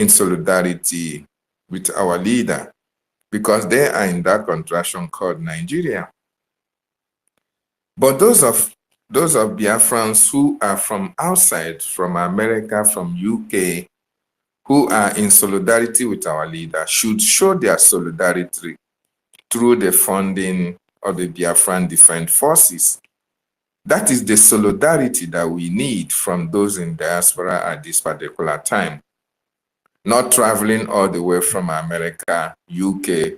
in solidarity with our leader, because they are in that contraction called Nigeria. But those of Biafrans who are from outside, from America, from UK, who are in solidarity with our leader, should show their solidarity through the funding of the Biafran Defense Forces. That is the solidarity that we need from those in diaspora at this particular time. Not traveling all the way from America, UK,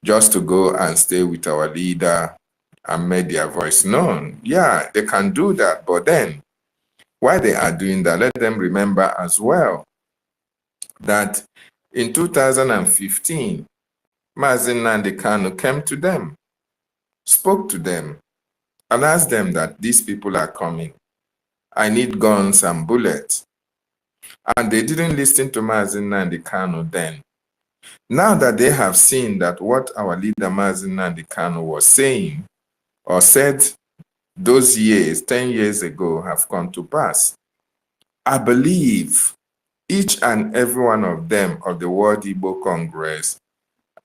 just to go and stay with our leader and make their voice known. Yeah, they can do that, but then while they are doing that, let them remember as well that in 2015, Mazi Nnamdi Kanu came to them, spoke to them, and asked them that these people are coming. I need guns and bullets. And they didn't listen to Mazi Nnamdi Kanu then. Now that they have seen that what our leader Mazi Nnamdi Kanu was saying or said those years, 10 years ago, have come to pass, I believe each and every one of them of the World Igbo Congress,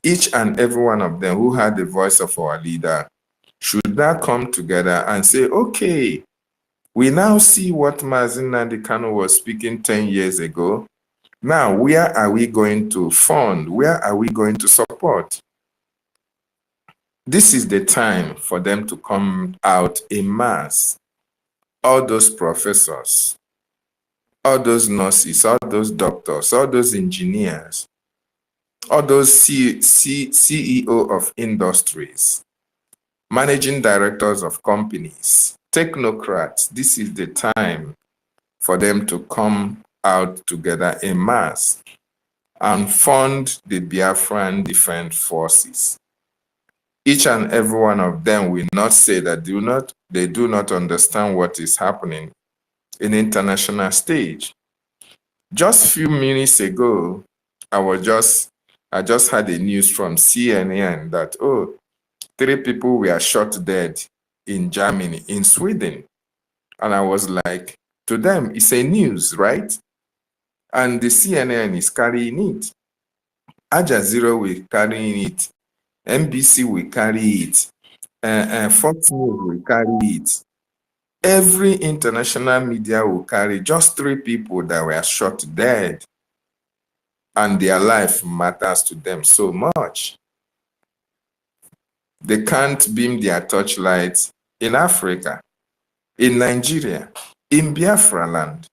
each and every one of them who had the voice of our leader, should now come together and say, okay, we now see what Mazi Nnamdi Kanu was speaking 10 years ago. Now, where are we going to fund? Where are we going to support? This is the time for them to come out en masse. All those professors, all those nurses, all those doctors, all those engineers, all those CEO of industries, managing directors of companies, technocrats. This is the time for them to come out together en masse and fund the Biafran Defense Forces. Each and every one of them will not say that they do not understand what is happening in international stage. Just a few minutes ago, I just had a news from CNN that, 3 people were shot dead in Germany, in Sweden. And I was like, to them, it's a news, right? And the CNN is carrying it. Al Jazeera will carry it. NBC will carry it. Fox News will carry it. Every international media will carry just 3 people that were shot dead. And their life matters to them so much. They can't beam their torchlights in Africa, in Nigeria, in Biafra land,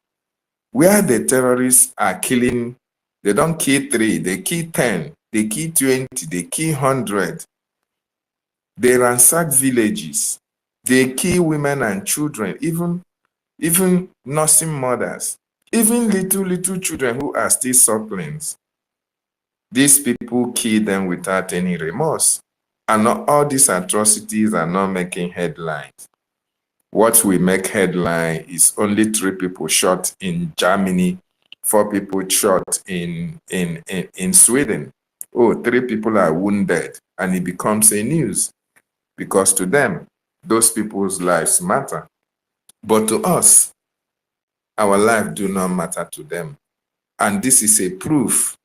where the terrorists are killing. They don't kill 3, they kill 10, they kill 20, they kill 100. They ransack villages. They kill women and children, even nursing mothers, even little children who are still sucklings. These people kill them without any remorse. And all these atrocities are not making headlines. What will make headline is only 3 people shot in Germany, 4 people shot in Sweden. 3 people are wounded, and it becomes a news. Because to them, those people's lives matter. But to us, our lives do not matter to them. And this is a proof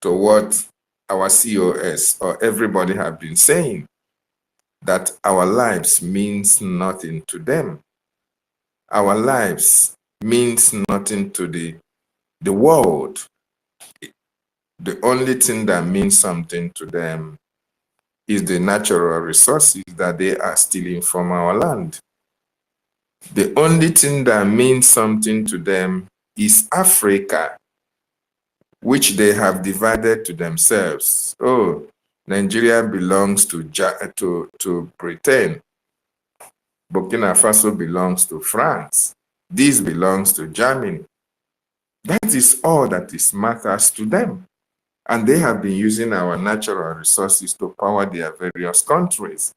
to what our COS or everybody have been saying, that our lives means nothing to them. Our lives means nothing to the world. The only thing that means something to them is the natural resources that they are stealing from our land. The only thing that means something to them is Africa, which they have divided to themselves. Nigeria belongs to Britain. Burkina Faso belongs to France. This belongs to Germany. That is all that matters to them. And they have been using our natural resources to power their various countries.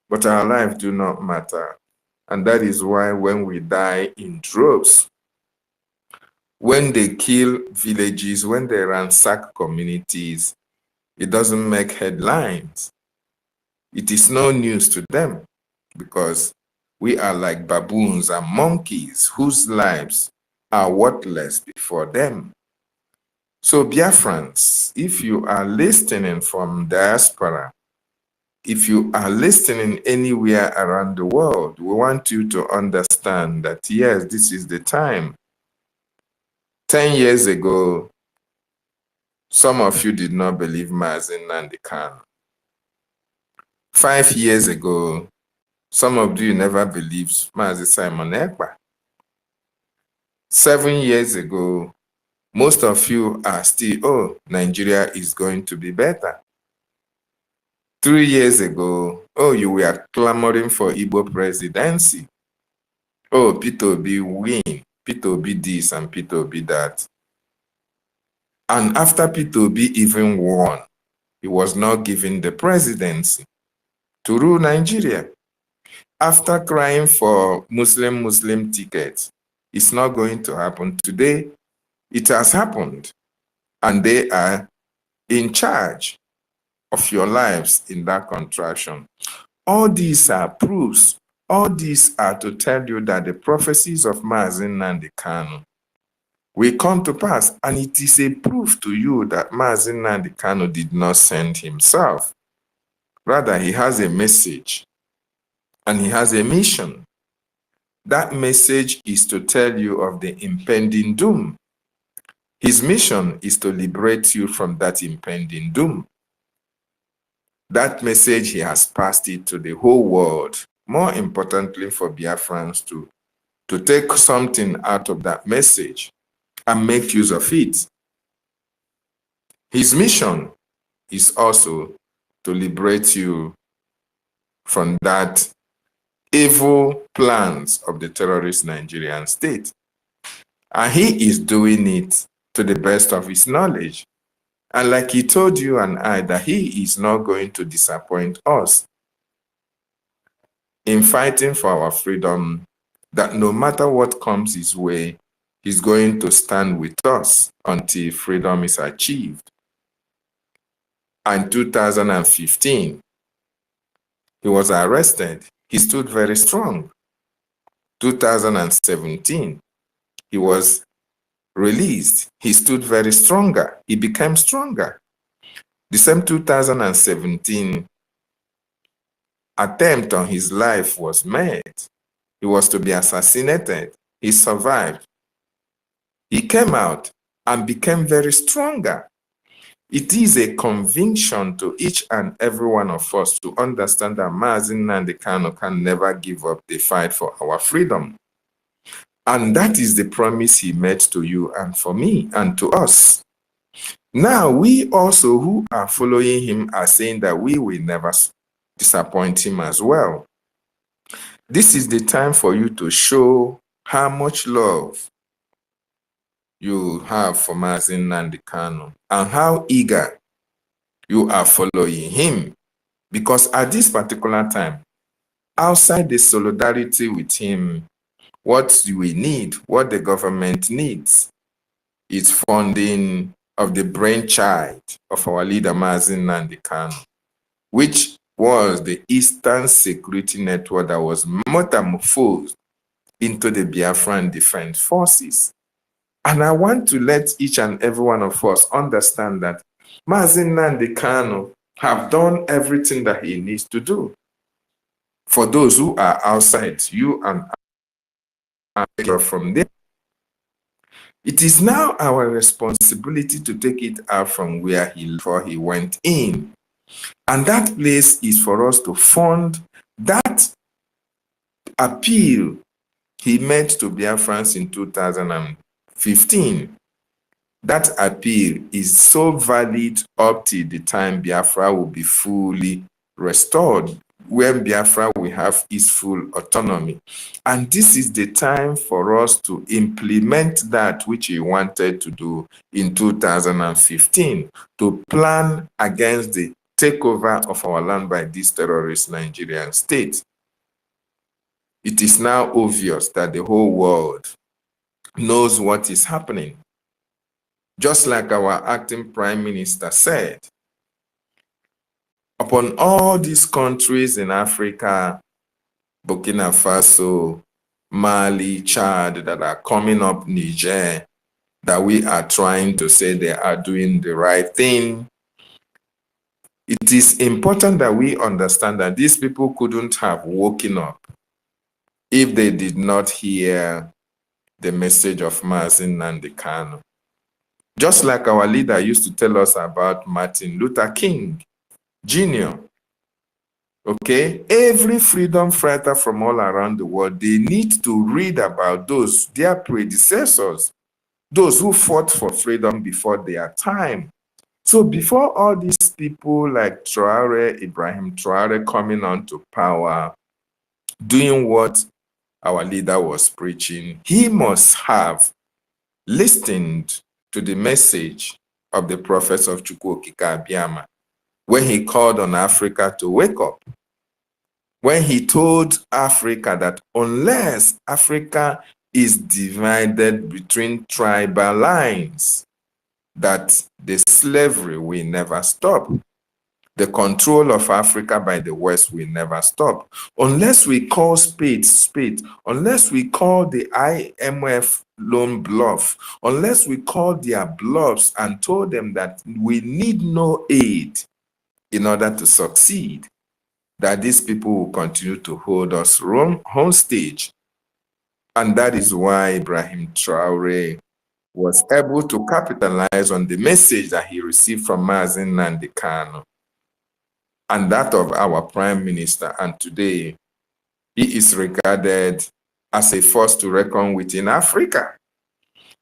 But our lives do not matter. And that is why when we die in droves, when they kill villages, when they ransack communities, it doesn't make headlines. It is no news to them because we are like baboons and monkeys whose lives are worthless before them. So Biafrans, if you are listening from diaspora, if you are listening anywhere around the world, we want you to understand that yes, this is the time. 10 years ago, some of you did not believe Mazi Nnamdi Kanu. 5 years ago, some of you never believed Mazi Simon Ekpa. 7 years ago, most of you are still, oh, Nigeria is going to be better. 3 years ago, oh, you were clamoring for Igbo presidency. Oh, Peter Obi win, Peter Obi this and Peter Obi that. And after Peter Obi even won, he was not given the presidency to rule Nigeria. After crying for Muslim tickets, it's not going to happen today. It has happened. And they are in charge of your lives in that contraction. All these are proofs. All these are to tell you that the prophecies of Mazi Nnamdi Kanu will come to pass. And it is a proof to you that Mazi Nnamdi Kanu did not send himself. Rather, he has a message and he has a mission. That message is to tell you of the impending doom. His mission is to liberate you from that impending doom. That message, he has passed it to the whole world. More importantly for Biafrans to take something out of that message and make use of it. His mission is also to liberate you from that evil plans of the terrorist Nigerian state. And he is doing it to the best of his knowledge. And like he told you and I, that he is not going to disappoint us in fighting for our freedom, that no matter what comes his way, he's going to stand with us until freedom is achieved. In 2015, he was arrested. He stood very strong. 2017, he was released. He stood very stronger. He became stronger. The same 2017 attempt on his life was made. He was to be assassinated. He survived. He came out and became very stronger. It is a conviction to each and every one of us to understand that Mazi Nnamdi Kanu can never give up the fight for our freedom. And that is the promise he made to you and for me and to us. Now, we also who are following him are saying that we will never disappoint him as well. This is the time for you to show how much love you have for Mazi Nnamdi Kanu and how eager you are following him. Because at this particular time, outside the solidarity with him, what we need, what the government needs, is funding of the brainchild of our leader Mazi Nnamdi Kanu, which was the Eastern Security Network that was metamorphosed into the Biafran Defense Forces. And I want to let each and every one of us understand that Mazi Nnamdi Kanu have done everything that he needs to do. For those who are outside, you and I from there. It is now our responsibility to take it out from where before he went in. And that place is for us to fund that appeal he made to Biafrans in 2015. That appeal is so valid up to the time Biafra will be fully restored, when Biafra will have its full autonomy. And this is the time for us to implement that which he wanted to do in 2015, to plan against the takeover of our land by this terrorist Nigerian state. It is now obvious that the whole world knows what is happening. Just like our acting Prime Minister said, upon all these countries in Africa, Burkina Faso, Mali, Chad, that are coming up, Niger, that we are trying to say they are doing the right thing. It is important that we understand that these people couldn't have woken up if they did not hear the message of Mazi Nnamdi Kanu. Just like our leader used to tell us about Martin Luther King Jr. Okay, every freedom fighter from all around the world, they need to read about those, their predecessors, those who fought for freedom before their time. So before all these people like Ibrahim Traore coming onto power, doing what our leader was preaching, he must have listened to the message of the prophets of Chukwu Okike Abiyama when he called on Africa to wake up. When he told Africa that unless Africa is divided between tribal lines, that the slavery will never stop. The control of Africa by the West will never stop. Unless we call spades spades, unless we call the IMF loan bluff, unless we call their bluffs and told them that we need no aid in order to succeed, that these people will continue to hold us hostage. And that is why Ibrahim Traore was able to capitalize on the message that he received from Mazi Nnamdi Kanu and that of our Prime Minister. And today, he is regarded as a force to reckon with in Africa.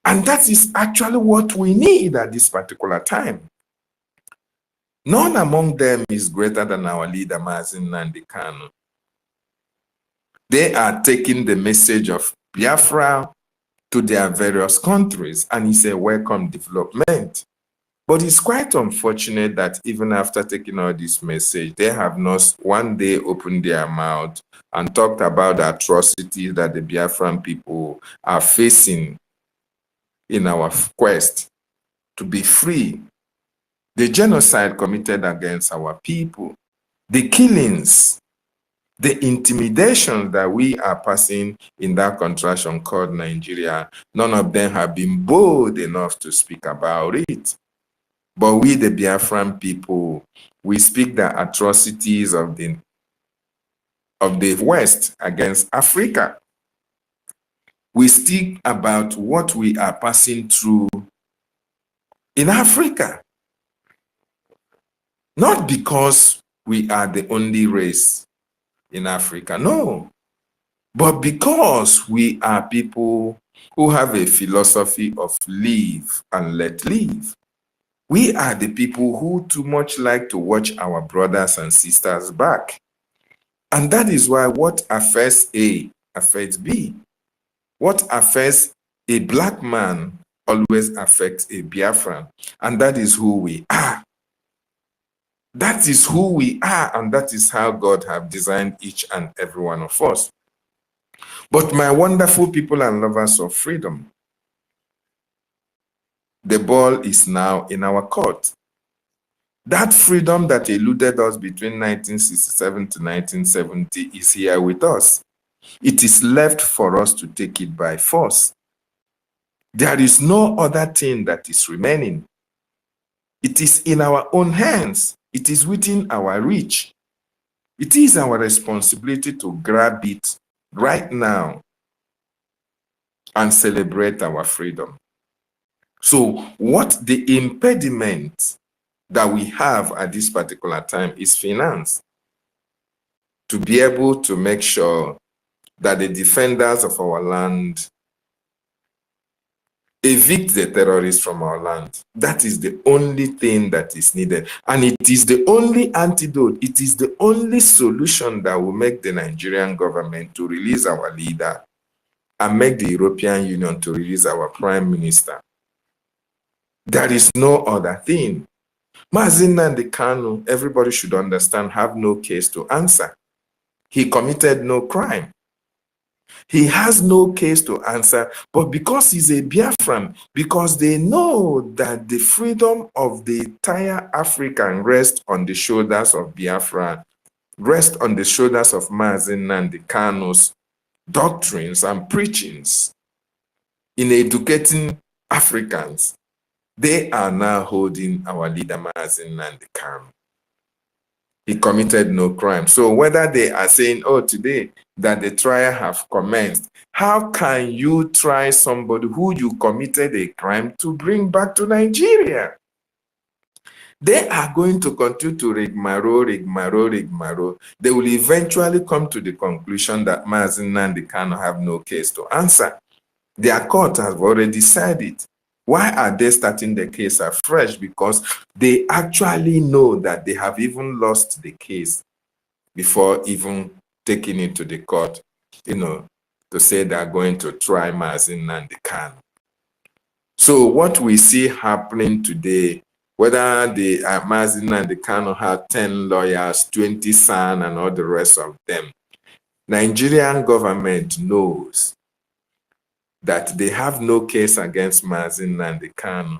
And that is actually what we need at this particular time. None among them is greater than our leader, Mazi Nnamdi Kanu. They are taking the message of Biafra to their various countries, and it's a welcome development. But it's quite unfortunate that even after taking all this message, they have not one day opened their mouth and talked about the atrocities that the Biafran people are facing in our quest to be free. The genocide committed against our people, the killings, the intimidation that we are passing in that contraction called Nigeria, none of them have been bold enough to speak about it. But we, the Biafran people, we speak the atrocities of the West against Africa. We speak about what we are passing through in Africa. Not because we are the only race in Africa, no. But because we are people who have a philosophy of live and let live. We are the people who too much like to watch our brothers and sisters back. And that is why what affects A affects B. What affects a black man always affects a Biafran. And that is who we are. That is who we are, and that is how God has designed each and every one of us. But my wonderful people and lovers of freedom, the ball is now in our court. That freedom that eluded us between 1967 to 1970 is here with us. It is left for us to take it by force. There is no other thing that is remaining. It is in our own hands. It is within our reach. It is our responsibility to grab it right now and celebrate our freedom. So what the impediment that we have at this particular time is finance. To be able to make sure that the defenders of our land evict the terrorists from our land. That is the only thing that is needed. And it is the only antidote. It is the only solution that will make the Nigerian government to release our leader and make the European Union to release our Prime Minister. There is no other thing. Mazi Nnamdi Kanu, everybody should understand, have no case to answer. He committed no crime. He has no case to answer, but because he's a Biafran, because they know that the freedom of the entire African rests on the shoulders of Biafra, rests on the shoulders of Mazi Nnamdi Kanu's doctrines and preachings in educating Africans, they are now holding our leader Mazi Nnamdi Kanu. He committed no crime. So whether they are saying, oh, today that the trial have commenced, how can you try somebody who you committed a crime to bring back to Nigeria? They are going to continue to rigmarole. They will eventually come to the conclusion that Mazi Nnamdi Kanu have no case to answer. Their court has already decided. Why are they starting the case afresh? Because they actually know that they have even lost the case before even taking it to the court, to say they are going to try Mazi Nnamdi Kanu. So what we see happening today, whether the Mazi Nnamdi Kanu have 10 lawyers, 20 SAN, and all the rest of them, Nigerian government knows that they have no case against Mazi Nnamdi Kanu.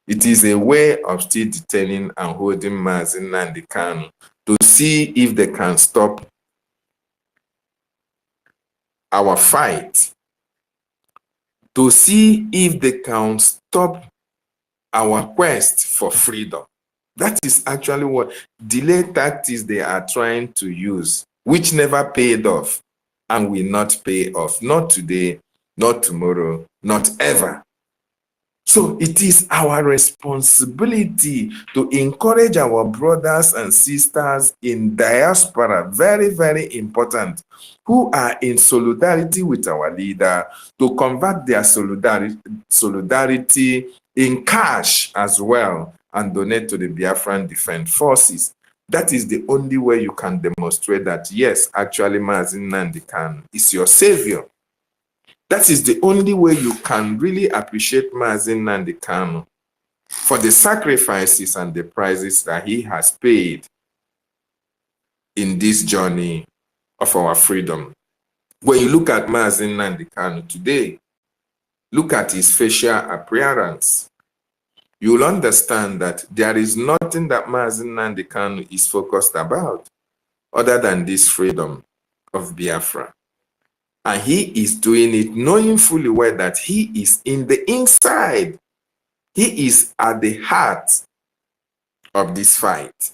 It is a way of still detaining and holding Mazi Nnamdi Kanu to see if they can stop our fight, to see if they can stop our quest for freedom. That is actually what delay tactics they are trying to use, which never paid off and will not pay off. Not today, not tomorrow, not ever. So it is our responsibility to encourage our brothers and sisters in diaspora, very, very important, who are in solidarity with our leader, to convert their solidarity in cash as well and donate to the Biafran Defense Forces. That is the only way you can demonstrate that, yes, actually Mazi Nnamdi Kanu is your savior. That is the only way you can really appreciate Mazi Nnamdi Kanu for the sacrifices and the prices that he has paid in this journey of our freedom. When you look at Mazi Nnamdi Kanu today, look at his facial appearance, you will understand that there is nothing that Mazi Nnamdi Kanu is focused about other than this freedom of Biafra. And he is doing it knowing fully well that he is in the inside. He is at the heart of this fight.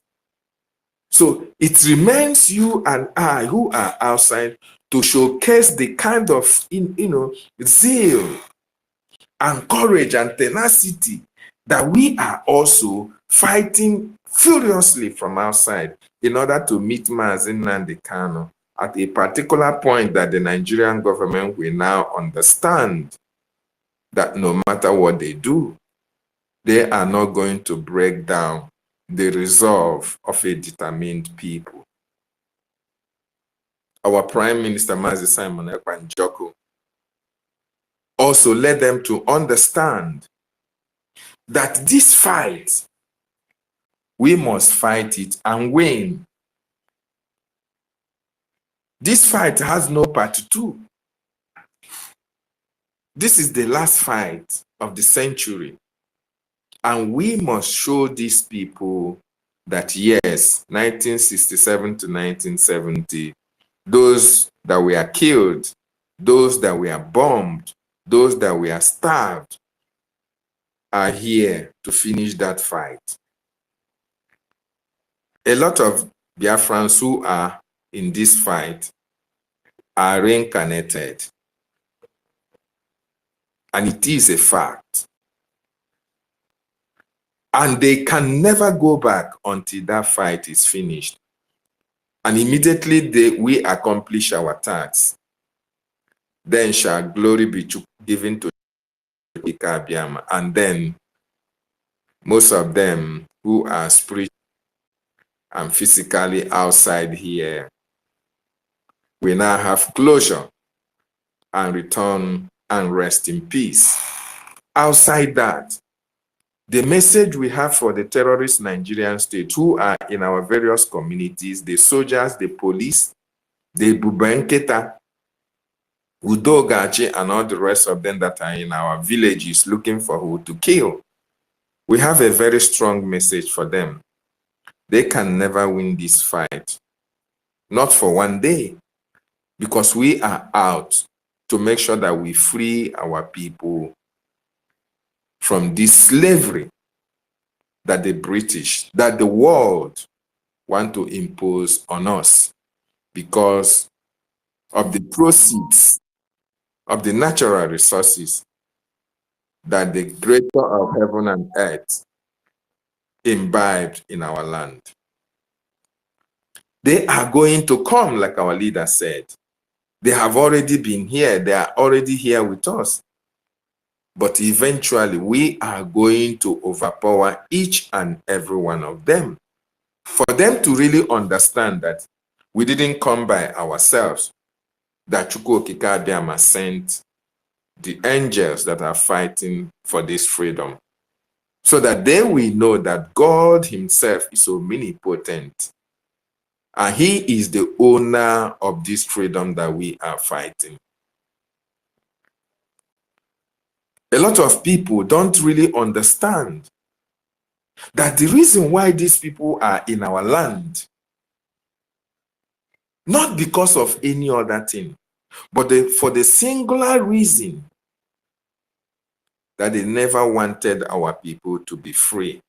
So it remains you and I who are outside to showcase the kind of zeal and courage and tenacity that we are also fighting furiously from outside in order to meet Mazi Nnamdi Kanu at a particular point that the Nigerian government will now understand that no matter what they do, they are not going to break down the resolve of a determined people. Our Prime Minister, Mazi Simon Ekpa Njoku, also led them to understand that this fight, we must fight it and win. This fight has no part 2. This is the last fight of the century. And we must show these people that yes, 1967 to 1970, those that were killed, those that were bombed, those that were starved are here to finish that fight. A lot of Biafrans who are in this fight are reincarnated. And it is a fact. And they can never go back until that fight is finished. And immediately we accomplish our task. Then shall glory be given to EFIK-IBIBIO. And then most of them who are spiritually and physically outside here will now have closure and return and rest in peace. Outside that, the message we have for the terrorist Nigerian state who are in our various communities, the soldiers, the police, the Bubenketa, Udogachi, and all the rest of them that are in our villages looking for who to kill. We have a very strong message for them. They can never win this fight. Not for one day. Because we are out to make sure that we free our people from this slavery that the British, that the world want to impose on us because of the proceeds of the natural resources that the creator of heaven and earth imbibed in our land. They are going to come, like our leader said. They have already been here. They are already here with us. But eventually, we are going to overpower each and every one of them. For them to really understand that we didn't come by ourselves, that Chukwu Okike Abiama sent the angels that are fighting for this freedom, so that they will know that God himself is omnipotent, and he is the owner of this freedom that we are fighting. A lot of people don't really understand that the reason why these people are in our land, not because of any other thing, but for the singular reason that they never wanted our people to be free.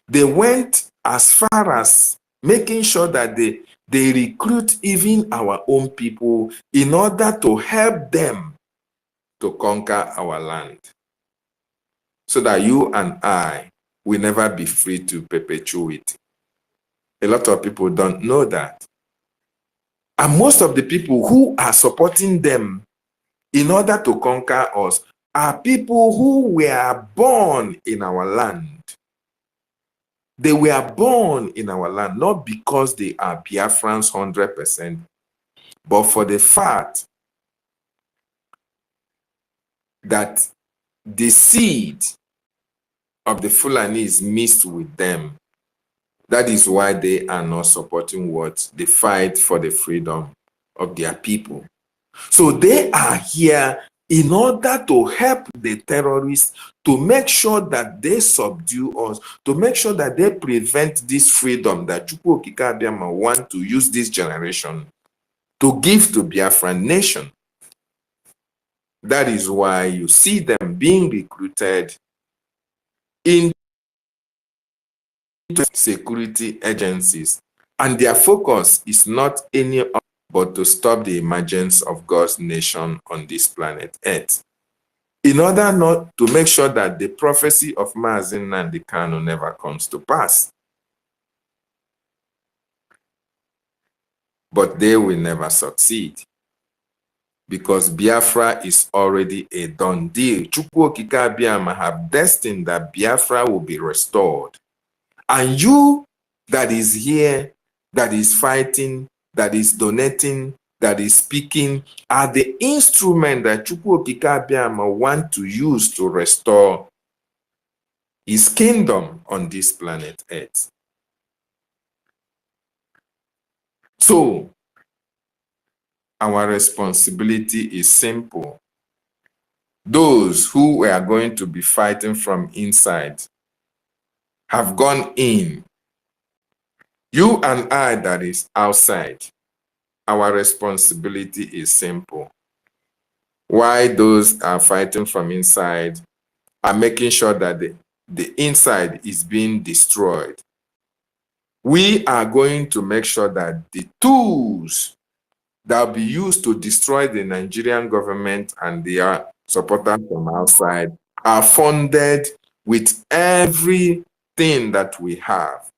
They went as far as making sure that they recruit even our own people in order to help them to conquer our land, so that you and I will never be free to perpetuate. A lot of people don't know that. And most of the people who are supporting them in order to conquer us are people who were born in our land. They were born in our land, not because they are Biafrans 100%, but for the fact that the seed of the Fulanis mixed with them. That is why they are not supporting what they fight for, the freedom of their people. So they are here in order to help the terrorists, to make sure that they subdue us, to make sure that they prevent this freedom that Chukwu Okike Abiama want to use this generation to give to Biafran nation. That is why you see them being recruited into security agencies, and their focus is not any other but to stop the emergence of God's nation on this planet Earth, in order not to make sure that the prophecy of Mazi Nnamdi Kanu never comes to pass. But they will never succeed, because Biafra is already a done deal. Chukwu Okike Abiama have destined that Biafra will be restored. And you that is here, that is fighting, that is donating, that is speaking, are the instrument that Chukwu Okike Abiama want to use to restore his kingdom on this planet Earth. So, our responsibility is simple. Those who are going to be fighting from inside have gone in. You and I that is outside, our responsibility is simple. Why those are fighting from inside are making sure that the inside is being destroyed. We are going to make sure that the tools that will be used to destroy the Nigerian government and their supporters from outside are funded with everything that we have.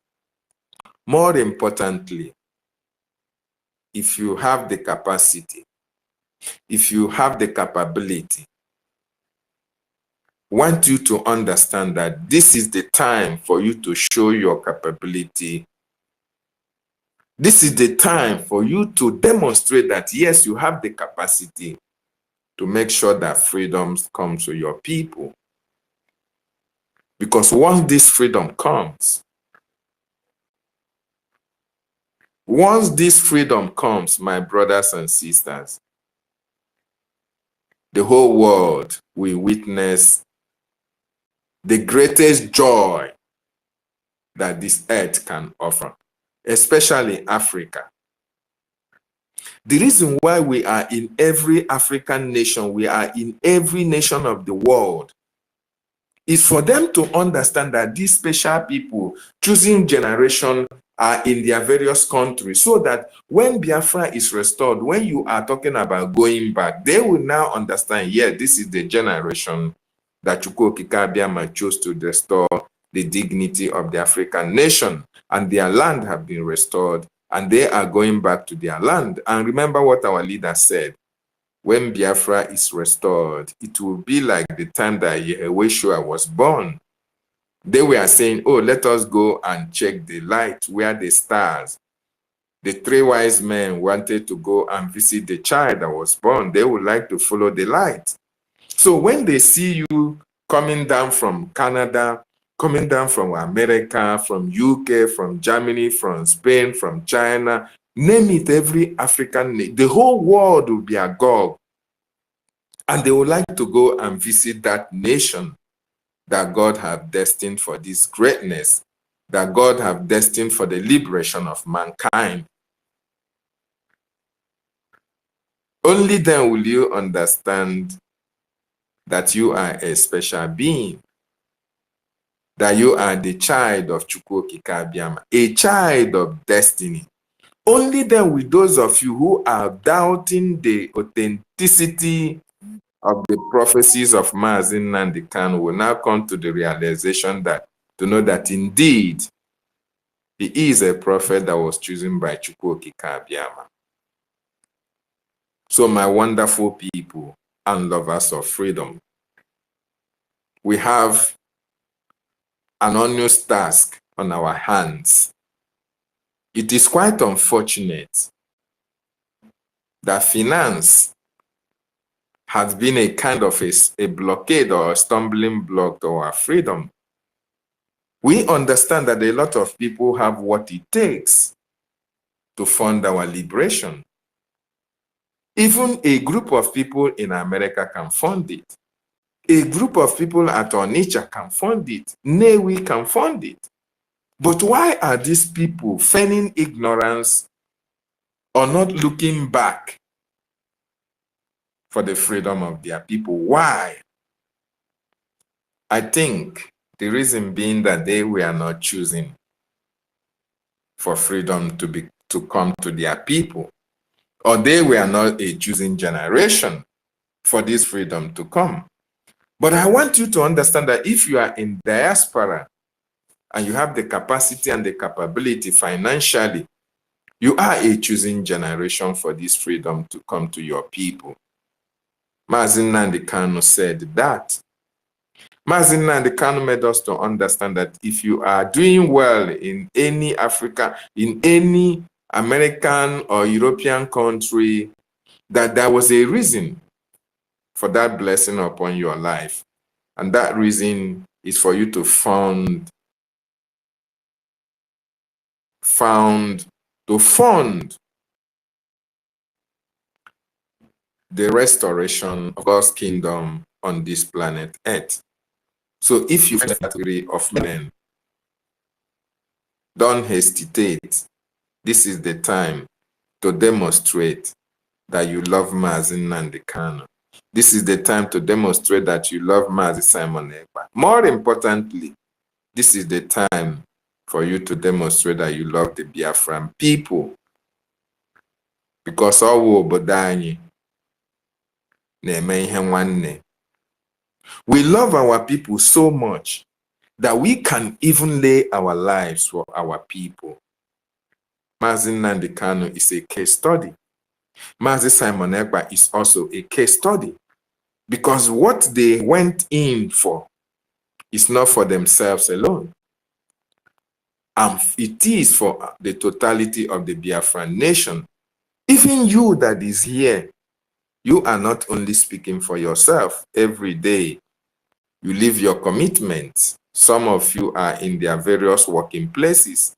More importantly, if you have the capacity, if you have the capability, want you to understand that this is the time for you to show your capability. This is the time for you to demonstrate that, yes, you have the capacity to make sure that freedoms come to your people. Because once this freedom comes, my brothers and sisters, the whole world will witness the greatest joy that this earth can offer, especially Africa. The reason why we are in every African nation, we are in every nation of the world, is for them to understand that these special people choosing generation are in their various countries, so that when Biafra is restored, when you are talking about going back, they will now understand, yeah, this is the generation that EFIK-IBIBIO chose to restore the dignity of the African nation, and their land have been restored, and they are going back to their land. And remember what our leader said: when Biafra is restored, it will be like the time that Yeshua was born. They were saying, oh, let us go and check the light, where the stars. The three wise men wanted to go and visit the child that was born. They would like to follow the light. So when they see you coming down from Canada, coming down from America, from UK, from Germany, from Spain, from China, name it, every African, the whole world will be agog. And they would like to go and visit that nation that God has destined for this greatness, that God has destined for the liberation of mankind. Only then will you understand that you are a special being, that you are the child of EFIK-IBIBIO, a child of destiny. Only then will those of you who are doubting the authenticity of the prophecies of Mazi Nnamdi Kanu will now come to the realization that, to know that indeed he is a prophet that was chosen by EFIK-IBIBIO. So my wonderful people and lovers of freedom, we have an onerous task on our hands. It is quite unfortunate that finance has been a kind of a blockade or a stumbling block to our freedom. We understand that a lot of people have what it takes to fund our liberation. Even a group of people in America can fund it. A group of people at Onitsha can fund it. Newi can fund it. But why are these people feigning ignorance or not looking back for the freedom of their people? Why? I think the reason being that they were not choosing for freedom to come to their people, or they were not a choosing generation for this freedom to come. But I want you to understand that if you are in diaspora and you have the capacity and the capability financially, you are a choosing generation for this freedom to come to your people. Mazi Nnamdi Kanu said that. Mazi Nnamdi Kanu made us to understand that if you are doing well in any Africa, in any American or European country, that there was a reason for that blessing upon your life. And that reason is for you to fund the restoration of God's kingdom on this planet Earth. So if you find that category of men, don't hesitate. This is the time to demonstrate that you love Mazi Nnamdi Kanu. This is the time to demonstrate that you love Mazi Simon Ekpa. More importantly, this is the time for you to demonstrate that you love the Biafran people. Because all we love our people so much that we can even lay our lives for our people. Mazi Nnamdi Kanu is a case study. Mazi Simon Ekpa is also a case study, because what they went in for is not for themselves alone. It is for the totality of the Biafran nation. Even you that is here, you are not only speaking for yourself. Every day, you live your commitments. Some of you are in their various working places.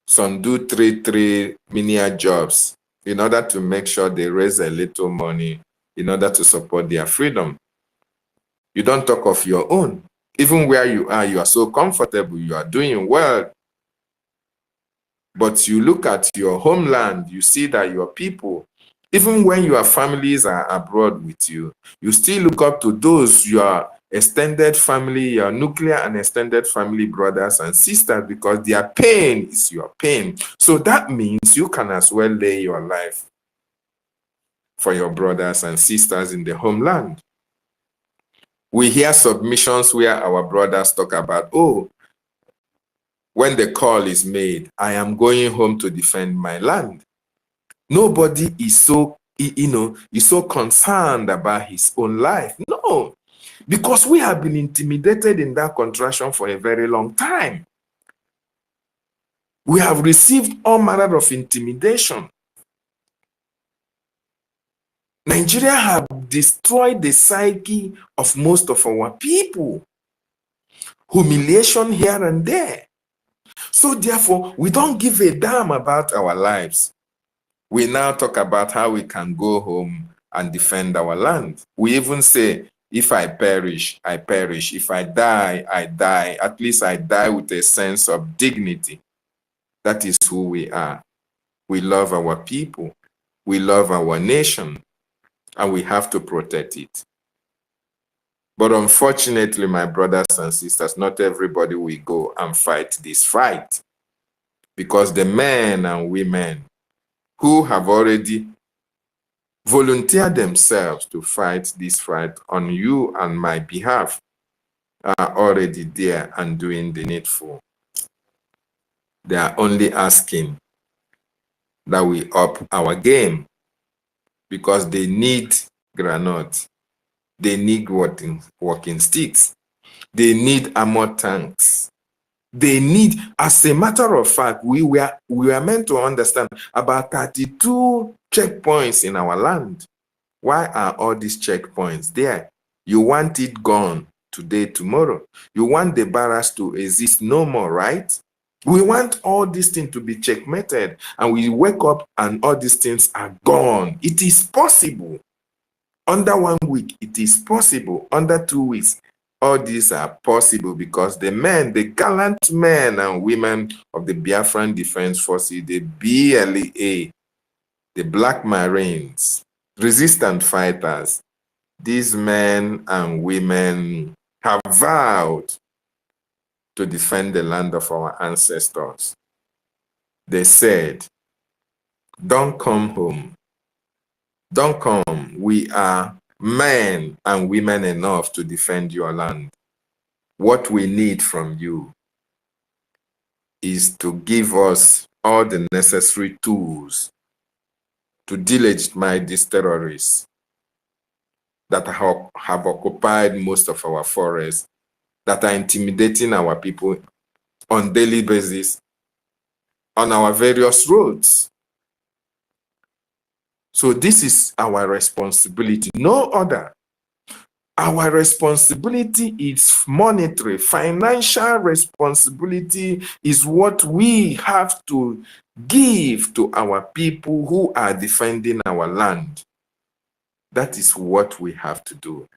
Some do three menial jobs in order to make sure they raise a little money in order to support their freedom. You don't talk of your own. Even where you are so comfortable, you are doing well. But you look at your homeland, you see that your people, even when your families are abroad with you, you still look up to those your extended family, your nuclear and extended family brothers and sisters, because their pain is your pain. So that means you can as well lay your life for your brothers and sisters in the homeland. We hear submissions where our brothers talk about, oh, when the call is made, I am going home to defend my land. Nobody is so, is so concerned about his own life. No, because we have been intimidated in that contraction for a very long time. We have received all manner of intimidation. Nigeria have destroyed the psyche of most of our people. Humiliation here and there. So therefore, we don't give a damn about our lives. We now talk about how we can go home and defend our land. We even say, if I perish, I perish. If I die, I die. At least I die with a sense of dignity. That is who we are. We love our people. We love our nation. And we have to protect it. But unfortunately, my brothers and sisters, not everybody will go and fight this fight. Because the men and women who have already volunteered themselves to fight this fight on you and my behalf are already there and doing the needful. They are only asking that we up our game, because they need granite, they need walking sticks, they need armored tanks. They need, as a matter of fact, we were meant to understand about 32 checkpoints in our land. Why are all these checkpoints there? You want it gone today, tomorrow. You want the barracks to exist no more, right? We want all these things to be checkmated, and we wake up and all these things are gone. It is possible. Under 1 week, it is possible. Under 2 weeks, all these are possible, because the men, the gallant men and women of the Biafran Defense Forces, the BLA, the Black Marines, resistant fighters, these men and women have vowed to defend the land of our ancestors. They said, don't come home. Don't come. We are men and women enough to defend your land. What we need from you is to give us all the necessary tools to delegitimize these terrorists that have occupied most of our forests, that are intimidating our people on daily basis on our various roads. So this is our responsibility, no other. Our responsibility is monetary. Financial responsibility is what we have to give to our people who are defending our land. That is what we have to do.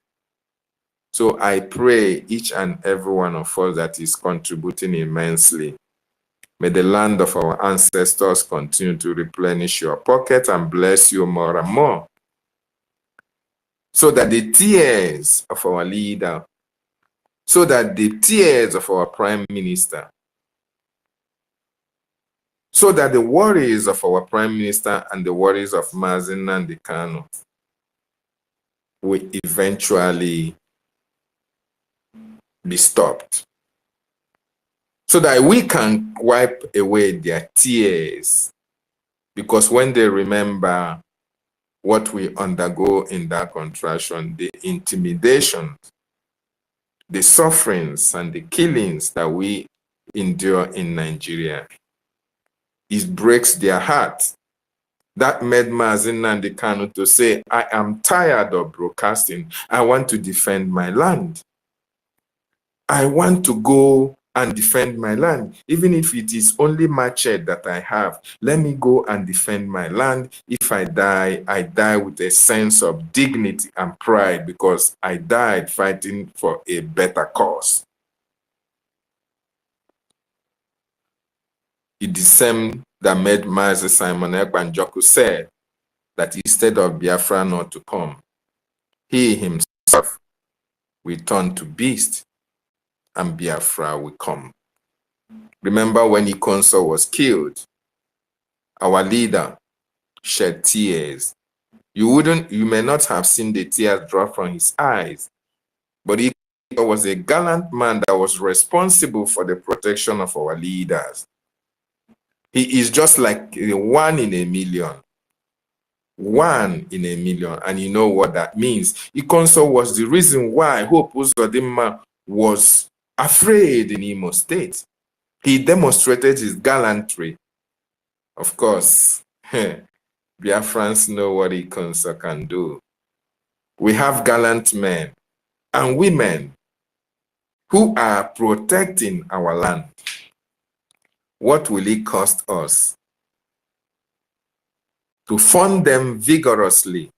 So I pray each and every one of us that is contributing immensely, may the land of our ancestors continue to replenish your pocket and bless you more and more, so that the tears of our leader, so that the tears of our prime minister, so that the worries of our prime minister and the worries of Mazi Nnamdi Kanu will eventually be stopped, so that we can wipe away their tears. Because when they remember what we undergo in that contraction, the intimidation, the sufferings and the killings that we endure in Nigeria, it breaks their heart. That made Mazi Nnamdi Kanu to say, I am tired of broadcasting. I want to defend my land. I want to go and defend my land. Even if it is only machete that I have, let me go and defend my land. If I die with a sense of dignity and pride, because I died fighting for a better cause. It is the same that made Mazi Simon Ekpanjoku said that instead of Biafra not to come, he himself will turn to beast and Biafra will come. Remember when Ikonso was killed, our leader shed tears. You may not have seen the tears drop from his eyes, but he was a gallant man that was responsible for the protection of our leaders. He is just like a 1 in a million. 1 in a million, and you know what that means. Ikonso was the reason why Hope Uzodinma was afraid in Imo State. He demonstrated his gallantry. Of course, Biafrans know what Ikonso can do. We have gallant men and women who are protecting our land. What will it cost us to fund them vigorously,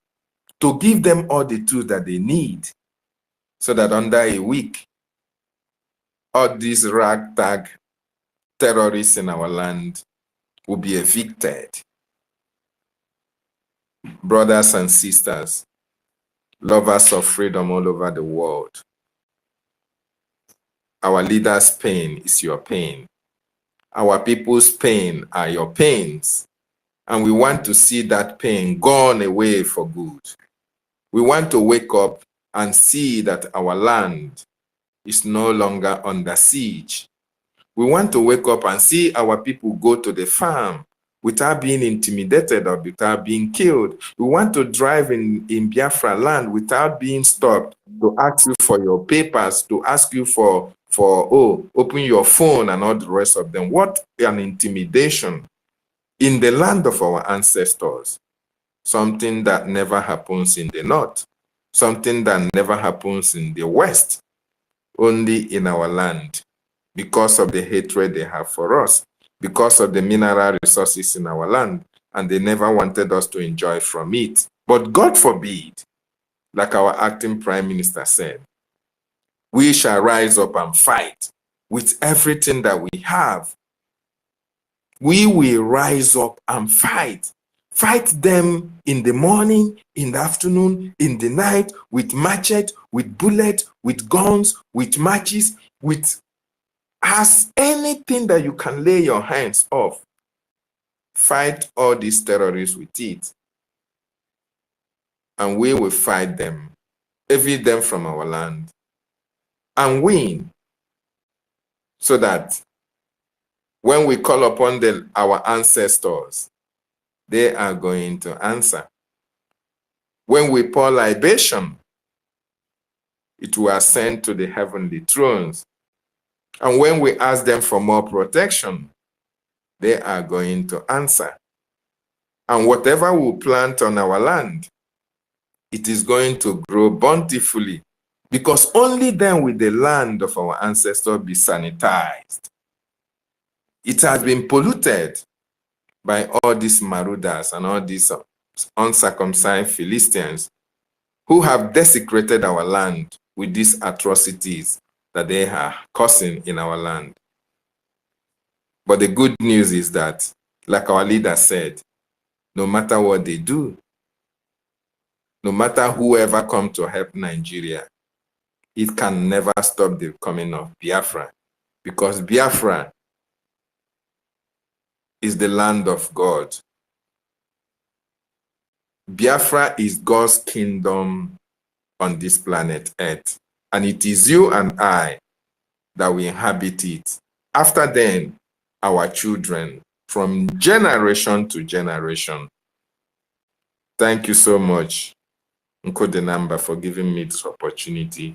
to give them all the tools that they need, so that under a week, all these ragtag terrorists in our land will be evicted? Brothers and sisters, lovers of freedom all over the world, our leaders' pain is your pain. Our people's pain are your pains. And we want to see that pain gone away for good. We want to wake up and see that our land is no longer under siege. We want to wake up and see our people go to the farm without being intimidated or without being killed. We want to drive in Biafra land without being stopped to ask you for your papers, to ask you for open your phone and all the rest of them. What an intimidation in the land of our ancestors. Something that never happens in the north, something that never happens in the west, only in our land, because of the hatred they have for us, because of the mineral resources in our land, and they never wanted us to enjoy from it. But God forbid, like our acting prime minister said, we shall rise up and fight with everything that we have. We will rise up and fight. Fight them in the morning, in the afternoon, in the night, with machete, with bullet, with guns, with matches, with anything that you can lay your hands off. Fight all these terrorists with it. And we will fight them, evict them from our land, and win. So that when we call upon our ancestors, they are going to answer. When we pour libation, it will ascend to the heavenly thrones. And when we ask them for more protection, they are going to answer. And whatever we plant on our land, it is going to grow bountifully, because only then will the land of our ancestors be sanitized. It has been polluted by all these marauders and all these uncircumcised Philistines who have desecrated our land with these atrocities that they are causing in our land. But the good news is that, like our leader said, no matter what they do, no matter whoever comes to help Nigeria, it can never stop the coming of Biafra, because Biafra is the land of God. Biafra is God's kingdom on this planet Earth, and it is you and I that will inhabit it. After then, our children, from generation to generation. Thank you so much, Nkodenamba, for giving me this opportunity.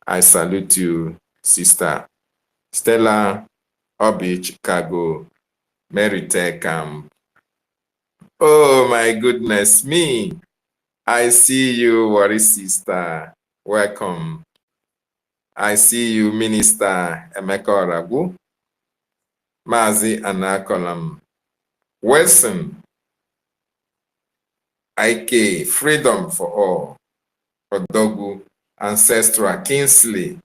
I salute you, Sister Stella Obi, Chicago, Mary Techam. Oh my goodness me. I see you, Wari Sister. Welcome. I see you, Minister Emeka Oragu, Mazi Anakolam, Wilson, IK, Freedom for All, Odogu, Ancestral, Kingsley,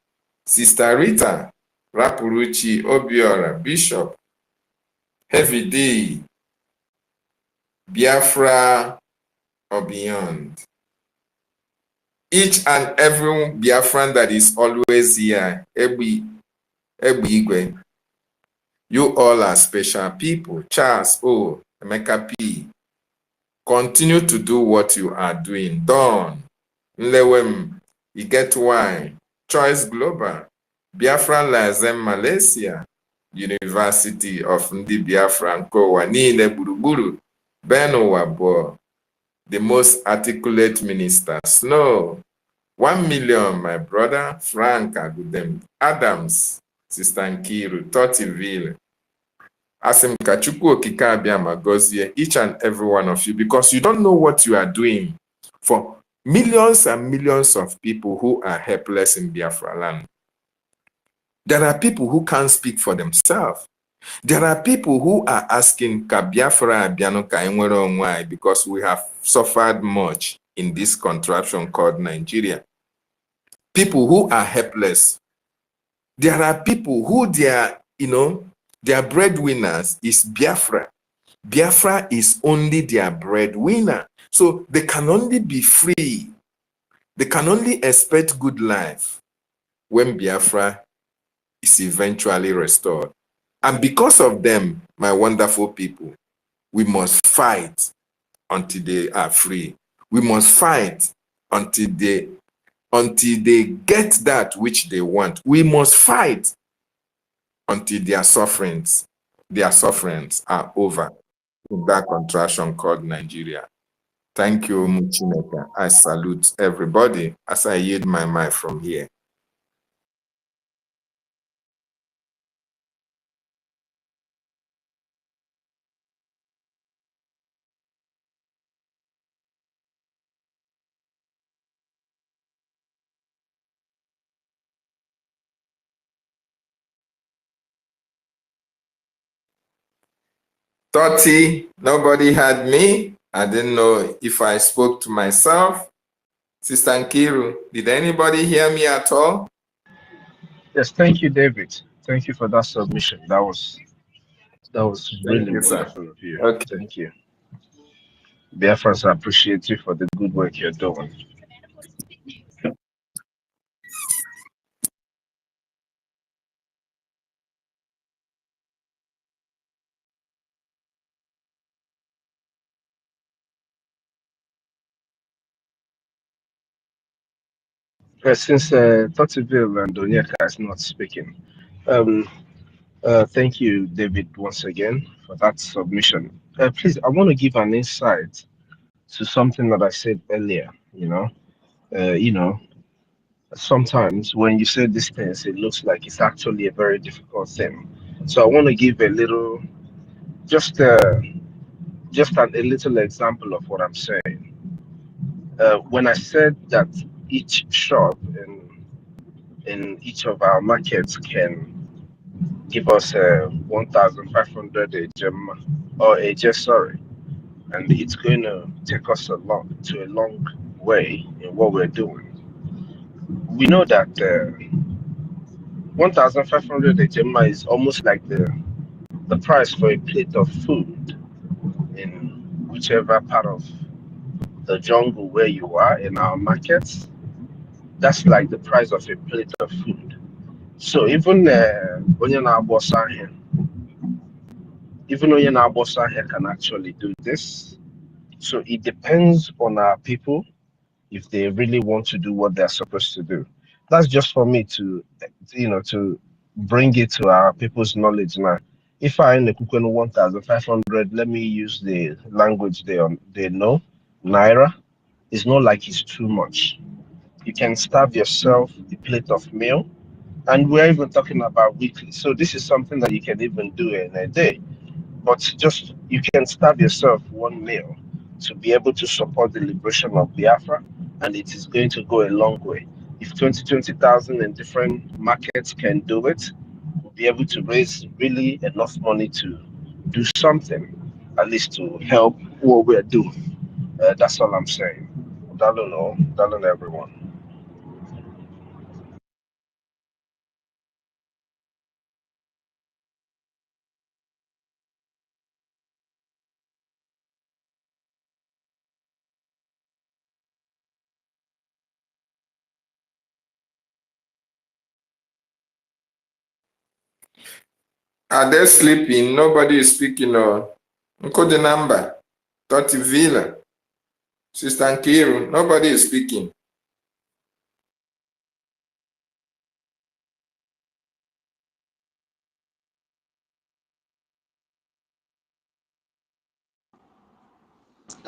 Sister Rita, Rapuruchi, Obiora, Bishop, Heavy D, Biafra or Beyond, Each and every Biafran that is always here, Igwe, you all are special people. Charles O, Emeka P, continue to do what you are doing. Don, Lewem, you get why. Choice Global, Biafran Lazem Malaysia, University of Ndi Biafra Nkowa, Niile Buruburu, Ben Wabo, the most articulate minister, Snow, 1 million, my brother, Frank Agudem, Adams, Sister Nkiru, Totiville, Asim Kachukwu Okike Abịama gozie each and every one of you, because you don't know what you are doing for millions and millions of people who are helpless in Biafra land. There are people who can't speak for themselves. There are people who are asking ka Biafra abịanụ ka anyị nwere onwe anyị, because we have suffered much in this contraption called Nigeria. People who are helpless. There are people who their breadwinners is Biafra. Biafra is only their breadwinner. So they can only be free. They can only expect good life when Biafra is eventually restored. And because of them, my wonderful people, we must fight until they are free. We must fight until they get that which they want. We must fight until their sufferings are over in that contraction called Nigeria. Thank you, Muchineka. I salute everybody as I yield my mic from here. Toti, nobody had me. I didn't know if I spoke to myself. Sister Nkiru, did anybody hear me at all? Yes, thank you, David. Thank you for that submission. That was Thank really you, sir. wonderful of you. Okay. Thank you. Biafrans, I appreciate you for the good work you're doing. Since Totiville and Donieka is not speaking, um, thank you, David, once again for that submission. Please, I want to give an insight to something that I said earlier. You know, sometimes when you say these things, it looks like it's actually a very difficult thing. So I want to give a little, just a little example of what I'm saying. When I said that each shop in each of our markets can give us 1,500 a gem or a just sorry, and it's going to take us a long way in what we're doing. We know that 1,500 a gem is almost like the price for a plate of food in whichever part of the jungle where you are in our markets. That's like the price of a plate of food. So even onye na-agbosa here can actually do this. So it depends on our people if they really want to do what they're supposed to do. That's just for me to bring it to our people's knowledge now. If I in the Kukwenu 1,500, let me use the language they know, Naira. It's not like it's too much. You can starve yourself a plate of meal, and we're even talking about weekly. So this is something that you can even do in a day. But just you can starve yourself one meal to be able to support the liberation of Biafra, and it is going to go a long way. If 20,000 in different markets can do it, we'll be able to raise really enough money to do something, at least to help what we're doing. That's all I'm saying. Darling everyone. Are they sleeping? Nobody is speaking. Uncle the number. Toti Villa. Sister Nkiru. Nobody is speaking.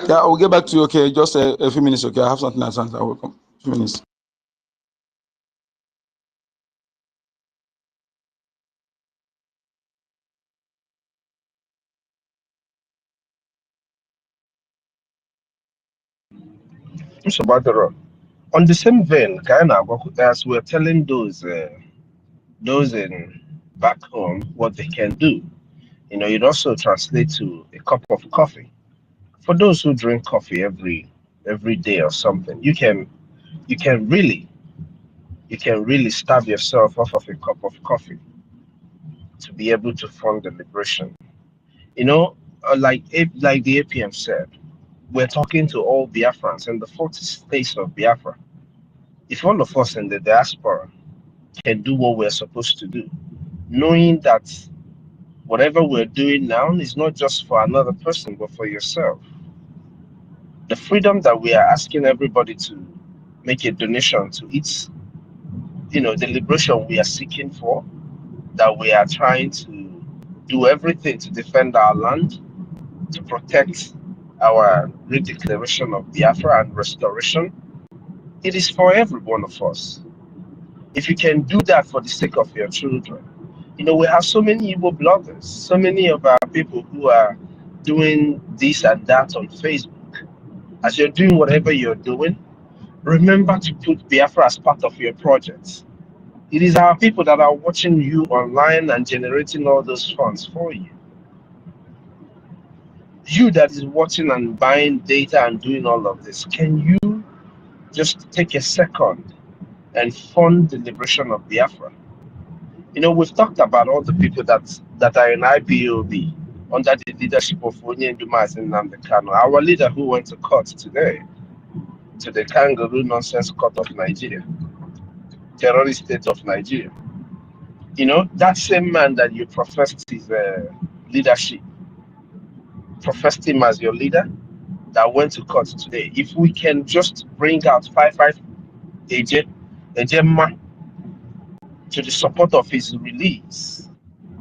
Yeah, I will get back to you. Okay, just a few minutes. Okay, I have something else. I will come. A few minutes. So, Badaro, on the same vein, kind of as we're telling those in back home what they can do, it also translates to a cup of coffee. For those who drink coffee every day or something, you can really starve yourself off of a cup of coffee to be able to fund the liberation. Like the APM said, we're talking to all Biafrans in the 40 states of Biafra. If all of us in the diaspora can do what we're supposed to do, knowing that whatever we're doing now is not just for another person, but for yourself. The freedom that we are asking everybody to make a donation to, it's, the liberation we are seeking for, that we are trying to do everything to defend our land, to protect our redeclaration of Biafra and restoration. It is for every one of us. If you can do that for the sake of your children, we have so many Igbo bloggers, so many of our people who are doing this and that on Facebook. As you're doing whatever you're doing, remember to put Biafra as part of your project. It is our people that are watching you online and generating all those funds for you. You that is watching and buying data and doing all of this, can you just take a second and fund the liberation of Biafra? We've talked about all the people that are in IPOB under the leadership of Onye Ndumazi Nnamdi Kanu, our leader who went to court today, to the kangaroo nonsense court of Nigeria, terrorist state of Nigeria. That same man that you professed his leadership, professed him as your leader, that went to court today. If we can just bring out 55 Ejema to the support of his release,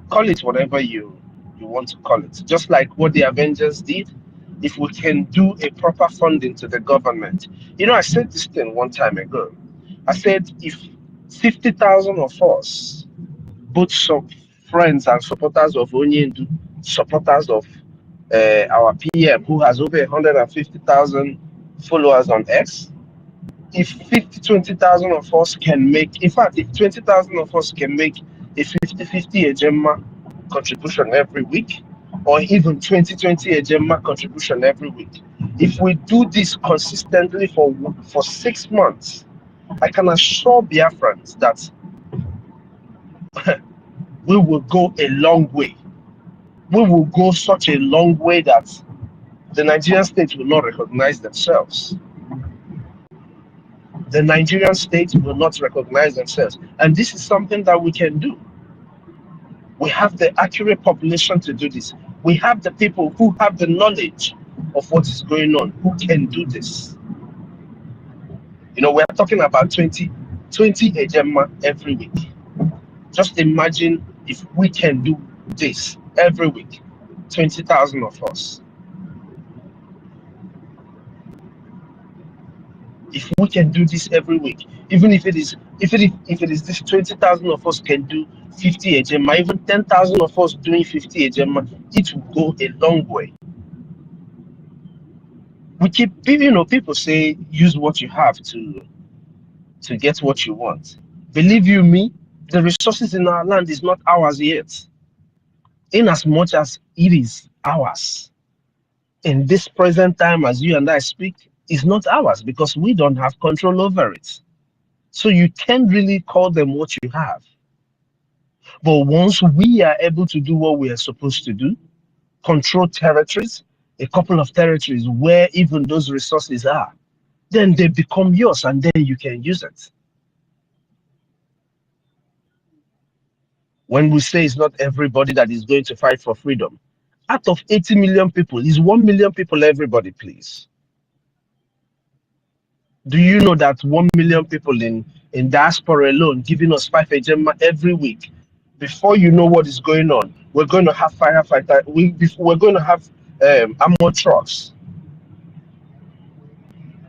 call it whatever you want to call it, just like what the Avengers did. If we can do a proper funding to the government, I said this thing one time ago. I said if 50,000 of us, both some friends and supporters of Onyendu, supporters of our PM, who has over 150,000 followers on X, if 20,000 of us can make, in fact, if 20,000 of us can make a 50-50 Ejema contribution every week, or even 20-20 Ejema contribution every week, if we do this consistently for 6 months, I can assure Biafrans that we will go a long way. We will go such a long way that the Nigerian state will not recognize themselves. The Nigerian state will not recognize themselves. And this is something that we can do. We have the accurate population to do this. We have the people who have the knowledge of what is going on, who can do this. We're talking about 20 Ejema every week. Just imagine if we can do this every week, 20,000 of us. If we can do this every week, even if it is this 20,000 of us can do 50 Ejema, even 10,000 of us doing 50 Ejema, it will go a long way. We keep, people say use what you have to get what you want. Believe you me, the resources in our land is not ours yet. In as much as it is ours, in this present time as you and I speak, is not ours because we don't have control over it. So you can't really call them what you have. But once we are able to do what we are supposed to do, control territories, a couple of territories where even those resources are, then they become yours and then you can use it. When we say it's not everybody that is going to fight for freedom, out of 80 million people, is 1 million people everybody, please? Do you know that 1 million people in diaspora alone giving us 5 agenda every week? Before you know what is going on, we're going to have firefighter. We're going to have armored trucks.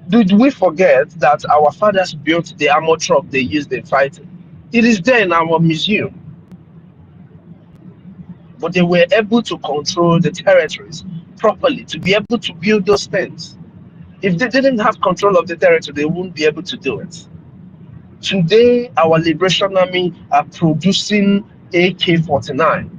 Did we forget that our fathers built the armored truck they used in fighting? It is there in our museum. But they were able to control the territories properly to be able to build those things. If they didn't have control of the territory, they wouldn't be able to do it. Today, our Liberation Army are producing AK-49.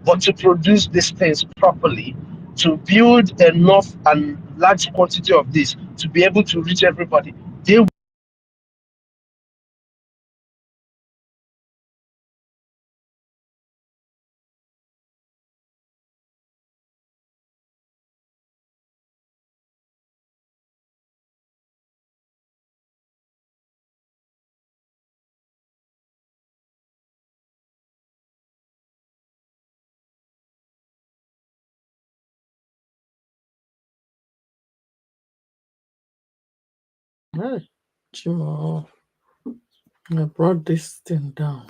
But to produce these things properly, to build enough and large quantity of this to be able to reach everybody, they Hey, Chimo, I brought this thing down.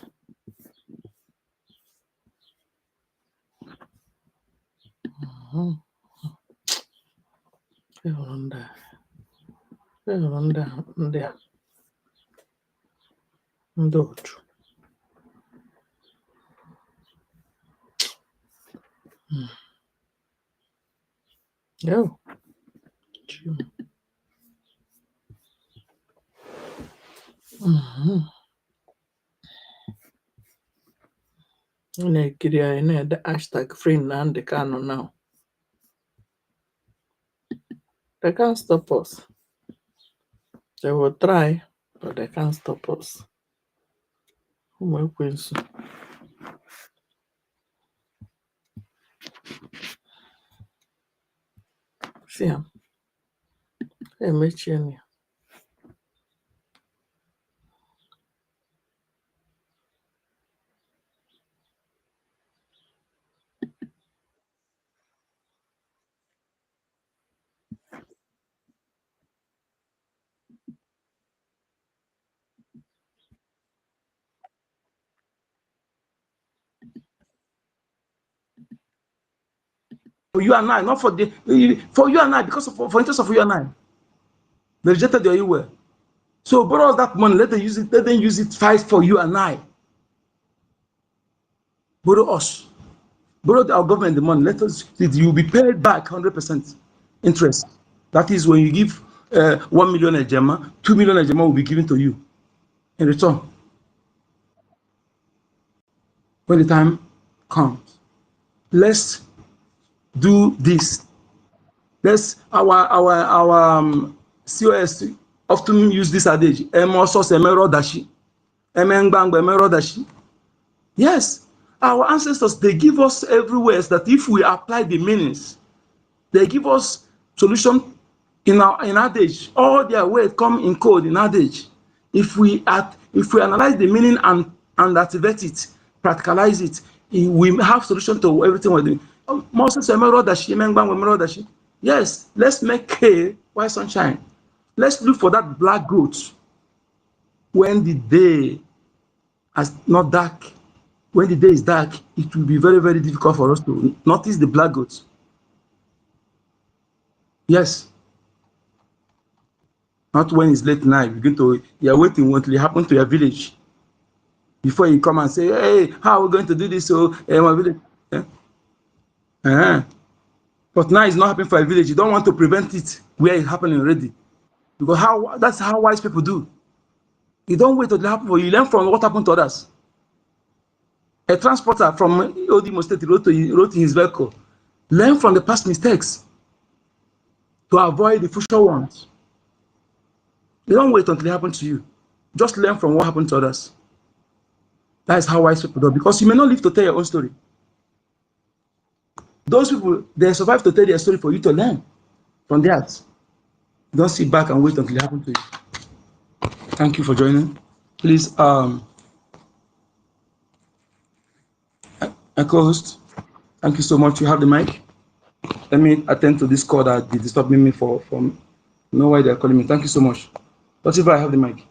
There. Yo, Chimo. The hashtag free and they can now. They can't stop us. They will try, but they can't stop us. Who wins? See him. Hey, Michiani. For you and I, not for you and I, because for interest of you and I. They rejected your will. So borrow us that money, let them use it, fight for you and I. Borrow us. Borrow our government the money, you'll be paid back 100% interest. That is when you give 1 million ejema, 2 million ejema will be given to you in return when the time comes. Let's do this. Let's our COS often use this adage. Yes, our ancestors, they give us everywhere that if we apply the meanings, they give us solution in adage. All their words come in code in adage. If we analyze the meaning and activate it, practicalize it, we have solution to everything we're doing. Yes, let's make hay while sunshine. Let's look for that black goat when the day is not dark. When the day is dark, it will be very, very difficult for us to notice the black goats. Yes. Not when it's late night, you're waiting what will happen to your village before you come and say, hey, how are we going to do this? So, my village. But now it's not happening for a village. You don't want to prevent it where it's happening already. Because that's how wise people do. You don't wait until it happens for you. You learn from what happened to others. A transporter from Odimo State wrote in his vehicle, learn from the past mistakes to avoid the future ones. You don't wait until it happens to you. Just learn from what happened to others. That is how wise people do, because you may not live to tell your own story. Those people, they survive to tell their story for you to learn from theirs. Don't sit back and wait until it happens to you. Thank you for joining. Please, my co-host, thank you so much. You have the mic. Let me attend to this call that is disturbing me from know why they're calling me. Thank you so much. Whatever, I have the mic.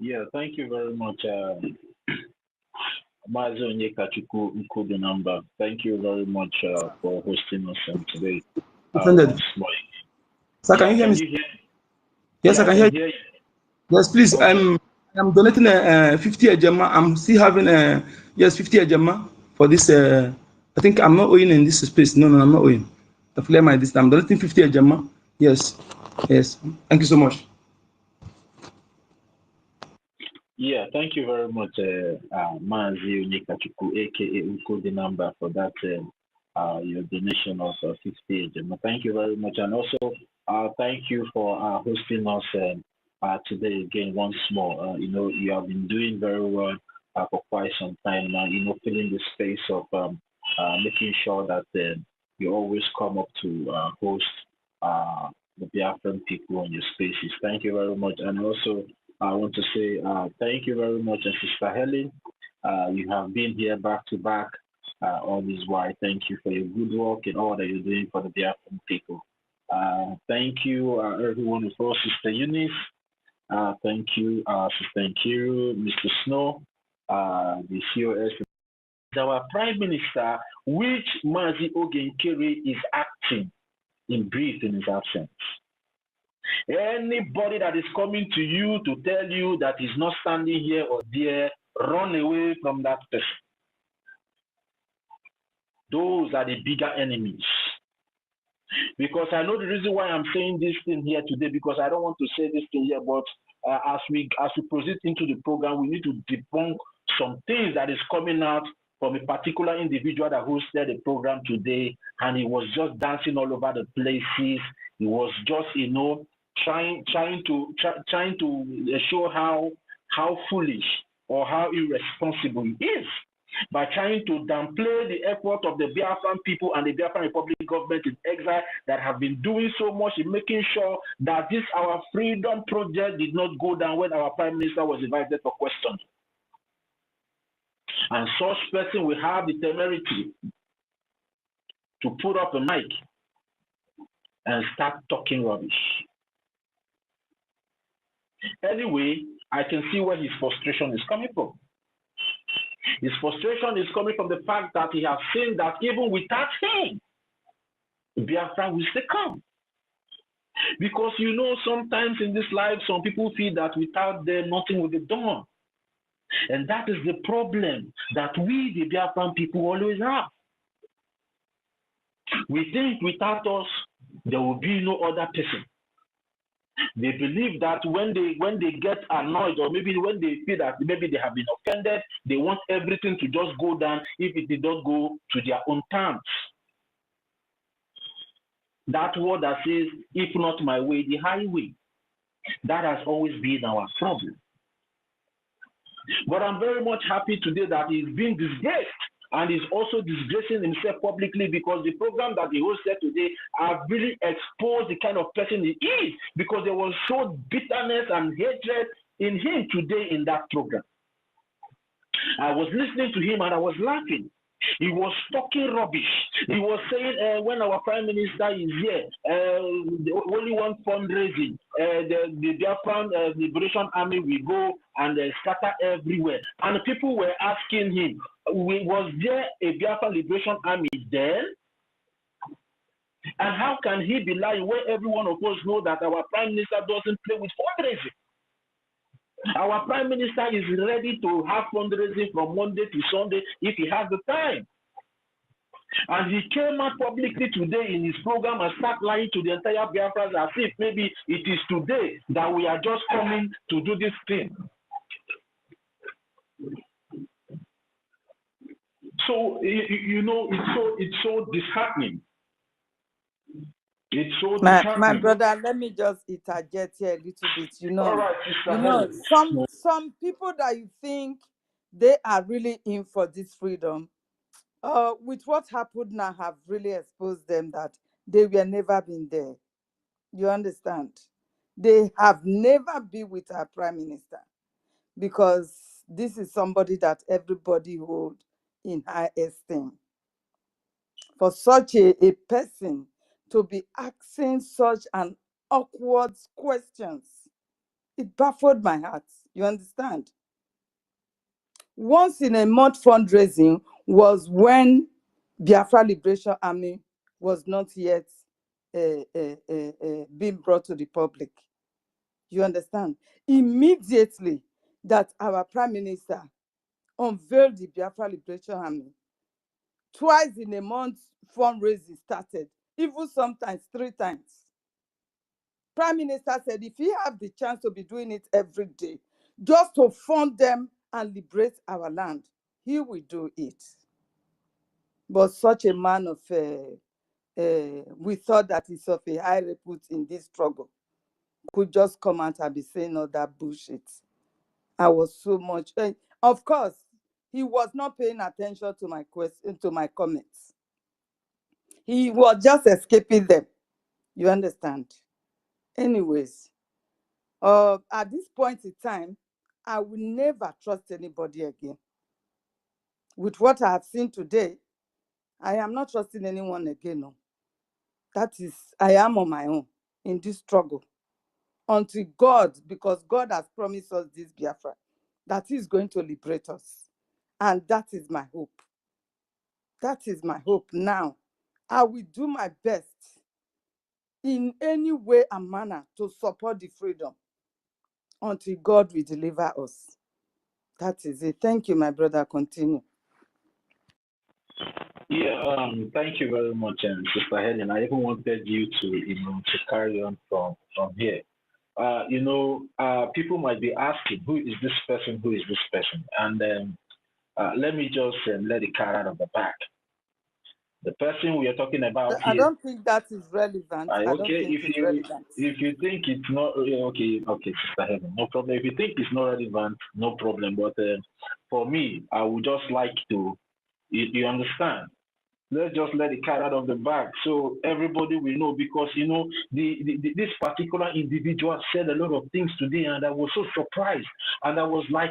Yeah, thank you very much, Mazonye Kachuku Nkudu number. Thank you very much for hosting us today. Offended. Sir, can you hear me? Hear? Yes, Yeah, I can hear you. Yes, please. Okay. I'm donating 50 ejema. I'm still having 50 ejema for this. I think I'm not owing in this space. No, I'm not owing. To clear my distance, I'm donating 50 ejema. Yes. Thank you so much. Yeah, thank you very much, Mazi Onyekachuku, aka Unko the number, for that your donation of 50 ejema. Thank you very much, and also thank you for hosting us today again once more. You have been doing very well for quite some time now. Filling the space of making sure that you always come up to host the Biafran people on your spaces. Thank you very much, and also I want to say thank you very much, Sister Helen. You have been here back to back all this while. Thank you for your good work and all that you're doing for the Biafran people. Thank you, everyone before Sister Eunice. Thank you, Sister Nkiru, Mr. Snow, the COS. Our Prime Minister, which Mazi Ogenkere is acting in brief in his absence. Anybody that is coming to you to tell you that he's not standing here or there, run away from that person. Those are the bigger enemies. Because I know the reason why I'm saying this thing here today, because I don't want to say this thing here, but as we proceed into the program, we need to debunk some things that is coming out from a particular individual that hosted the program today, and he was just dancing all over the places. He was just, trying to show how foolish or how irresponsible he is by trying to downplay the effort of the Biafran people and the Biafran Republic government in exile that have been doing so much in making sure that this our freedom project did not go down when our Prime Minister was invited for questions. And such person will have the temerity to put up a mic and start talking rubbish. Anyway, I can see where his frustration is coming from. His frustration is coming from the fact that he has seen that even without him, Biafra will still come. Because sometimes in this life, some people feel that without them, nothing will be done. And that is the problem that we, the Biafran people, always have. We think without us, there will be no other person. They believe that when they get annoyed, or maybe when they feel that maybe they have been offended, they want everything to just go down if it did not go to their own terms. That word that says, if not my way, the highway. That has always been our problem. But I'm very much happy today that he's being disgraced, and he's also disgracing himself publicly, because the program that he hosted today have really exposed the kind of person he is, because there was so bitterness and hatred in him today in that program. I was listening to him and I was laughing. He was talking rubbish. He was saying when our Prime Minister is here, only one fundraising, the Biafran Liberation Army will go and scatter everywhere. And people were asking him, was there a Biafran Liberation Army then? And how can he be lying where every one of us know that our Prime Minister doesn't play with fundraising? Our Prime Minister is ready to have fundraising from Monday to Sunday if he has the time. And he came out publicly today in his program and started lying to the entire Biafrans as if maybe it is today that we are just coming to do this thing. So, it's so disheartening. It's so disheartening. My brother, let me just interject here a little bit. All right, some people that you think they are really in for this freedom, with what happened now, have really exposed them that they were never been there. You understand? They have never been with our prime minister, because this is somebody that everybody hold in high esteem. For such a person to be asking such an awkward questions, it baffled my heart. You understand? Once in a month fundraising was when Biafra Liberation Army was not yet being brought to the public. You understand? Immediately that our prime minister unveiled the Biafra Liberation Army, twice in a month fundraising started, even sometimes 3 times. Prime Minister said if he have the chance to be doing it every day, just to fund them and liberate our land, he will do it. But such a man of, we thought that he's of a high repute in this struggle, could just come out and be saying all that bullshit. I was so much, of course, he was not paying attention to my question, to my comments. He was just escaping them. You understand? Anyways, at this point in time, I will never trust anybody again. With what I have seen today, I am not trusting anyone again. No. That is, I am on my own in this struggle. Until God, because God has promised us this Biafra, that He is going to liberate us. And that is my hope. That is my hope now. I will do my best in any way and manner to support the freedom until God will deliver us. That is it. Thank you, my brother. Continue. Yeah, thank you very much, Sister Helen. I even wanted you to carry on from here. People might be asking, who is this person? Who is this person? And let me just let the cat out of the bag. The person we are talking about I here. don't think that is relevant. I don't Okay, think it's relevant. if you think it's not okay, Sister Helen, no problem. If you think it's not relevant, no problem. But for me, I would just like to, you understand. Let's just let the cat out of the bag so everybody will know, because this particular individual said a lot of things today, and I was so surprised, and I was like,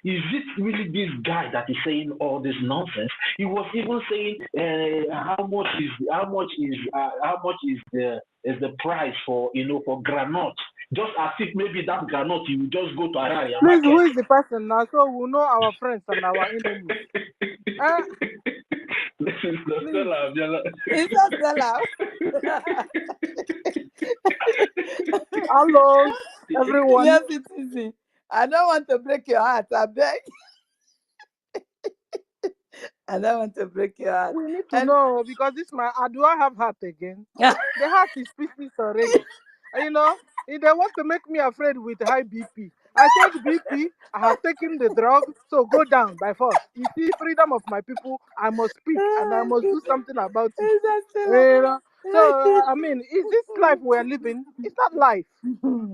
is this really this guy that is saying all this nonsense? He was even saying how much is the price for for granite, just as if maybe that granite you will just go to Harare and Please, market. who is the person now? So we know our friends and our enemies. This is Stella. It's not Stella. Hello, everyone. Yes, it is. I don't want to break your heart, I beg. I don't want to break your heart. We need to know, because this do I have heart again? The heart is pieces already. If they want to make me afraid with high BP, I told BP I have taken the drug, so go down by force. You see, freedom of my people, I must speak and I must do something about it. So, is this life we're living? It's not life.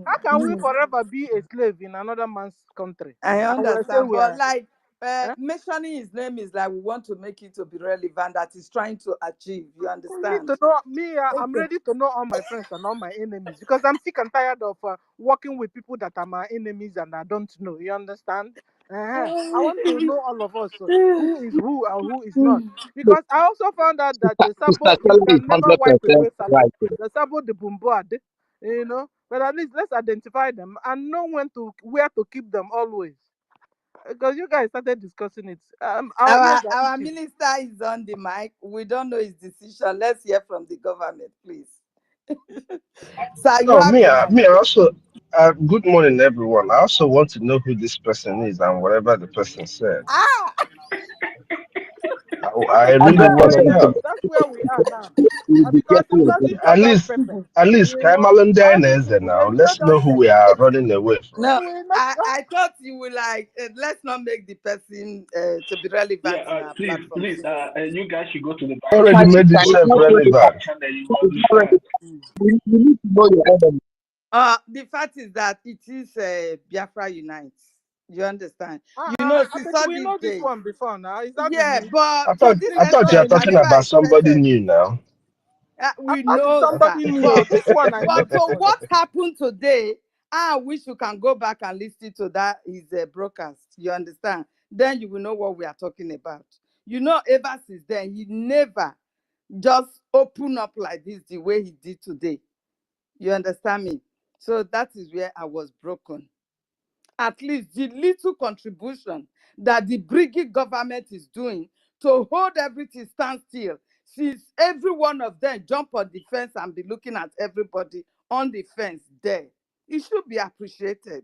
How can we forever be a slave in another man's country? I understand, but like Huh? mentioning his name is like we want to make it to be relevant, that he's trying to achieve. You We need understand? to know me. I'm ready to know all my friends and all my enemies, because I'm sick and tired of working with people that are my enemies and I don't know. You understand? I want to know all of us, who is who and who is not. Because I also found out that the Sabo, you can never wipe away salad. The Sabo, the Bumboad, But at least let's identify them and know where to keep them always. Because you guys started discussing it. Our minister is on the mic. We don't know his decision. Let's hear from the government, please. Sir, No, me also. Good morning, everyone. I also want to know who this person is and whatever the person said. I really want to know. That's where we are now. At least, now. Let's know who we are running away from. No, I thought you were like, let's not make the person to be relevant in our platform. Please, you guys should go to the back. Already made this relevant. You need to know your enemy. The fact is that it is Biafra Unites. You understand? You know, I since think all we these know this days. one before now. Is that the Yeah, new? but I to thought this I thought you are extent, I talking never about somebody expected. new now. I We thought it's know that. somebody new. But This one I know. but This so one. what happened today? I wish you can go back and listen to that his broadcast. You understand? Then you will know what we are talking about. You know, ever since then, he never just open up like this the way he did today. You understand me? So that is where I was broken. At least the little contribution that the BRGIE government is doing to hold everything stand still, since every one of them jump on the fence and be looking at everybody on the fence there, it should be appreciated.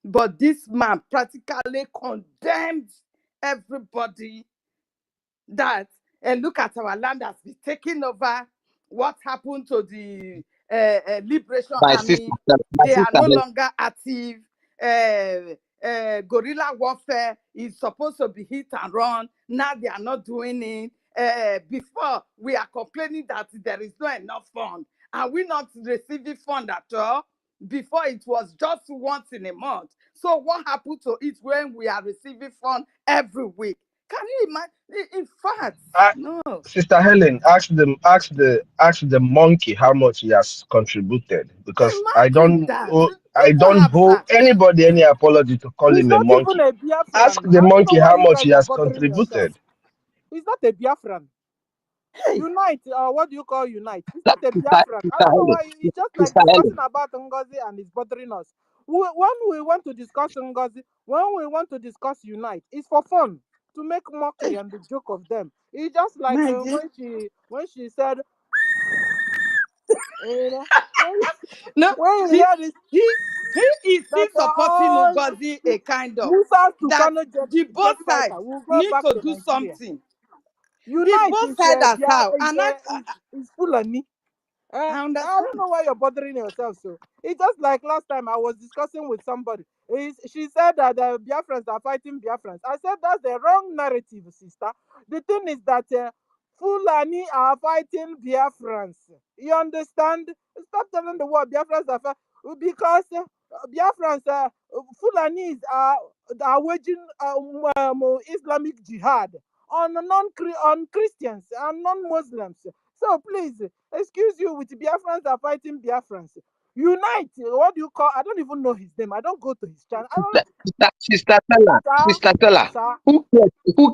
But this man practically condemned everybody that look at our land has been taken over. What happened to the Liberation My sister, Army? my They are sister, no longer active. Guerrilla warfare is supposed to be hit and run. Now they are not doing it. Before we are complaining that there is not enough fund. Are we not receiving fund at all? Before it was just once in a month. So what happened to it when we are receiving fund every week? Can you imagine? In fact, no. Sister Helen, ask the monkey how much he has contributed, because Imagine that. I People don't have owe anybody any apology to call He's him a not even monkey. a Ask Biafran. the I don't know monkey why how you much he guys are has bothering yourself. contributed. He's not a Biafran. Hey. Unite, what do you call unite? He's sister, not a sister, Biafran. I sister don't know Helen, why it's just like sister discussing Helen. about NGOZI and it's bothering us. When we want to discuss NGOZI, when we want to discuss unite, it's for fun, to make mockery and the joke of them. It's just like My dear. when she said, you know, No, when you see, hear this, he is still that supporting all Ngozi a kind of Musa to that Kano the jet both sides fighter will go need back to to do Nigeria. something. The Unite both is sides as how, and is Fulani. I I understand. don't know why you're bothering yourself. So it's just like last time I was discussing with somebody. She said that the Biafrans are fighting Biafrans. I said that's the wrong narrative, sister. The thing is that Fulani are fighting Biafrans. You understand? Stop telling the world Biafrans are fighting, because Biafrans, Fulanis are waging Islamic Jihad on on Christians and non-Muslims. So please, excuse you, with Biafrans are fighting Biafrans. Unite. What do you call? I don't even know his name. I don't go to his channel. I don't. Sister Stella, Sir. who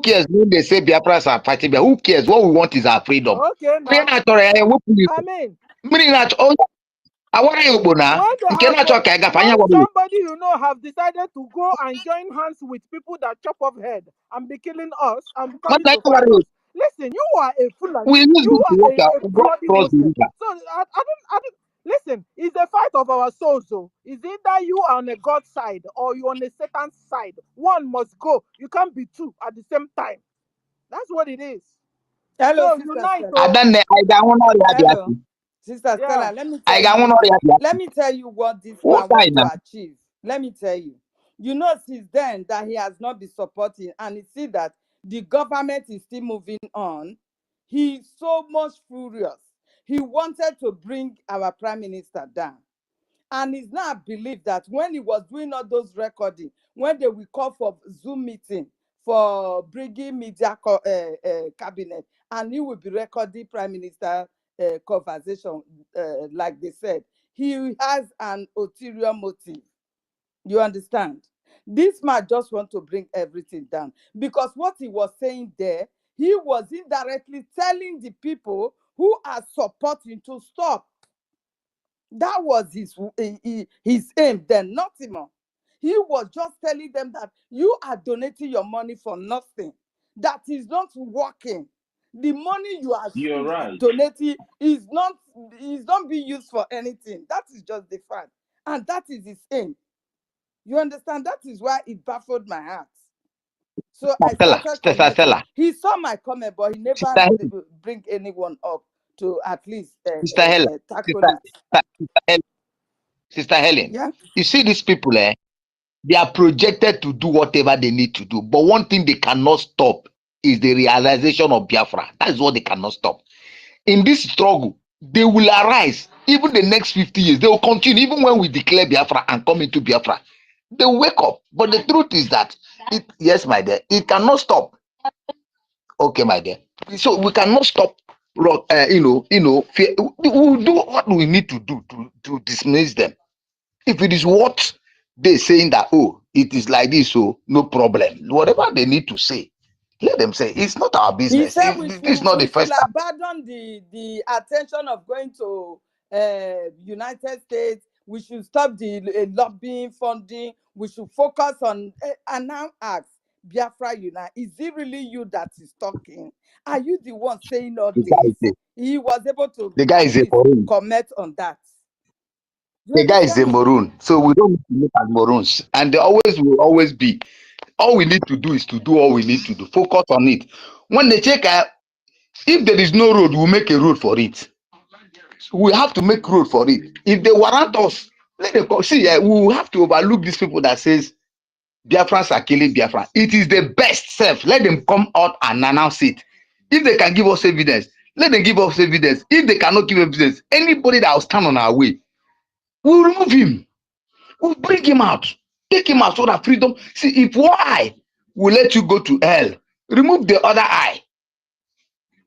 cares when they say Biafrans are fighting? Who cares? What we want is our freedom. Okay, now. I mean, when somebody have decided to go and join hands with people that chop off head and be killing us and coming to fight us, listen, you are a Fulani. You are a bloody Muslim. So I don't. Listen, it's a fight of our souls. So it's either you are on a God's side or you on a Satan's side. One must go. You can't be two at the same time. That's what it is. Hello, So Sister unite. Stella. Hello, Sister Yeah. Stella. Let me tell you what this man wants to achieve. Let me tell you. You know, since then that he has not been supporting, and you see that the government is still moving on. He's so much furious. He wanted to bring our prime minister down. And it's now believed that when he was doing all those recording, when they will call for Zoom meeting for bringing media cabinet, and he will be recording prime minister conversation, like they said, he has an ulterior motive. You understand? This man just want to bring everything down, because what he was saying there, he was indirectly telling the people who are supporting to stop. That was his aim then, nothing more. He was just telling them that you are donating your money for nothing. That is not working. The money you are You're right. donating is not being used for anything. That is just the fact. And that is his aim. You understand? That is why it baffled my heart. So I started commenting. He saw my comment, but he never bring anyone up to at least tackle it. Sister Helen, Yeah. you see these people, they are projected to do whatever they need to do. But one thing they cannot stop is the realization of Biafra. That is what they cannot stop. In this struggle, they will arise. Even the next 50 years, they will continue. Even when we declare Biafra and come into Biafra, They wake up. But the truth is that yes, my dear, it cannot stop. Okay, my dear. So we cannot stop. We will do what we need to do to dismiss them. If it is what they saying that it is like this, so no problem. Whatever they need to say, let them say. It's not our He business. said This is not the we should first time. abandon the attention of going to United States. We should stop the lobbying funding. We should focus on and now ask Biafra Unite. Is it really you that is talking? Are you the one saying all The this? He was able to guy at is a least maroon. comment on that. You The guy is a understand me? maroon. So we don't need to look at maroons. And they always will always be. All we need to do is to do all we need to do. Focus on it. When they check if there is no road, we'll make a road for it. So we have to make road for it. If they warrant us, let them come. See, we will have to overlook these people that says Biafrans are killing Biafra. It is the best self. Let them come out and announce it. If they can give us evidence, let them give us evidence. If they cannot give evidence, anybody that will stand on our way, we'll remove him. We'll bring him out. Take him out so that freedom. See, if one eye will let you go to hell, remove the other eye.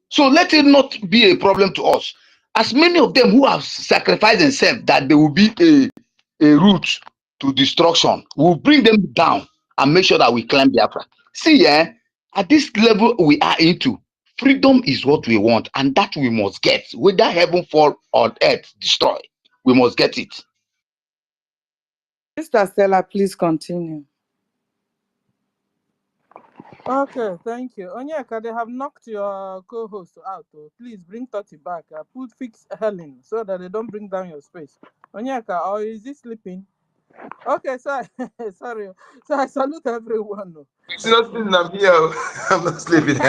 So let it not be a problem to us. As many of them who have sacrificed themselves that there will be a route to destruction, we'll bring them down and make sure that we climb Biafra. See, at this level we are into, freedom is what we want, and that we must get. Whether heaven fall or earth destroy, we must get it. Sister Stella, please continue. Okay, thank you. Onyeka, they have knocked your co-host out. Please bring 30 back. Fix Helen so that they don't bring down your space. Onyeka, or is he sleeping? Okay, sorry. Sorry. So I salute everyone. It's not sleeping, I'm here. I'm not sleeping.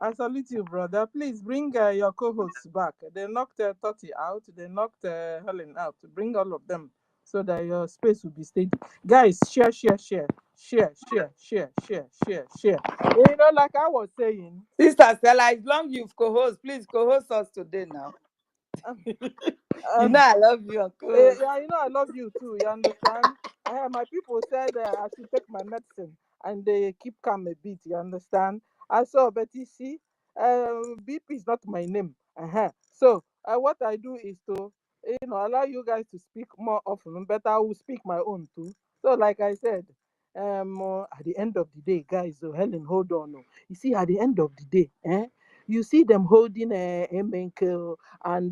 I salute you, brother. Please bring your co-hosts back. They knocked 30 out. They knocked Helen out. Bring all of them so that your space will be steady. Guys, share. You know, like I was saying. Sister Stella, as long you've co-host, please co-host us today now. You know I love you, Uncle. Yeah, you know I love you too. You understand? My people said I should take my medicine and they keep calm a bit. You understand? I saw, but you see, BP is not my name. So what I do is to, allow you guys to speak more often, but I will speak my own too. So, like I said, at the end of the day, guys, Helen, hold on. You see, at the end of the day, you see them holding a Menkel and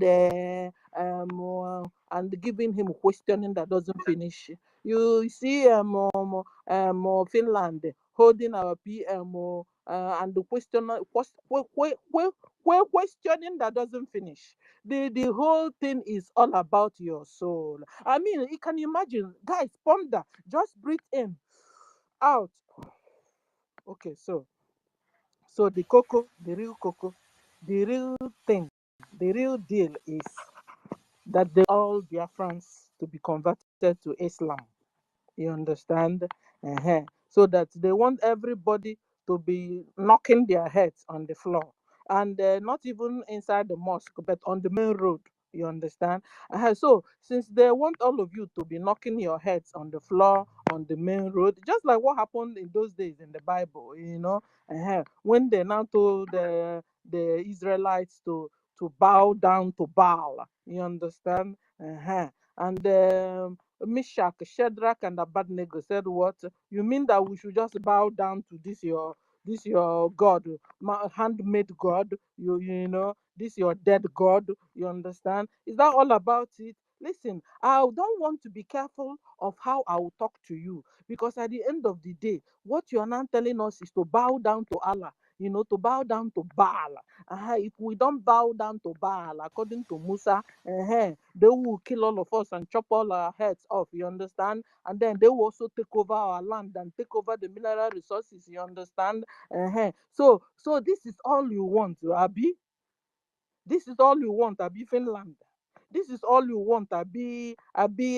giving him questioning that doesn't finish. You see Finland holding our PMO and the questioning that doesn't finish. The whole thing is all about your soul. I mean, you can imagine, guys, ponder, just breathe in, out. Okay, so the cocoa, the real cocoa, the real thing, the real deal is that they all Biafrans to be converted to Islam. You understand? So that they want everybody to be knocking their heads on the floor. And not even inside the mosque, but on the main road. You understand? So since they want all of you to be knocking your heads on the floor, on the main road, just like what happened in those days in the Bible, when they now told the Israelites to bow down to Baal. You understand? And Meshach, Shadrach, and Abednego said, "What? You mean that we should just bow down to this your God, handmade God? You know, this your dead God? You understand? Is that all about it?" Listen, I don't want to be careful of how I will talk to you, because at the end of the day, what you are now telling us is to bow down to Allah. To bow down to Baal. If we don't bow down to Baal, according to Musa, they will kill all of us and chop all our heads off. You understand? And then they will also take over our land and take over the mineral resources. You understand? So this is all you want, Abi. This is all you want, Abi Finland. This is all you want, Abi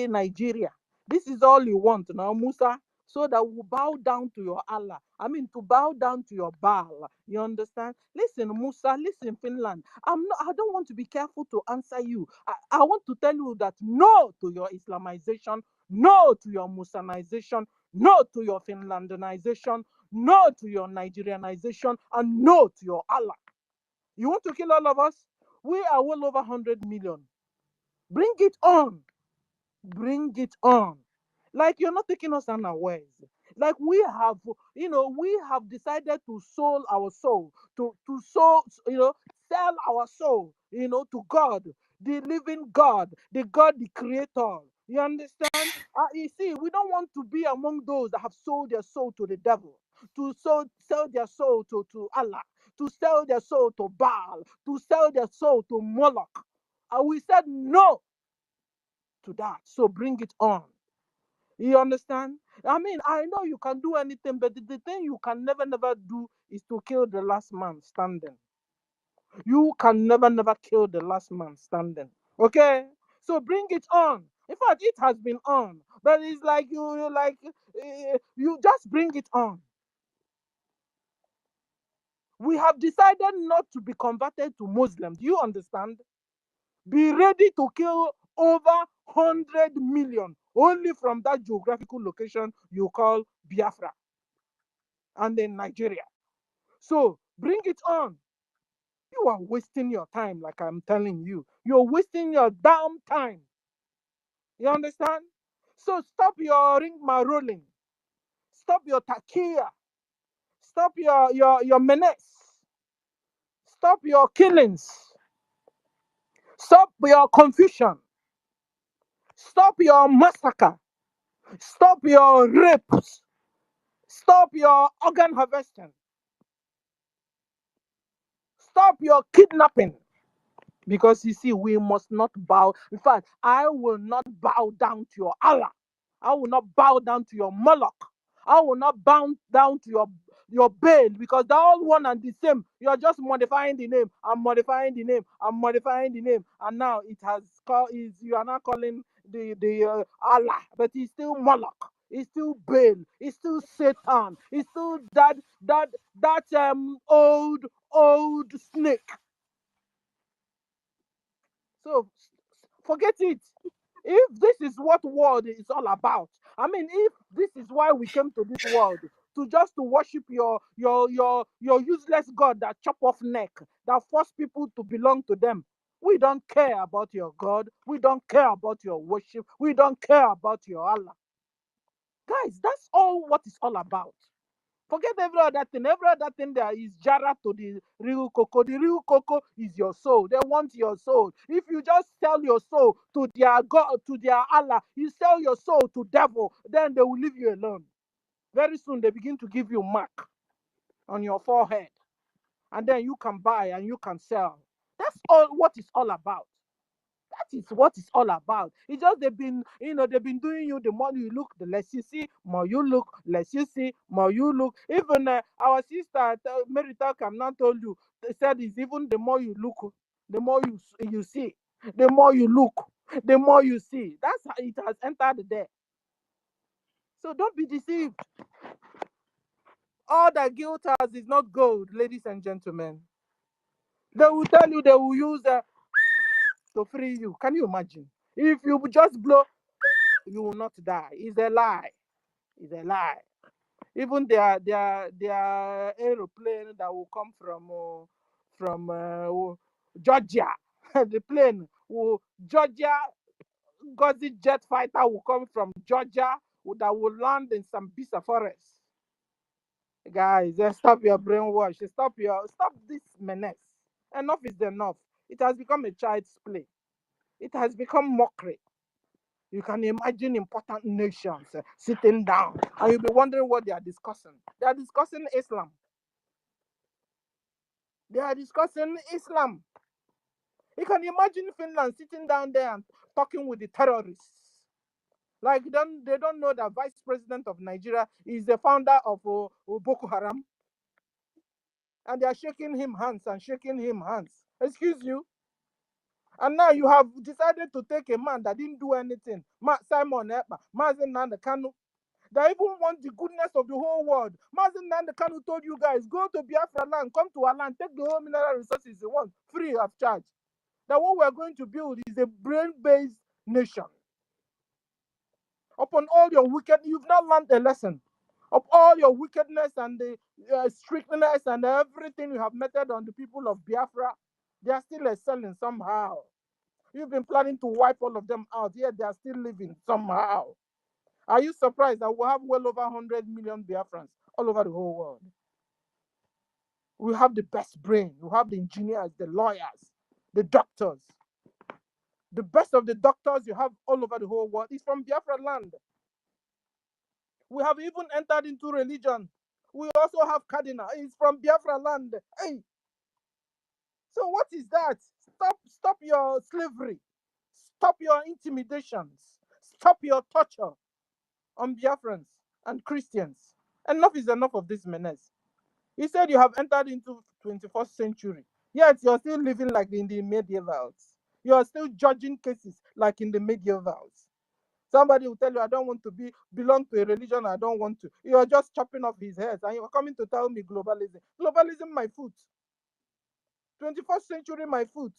Nigeria. This is all you want now, Musa. so that we bow down to your Allah. I mean, to bow down to your Baal. You understand? Listen, Musa, listen, Finland. I don't want to be careful to answer you. I want to tell you that no to your Islamization, no to your Musanization, no to your Finlandization, no to your Nigerianization, and no to your Allah. You want to kill all of us? We are well over 100 million. Bring it on. Bring it on. Like you're not taking us unawares. Like we have, we have decided to sell our soul, to soul, sell our soul, to God, the living God, the God, the creator. You understand? You see, we don't want to be among those that have sold their soul to the devil, to sell their soul to Allah, to sell their soul to Baal, to sell their soul to Moloch. And we said no to that. So bring it on. You understand? I mean, I know you can do anything, but the thing you can never do is to kill the last man standing. You can never kill the last man standing. Okay? So bring it on. In fact, it has been on, but it's like you just bring it on. We have decided not to be converted to Muslim. Do you understand? Be ready to kill over 100 million only from that geographical location you call Biafra and then Nigeria. So bring it on. You are wasting your time, like I'm telling you. You're wasting your damn time. You understand? So stop your ringma rolling. Stop your takia. Stop your menace. Stop your killings. Stop your confusion. Stop your massacre. Stop your rapes. Stop your organ harvesting. Stop your kidnapping. Because you see, we must not bow. In fact, I will not bow down to your Allah. I will not bow down to your Moloch. I will not bow down to your Baal, because they're all one and the same. You're just modifying the name. I'm modifying the name. I'm modifying the name. And now it has called, you are now calling the Allah, but he's still Moloch. He's still Baal. He's still Satan. He's still that old snake. So forget it. If this is what world is all about, I mean, if this is why we came to this world, to worship your useless God that chop off neck, that force people to belong to them, we don't care about your God. We don't care about your worship. We don't care about your Allah. Guys, that's all what it's all about. Forget every other thing. Every other thing there is Jara to the real cocoa. The real cocoa is your soul. They want your soul. If you just sell your soul to their God, to their Allah, you sell your soul to devil, then they will leave you alone. Very soon they begin to give you mark on your forehead. And then you can buy and you can sell. That's all what it's all about. That is what it's all about. It's just they've been doing you. The more you look, the less you see. More you look, less you see. More you look. Even our sister Mary Talkam now told you. They said it's even the more you look, the more you see. The more you look, the more you see. That's how it has entered there. So don't be deceived. All that guilt has is not gold, ladies and gentlemen. They will tell you they will use to free you. Can you imagine? If you just blow, you will not die. It's a lie. It's a lie. Even their aeroplane that will come from Georgia, the plane Georgia NGOZI jet fighter will come from Georgia that will land in Sambisa forest. Guys, stop your brainwash. Stop this menace. Enough is enough. It has become a child's play. It has become mockery. You can imagine important nations sitting down and you'll be wondering what they are discussing. They are discussing Islam. They are discussing Islam. You can imagine Finland sitting down there and talking with the terrorists. Like they don't know that Vice President of Nigeria is the founder of Boko Haram. And they are shaking him hands. Excuse you. And now you have decided to take a man that didn't do anything. Simon Ekpa, Mazen Nanda Kanu. They even want the goodness of the whole world. Mazen Nandekanu told you guys, go to Biafra land, come to our land, take the whole mineral resources you want, free of charge. That what we're going to build is a brain-based nation. Upon all your wicked, you've not learned a lesson. Of all your wickedness and the strictness and everything you have meted on the people of Biafra, they are still excelling somehow. You've been planning to wipe all of them out, yet they are still living somehow. Are you surprised that we have well over 100 million Biafrans all over the whole world? We have the best brain. We have the engineers, the lawyers, the doctors. The best of the doctors you have all over the whole world is from Biafra land. We have even entered into religion. We also have cardinal. It's from Biafra land. Hey, so what is that? Stop your slavery. Stop your intimidations. Stop your torture on Biafrans and Christians. Enough is enough of this menace. He said you have entered into 21st century. Yet you're still living like in the medievals. You are still judging cases like in the medievals. Somebody will tell you, I don't want to belong to a religion, I don't want to. You're just chopping off his head and you're coming to tell me globalism. Globalism, my foot. 21st century, my foot.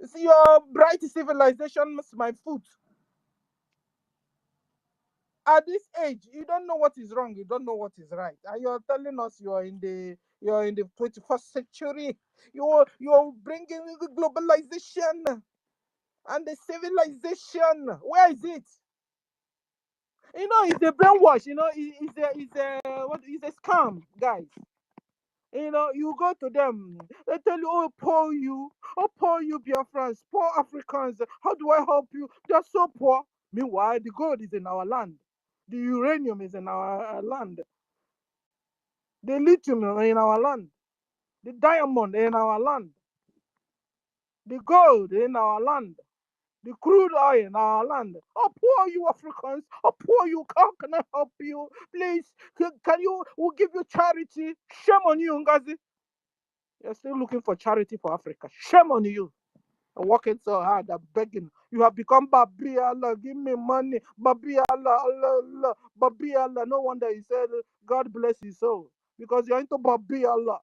See, your bright civilization, my foot. At this age, you don't know what is wrong, you don't know what is right. And you're telling us you're in the 21st century. You're bringing the globalization and the civilization. Where is it? You know, it's a brainwash. You know, it's a scam, guys. You know, you go to them, they tell you, oh, poor you, Biafrans, poor Africans. How do I help you? They're so poor. Meanwhile, the gold is in our land, the uranium is in our land, the lithium in our land, the diamond in our land, the gold in our land, the crude oil in our land. Oh, poor you Africans. Oh, poor you. How can I help you? Please, can you, we'll give you charity. Shame on you, Ngozi. You're still looking for charity for Africa. Shame on you. And working so hard and begging. You have become Babi Allah. Give me money. Babi Allah, Allah, Allah. Babi Allah. No wonder he said, God bless his soul. Because you're into Babi Allah.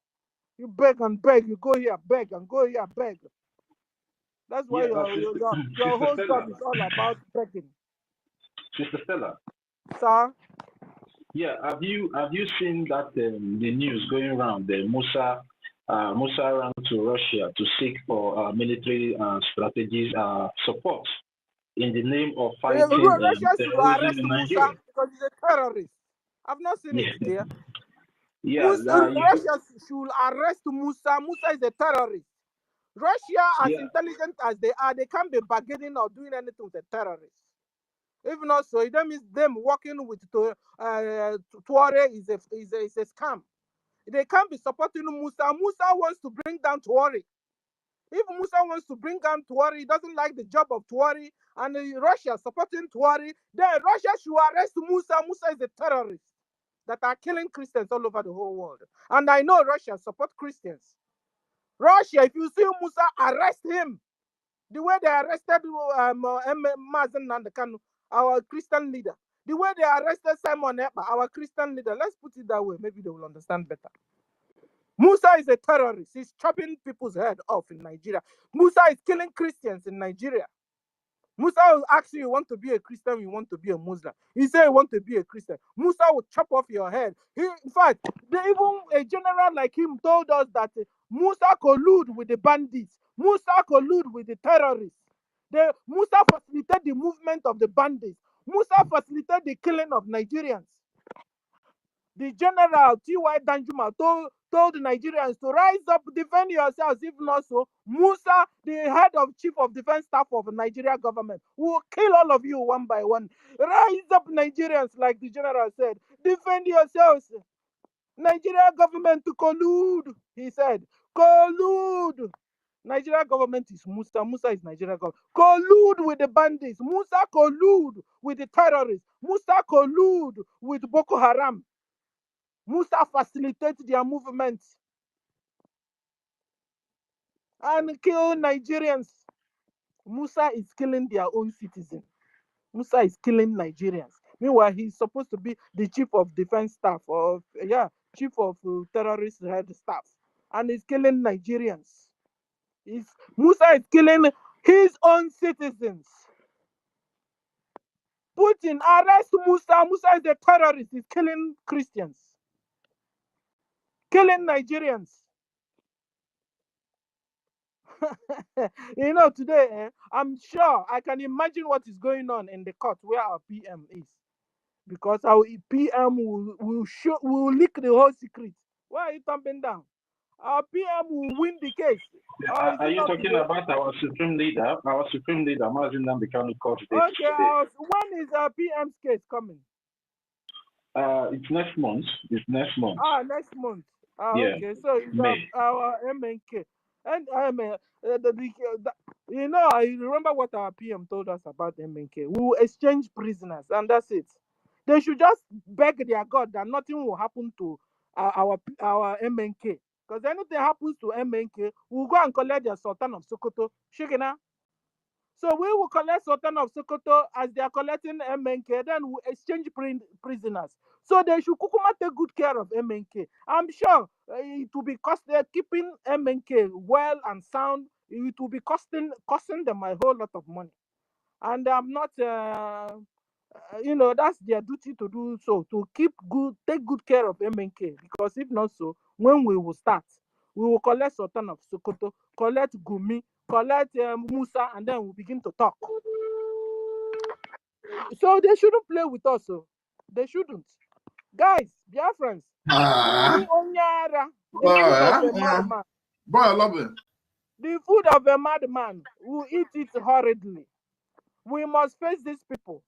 You beg and beg. You go here, beg, and go here, beg. That's why Yeah, your whole job is all about begging. Sister Stella. Sir? Yeah, have you seen that the news going around? The Musa ran to Russia to seek for military strategies support in the name of fighting Russia should terrorism arrest in Musa Nigeria. because he's a terrorist. I've not seen it there. Yeah, Russia should arrest Musa. Musa is a terrorist. Russia, as intelligent as they are, they can't be bargaining or doing anything with a terrorist. If not so, that means them working with Tuareg is a scam. They can't be supporting Musa. Musa wants to bring down Tuareg. If Musa wants to bring down Tuareg, he doesn't like the job of Tuareg, and Russia supporting Tuareg, then Russia should arrest Musa. Musa is a terrorist that are killing Christians all over the whole world. And I know Russia support Christians. Russia, if you see Musa, arrest him. The way they arrested Mazen Nandekanu, our Christian leader. The way they arrested Simon Ekpa, our Christian leader. Let's put it that way. Maybe they will understand better. Musa is a terrorist. He's chopping people's head off in Nigeria. Musa is killing Christians in Nigeria. Musa will ask you want to be a Christian, you want to be a Muslim. You say you want to be a Christian. Musa will chop off your head. In fact, even a general like him told us that Musa collude with the bandits. Musa collude with the terrorists. Musa facilitated the movement of the bandits. Musa facilitated the killing of Nigerians. The general T.Y. Danjuma told the Nigerians to rise up, defend yourselves. If not so, Musa, the head of chief of defense staff of the Nigeria government, will kill all of you one by one. Rise up, Nigerians, like the general said. Defend yourselves. Nigeria government to collude, he said. Collude. Nigeria government is Musa. Musa is Nigeria government. Collude with the bandits. Musa collude with the terrorists. Musa collude with Boko Haram. Musa facilitates their movements and kill Nigerians. Musa is killing their own citizens. Musa is killing Nigerians. Meanwhile, he's supposed to be the chief of defense staff, or yeah, chief of terrorist head staff, and he's killing Nigerians. Musa is killing his own citizens. Putin, arrest Musa. Musa is a terrorist. He's killing Christians, killing Nigerians. You know, today, I'm sure I can imagine what is going on in the court where our PM is, because our PM will leak the whole secret. Why are you thumping down? Our PM will win the case. Are you talking about our supreme leader? Our supreme leader, Mazin Namdekanu, court date Okay, today. when is our PM's case coming? It's next month. It's next month. Next month. Yeah. Okay, so it's May. our MNK. And you know, I remember what our PM told us about MNK. We will exchange prisoners, and that's it. They should just beg their God that nothing will happen to our MNK. Because anything happens to MNK, we'll go and collect the Sultan of Sokoto. Shikina. So we will collect Sultan of Sokoto as they are collecting MNK, then we'll exchange prisoners. So they should kukuma take good care of MNK. I'm sure it will be keeping MNK well and sound. It will be costing them a whole lot of money. And I'm not, you know, that's their duty to do so, to take good care of MNK. Because if not so, when we will start, we will collect Sultan of Sokoto, collect Gumi, collect Musa, and then we'll begin to talk. So they shouldn't play with us. So they shouldn't. Guys, Biafrans, the food of a madman. Boy, I love it. The food of a madman, will eat it horridly. We must face these people.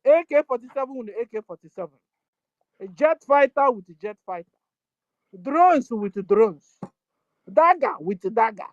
AK-47 with AK-47. A jet fighter with a jet fighter. Drones with drones. Dagger with dagger.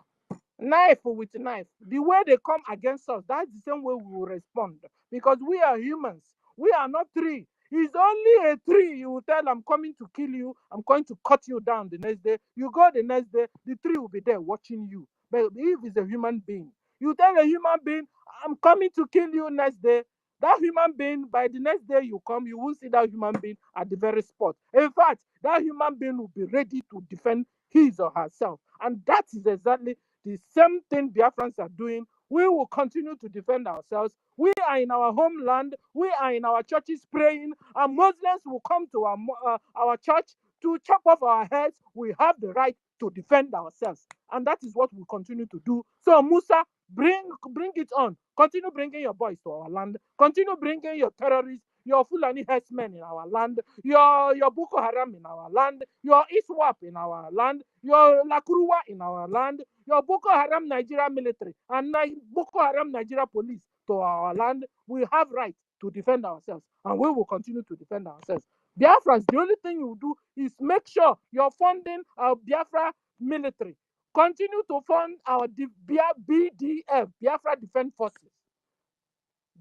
Knife with knife. The way they come against us, that's the same way we will respond. Because we are humans. We are not tree. It's only a tree. You will tell, I'm coming to kill you. I'm going to cut you down the next day. You go the next day, the tree will be there watching you. But if it's a human being, you tell a human being, I'm coming to kill you next day. That human being, by the next day you come, you will see that human being at the very spot. In fact, that human being will be ready to defend his or herself. And that is exactly the same thing Biafrans are doing. We will continue to defend ourselves. We are in our homeland. We are in our churches praying. And Muslims will come to our church to chop off our heads. We have the right to defend ourselves. And that is what we continue to do. So, Musa, bring it on. Continue bringing your boys to our land. Continue bringing your terrorists, your Fulani herdsmen in our land, your Boko Haram in our land, your ISWAP in our land, your Lakuruwa in our land, your Boko Haram Nigeria military and Boko Haram Nigeria police to our land. We have right to defend ourselves, and we will continue to defend ourselves. Biafrans, the only thing you do is make sure you're funding our Biafra military. Continue to fund our BDF, Biafra Defense Forces.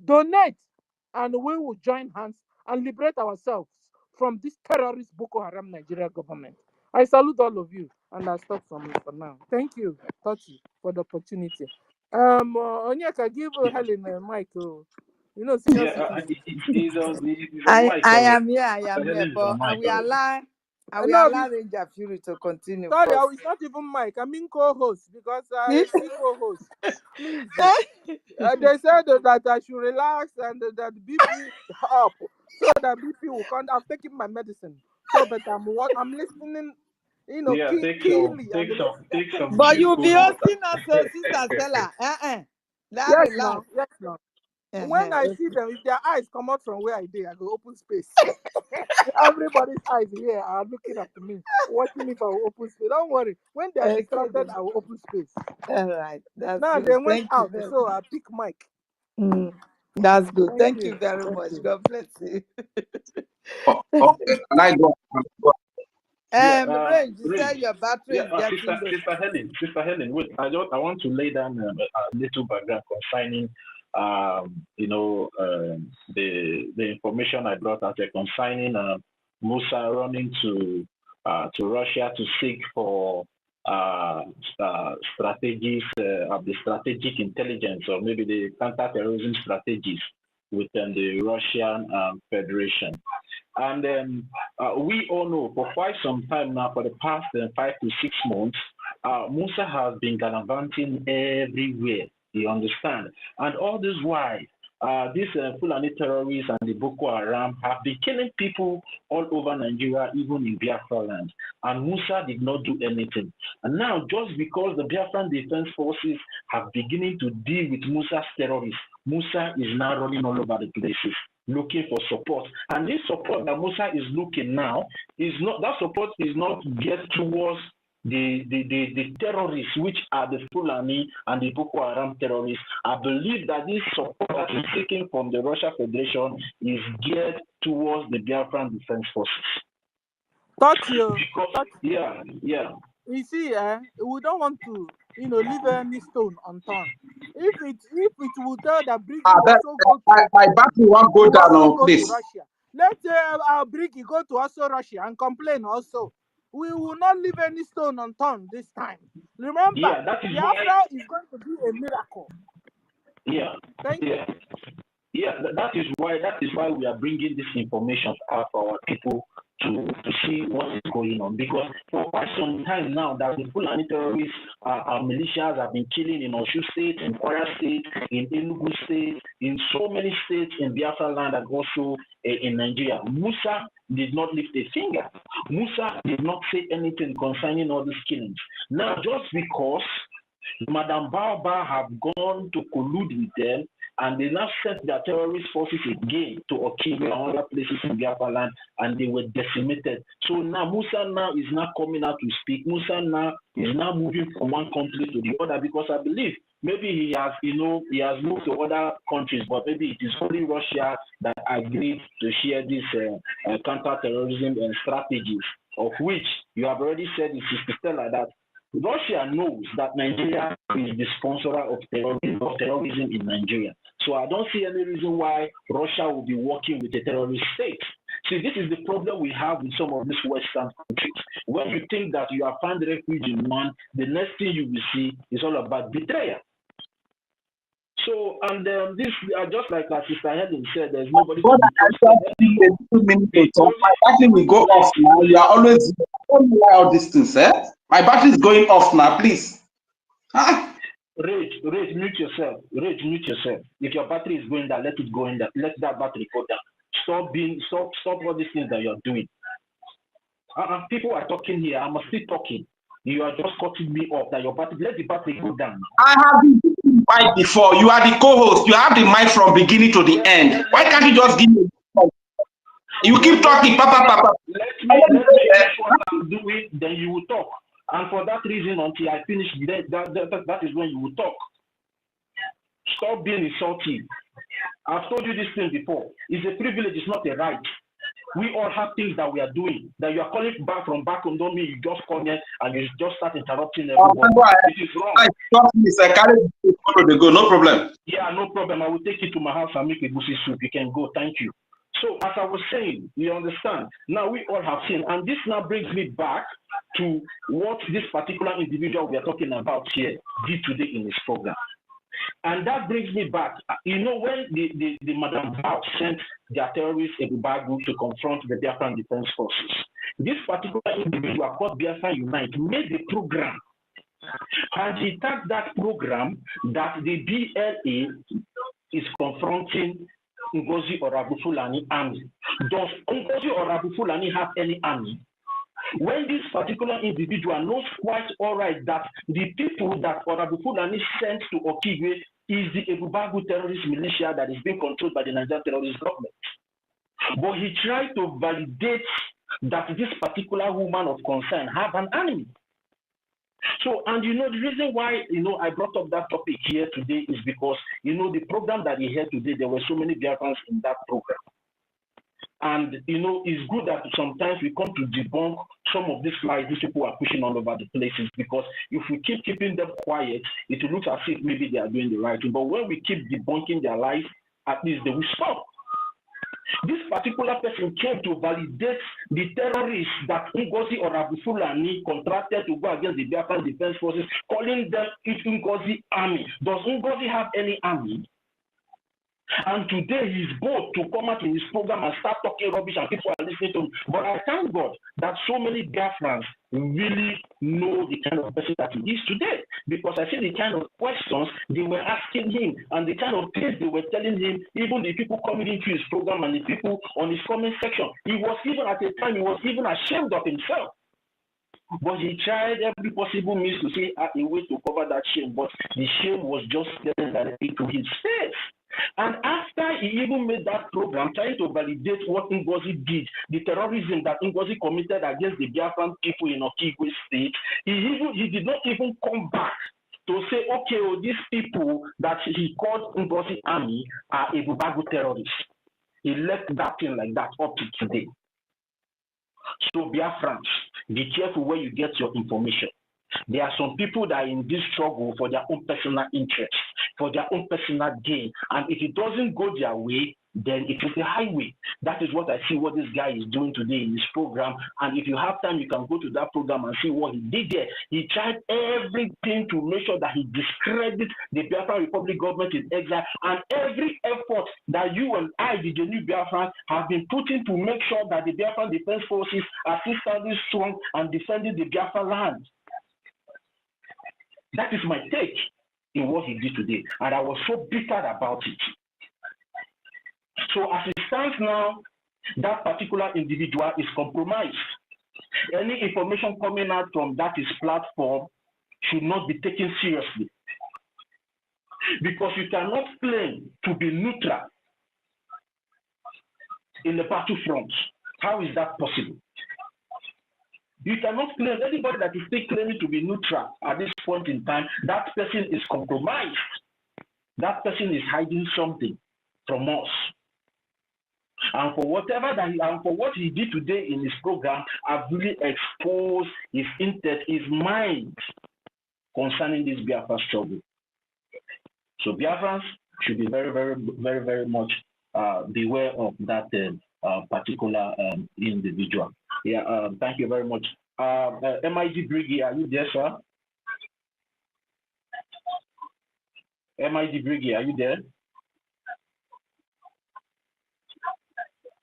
Donate, and we will join hands and liberate ourselves from this terrorist Boko Haram Nigeria government. I salute all of you, and I'll stop from here for now. Thank you, Tochi, for the opportunity. Onyeka, give Helen a mic. You know, senior citizen. I am here, but I will allow Ranger Fury to continue. Sorry, first. it's not even mic. I mean co-host, because I see co-host. Please. They said that I should relax and that BP up, so that BP will come. I've taken my medicine, so but I'm listening. You know, Yeah, take some. But you'll be hosting us, Sister Stella. Yes, no. When I see them, if their eyes come out from where I did, I go open space. Everybody's eyes here are looking at me, watching me for open space. Don't worry. When they are distracted, I will open space. All right. That's now good. They went Thank out, you so I pick mic. That's good. Thank you very much. You. God bless you. Okay, and I go. Range, you said your battery is getting low. Sister Helen, wait. I want to lay down a little background concerning, the information I brought out concerning Musa running to Russia to seek for strategies of the strategic intelligence, or maybe the counterterrorism strategies with the Russian Federation. And we all know for quite some time now, for the past 5 to 6 months, Musa has been gallivanting everywhere, you understand? And all this while, these Fulani terrorists and the Boko Haram have been killing people all over Nigeria, even in Biafra land. And Musa did not do anything. And now, just because the Biafran Defense Forces have beginning to deal with Musa's terrorists, Musa is now running all over the places, looking for support. And this support that Musa is looking now is not, that support is not geared towards the terrorists, which are the Fulani and the Boko Haram terrorists. I believe that this support that is taken from the Russian Federation is geared towards the Biafran Defense Forces. Touch you. Because, yeah. You see, we don't want to, leave any stone unturned. If it will tell that BRGIE also go to, my battery won't go down, also go please. to Russia. Let our BRGIE go to also Russia and complain also. We will not leave any stone unturned this time. Remember, Biafra is going to be a miracle. Yeah. Thank you. Yeah, that is why we are bringing this information out for our people to see what is going on. Because for quite some time now, that the Fulani terrorists, our militias have been killing in Osun State, in Kwara State, in Enugu State, in so many states in Biafra land and also in Nigeria. Musa did not lift a finger. Musa did not say anything concerning all these killings. Now, just because Madam Baobab have gone to collude with them, and they now sent their terrorist forces again to Okigwe and other places in Biafra land, and they were decimated. So now Musa now is now coming out to speak. Musa now is now moving from one country to the other, because I believe maybe he has moved to other countries, but maybe it is only Russia that agreed to share these counter-terrorism strategies, of which you have already said in Sister Stella that Russia knows that Nigeria is the sponsor of terrorism in Nigeria. So I don't see any reason why Russia will be working with a terrorist state. See, this is the problem we have with some of these Western countries. When you think that you have found refuge in one, the next thing you will see is all about betrayal. So, and this, just like our Sister Helen said, there's nobody to be trusted. My battery will go off now. You are always, I don't know why all these things, eh? My battery is going off now, please. Rage, mute yourself. Rage, mute yourself. If your battery is going down, let it go in there. Let that battery go down. Stop all these things that you're doing. People are talking here. I'm still talking. You are just cutting me off. That your battery, let the battery go down. I have been mic before. You are the co-host. You have the mic from beginning to the end. Why can't you just give me? You keep talking, papa. Let me finish what I'm doing, then you will talk. And for that reason, until I finish, that is when you will talk. Stop being insulting. I've told you this thing before. It's a privilege, it's not a right. We all have things that we are doing. That you are calling back from back home, don't mean you just come here and you just start interrupting everybody. It is wrong. No problem. Yeah, no problem. I will take you to my house and make a goosey soup. You can go. Thank you. So, as I was saying, you understand. Now we all have seen, and this now brings me back to what this particular individual we are talking about here did today in his program. And that brings me back, when the Madam Bao sent their terrorists Ebubagu to confront the Biafran Defense Forces, this particular individual called Biafra Unite made the program. And he tagged that program that the BLA is confronting NGOZI or Abu Fulani army. Does NGOZI or Abu Fulani have any army? When this particular individual knows quite all right that the people that Abu Fulani sent to Okigwe is the Ebubagu terrorist militia that is being controlled by the Nigerian terrorist government. But he tried to validate that this particular woman of concern have an enemy. So, and the reason why, I brought up that topic here today is because, the program that he had today, there were so many Biafrans in that program. And, it's good that sometimes we come to debunk some of these lies these people are pushing all over the places, because if we keep keeping them quiet, it will look as if maybe they are doing the right thing. But when we keep debunking their lies, at least they will stop. This particular person came to validate the terrorists that NGOZI or Abu Fulani contracted to go against the Biafran Defense Forces, calling them NGOZI army. Does NGOZI have any army? And today he's bold to come out in his program and start talking rubbish and people are listening to him. But I thank God that so many Biafrans really know the kind of person that he is today, because I see the kind of questions they were asking him and the kind of things they were telling him, even the people coming into his program and the people on his comment section. He was even at a time, he was even ashamed of himself. But he tried every possible means to say a way to cover that shame, but the shame was just staring directly to his face. And after he even made that program, trying to validate what NGOZI did, the terrorism that NGOZI committed against the Biafran people in Okigwe State, he did not even come back to say, okay, oh, these people that he called NGOZI army are Ebubago terrorists. He left that thing like that up to today. So Biafrans, be careful where you get your information. There are some people that are in this struggle for their own personal interest, for their own personal gain. And if it doesn't go their way, then it is a highway. That is what I see what this guy is doing today in his program. And if you have time, you can go to that program and see what he did there. He tried everything to make sure that he discredits the Biafran Republic government in exile, and every effort that you and I, the new Biafrans, have been putting to make sure that the Biafran Defense Forces are still standing strong and defending the Biafra land. That is my take in what he did today, and I was so bitter about it. So as it stands now, that particular individual is compromised. Any information coming out from that his platform should not be taken seriously, because you cannot claim to be neutral in the battlefront. How is that possible? You cannot claim, anybody that is still claiming to be neutral at this point in time, that person is compromised. That person is hiding something from us. And for whatever that for what he did today in his program, I've really exposed his intent, his mind concerning this Biafra struggle. So Biafrans should be very, very, very, very much beware of that particular individual. Yeah, thank you very much. MID BRGIE, are you there, sir? MID BRGIE, are you there?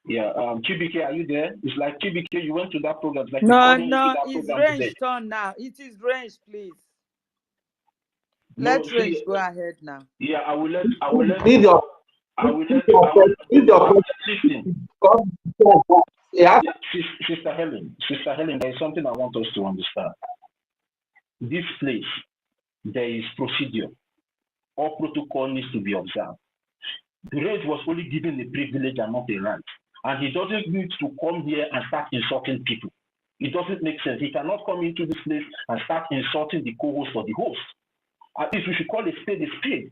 Yeah, Chibike, are you there? It's like Chibike, you went to that program. It's like No, it's range turn now. It is range, please. Let range go ahead now. Yeah, I will let Sister Helen, there is something I want us to understand. This place, there is procedure. All protocol needs to be observed. The rate was only given a privilege and not a right. And he doesn't need to come here and start insulting people. It doesn't make sense. He cannot come into this place and start insulting the co-host or the host. At least we should call a spade a spade.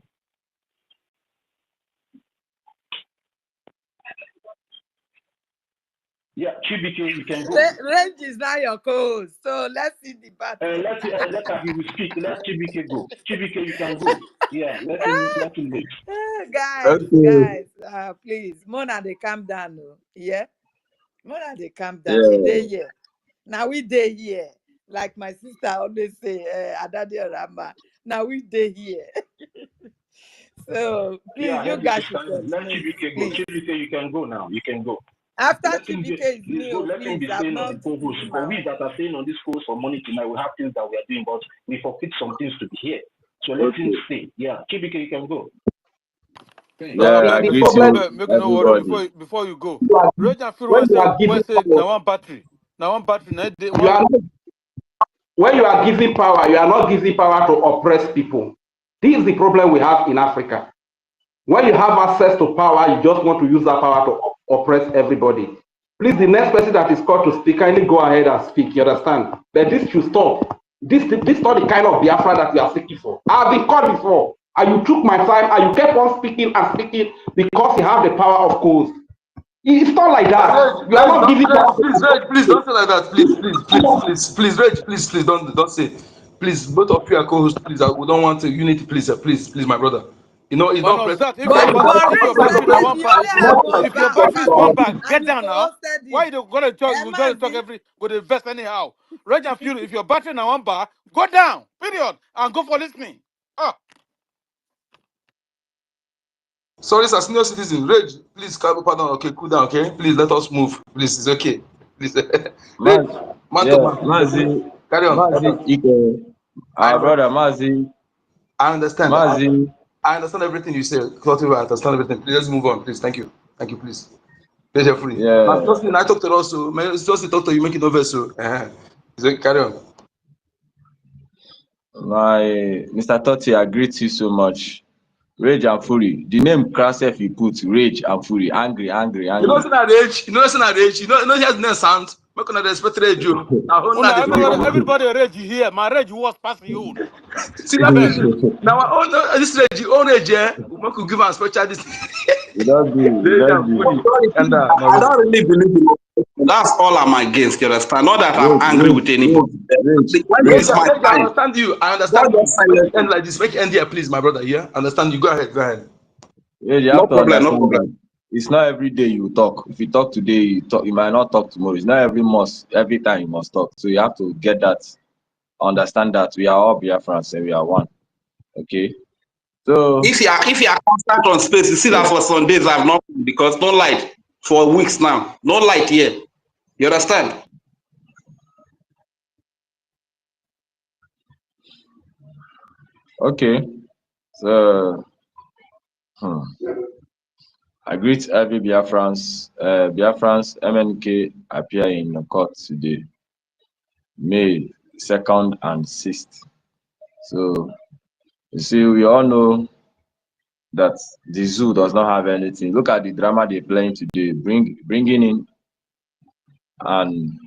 Yeah, Chibike, you can go. Range is not your co-host, so let's see the battle. Let her he will speak. Let Chibike go. Chibike, you can go. Yeah, let him go. Guys, please, Mona, they calm down. No? Yeah, Mona, they calm down. Yeah. They here. Now we day here. Like my sister always say, Adadi Rama. Now we day here. So please, yeah, you guys let Chibike go. Chibike, you can go now. You can go. After Chibike is me, let him be staying on the co-host. But we that are staying on this course for money tonight, we have things that we are doing, but we forfeit some things to be here. So let him stay. Yeah, Chibike, you can go. Yeah, I greet you, make no worry before you go. Roger Firo said now one battery. When you are giving power, you are not giving power to oppress people. This is the problem we have in Africa. When you have access to power, you just want to use that power to oppress everybody. Please, the next person that is called to speak, kindly go ahead and speak. You understand? But this should stop. This is not the kind of Biafra that we are seeking for. I have been called before, and you took my time, and you kept on speaking and speaking because you have the power of course. It's not like that. You are not giving power. Please don't say like that. Please, Reg, please don't say. Please, both of you are co-hosts. Please, we don't want to unity. Please, my brother. You know, it's not. If your battery is one back, get down now. Why you gonna talk? We're gonna talk with the vest anyhow. Reg and Fury, if your battery now one bar, go down. Period, and go for listening. Sorry, sir, senior citizen. Rage, please, pardon. Okay, cool down. Okay, please let us move. Please, it's okay. Please, Rage, man to man. Mazi, Carry on. our brother Mazi, I understand. Mazi. I understand everything you say. Totally, I understand everything. Please, let's move on. Please, thank you. Thank you, please. Please, you're free. Yeah, Just I talk to us, so it's just to talk to you, make it over. So, carry on. my Mr. Totti, I greet you so much. Rage and Fury. The name Krasef you put, Rage and Fury, angry. You know, it's not rage. You know, it's not rage. You know, he has no sound. Make una respect rage, you. Everybody rage here. My rage was past you. See that rage. Now, this rage, own rage, yeah. We could give us special this. You don't do. And I don't really believe in it. That's all I'm against, you understand? Not that I'm angry with anybody. When it's my I time, understand you. I understand God you. just silence End like this. Make it end here, please, my brother. Yeah, understand you. Go ahead. Go ahead. Yeah, you No have to problem, no understand problem. that it's not every day you talk. If you talk today, you might not talk tomorrow. It's not every time you must talk. So you have to get that, understand that we are all Biafrans and we are one. Okay. So If you are constant on space, you see that for some days I've not because no light for weeks now. No light here. You understand? okay. So I greet every Biafrans. Biafrans MNK appear in the court today, May 2nd and 6th. So you see, we all know that the zoo does not have anything. Look at the drama they're playing today, bringing in and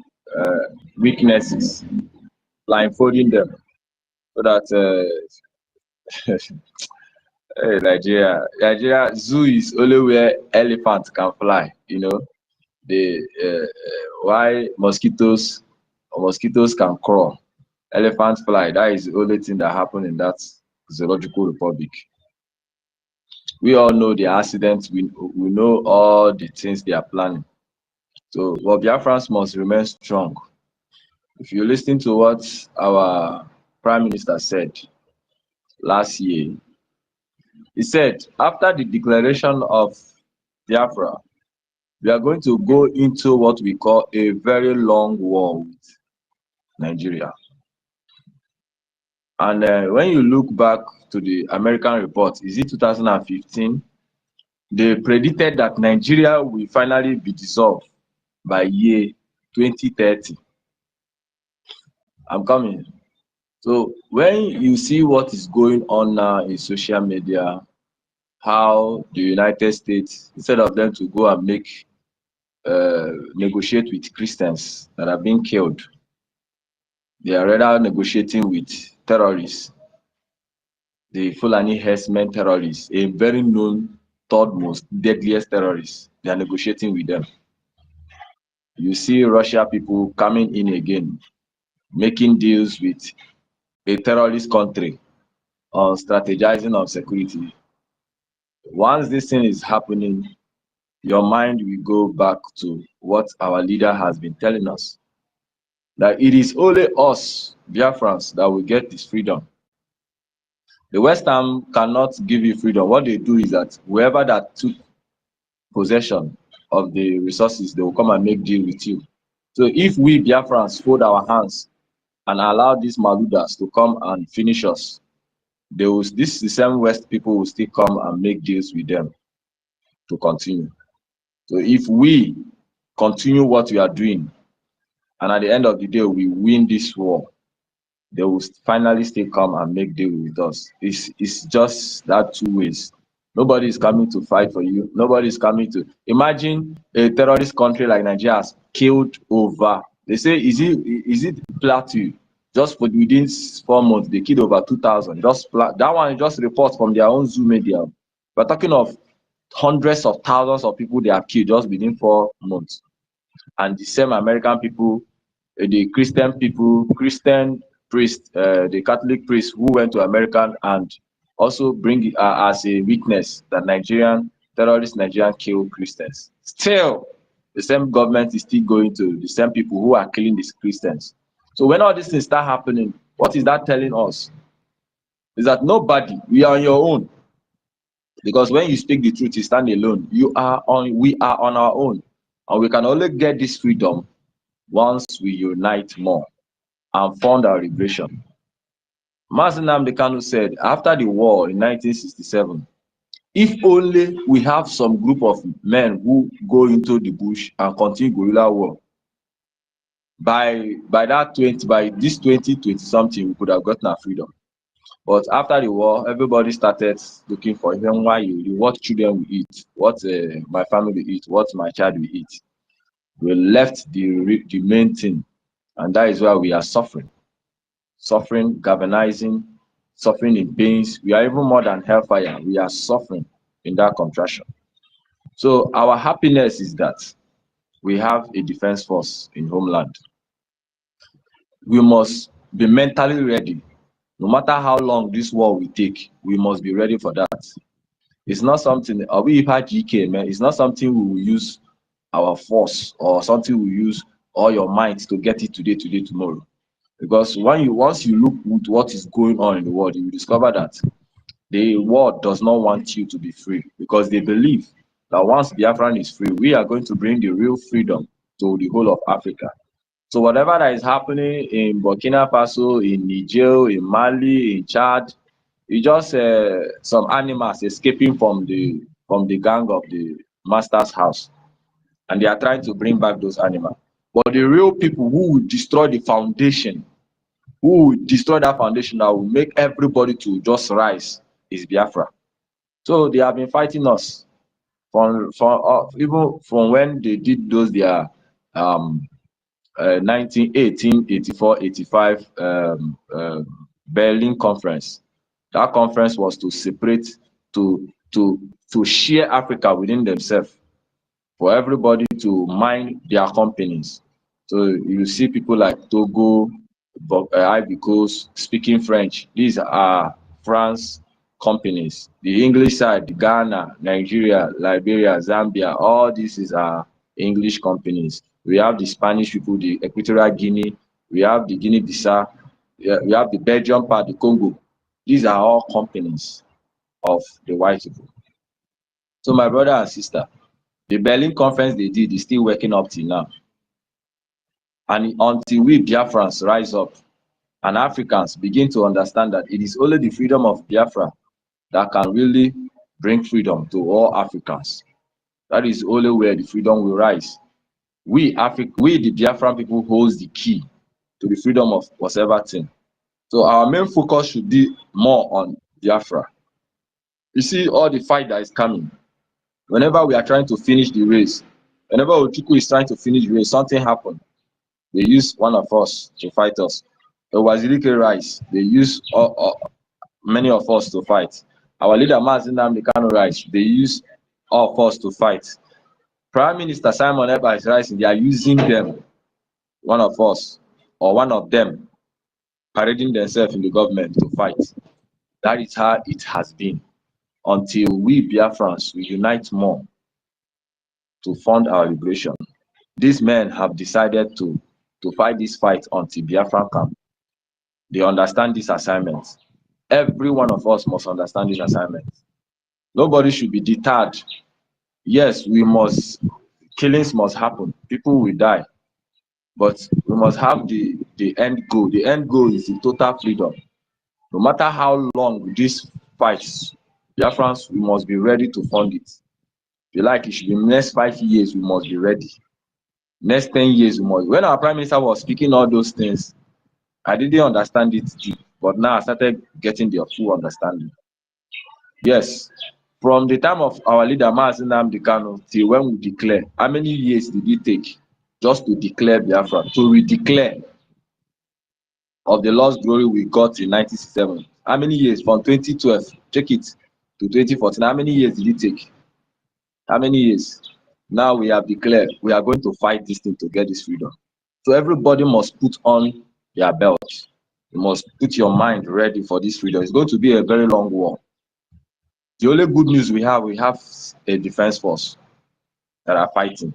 weaknesses, blindfolding them, so that hey, Nigeria zoo is only where elephants can fly. You know, why mosquitoes can crawl, elephants fly. That is the only thing that happened in that zoological republic. We all know the accidents. We know all the things they are planning. So, but Biafrans must remain strong. If you listen to what our Prime Minister said last year, he said, after the declaration of Biafra, we are going to go into what we call a very long war with Nigeria. And when you look back to the American report, is it 2015? They predicted that Nigeria will finally be dissolved by year 2030. I'm coming. So when you see what is going on now in social media, how the United States, instead of them to go and negotiate with Christians that are being killed, they are rather negotiating with terrorists, the Fulani herdsmen terrorists, a very known third most deadliest terrorists. They are negotiating with them. You see Russia people coming in again, making deals with a terrorist country on strategizing on security. Once this thing is happening, your mind will go back to what our leader has been telling us, that it is only us, Biafrans, that will get this freedom. The West Ham cannot give you freedom. What they do is that whoever that took possession of the resources, they will come and make deal with you. So if we Biafrans fold our hands and allow these Maludas to come and finish us, the same West people will still come and make deals with them to continue. So if we continue what we are doing, and at the end of the day we win this war, they will finally still come and make deal with us. It's just that two ways. Nobody is coming to fight for you. Nobody is coming to imagine a terrorist country like Nigeria has killed over. They say is it Plateau? Just for within 4 months, they killed over 2,000. That one is just reports from their own Zoom media. We're talking of hundreds of thousands of people they have killed just within 4 months. And the same American people, the Christian people, Christian priests, the Catholic priests who went to America and also bring as a witness that terrorist Nigerian kill Christians. Still, the same government is still going to the same people who are killing these Christians. So when all these things start happening, what is that telling us? Is that nobody, we are on your own. Because when you speak the truth, you stand alone. We are on our own. And we can only get this freedom once we unite more and fund our liberation. Mazi Nnamdi Kanu said after the war in 1967, if only we have some group of men who go into the bush and continue guerrilla war, by this 2020 something, we could have gotten our freedom. But after the war, everybody started looking for even what children will eat, what my family will eat, what my child will eat. We left the main thing, and that is why we are suffering, galvanizing, suffering in pains. We are even more than hellfire. We are suffering in that contraction. So our happiness is that we have a defense force in homeland. We must be mentally ready. No matter how long this war will take, we must be ready for that. It's not something, we EFIK-IBIBIO, man, it's not something we will use our force or something we use all your might to get it today, tomorrow. Because once you look at what is going on in the world, you will discover that the world does not want you to be free, because they believe that once Biafran is free, we are going to bring the real freedom to the whole of Africa. So whatever that is happening in Burkina Faso, in Niger, in Mali, in Chad, it's just some animals escaping from the gang of the master's house, and they are trying to bring back those animals. But the real people who will destroy the foundation, who will destroy that foundation that will make everybody to just rise, is Biafra. So they have been fighting us even from when they did those their 1984-85 Berlin conference. That conference was to separate, to share Africa within themselves, for everybody to mind their companies. So you see people like Togo, Ivory Coast speaking French. These are France companies. The English side, Ghana, Nigeria, Liberia, Zambia, all this is English companies. We have the Spanish people, the Equatorial Guinea, we have the Guinea-Bissau, we have the Belgian part, the Congo. These are all companies of the white people. So my brother and sister, the Berlin conference they did is still working up till now. And until we Biafrans rise up and Africans begin to understand that it is only the freedom of Biafra that can really bring freedom to all Africans. That is only where the freedom will rise. We the Biafran people holds the key to the freedom of whatever thing. So our main focus should be more on Biafra. You see all the fight that is coming. Whenever we are trying to finish the race, whenever Ochuku is trying to finish the race, something happened. They use one of us to fight us. The Wazirike Rice, they use many of us to fight. Our leader Mazi Nnamdi Kanu Rice, they use all of us to fight. Prime Minister Simon Ekpa's Rice, they are using them, one of us or one of them, parading themselves in the government to fight. That is how it has been until we Biafrans we unite more to fund our liberation. These men have decided to fight this fight until Biafran camp. They understand this assignment. Every one of us must understand this assignment. Nobody should be deterred. Yes, killings must happen. People will die. But we must have the end goal. The end goal is the total freedom. No matter how long this fights, Biafrans, we must be ready to fund it. If you like, it should be next 5 years, we must be ready. Next 10 years, we must. When our Prime Minister was speaking all those things, I didn't understand it deep, but now I started getting the full understanding. Yes, from the time of our leader Mazi Nnamdi Kanu till when we declare, how many years did it take just to declare Biafra, to redeclare of the lost glory we got in 1967? How many years from 2012, check it, to 2014? How many years did it take? How many years? Now we have declared we are going to fight this thing to get this freedom. So everybody must put on their belt. You must put your mind ready for this freedom. It's going to be a very long war. The only good news we have a defense force that are fighting.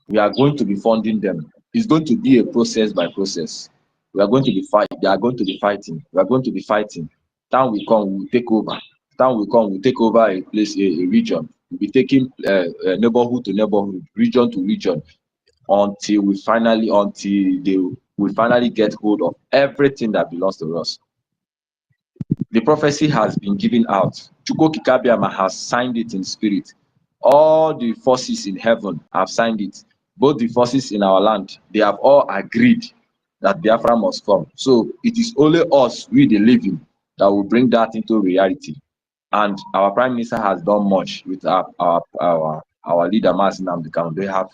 We are going to be funding them. It's going to be a process by process. We are going to be fighting. They are going to be fighting. We are going to be fighting. Time will come, we will take over. Time will come, we'll take over a place, a region. We'll be taking neighborhood to neighborhood, region to region, until we finally get hold of everything that belongs to us. The prophecy has been given out. Chukwu Kikabiama has signed it in spirit. All the forces in heaven have signed it. Both the forces in our land, they have all agreed that Biafra must come. So it is only us, we the living, that will bring that into reality. And our Prime Minister has done much with our leader, Mazi Nnamdi Kanu. They have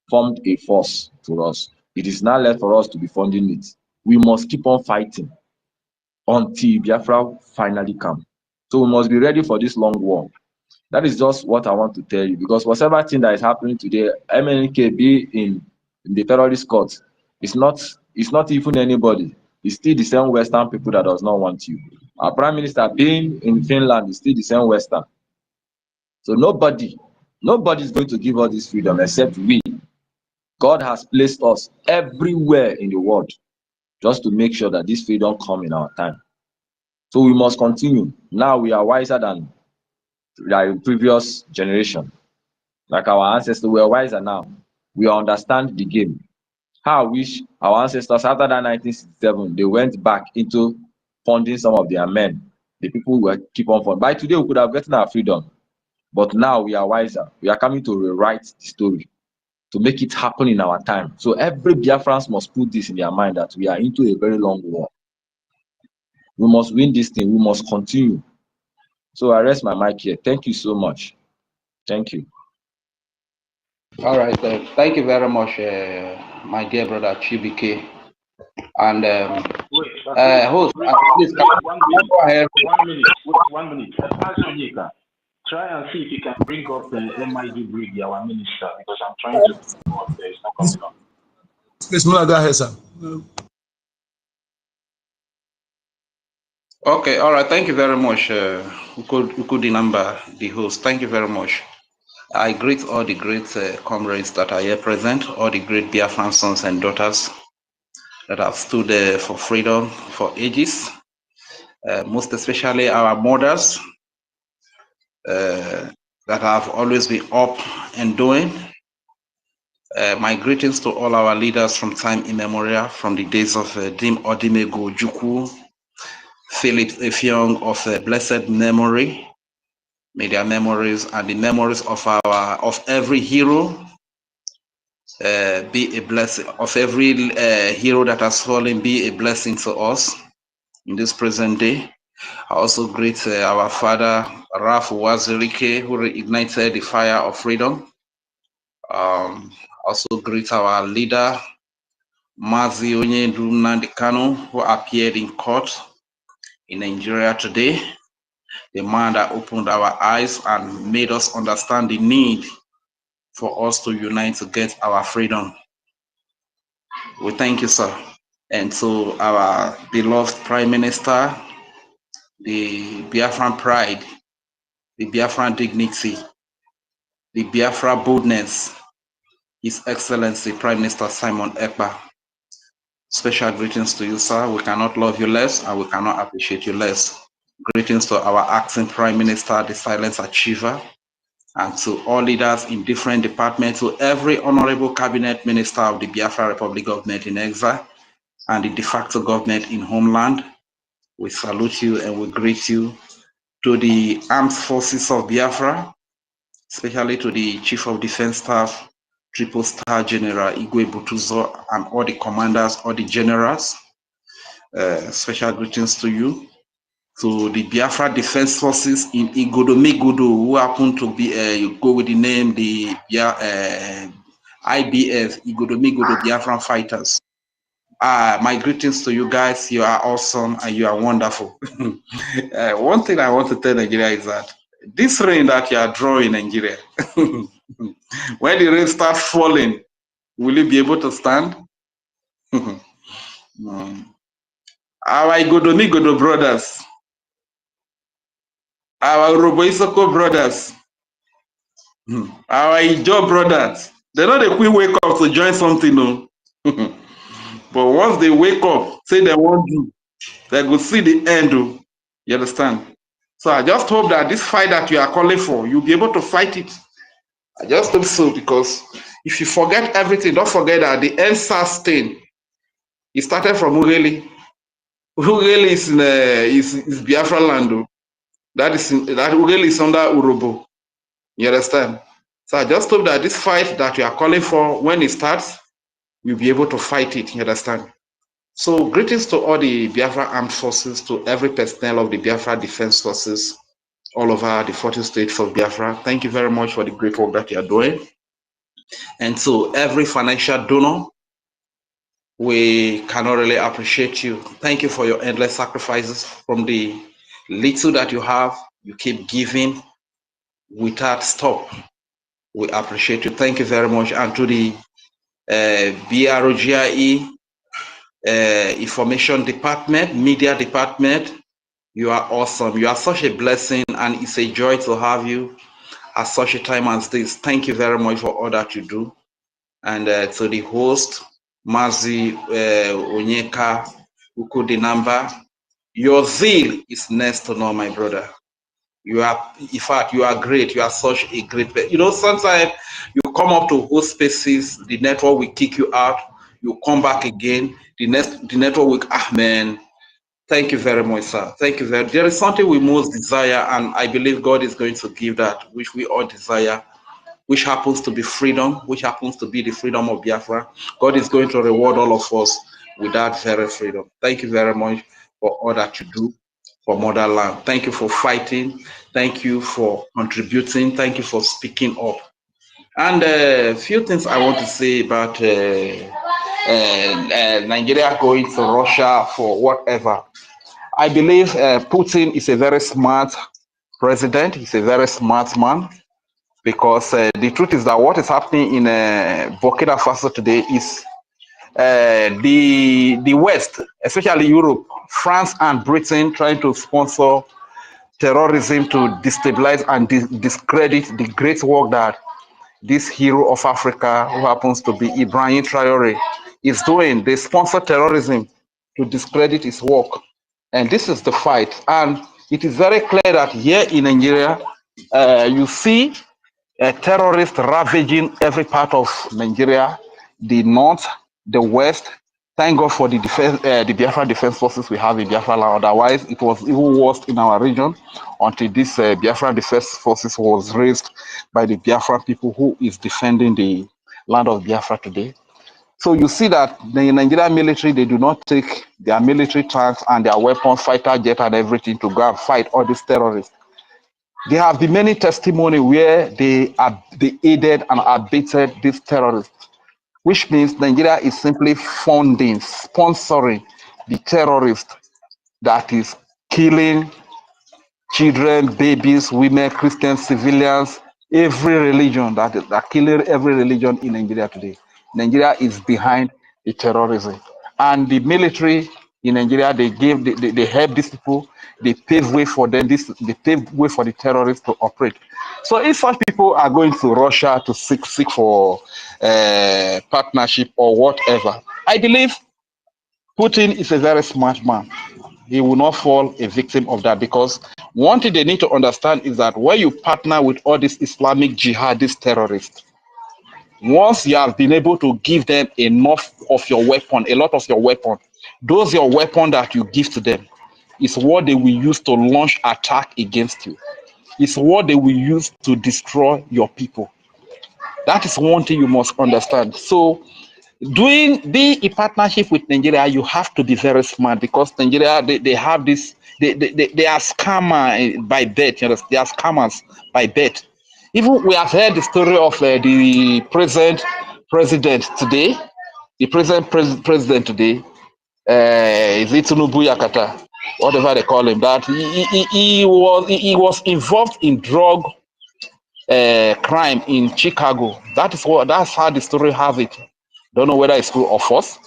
formed a force for us. It is now left for us to be funding it. We must keep on fighting until Biafra finally comes. So we must be ready for this long war. That is just what I want to tell you, because whatever thing that is happening today, MNK be in the terrorist court, it's not even anybody. It's still the same Western people that does not want you. Our Prime Minister being in Finland is still the same Western. So nobody is going to give us this freedom except we. God has placed us everywhere in the world just to make sure that this freedom come in our time. So we must continue. Now we are wiser than the previous generation. Like our ancestors were wiser now. We understand the game. How I wish our ancestors after that 1967, they went back into funding some of their men. The people will keep on funding. By today, we could have gotten our freedom. But now we are wiser. We are coming to rewrite the story, to make it happen in our time. So every Biafrans must put this in their mind that we are into a very long war. We must win this thing. We must continue. So I rest my mic here. Thank you so much. Thank you. All right. Thank you very much, my dear brother Chibike. And host, please go ahead. 1 minute. 1 minute. Onyeka, try and see if you can bring up the BRGIE, our minister, because I'm trying to bring up there. It's not coming up. Please, go ahead, sir. Okay, all right. Thank you very much, Ukudinamba, the host. Thank you very much. I greet all the great comrades that are here present, all the great Biafran sons and daughters that have stood for freedom for ages, most especially our mothers that have always been up and doing. My greetings to all our leaders from time immemorial, from the days of Dim Odimego Ojukwu, Philip Effiong of blessed memory. May their memories and the memories of every hero be a blessing, of every hero that has fallen be a blessing to us in this present day. I also greet our father Raf Wazirike, who reignited the fire of freedom. Also greet our leader Mazi Nnamdi Kanu, who appeared in court in Nigeria today. The man that opened our eyes and made us understand the need for us to unite to get our freedom. We thank you, sir. And to our beloved Prime Minister, the Biafran pride, the Biafran dignity, the Biafra boldness, His Excellency Prime Minister Simon Ekpa. Special greetings to you, sir. We cannot love you less and we cannot appreciate you less. Greetings to our acting Prime Minister, the silent achiever, and to all leaders in different departments, to every honorable cabinet minister of the Biafra Republic government in exile and the de facto government in homeland. We salute you and we greet you. To the armed forces of Biafra, especially to the Chief of Defense Staff, Triple Star General Igwe Butuzo, and all the commanders, all the generals. Special greetings to you. To the Biafra Defense Forces in Igodomegodo, who happen to be, you go with the name, the IBF, Igodomegodo Biafran Fighters. My greetings to you guys. You are awesome and you are wonderful. One thing I want to tell Nigeria is that this rain that you are drawing in Nigeria, when the rain starts falling, will you be able to stand? Our Igodomegodo brothers, our Roboisoko brothers, our Ijo brothers, they know they quick wake up to join something, no. But once they wake up, say they want to, they go see the end. You understand? So I just hope that this fight that you are calling for, you'll be able to fight it. I just hope so, because if you forget everything, don't forget that the NSAS thing, it started from Ugeli. Ugeli is Biafra land. That Ugeli is under Urobo. You understand? So I just hope that this fight that you are calling for, when it starts, you'll be able to fight it. You understand? So greetings to all the Biafra armed forces, to every personnel of the Biafra defense forces all over the 40 states of Biafra. Thank you very much for the great work that you are doing. And to every financial donor, we cannot really appreciate you. Thank you for your endless sacrifices. From the little that you have, you keep giving without stop. We appreciate you. Thank you very much. And to the BRGIE Information Department, Media Department, you are awesome. You are such a blessing, and it's a joy to have you at such a time as this. Thank you very much for all that you do. And to the host, Mazi Onyeka Ukudinamba, your zeal is next to none, my brother. You are, in fact, you are great. You are such a great person. You know, sometimes you come up to host spaces, the network will kick you out. You come back again. The network will, man. Thank you very much, sir. Thank you very. There is something we most desire, and I believe God is going to give that, which we all desire, which happens to be freedom, which happens to be the freedom of Biafra. God is going to reward all of us with that very freedom. Thank you very much for all that you do for motherland. Thank you for fighting. Thank you for contributing. Thank you for speaking up. And a few things I want to say about Nigeria going to Russia for whatever. I believe Putin is a very smart president. He's a very smart man, because the truth is that what is happening in Burkina Faso today is the West, especially Europe, France and Britain, trying to sponsor terrorism to destabilize and discredit the great work that this hero of Africa, who happens to be Ibrahim Traore, is doing. They sponsor terrorism to discredit his work. And this is the fight. And it is very clear that here in Nigeria, you see terrorists ravaging every part of Nigeria, the north, the west. Thank God for the defense, the Biafra defense forces we have in Biafra land. Otherwise, it was even worse in our region until this Biafra defense forces was raised by the Biafra people who is defending the land of Biafra today. So you see that the Nigerian military, they do not take their military tanks and their weapons, fighter jet and everything to go and fight all these terrorists. There have been many testimonies where they aided and abetted these terrorists, which means Nigeria is simply funding, sponsoring the terrorists that is killing children, babies, women, Christians, civilians, every religion that killing every religion in Nigeria today. Nigeria is behind the terrorism. And the military in Nigeria, they help these people, they pave way for them, they pave way for the terrorists to operate. So if such people are going to Russia to seek for partnership or whatever, I believe Putin is a very smart man. He will not fall a victim of that, because one thing they need to understand is that when you partner with all these Islamic jihadist terrorists, once you have been able to give them enough of your weapon, a lot of your weapon, those your weapon that you give to them is what they will use to launch attack against you. It's what they will use to destroy your people. That is one thing you must understand. So being a partnership with Nigeria, you have to be very smart, because Nigeria, they have this, they are scammers by bet. You know, they are scammers by bet. Even we have heard the story of the president today. The president today, is it Tinubu Yakata, whatever they call him, that he was involved in drug crime in Chicago. That's how the story has it. Don't know whether it's true or false,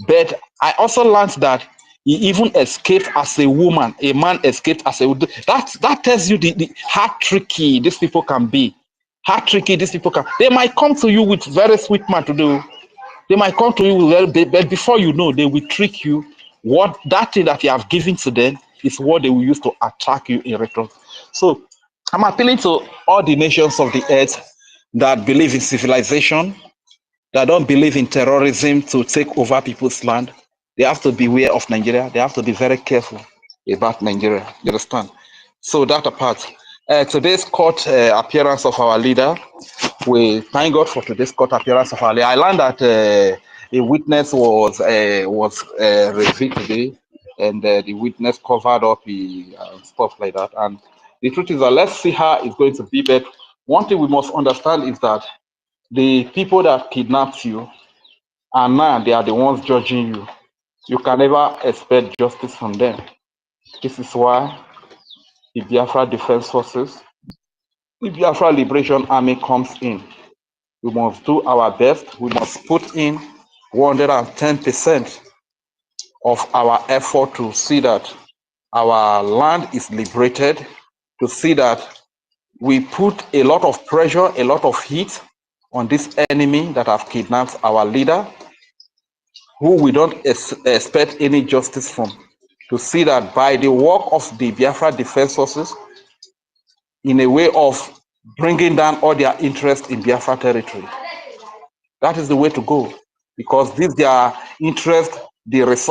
but I also learned that he even escaped as a woman. A man escaped as a woman. That tells you how tricky these people can be. How tricky these people can. They might come to you with very sweet man to do. They might come to you with but before you know, they will trick you. What that thing that you have given to them is what they will use to attack you in return. So I'm appealing to all the nations of the earth that believe in civilization, that don't believe in terrorism to take over people's land. They have to beware of Nigeria. They have to be very careful about Nigeria. You understand? So that apart, today's court appearance of our leader, we thank God for today's court appearance of our leader. I learned that a witness was revealed today, and the witness covered up stuff like that. And the truth is that let's see how it's going to be. But one thing we must understand is that the people that kidnapped you, and now they are the ones judging you. You can never expect justice from them. This is why the Biafra Defense Forces, the Biafra Liberation Army comes in. We must do our best. We must put in 110% of our effort to see that our land is liberated, to see that we put a lot of pressure, a lot of heat on this enemy that have kidnapped our leader, who we don't expect any justice from, to see that by the work of the Biafra Defense Forces, in a way of bringing down all their interest in Biafra territory. That is the way to go, because this their interest,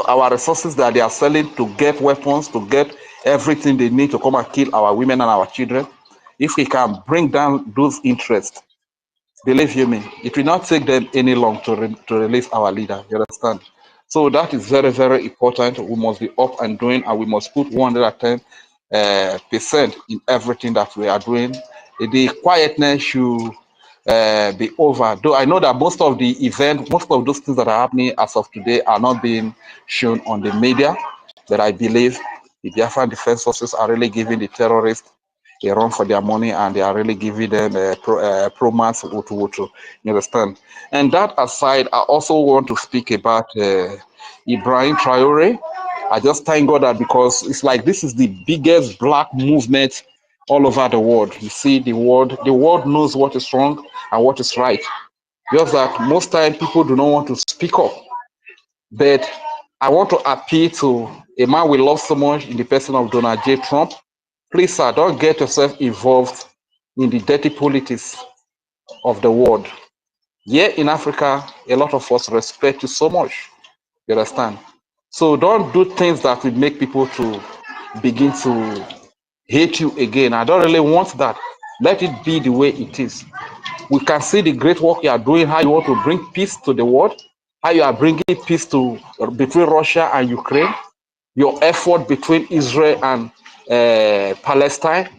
our resources that they are selling to get weapons, to get everything they need to come and kill our women and our children. If we can bring down those interests, believe you me, it will not take them any long to release our leader. You understand? So that is very, very important. We must be up and doing, and we must put 110% in everything that we are doing. The quietness should be over. Though I know that most of the event, most of those things that are happening as of today are not being shown on the media, but I believe the Biafran Defense Forces are really giving the terrorists a run for their money, and they are really giving them pro-mass wutu. You understand? And that aside, I also want to speak about Ibrahim Traore. I just thank God that, because it's like this is the biggest black movement all over the world. You see, the world knows what is wrong and what is right. Just that most time people do not want to speak up. But I want to appeal to a man we love so much in the person of Donald J. Trump. Please, sir, don't get yourself involved in the dirty politics of the world. Here in Africa, a lot of us respect you so much. You understand? So don't do things that will make people to begin to hate you again. I don't really want that. Let it be the way it is. We can see the great work you are doing, how you want to bring peace to the world, how you are bringing peace between Russia and Ukraine, your effort between Israel and Palestine,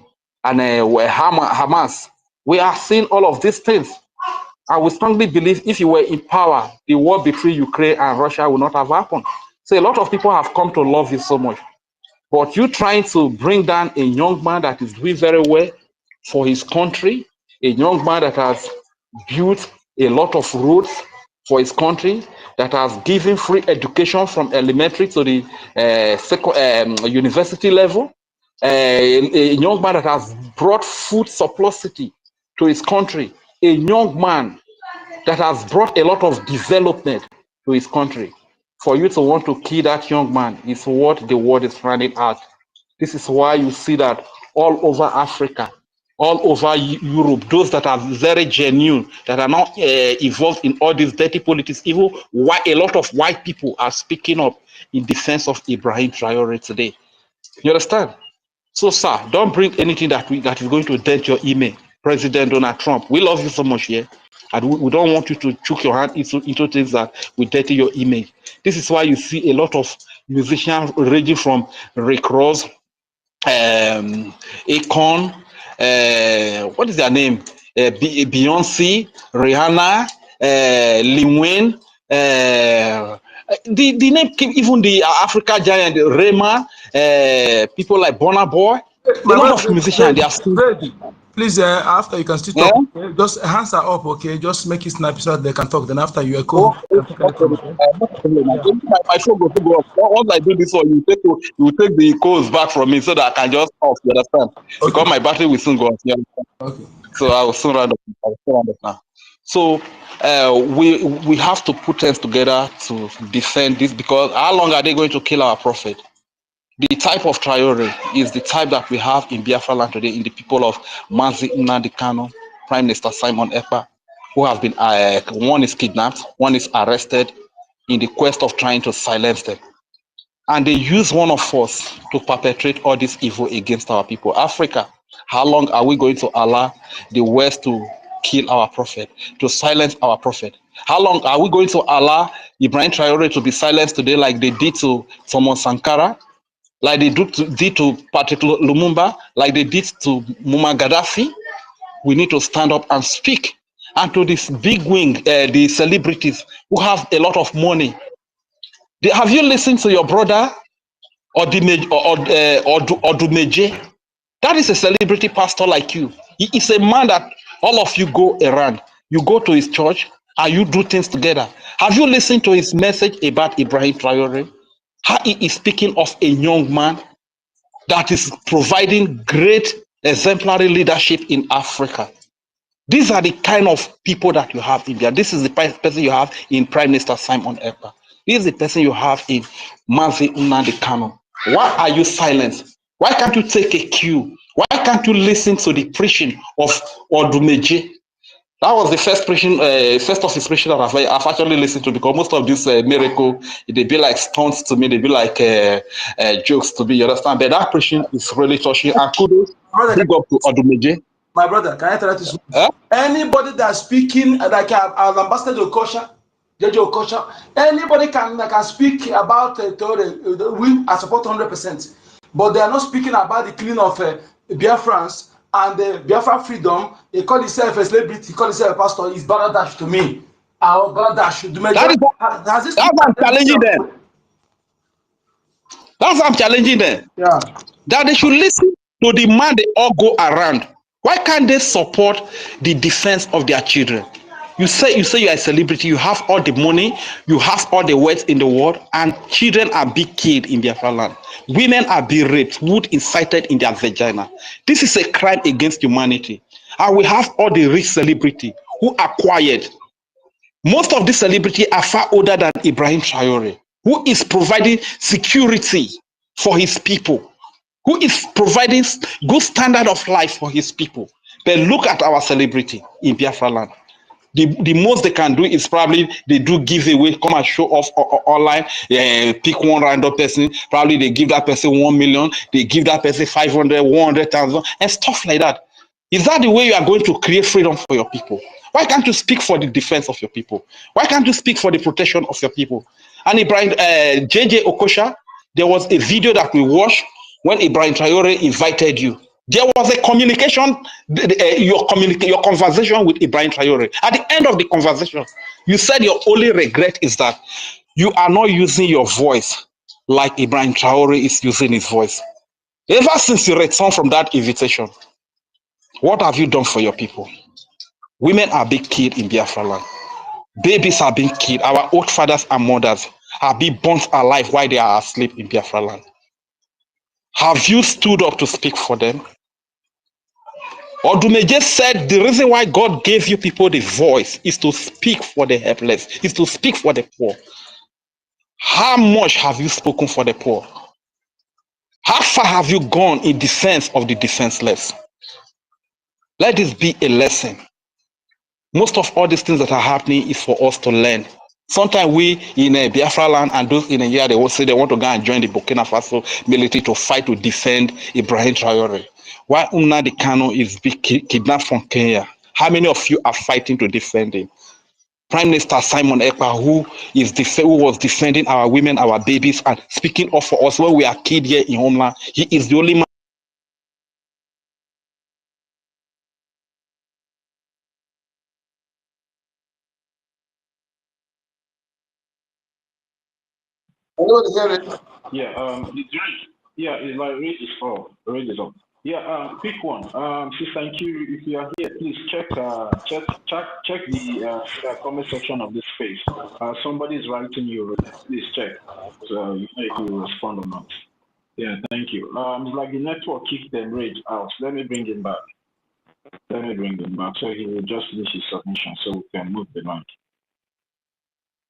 and Hamas. We are seeing all of these things. I would strongly believe if you were in power, the war between Ukraine and Russia would not have happened. So a lot of people have come to love you so much. But you trying to bring down a young man that is doing very well for his country, a young man that has built a lot of roads for his country, that has given free education from elementary to the university level, a young man that has brought food surplusity to his country, a young man that has brought a lot of development to his country. For you to want to kill that young man is what the world is running at. This is why you see that all over Africa, all over Europe, those that are very genuine, that are not involved in all these dirty politics, even why a lot of white people are speaking up in defense of Ibrahim Traore today. You understand? So, sir, don't bring anything that is going to dent your image. President Donald Trump, we love you so much here, and we don't want you to choke your hand into things that will dirty your image. This is why you see a lot of musicians ranging from Rick Ross, Akon, what is their name? Beyonce, Rihanna, Lil Wayne, the name came, even the Africa giant Rema, people like Burna Boy, a lot of musicians, they are still. Please, after you can still talk, okay? Just hands are up, okay? Just make it snappy so that they can talk. Then after you echo, My show go go up. Once I do this one, you take the calls back from me so that I can just off. You understand? Okay. Because my battery will soon go off. Okay. So I will soon round up now. So we have to put hands together to defend this, because how long are they going to kill our prophet? The type of Traore is the type that we have in Biafra land today, in the people of Mazi Nnamdi Kanu, Prime Minister Simon Ekpa, who have been, one is kidnapped, one is arrested in the quest of trying to silence them. And they use one of us to perpetrate all this evil against our people. Africa, how long are we going to allow the West to kill our prophet, to silence our prophet? How long are we going to allow Ibrahim Traore to be silenced today like they did to Thomas Sankara, like they did to Patrick Lumumba, like they did to Muammar Gaddafi? We need to stand up and speak. And to this big wing, the celebrities who have a lot of money, have you listened to your brother Odumeje? That is a celebrity pastor like you. He is a man that all of you go around. You go to his church and you do things together. Have you listened to his message about Ibrahim Traore? How he is speaking of a young man that is providing great exemplary leadership in Africa. These are the kind of people that you have in there. This is the person you have in Prime Minister Simon Ekpa. This is the person you have in Mazi Nnamdi Kanu. Why are you silent? Why can't you take a cue? Why can't you listen to the preaching of Odumeje? That was the first preaching, first of his preaching that I've actually listened to, because most of this miracle, they be like stunts to me, they be like jokes to me, you understand? But that preaching is really touching. And kudos, big up to Odumeje. My brother, can I tell you this? Huh? Anybody that's speaking, like as Ambassador Okocha, Judge Okocha, anybody can speak about we are support 100%, but they are not speaking about the killing of Biafrans and the Biafra freedom. They call himself a celebrity, he call himself a pastor. Is Bangladesh to me. Our Bangladesh, that's what I'm challenging them. That's what I'm challenging them. Yeah. That they should listen to the man they all go around. Why can't they support the defense of their children? You say you are a celebrity, you have all the money, you have all the wealth in the world, and children are being killed in Biafra land. Women are being raped, wood incited in their vagina. This is a crime against humanity. And we have all the rich celebrity who are quiet. Most of these celebrities are far older than Ibrahim Traore, who is providing security for his people, who is providing good standard of life for his people. But look at our celebrity in Biafra land. The most they can do is probably they do giveaway, come and show off online, pick one random person, probably they give that person 1 million, they give that person 500, 100,000, and stuff like that. Is that the way you are going to create freedom for your people? Why can't you speak for the defense of your people? Why can't you speak for the protection of your people? And Ibrahim, JJ Okocha, there was a video that we watched when Ibrahim Traore invited you. There was a communication, your conversation with Ibrahim Traore. At the end of the conversation, you said your only regret is that you are not using your voice like Ibrahim Traore is using his voice. Ever since you returned from that invitation, what have you done for your people? Women are being killed in Biafra land. Babies are being killed. Our old fathers and mothers are being burnt alive while they are asleep in Biafra land. Have you stood up to speak for them? Odumeje said the reason why God gave you people the voice is to speak for the helpless, is to speak for the poor. How much have you spoken for the poor? How far have you gone in defense of the defenseless? Let this be a lesson. Most of all these things that are happening is for us to learn. Sometimes we in Biafra land and those in Nigeria, they will say they want to go and join the Burkina Faso military to fight to defend Ibrahim Traore. Why Nnamdi Kanu is being kidnapped from Kenya? How many of you are fighting to defend him? Prime Minister Simon Ekpa, who was defending our women, our babies, and speaking up for us when we are killed here in homeland, he is the only man. Yeah, it's like read is off. Read is off. Yeah, quick one. Sister Nkiru, if you are here, please check the comment section of this space. Somebody is writing you. Please check. So you know if you respond or not. Yeah, thank you. It's like the network kicked them rage out. Let me bring him back. So he will just finish his submission so we can move the mic.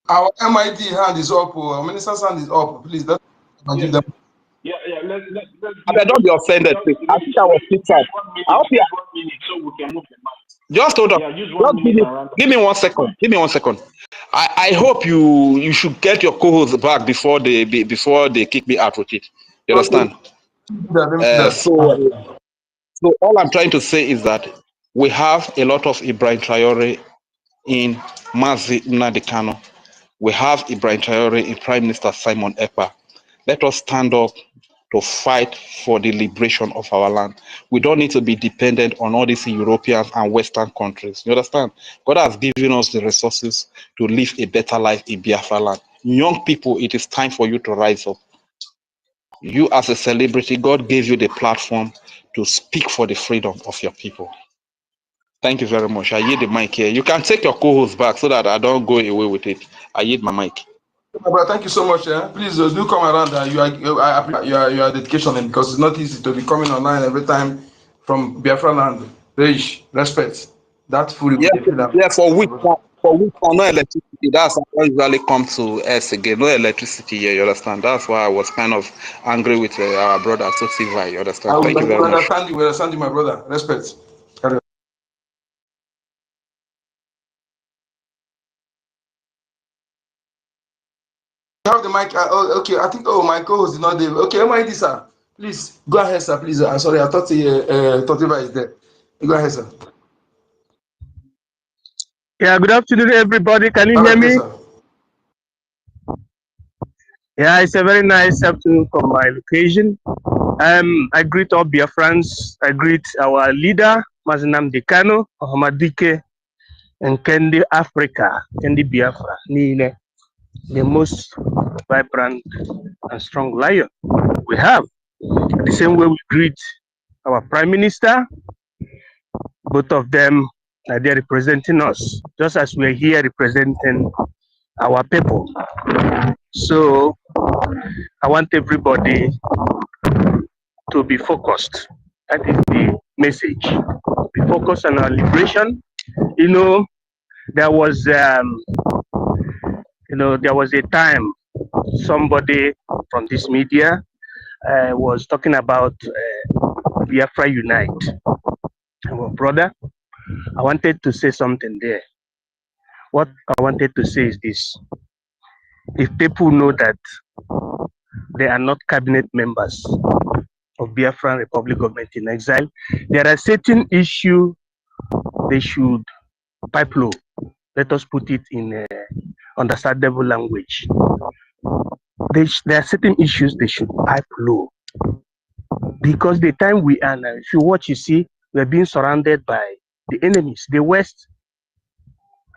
Our MIT hand is up, our minister's hand is up. Please, let's give them. Yeah, Don't be offended, please. I think I was kicked out. I hope you. 1 minute so we can move the mic. Just hold on. Yeah, use 1 minute and round up. Give me 1 second. Give me 1 second. I hope you should get your co-host back before they kick me out with it. You understand? So all I'm trying to say is that we have a lot of Ibrahim Traore in Mazi Nnamdi Kanu. We have Ibrahim Traore in Prime Minister Simon Ekpa. Let us stand up to fight for the liberation of our land. We don't need to be dependent on all these Europeans and Western countries. You understand? God has given us the resources to live a better life in Biafra land. Young people, it is time for you to rise up. You as a celebrity, God gave you the platform to speak for the freedom of your people. Thank you very much. I yield the mic here. You can take your co-host back so that I don't go away with it. I yield my mic. But thank you so much. Please do come around. Your dedication, because it's not easy to be coming online every time from Biafra land. Rage, respect. That's fully. Yeah, for weeks, no electricity. That's how I usually come to us again. No electricity here, you understand? That's why I was kind of angry with our brother Toxiva, you understand? Thank you very much. We understand you, my brother. Respect. Carry on. You have the mic. Okay, I think. Oh, my co-host is not there. Okay, MID, sir. Please go ahead, sir. Please. I'm sorry. I thought Toxiva is there. Go ahead, sir. Yeah, good afternoon, everybody. Can you hear me? Yes, yeah, it's a very nice afternoon from my location. I greet all Biafrans. I greet our leader, Nnamdi Kanu, Ohamadike, and Kendi Africa, Kendi Biafra, Nile, the most vibrant and strong lion we have. The same way we greet our Prime Minister, both of them are there representing us, just as we're here representing our people. So I want everybody to be focused. That is the message. Be focused on our liberation. You know, there was a time somebody from this media was talking about Biafra Unite. Our brother, I wanted to say something there. What I wanted to say is this. If people know that they are not cabinet members of Biafran Republic Government in Exile, there are certain issues they should pipe low. Let us put it in understandable language. There are certain issues they should pipe low. Because the time we are now, if you watch, you see, we're being surrounded by the enemies, the West.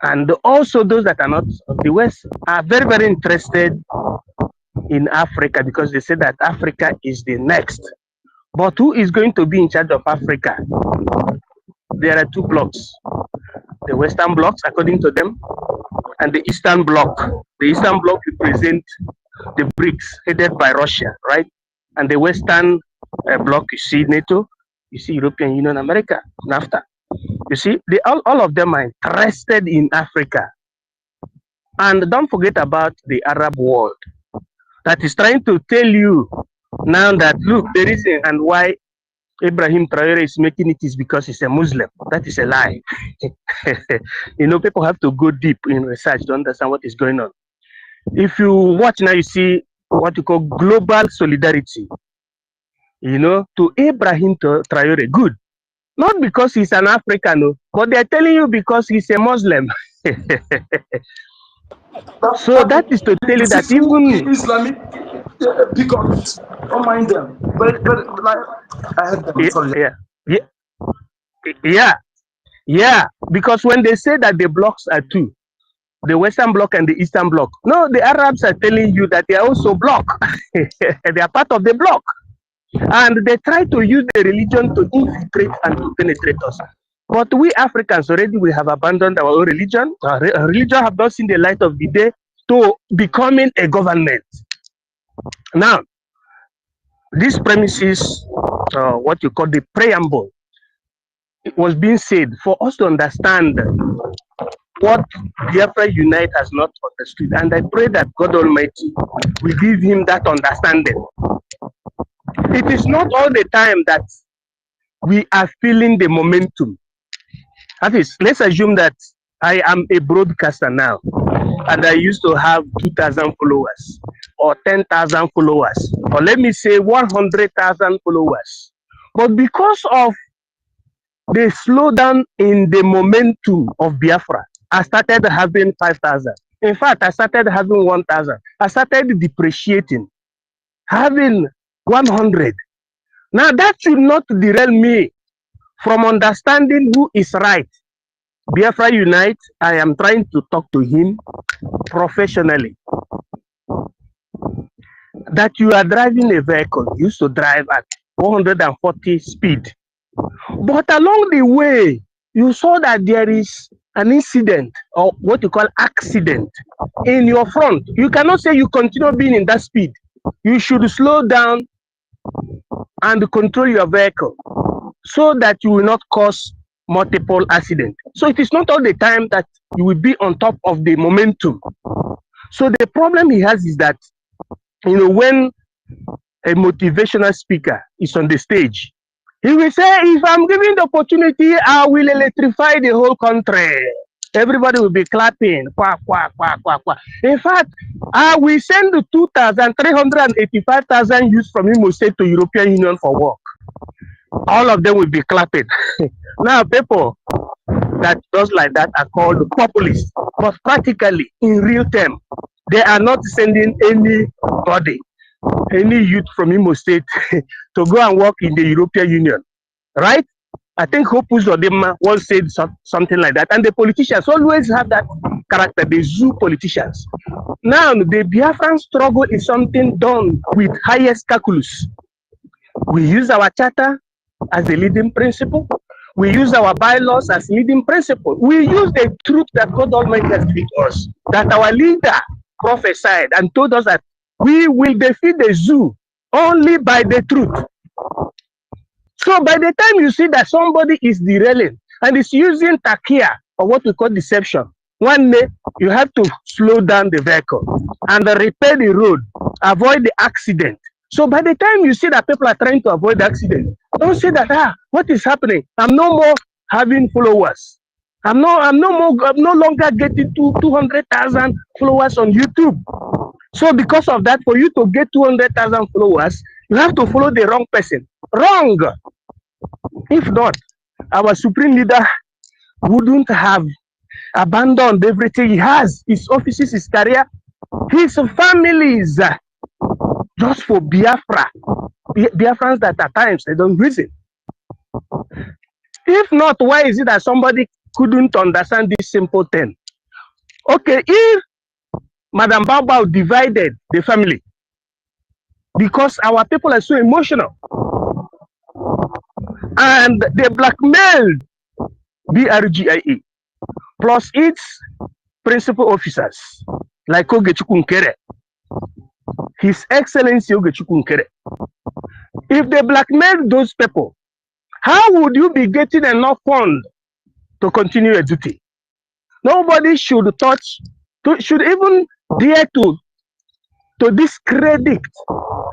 And also those that are not of the West are very, very interested in Africa because they say that Africa is the next. But who is going to be in charge of Africa? There are two blocks. The Western blocks, according to them, and the Eastern bloc. The Eastern bloc represents the BRICS, headed by Russia, right? And the Western bloc, you see NATO, you see European Union, America, NAFTA. You see, all of them are interested in Africa. And don't forget about the Arab world that is trying to tell you now that, look, the reason and why Ibrahim Traore is making it is because he's a Muslim. That is a lie. You know, people have to go deep in research to understand what is going on. If you watch now, you see what you call global solidarity, you know, to Ibrahim Traore. Good. Not because he's an African, but they're telling you because he's a Muslim. So that is to tell you that even Islamic because don't mind them. But like I had them. Sorry. Yeah. Because when they say that the blocks are two, the Western bloc and the Eastern bloc, no, the Arabs are telling you that they are also bloc. They are part of the bloc. And they try to use the religion to infiltrate and to penetrate us. But we Africans already, we have abandoned our own religion. Our religion have not seen the light of the day to becoming a government. Now, these premises, what you call the preamble, it was being said for us to understand what Biafra Unite has not understood. And I pray that God Almighty will give him that understanding. It is not all the time that we are feeling the momentum. That is, let's assume that I am a broadcaster now, and I used to have 2,000 followers, or 10,000 followers, or let me say 100,000 followers. But because of the slowdown in the momentum of Biafra, I started having 5,000. In fact, I started having 1,000. I started depreciating, having 100. Now that should not derail me from understanding who is right. Biafra Unite, I am trying to talk to him professionally. That you are driving a vehicle, you used to drive at 140 speed. But along the way, you saw that there is an incident or what you call accident in your front. You cannot say you continue being in that speed. You should slow down and control your vehicle so that you will not cause multiple accidents. So it is not all the time that you will be on top of the momentum. So the problem he has is that, you know, when a motivational speaker is on the stage, he will say, if I'm given the opportunity, I will electrify the whole country. Everybody will be clapping. Quack, quack, quack, quack, quack. In fact, I will send 2,385,000 youths from Imo State to European Union for work. All of them will be clapping. Now, people that does like that are called populists. But practically, in real term, they are not sending anybody, any youth from Imo State to go and work in the European Union, right? I think Hopus Odema once said something like that. And the politicians always have that character, the zoo politicians. Now, the Biafran struggle is something done with highest calculus. We use our charter as the leading principle. We use our bylaws as leading principle. We use the truth that God Almighty has given us, that our leader prophesied and told us that we will defeat the zoo only by the truth. So by the time you see that somebody is derailing and is using takia, or what we call deception, one day you have to slow down the vehicle and repair the road, avoid the accident. So by the time you see that people are trying to avoid the accident, don't say that, what is happening? I'm no more having followers. I'm no longer getting 200,000 followers on YouTube. So because of that, for you to get 200,000 followers, you have to follow the wrong person. Wrong. If not, our supreme leader wouldn't have abandoned everything he has, his offices, his career, his families, just for Biafra. Biafrans that at times they don't reason. If not, why is it that somebody couldn't understand this simple thing? Okay, if Madam Bao divided the family because our people are so emotional and they blackmailed BRGIE plus its principal officers like Ogechukwu Nkere, His Excellency Ogechukwu Nkere. If they blackmailed those people, how would you be getting enough fund to continue your duty? Nobody should should even dare to discredit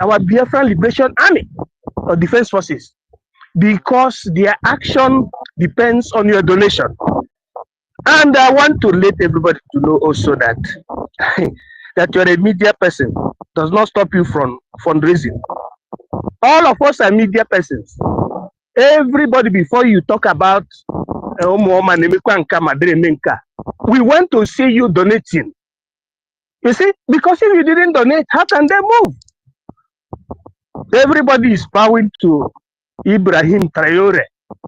our Biafran Liberation Army or Defense Forces because their action depends on your donation. And I want to let everybody to know also that that you're a media person does not stop you from fundraising. All of us are media persons. Everybody, before you talk about we want to see you donating. You see, because if you didn't donate, how can they move? Everybody is bowing to Ibrahim Traore,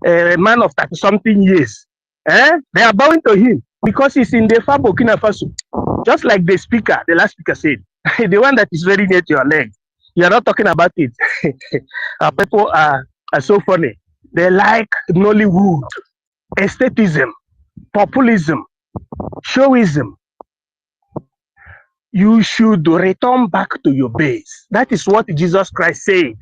a man of 30-something years. They are bowing to him because he's in the Burkina Faso. Just like the speaker, the last speaker said, the one that is very near to your leg. You are not talking about it. People are so funny. They like Nollywood, aesthetism, populism, showism. You should return back to your base. That is what Jesus Christ said.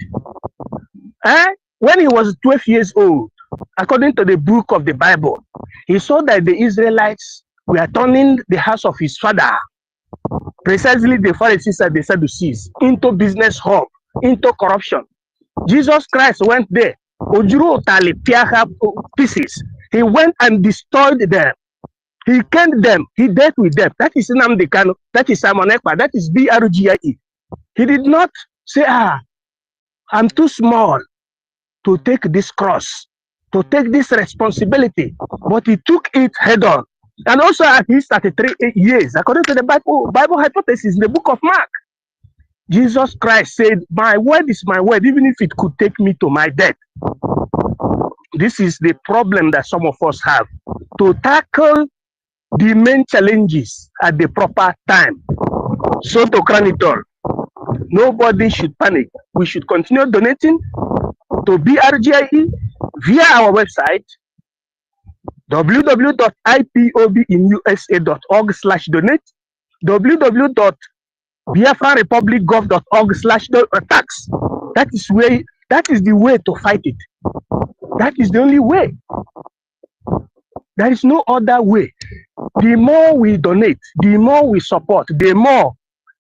When he was 12 years old, according to the book of the Bible, he saw that the Israelites were turning the house of his father, precisely the Pharisees and the Sadducees, into business hub, into corruption. Jesus Christ went there. Ojuru Tali Piaha pieces. He went and destroyed them. He killed them. He dealt with them. That is Nnamdi Kanu. That is Simon Ekpa. That is BRGIE. He did not say, I'm too small to take this cross, to take this responsibility. But he took it head on. And also at his 33 years, according to the Bible hypothesis in the book of Mark, Jesus Christ said, my word is my word, even if it could take me to my death. This is the problem that some of us have, to tackle the main challenges at the proper time. So to crown it all, nobody should panic. We should continue donating to BRGIE via our website, www.ipobinusa.org/donate, www.biafrarepublicgov.org/tax. That is the way to fight it. That is the only way. There is no other way. The more we donate, the more we support, the more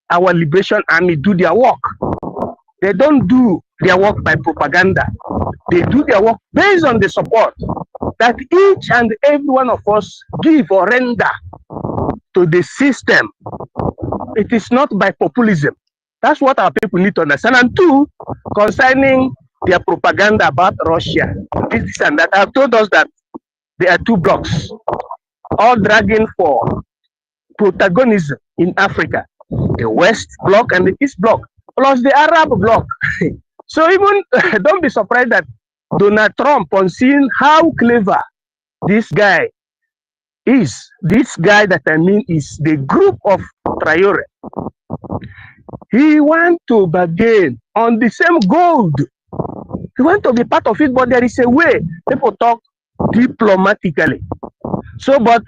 our liberation army do their work. They don't do their work by propaganda. They do their work based on the support that each and every one of us give or render to the system. It is not by populism. That's what our people need to understand. And two, concerning their propaganda about Russia, this and that, have told us that there are two blocks, all dragging for protagonism in Africa, the West bloc and the East bloc, plus the Arab bloc. So even don't be surprised that Donald Trump, on seeing how clever this guy is, this guy that I mean is the group of Traore, he want to bargain on the same gold. He want to be part of it, but there is a way people talk diplomatically. So, but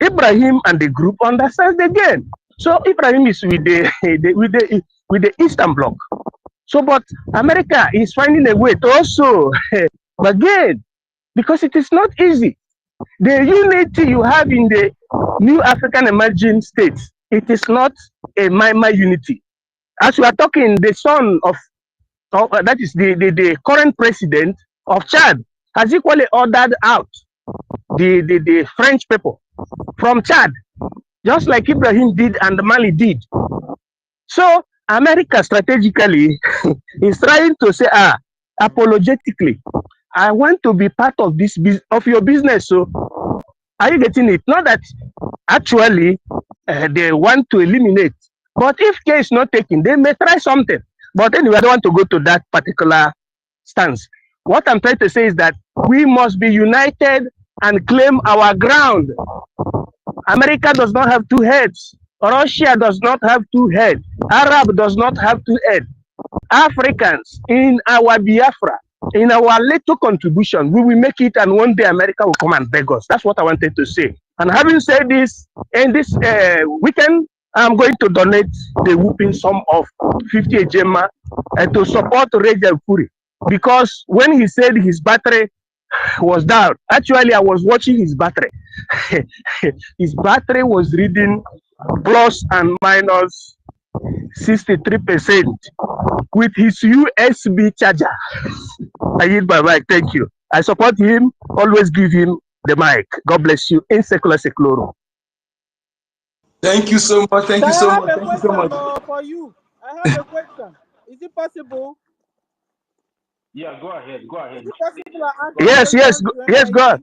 Ibrahim and the group understands the game. So Ibrahim is with the Eastern Bloc. So, but America is finding a way to also bargain, because it is not easy. The unity you have in the new African emerging states, it is not a Mama unity. As we are talking, the son of that is the current president of Chad has equally ordered out the French people from Chad, just like Ibrahim did and Mali did. So America strategically is trying to say, apologetically, I want to be part of this of your business. So are you getting it? Not that actually they want to eliminate, but if care is not taken, they may try something. But anyway, I don't want to go to that particular stance. What I'm trying to say is that we must be united and claim our ground. America does not have two heads. Russia does not have two heads. Arab does not have two heads. Africans, in our Biafra, in our little contribution, we will make it, and one day America will come and beg us. That's what I wanted to say. And having said this, in this weekend, I'm going to donate the whooping sum of 50 ejema to support Rajal Furi, because when he said his battery was down, actually I was watching his battery. His battery was reading plus and minus 63% with his USB charger. I yield my mic. Thank you. I support him. Always give him the mic. God bless you. In secular seculorum. Thank you so much. Thank you So so I have much. a Thank you so question much. for you. I have a question. Is it possible? Yeah, go ahead. Go ahead. Is it possible I ask Yes, a yes, question to yes, God.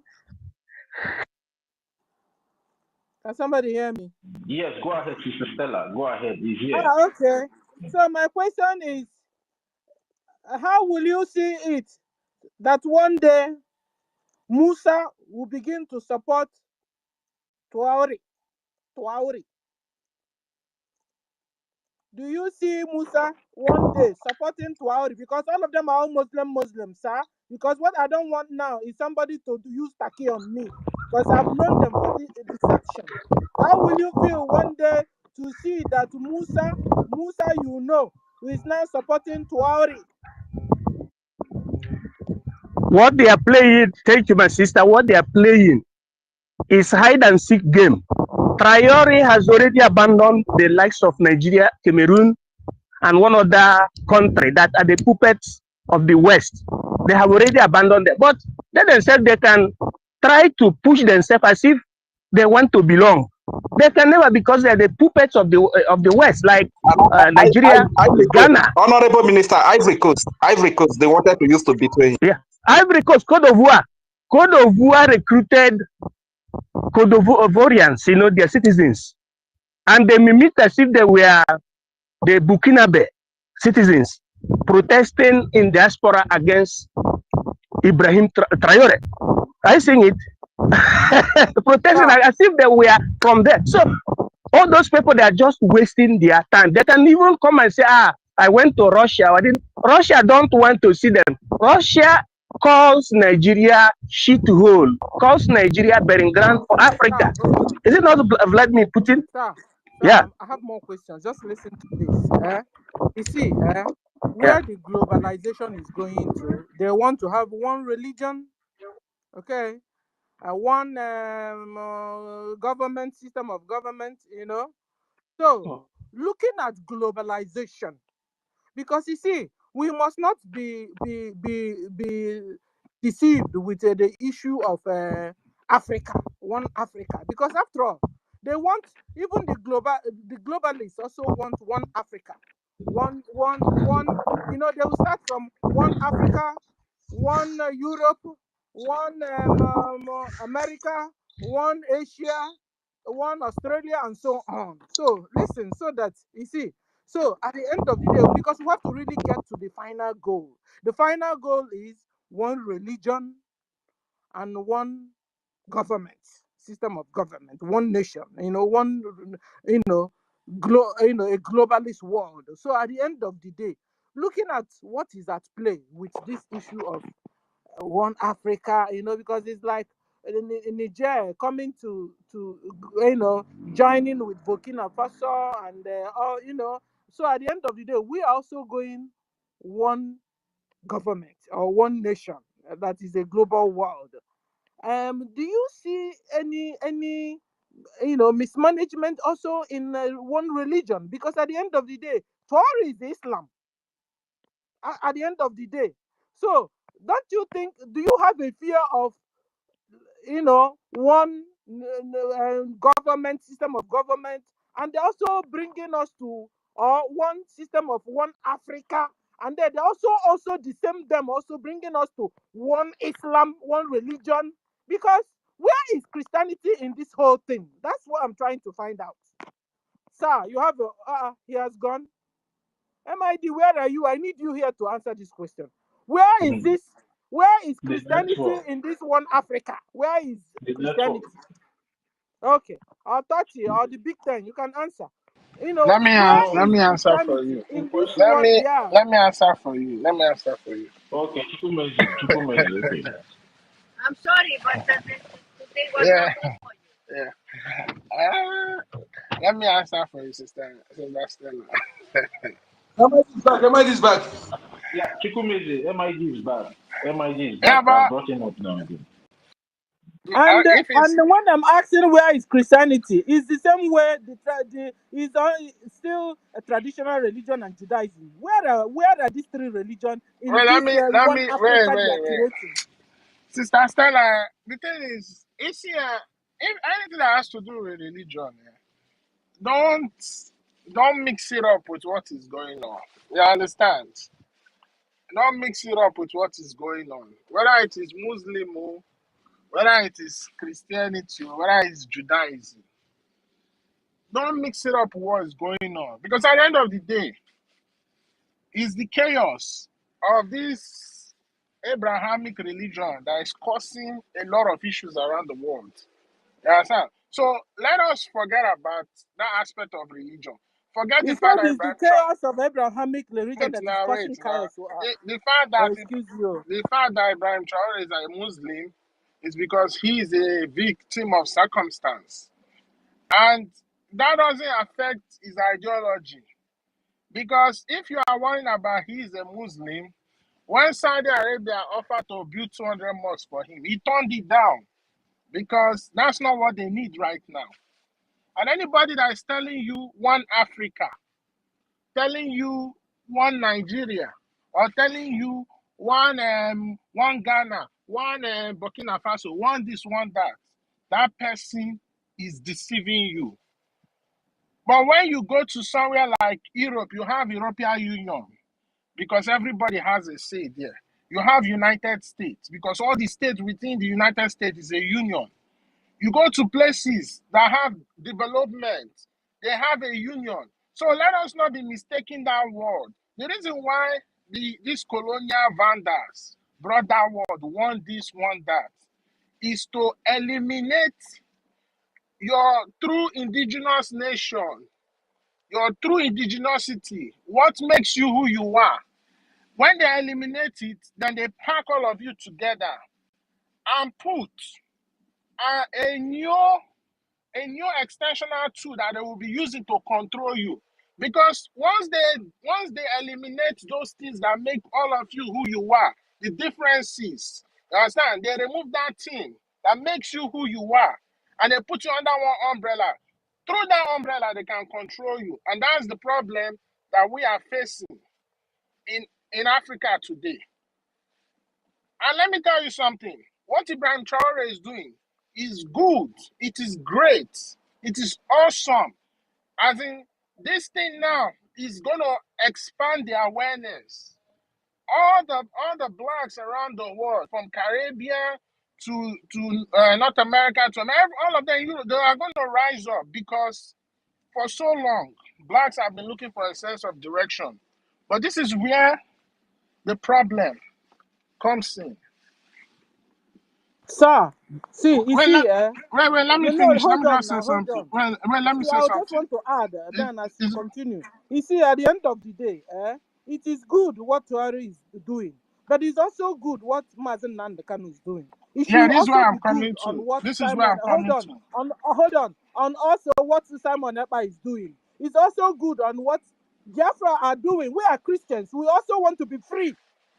Can somebody hear me? Yes, go ahead, Sister Stella. Go ahead. He's here. Okay. So my question is, how will you see it that one day Musa will begin to support Tuaori? Do you see Musa one day supporting Tuaori? Because all of them are all Muslims, sir. Because what I don't want now is somebody to use Taki on me, because I've known them for the deception. How will you feel one day to see that Musa, you know, who is now supporting Tuaori? What they are playing, thank you, my sister, what they are playing is hide and seek game. Traore has already abandoned the likes of Nigeria, Cameroon, and one other country that are the puppets of the West. They have already abandoned them. But they themselves, they can try to push themselves as if they want to belong. They can never, because they are the puppets of the West, like Nigeria, Ivory Coast. Ghana. Honorable Minister, Ivory Coast. Ivory Coast, they wanted to use to betray him. Yeah, Ivory Coast, Cote d'Ivoire recruited Cote d'Ivoirians, their citizens, and they mimicked as if they were the Burkinabe citizens protesting in diaspora against Ibrahim Traore. Are you seeing it? Protesting as if they were from there. So all those people, they are just wasting their time. They can even come and say, I went to Russia. Russia don't want to see them. Russia calls Nigeria shithole, calls Nigeria burying ground for Africa. Is it not Vladimir Putin? Sir, Yeah. I have more questions. Just listen to this. You see, where the globalization is going to, they want to have one religion, okay, one government, system of government, So, looking at globalization, because you see, we must not be deceived with the issue of Africa, one Africa, because after all, they want, even the globalists also want one Africa, one. They will start from one Africa, one Europe, one America, one Asia, one Australia, and so on. So listen, so that you see. So at the end of the day, because we have to really get to the final goal. The final goal is one religion and one government, system of government, one nation, one, a globalist world. So at the end of the day, looking at what is at play with this issue of one Africa, because it's like Niger coming to joining with Burkina Faso and So at the end of the day, we are also going one government or one nation that is a global world. Do you see any mismanagement also in one religion? Because at the end of the day, Torah is Islam. At the end of the day, so don't you think? Do you have a fear of one government, system of government, and they're also bringing us to one system of one Africa, and then they also the same them also bringing us to one Islam, one religion? Because where is Christianity in this whole thing? That's what I'm trying to find out. Sir, you have he has gone. MID, where are you? I need you here to answer this question. Where is this? Where is Christianity in this one Africa? Where is Christianity? Okay, or 30 or the Big Ten, you can answer. Let me where is answer for Christianity you. in this one? Yeah. Let me answer for you. Let me answer for you. Okay, Chukwumezi, okay. I'm sorry, but today was Yeah, not good for you. yeah. Let me answer for you, sister Stella. MID is back. Yeah, Chukwumezi, MID is back. MID is Yeah, back. but I've brought him up now again. And if it's when I'm asking where is Christianity, it's the same way is still a traditional religion and Judaism. Where are these three religions in well, this let one me Africa they are wait. creating? Sister Stella, the thing is, if anything that has to do with religion, don't mix it up with what is going on. You understand? Don't mix it up with what is going on. Whether it is Muslim, or whether it is Christianity, or whether it's Judaism. Don't mix it up with what is going on. Because at the end of the day, it's the chaos of this Abrahamic religion that is causing a lot of issues around the world. You understand? So let us forget about that aspect of religion. Forget He the fact said that it's the Ibrahim chaos of Abrahamic religion wait that is now, causing chaos. The fact that Excuse you. the fact that Ibrahim Traore is a Muslim is because he is a victim of circumstance. And that doesn't affect his ideology. Because if you are worrying about he is a Muslim, when Saudi Arabia offered to build 200 mosques for him, he turned it down because that's not what they need right now. And anybody that is telling you one Africa, telling you one Nigeria, or telling you one Ghana, one Burkina Faso, one this, one that. That person is deceiving you. But when you go to somewhere like Europe, you have European Union because everybody has a say there. You have United States because all the states within the United States is a union. You go to places that have development, they have a union. So let us not be mistaking that word. The reason why these colonial vandals brought that word, one this, one that, is to eliminate your true indigenous nation, your true indigenosity, what makes you who you are. When they eliminate it, then they pack all of you together and put a new extensional tool that they will be using to control you. Because once they eliminate those things that make all of you who you are, the differences, you understand? They remove that thing that makes you who you are, and they put you under one umbrella. Through that umbrella, they can control you, and that's the problem that we are facing in Africa today. And let me tell you something. What Ibrahim Traore is doing is good. It is great. It is awesome. I think this thing now is going to expand the awareness. All the blacks around the world, from Caribbean to North America, to America, all of them, they are going to rise up because for so long, blacks have been looking for a sense of direction. But this is where the problem comes in. Sir, see, you Wait, see, let me no, finish. Let hold me on just say now, hold something. on. Wait, let me See, say I just something. want to add, then as you Is- continue. You see, at the end of the day, it is good what Tuari is doing, but it's also good what Mazen Nandekano is doing. It Yeah, should this is where also I'm be good coming on to. what This is where Simon, I'm coming to. on also what Simon Epa is doing. It's also good on what Biafra are doing. We are Christians. We also want to be free.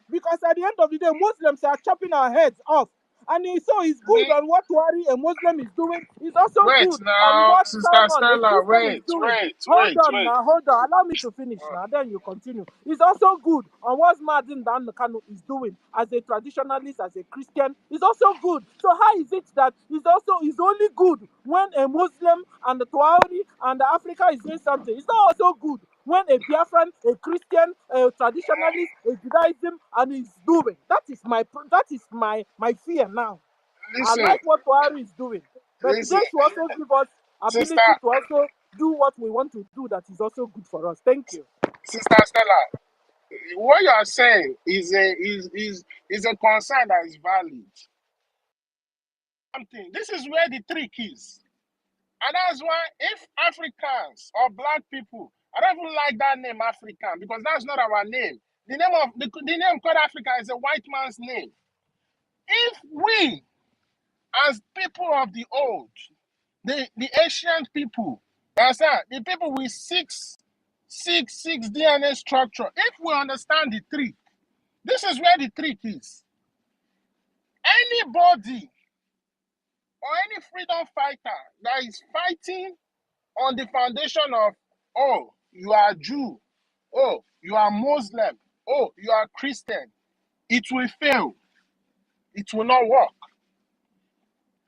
Because at the end of the day, Muslims are chopping our heads off. And so it's good on what Wari, a Muslim, is doing. It's also Wait good on now, what Sister Simon, a Stella. Christian, is Wait. doing. Hold on Uh, now, hold on. Allow me to finish now, then you continue. It's also good on what Martin Dan Kanu is doing as a traditionalist, as a Christian. It's also good. So how is it that it's only good when a Muslim and the Tuari and the Africa is doing something? It's not also good when a Biafran, a Christian, a traditionalist, a Judaism, and is doing. That is my fear now. I listen, like what Buhari is doing, but listen, this will also give us Sister ability to also do what we want to do that is also good for us. Thank you. Stella. What you are saying is a concern that is valid. This is where the trick is. And that's why if Africans or black people, I don't even like that name African because that's not our name. The name called Africa is a white man's name. If we, as people of the old, the ancient people, the people with six DNA structure, if we understand the trick, this is where the trick is. Anybody or any freedom fighter that is fighting on the foundation of, oh, you are Jew, oh, you are Muslim, oh, you are Christian, it will fail. It will not work.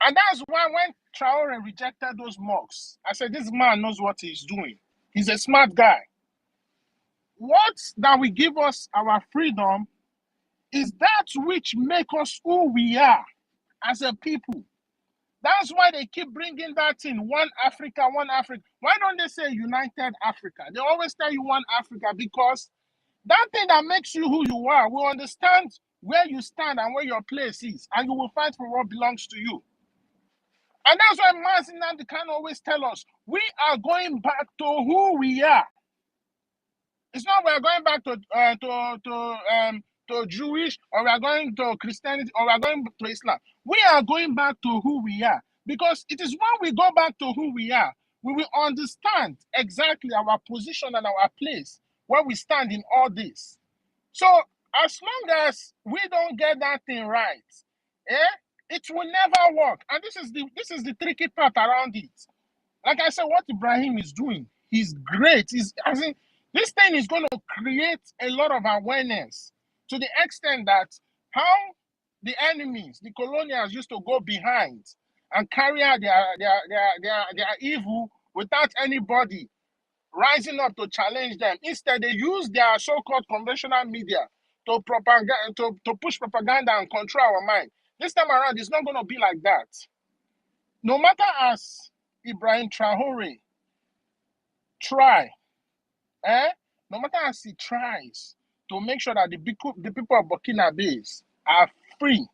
And that's why when Traore rejected those mocks, I said, this man knows what he's doing. He's a smart guy. What that will give us our freedom is that which make us who we are as a people. That's why they keep bringing that in. One Africa, one Africa. Why don't they say United Africa? They always tell you one Africa because that thing that makes you who you are will understand where you stand and where your place is, and you will fight for what belongs to you. And that's why Mazin Nnamdi can always tell us, we are going back to who we are. It's not we're going back to Jewish, or we are going to Christianity, or we are going to Islam. We are going back to who we are. Because it is when we go back to who we are, we will understand exactly our position and our place, where we stand in all this. So as long as we don't get that thing right, it will never work. And this is the tricky part around it. Like I said, what Ibrahim is doing, he's great. This thing is going to create a lot of awareness to the extent that how the enemies, the colonials, used to go behind and carry out their evil without anybody rising up to challenge them. Instead, they use their so-called conventional media to push propaganda and control our mind. This time around, it's not going to be like that. No matter as Ibrahim Traore try, no matter as he tries to make sure that the people of Burkina Faso are free,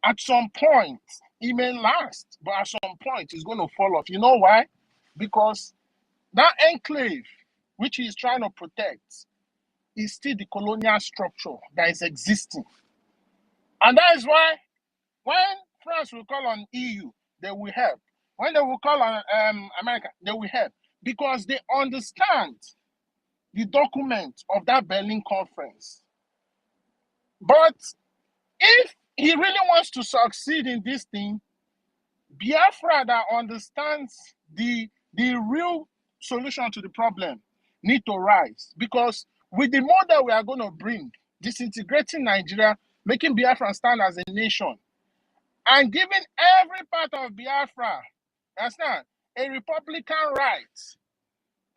at some point, it may last, but at some point, it's going to fall off. You know why? Because that enclave, which he is trying to protect, is still the colonial structure that is existing. And that is why when France will call on EU, they will help. When they will call on America, they will help. Because they understand the document of that Berlin conference. But if he really wants to succeed in this thing, Biafra that understands the real solution to the problem need to rise. Because with the model we are going to bring, disintegrating Nigeria, making Biafra stand as a nation, and giving every part of Biafra, understand, a republican right,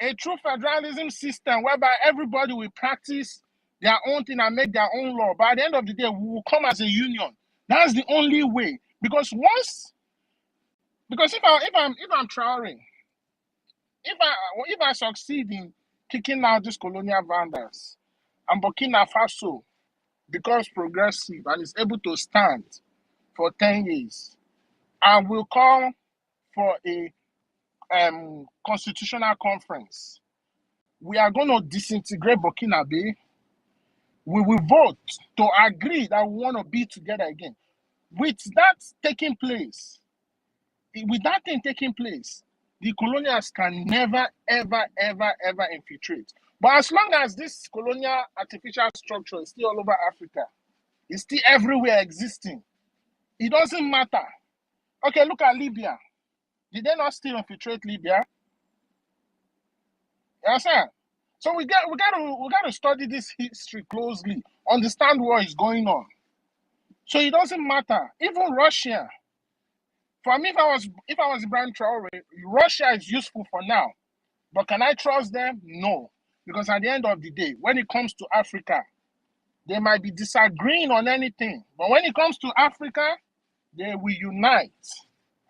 a true federalism system whereby everybody will practice their own thing and make their own law. By the end of the day, we will come as a union. That's the only way. Because if I'm Traore, if I succeed in kicking out these colonial vandals, and Burkina Faso becomes progressive and is able to stand for 10 years, I will call for a constitutional conference. We are going to disintegrate Burkina Faso. We will vote to agree that we want to be together again. With that taking place, the colonials can never, ever, ever, ever infiltrate. But as long as this colonial artificial structure is still all over Africa, it's still everywhere existing, it doesn't matter. Okay, look at Libya. Did they not still infiltrate Libya? You understand? So we got to study this history closely, understand what is going on. So it doesn't matter. Even Russia. For me, if I was Ibrahim Traore, Russia is useful for now. But can I trust them? No. Because at the end of the day, when it comes to Africa, they might be disagreeing on anything. But when it comes to Africa, they will unite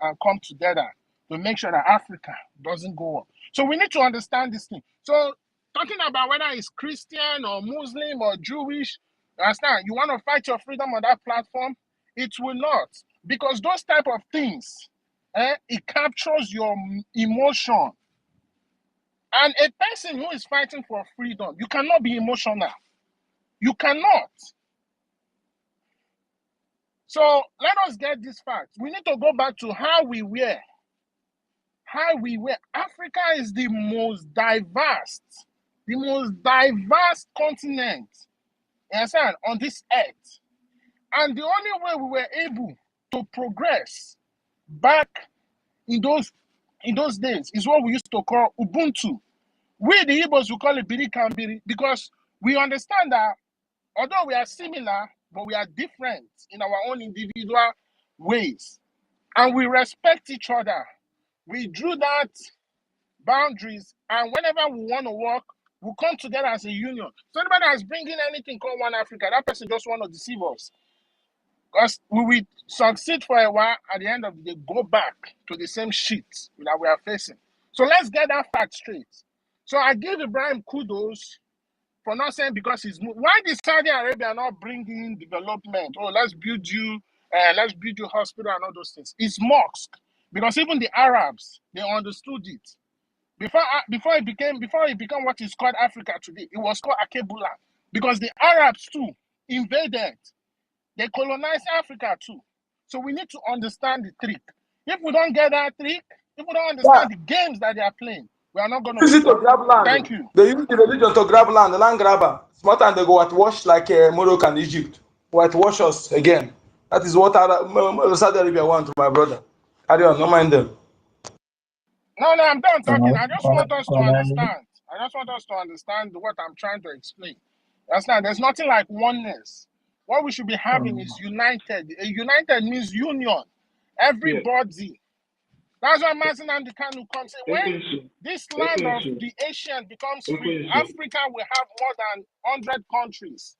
and come together to make sure that Africa doesn't go up. So we need to understand this thing. So talking about whether it's Christian or Muslim or Jewish, understand, you want to fight your freedom on that platform, it will not. Because those type of things, it captures your emotion. And a person who is fighting for freedom, you cannot be emotional. You cannot. So let us get this fact. We need to go back to how we were. Africa is the most diverse continent, you understand, on this earth. And the only way we were able to progress back in those days is what we used to call Ubuntu. We the Igbos will call it Biri Kambiri because we understand that although we are similar, but we are different in our own individual ways. And we respect each other. We drew that boundaries, and whenever we want to work, we'll come together as a union. So anybody that's bringing anything called One Africa, that person just want to deceive us. Because we will succeed for a while, at the end of the day, go back to the same shit that we are facing. So let's get that fact straight. So I give Ibrahim kudos for not saying because he's moved. Why did Saudi Arabia not bring in development? Oh, let's build you hospital and all those things. It's mosque. Because even the Arabs, they understood it. Before it became what is called Africa today, it was called Akebula. Because the Arabs too invaded. They colonized Africa too. So we need to understand the trick. If we don't get that trick, if we don't understand the games that they are playing, we are not going to. Use it to grab land. Thank you. They use the religion to grab land, the land grabber. Smart and they go whitewash like Morocco and Egypt. Whitewash us again. That is what Saudi Arabia want, my brother. Carry on, don't mind them. No, I'm done talking. I just want us to understand. I just want us to understand what I'm trying to explain. Understand? There's nothing like oneness. What we should be having is united. United means union. Yeah. Everybody. That's why Mazen and the Kanu come say, when Ekwensu. this land of Ekwensu. the Asian becomes free, Ekwensu. Africa will have more than 100 countries.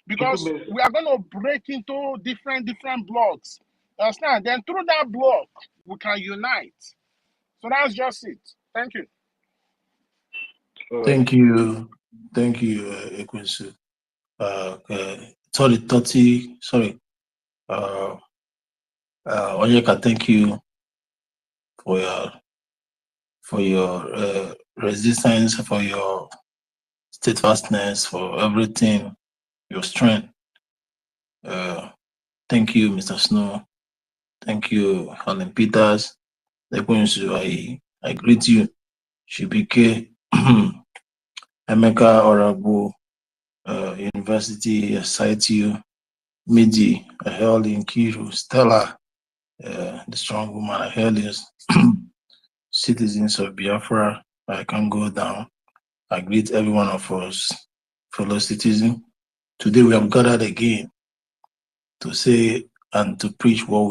Because Chukwube. we are going to break into different blocks. Understand? Then through that block, we can unite. So that's just it. Thank you. Thank you, Ekwensu. Sorry, Toti. Sorry. Onyeka, thank you for your resistance, for your steadfastness, for everything, your strength. Thank you, Mr. Snow. Thank you, Helen Peters. Ekwensu, I greet you. Shibike, Emeka Orabu, University, I cite you. Midi, I hail in Kiru, Stella, the strong woman, I hail you. Citizens of Biafra, I can go down. I greet every one of us, fellow citizens. Today we have gathered again to say and to preach what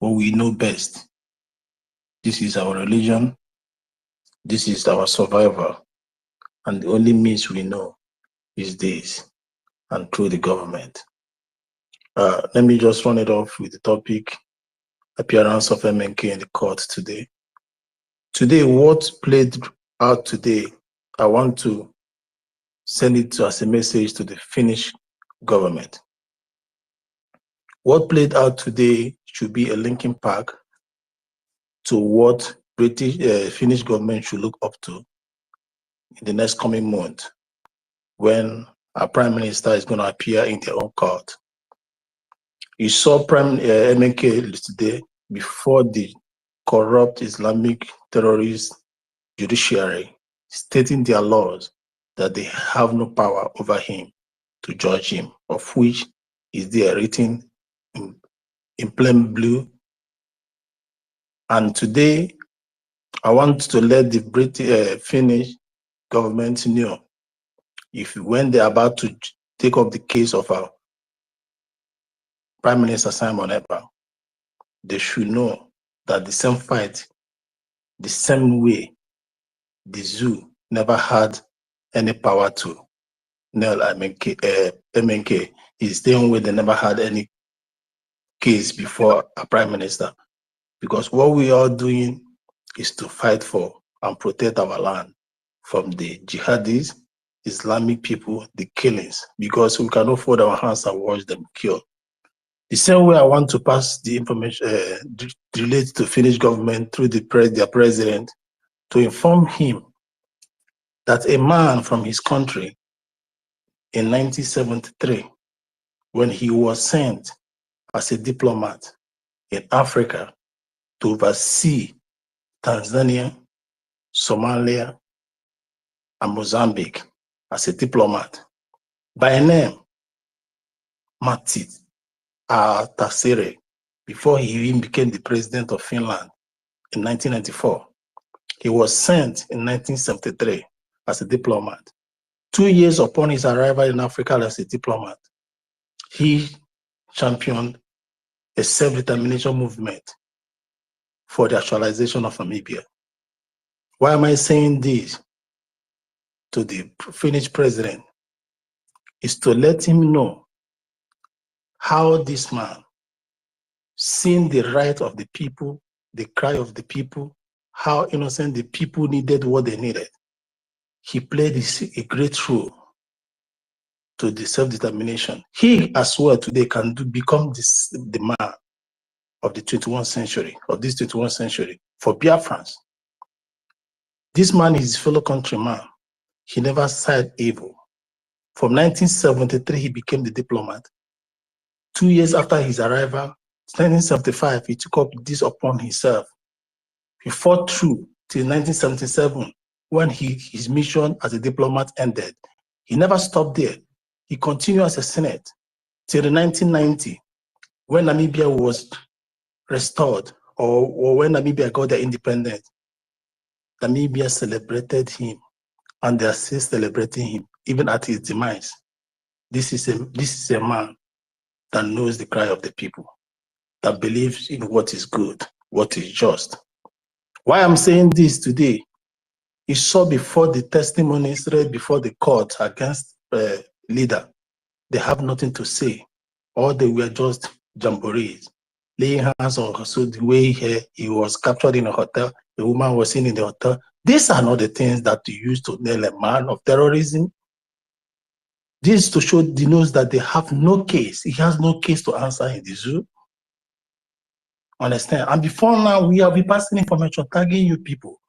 we know best. This is our religion. This is our survival. And the only means we know is this, and through the government. Let me just run it off with the topic, appearance of MNK in the court today. Today, what played out today, I want to send it as a message to the Finnish government. What played out today should be a linking pack to what Finnish government should look up to in the next coming month, when our Prime Minister is going to appear in their own court. You saw MNK today before the corrupt Islamic terrorist judiciary stating their laws that they have no power over him to judge him, of which is there written in plain blue. And today, I want to let the British Finnish government know, when they're about to take up the case of our Prime Minister Simon Ekpa, they should know that the same fight, the same way the zoo never had any power to nail MNK, is the same way they never had any case before a Prime Minister. Because what we are doing is to fight for and protect our land from the jihadis, Islamic people, the killings, because we cannot fold our hands and watch them kill. The same way I want to pass the information related to Finnish government through their president, to inform him that a man from his country in 1973, when he was sent as a diplomat in Africa to oversee Tanzania, Somalia, and Mozambique as a diplomat, by name Matti Tasere, before he even became the president of Finland in 1994. He was sent in 1973 as a diplomat. 2 years upon his arrival in Africa as a diplomat, he championed a self-determination movement for the actualization of Namibia. Why am I saying this to the Finnish president? Is to let him know how this man, seeing the right of the people, the cry of the people, how innocent the people needed what they needed. He played a great role to the self-determination. He as well today can become the man of the 21st century, of this 21st century, for BIAFRANS. This man is his fellow countryman. He never said evil. From 1973, he became the diplomat. 2 years after his arrival, 1975, he took up this upon himself. He fought through till 1977, when his mission as a diplomat ended. He never stopped there. He continued as a Senate till 1990, when Namibia was restored, or when Namibia got their independence. Namibia celebrated him and they are still celebrating him, even at his demise. This is a man that knows the cry of the people, that believes in what is good, what is just. Why I'm saying this today, you saw before the testimonies read before the court against leader, they have nothing to say, or they were just jamborees, laying hands on her. So the way he was captured in a hotel, the woman was seen in the hotel. These are not the things that you use to nail a man of terrorism. This is to show the news that they have no case. He has no case to answer in the zoo. Understand? And before now, we have been passing information, tagging you people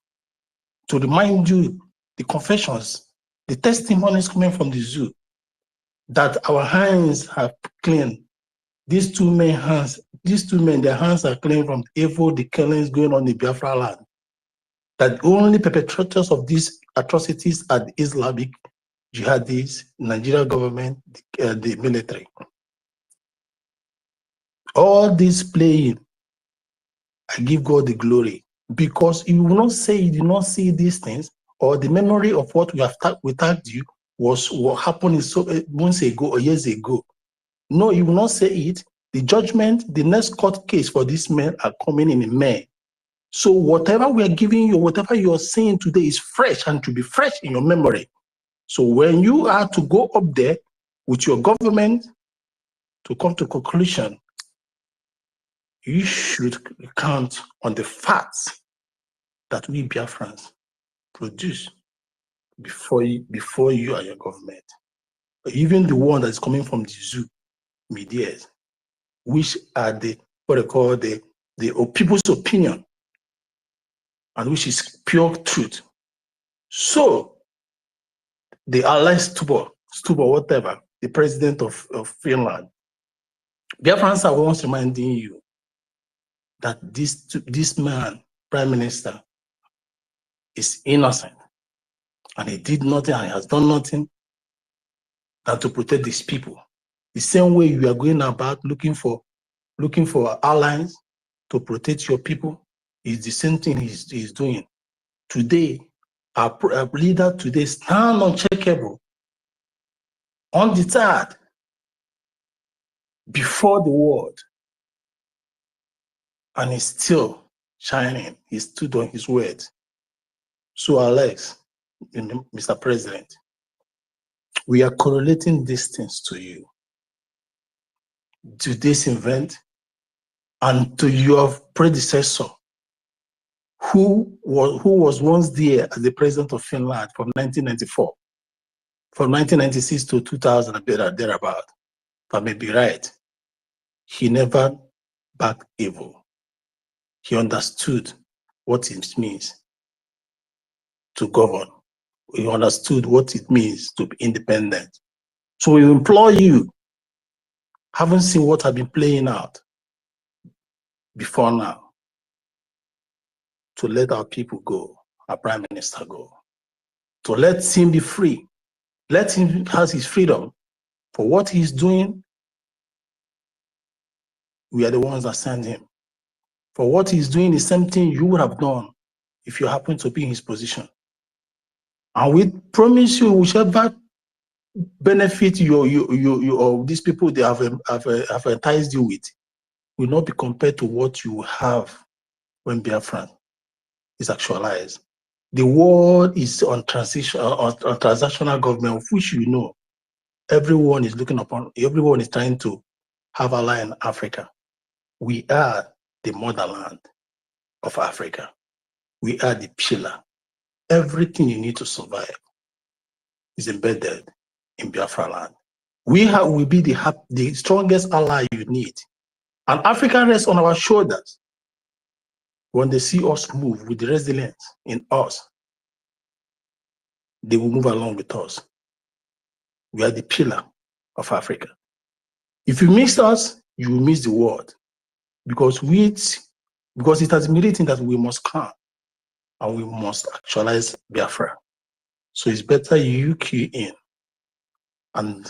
to remind you the confessions, the testimonies coming from the zoo, that our hands have clean. These two men, their hands are clean from evil, the killings going on in Biafra land. That only perpetrators of these atrocities are the Islamic jihadists, Nigeria government, the military. All this playing, I give God the glory, because you will not say you did not see these things, or the memory of what we tagged you was what happened months ago or years ago. No, you will not say it. The judgment, the next court case for these men are coming in May. So whatever we are giving you, whatever you are saying today is fresh and to be fresh in your memory. So when you are to go up there with your government to come to conclusion, you should count on the facts that we Biafrans produce before you and your government. Even the one that is coming from the zoo media, which are what they call the people's opinion, and which is pure truth. So the allies Stubo, whatever, the president of Finland, Biafrans are once reminding you that this man, prime minister, is innocent, and he did nothing and he has done nothing than to protect these people. The same way you are going about looking for allies to protect your people is the same thing he's doing. Today, our leader today stand uncheckable, undeterred before the world, and he's still shining. He stood on his word. So Alex, Mr. President, we are correlating these things to you, to this event, and to your predecessor, who was once there as the president of Finland from 1994, from 1996 to 2000, thereabout, if I may be right. He never backed evil. He understood what it means to govern. He understood what it means to be independent. So we implore you, haven't seen what have been playing out before now, to let our people go, our prime minister go, to let him be free. Let him have his freedom for what he's doing. We are the ones that send him. For what he's doing is something you would have done if you happen to be in his position. And we promise you, whichever benefit you or these people they have enticed you with will not be compared to what you have when Biafran is actualized. The world is on transition, on transactional government, of which you know everyone is looking upon, everyone is trying to have a ally in Africa. We are the motherland of Africa. We are the pillar. Everything you need to survive is embedded in Biafra land. We will be the strongest ally you need. And Africa rests on our shoulders. When they see us move with the resilience in us, they will move along with us. We are the pillar of Africa. If you miss us, you will miss the world. Because it has been written that we must come and we must actualize Biafra. So it's better you key in and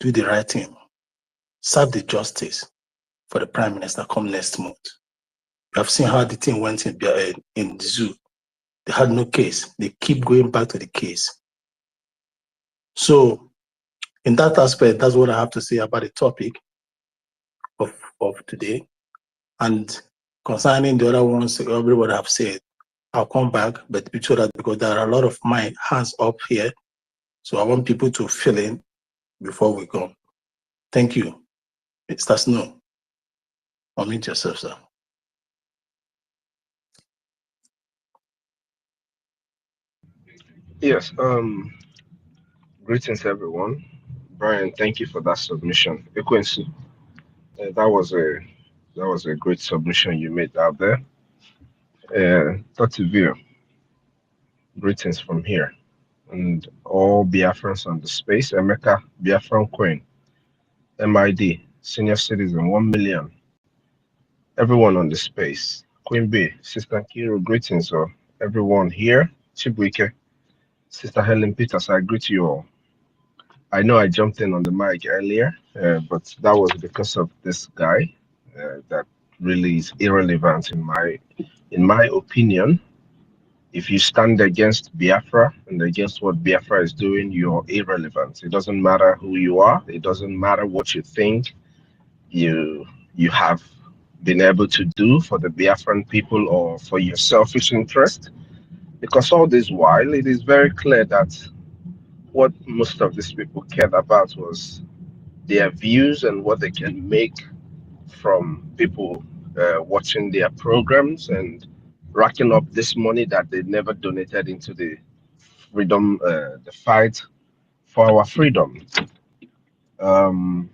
do the right thing. Serve the justice for the Prime Minister come next month. You have seen how the thing went in the zoo. They had no case. They keep going back to the case. So in that aspect, that's what I have to say about the topic of today. And concerning the other ones, everybody have said, I'll come back, but be sure that because there are a lot of my hands up here. So I want people to fill in before we go. Thank you. Mr. Snow, unmute yourself, sir. Yes. Greetings, everyone. Brian, thank you for that submission. Quincy, that was a great submission you made out there. Dr. Veer, greetings from here, and all Biafrans on the space. Emeka, BIAFRACOIN, MID, senior citizen, 1 million. Everyone on the space. Queen B, Sister Kiro, greetings, everyone here. Chibuike, Sister Helen Peters, I greet you all. I know I jumped in on the mic earlier, but that was because of this guy that really is irrelevant in my opinion. If you stand against Biafra and against what Biafra is doing, you're irrelevant. It doesn't matter who you are. It doesn't matter what you think you have been able to do for the Biafran people or for your selfish interest. Because all this while, it is very clear that what most of these people cared about was their views and what they can make from people watching their programs and racking up this money that they never donated into the freedom, the fight for our freedom. Um,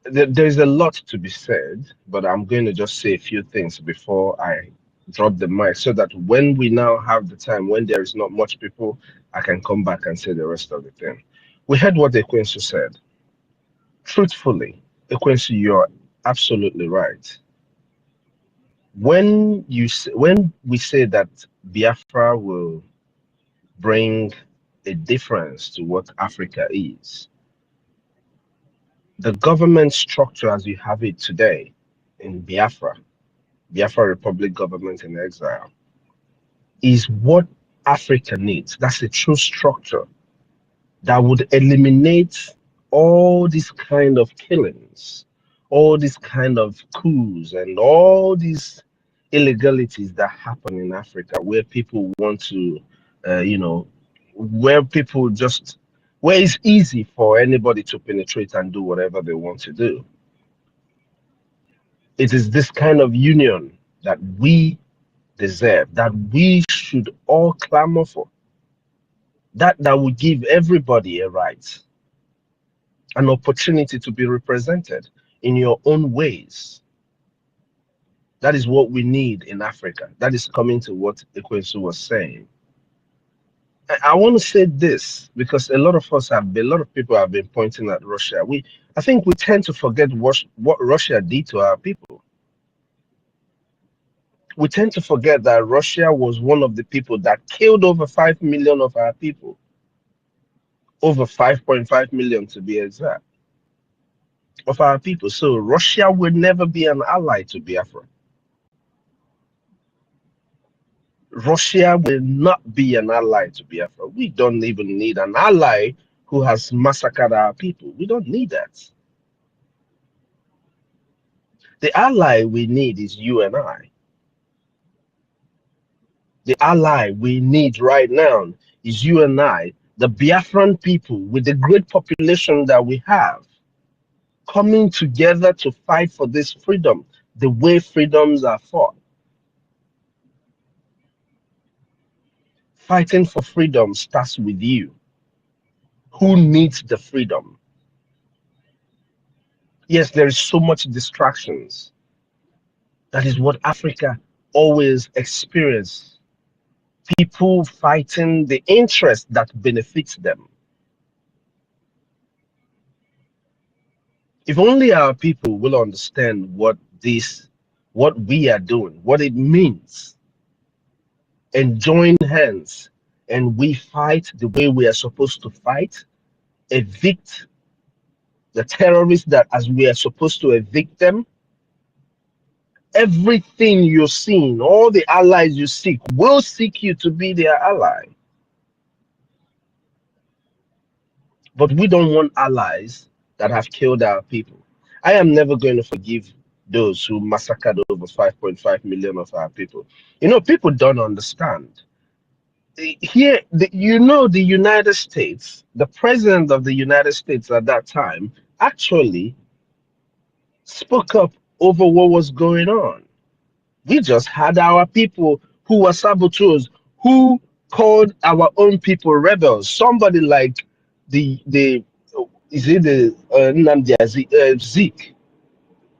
there's a lot to be said, but I'm going to just say a few things before I drop the mic so that when we now have the time, when there is not much people, I can come back and say the rest of the thing. We heard what Ekwensu said. Truthfully, Ekwensu, you're absolutely right. When we say that Biafra will bring a difference to what Africa is, the government structure as you have it today in Biafra Republic government in exile, is what Africa needs. That's a true structure that would eliminate all these kind of killings, all these kind of coups, and all these illegalities that happen in Africa, where people want to, where people just, where it's easy for anybody to penetrate and do whatever they want to do. It is this kind of union that we deserve, that we should all clamor for, that will give everybody a right, an opportunity to be represented in your own ways. That is what we need in Africa. That is coming to what Ekwensu was saying. I want to say this because a lot of people have been pointing at Russia. I think we tend to forget what Russia did to our people. We tend to forget that Russia was one of the people that killed over 5 million of our people. Over 5.5 million to be exact, of our people. So Russia will never be an ally to Biafra. Russia will not be an ally to Biafra. We don't even need an ally who has massacred our people. We don't need that. The ally we need is you and I. The ally we need right now is you and I, the Biafran people with the great population that we have, coming together to fight for this freedom, the way freedoms are fought. Fighting for freedom starts with you. Who needs the freedom? Yes, there is so much distractions. That is what Africa always experiences. People fighting the interest that benefits them. If only our people will understand what we are doing, what it means, and join hands, and we fight the way we are supposed to fight, evict the terrorists that as we are supposed to evict them, Everything you're seeing, all the allies you seek, will seek you to be their ally. But we don't want allies that have killed our people. I am never going to forgive those who massacred over 5.5 million of our people. You know, people don't understand. Here, the United States, the president of the United States at that time actually spoke up over what was going on. We just had our people who were saboteurs, who called our own people rebels. Somebody like the is it the Nnamdi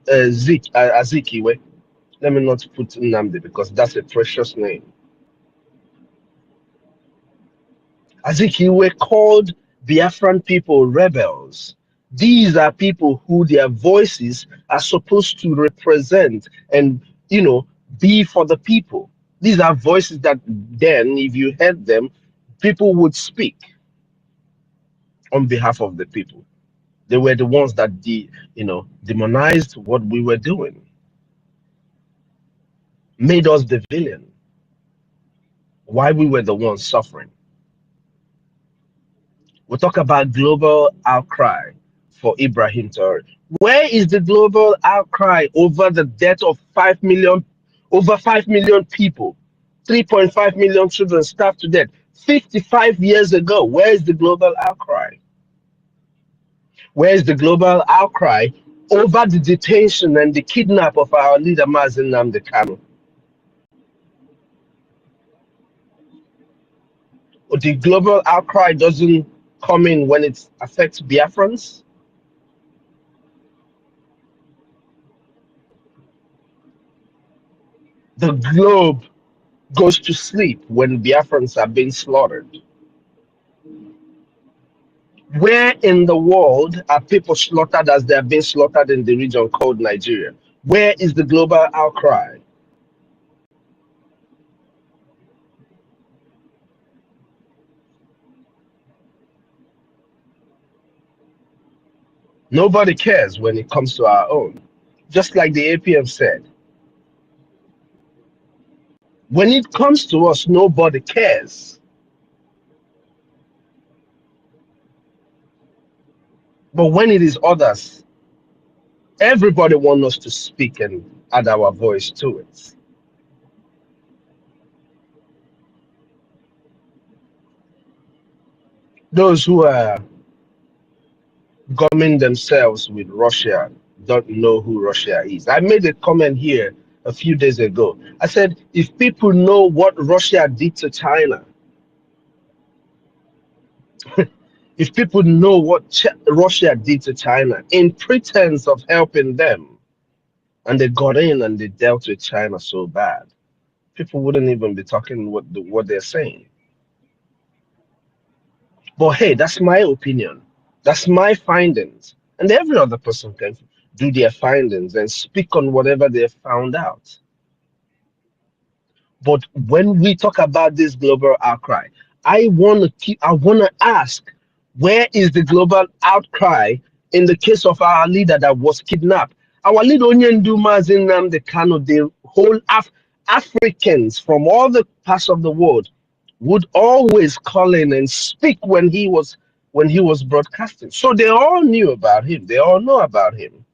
Azikiwe? Let me not put Nnamdi because that's a precious name. Azikiwe called Biafran people rebels. These are people who their voices are supposed to represent and, be for the people. These are voices that then, if you heard them, people would speak on behalf of the people. They were the ones that demonized what we were doing, made us the villain, why we were the ones suffering. We talk about global outcry for Ibrahim Traore. Where is the global outcry over the death of over 5 million people, 3.5 million children starved to death 55 years ago? Where is the global outcry? Where is the global outcry over the detention and the kidnap of our leader Mazen Nnamdi Kanu? The global outcry doesn't come in when it affects Biafrans. The globe goes to sleep when Biafrans are being slaughtered. Where in the world are people slaughtered as they are being slaughtered in the region called Nigeria? Where is the global outcry? Nobody cares when it comes to our own. Just like the APM said, when it comes to us, nobody cares. But when it is others, everybody wants us to speak and add our voice to it. Those who are gumming themselves with Russia don't know who Russia is. I made a comment here a few days ago. I said, if people know what Russia did to China, if people know what Russia did to China in pretense of helping them, and they got in and they dealt with China so bad, people wouldn't even be talking what they're saying. But hey, that's my opinion. That's my findings. And every other person can do their findings and speak on whatever they found out. But when we talk about this global outcry, I want to ask, where is the global outcry in the case of our leader that was kidnapped? Our leader Onyendu Mazen Nnamdi Kanu, the whole Africans from all the parts of the world would always call in and speak when he was broadcasting. So they all knew about him. They all know about him.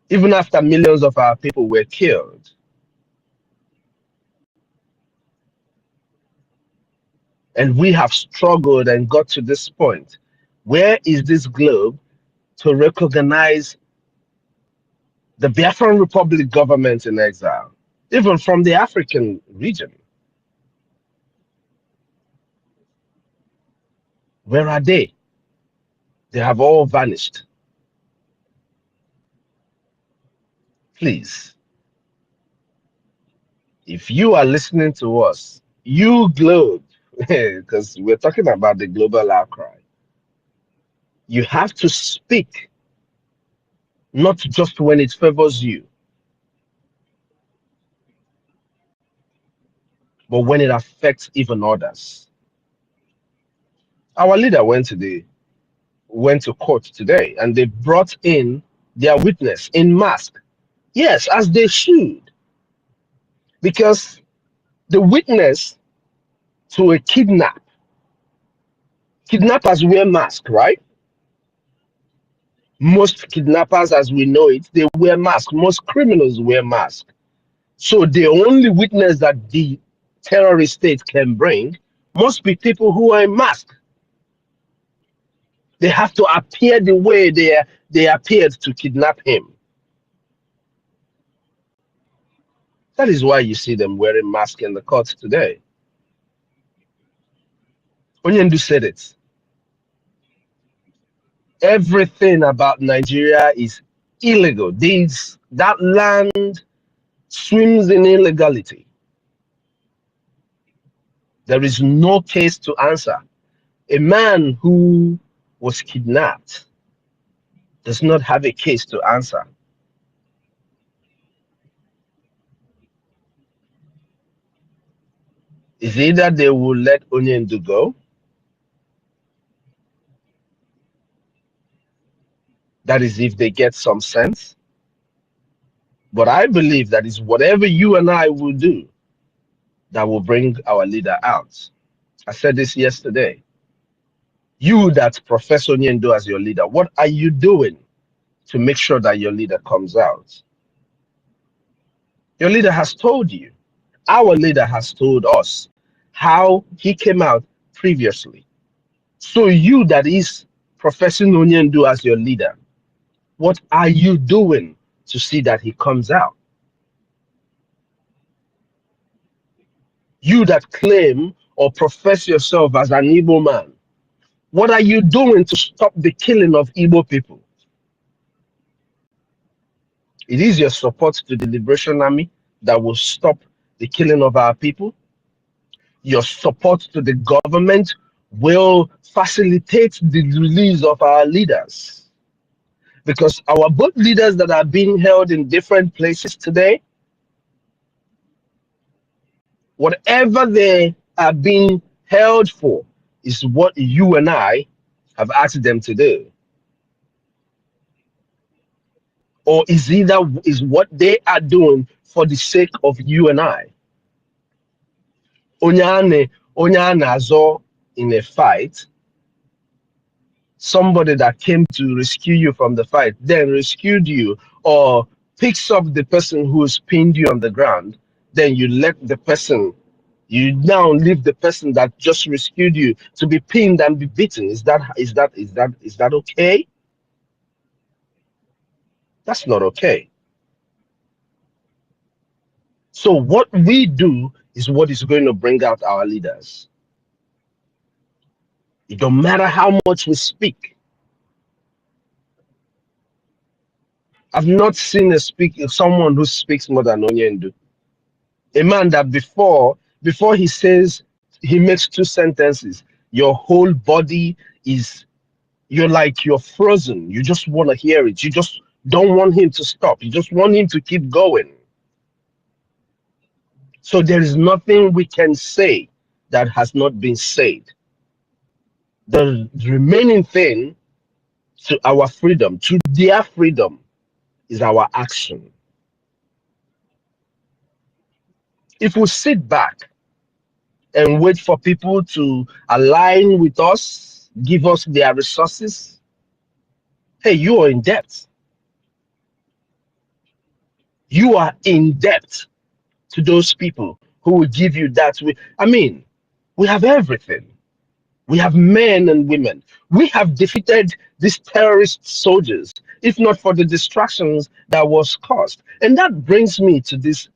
Even after millions of our people were killed. And we have struggled and got to this point. Where is this globe to recognize the Biafran Republic government in exile, even from the African region? Where are they? They have all vanished. Please, if you are listening to us, you globe, because we're talking about the global outcry, you have to speak, not just when it favors you, but when it affects even others. Our leader went to the went to court today and they brought in their witness in mask. Yes, as they should, because the witness to a kidnappers wear masks, right? Most kidnappers, as we know it, they wear masks. Most criminals wear masks. So the only witness that the terrorist state can bring must be people who are in masks. They have to appear the way they appeared to kidnap him. That is why you see them wearing masks in the courts today. Onyendu said it. Everything about Nigeria is illegal. That land swims in illegality. There is no case to answer. A man who was kidnapped does not have a case to answer. Is either they will let Onyendu go, that is if they get some sense. But I believe that is whatever you and I will do that will bring our leader out. I said this yesterday. You that profess Onyendu as your leader, what are you doing to make sure that your leader comes out? Your leader has told you. Our leader has told us how he came out previously. So you that is professing Onyendu as your leader, what are you doing to see that he comes out? You that claim or profess yourself as an Igbo man, what are you doing to stop the killing of Igbo people? It is your support to the Liberation Army that will stop the killing of our people. Your support to the government will facilitate the release of our leaders. Because our both leaders that are being held in different places today, whatever they are being held for is what you and I have asked them to do. Or is what they are doing for the sake of you and I. Onyane Azo in a fight, somebody that came to rescue you from the fight, then rescued you, or picks up the person who's pinned you on the ground, then you let the person, you now leave the person that just rescued you to be pinned and be beaten. Is that okay? That's not okay. So what we do is what is going to bring out our leaders. It don't matter how much we speak. I've not seen someone who speaks more than Onyendu. A man that before he says, he makes two sentences, your whole body is, you're frozen. You just want to hear it. You just don't want him to stop. You just want him to keep going. So there is nothing we can say that has not been said. The remaining thing to our freedom, to their freedom, is our action. If we sit back and wait for people to align with us, give us their resources, hey, you are in debt. You are in debt to those people who will give you that. I mean, we have everything. We have men and women. We have defeated these terrorist soldiers, if not for the distractions that was caused. And that brings me to this.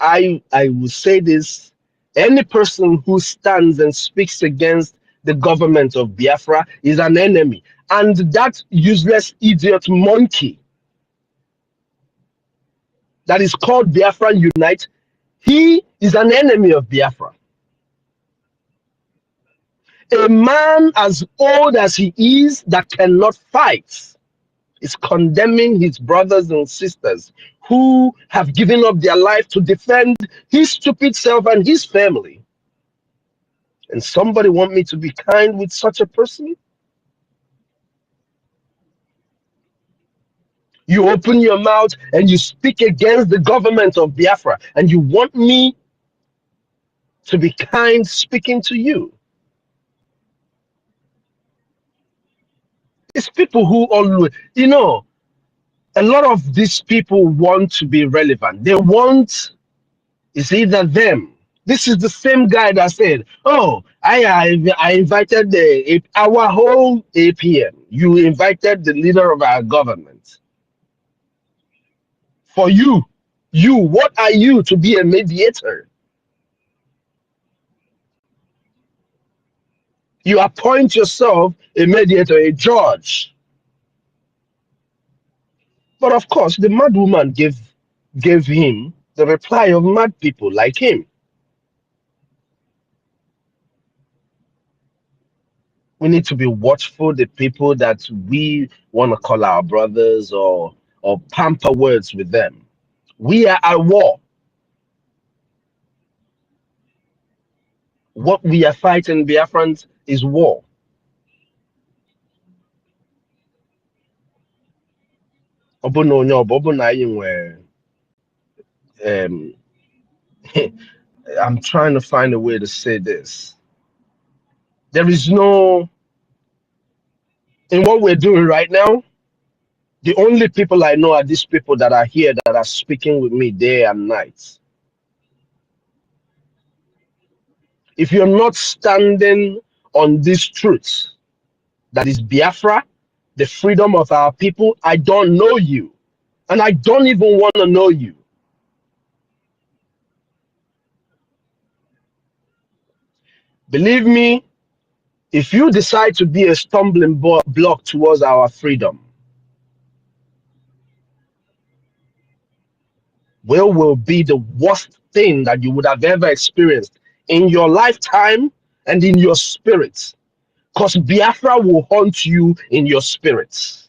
I will say this. Any person who stands and speaks against the government of Biafra is an enemy. And that useless idiot monkey that is called Biafran Unite, he is an enemy of Biafra. A man as old as he is that cannot fight is condemning his brothers and sisters who have given up their life to defend his stupid self and his family. And somebody want me to be kind with such a person? You open your mouth and you speak against the government of Biafra, and you want me to be kind speaking to you. It's people who always, a lot of these people want to be relevant. They want, it's either them. This is the same guy that said, "Oh, I invited our whole APM. You invited the leader of our government. For you, what are you to be a mediator? You appoint yourself a mediator, a judge." But of course, the mad woman gave him the reply of mad people like him. We need to be watchful the people that we want to call our brothers or pamper words with them. We are at war. What we are fighting, Biafrans, is war. I'm trying to find a way to say this. There is no, in what we're doing right now, the only people I know are these people that are here that are speaking with me day and night. If you're not standing on this truth, that is Biafra, the freedom of our people, I don't know you. And I don't even want to know you. Believe me, if you decide to be a stumbling block towards our freedom, will be the worst thing that you would have ever experienced in your lifetime and in your spirit. Because Biafra will haunt you in your spirits.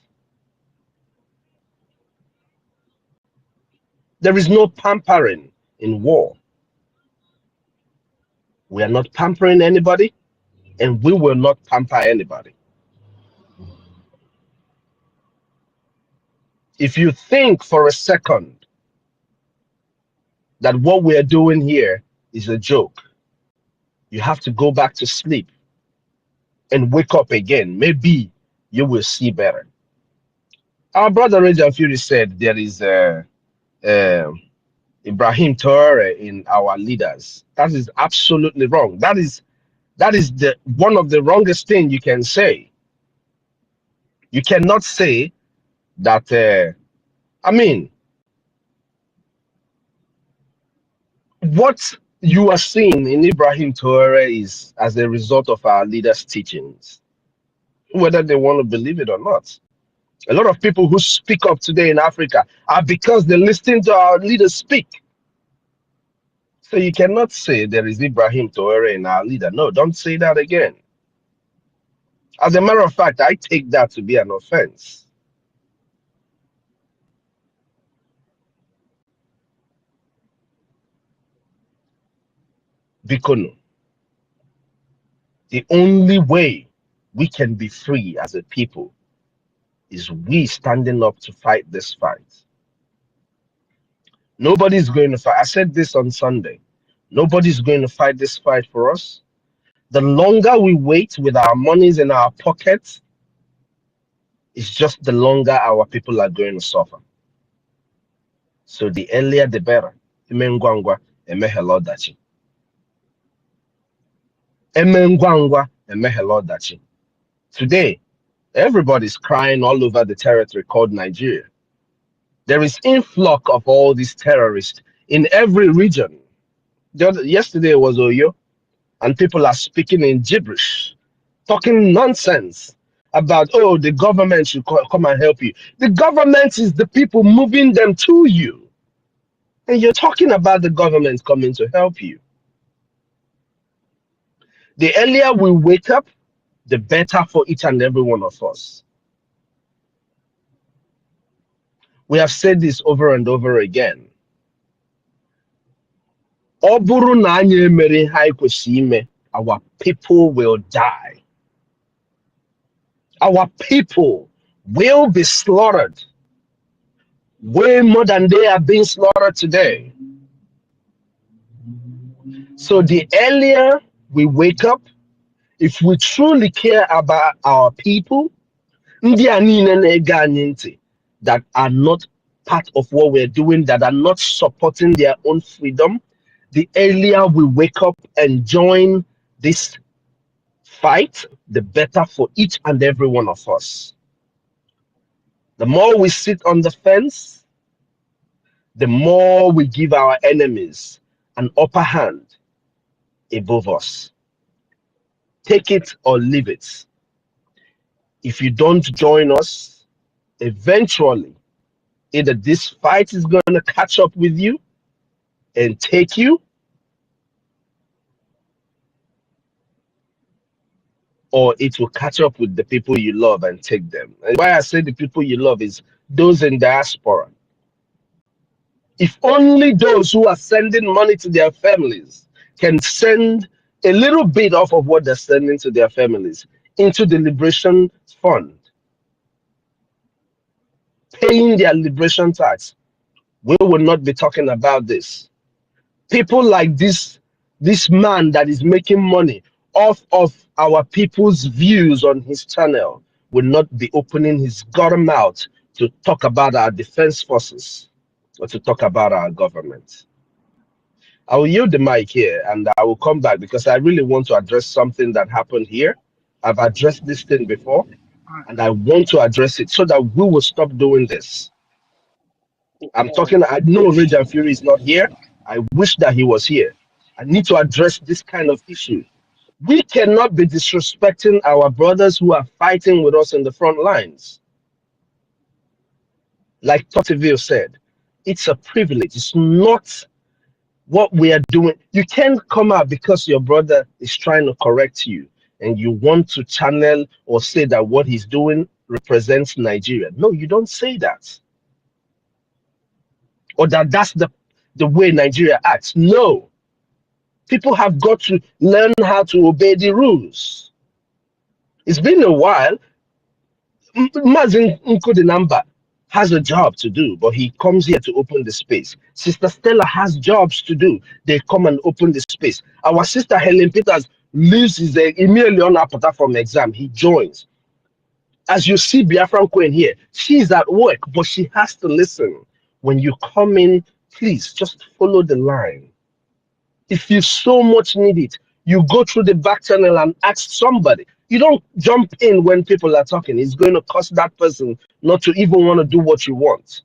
There is no pampering in war. We are not pampering anybody, and we will not pamper anybody. If you think for a second that what we are doing here is a joke, you have to go back to sleep and wake up again. Maybe you will see better. Our brother Rajan Fury said there is Ibrahim Traore in our leaders. That is absolutely wrong. That is the one of the wrongest thing you can say. You cannot say that. I mean, what you are seeing in Ibrahim Traore is as a result of our leaders' teachings, whether they want to believe it or not. A lot of people who speak up today in Africa are because they listen to our leaders speak. So you cannot say there is Ibrahim Traore in our leader. No, don't say that again. As a matter of fact, I take that to be an offense. Bikono, the only way we can be free as a people is we standing up to fight this fight. Nobody's going to fight. I said this on Sunday. Nobody's going to fight this fight for us. The longer we wait with our monies in our pockets, it's just the longer our people are going to suffer. So the earlier the better. Emengwangwa, emehelodachi. Emengwangwa, emehelodachi. Today, everybody's crying all over the territory called Nigeria. There is influx of all these terrorists in every region. Yesterday was Oyo, and people are speaking in gibberish, talking nonsense about, oh, the government should come and help you. The government is the people moving them to you. And you're talking about the government coming to help you. The earlier we wake up, the better for each and every one of us. We have said this over and over again. Our people will die. Our people will be slaughtered. way more than they are being slaughtered today. So the earlier we wake up, if we truly care about our people, ndị a niile na-ege anyị ntị that are not part of what we're doing, that are not supporting their own freedom, the earlier we wake up and join this fight, the better for each and every one of us. The more we sit on the fence, the more we give our enemies an upper hand above us. Take it or leave it. If you don't join us, eventually, either this fight is going to catch up with you and take you, or it will catch up with the people you love and take them. And why I say the people you love is those in diaspora. If only those who are sending money to their families can send a little bit off of what they're sending to their families into the Liberation Fund, paying their liberation tax, we will not be talking about this. People like this man that is making money off of our people's views on his channel will not be opening his gutter mouth to talk about our defense forces or to talk about our government. I will yield the mic here and I will come back because I really want to address something that happened here. I've addressed this thing before and I want to address it so that we will stop doing this. I'm talking, I know Rage and Fury is not here. I wish that he was here. I need to address this kind of issue. We cannot be disrespecting our brothers who are fighting with us in the front lines. Like Totiville said, it's a privilege. It's not what we are doing. You can't come out because your brother is trying to correct you and you want to channel or say that what he's doing represents Nigeria. No, you don't say that. Or that that's the way Nigeria acts. No. People have got to learn how to obey the rules. It's been a while. Mazin Nkodinamba has a job to do, but he comes here to open the space. Sister Stella has jobs to do. They come and open the space. Our sister Helen Peters lives his immediately on apart from exam. He joins. As you see BIAFRACOIN here, she's at work, but she has to listen. When you come in, please just follow the line. If you so much need it, you go through the back channel and ask somebody. You don't jump in when people are talking. It's going to cost that person not to even want to do what you want.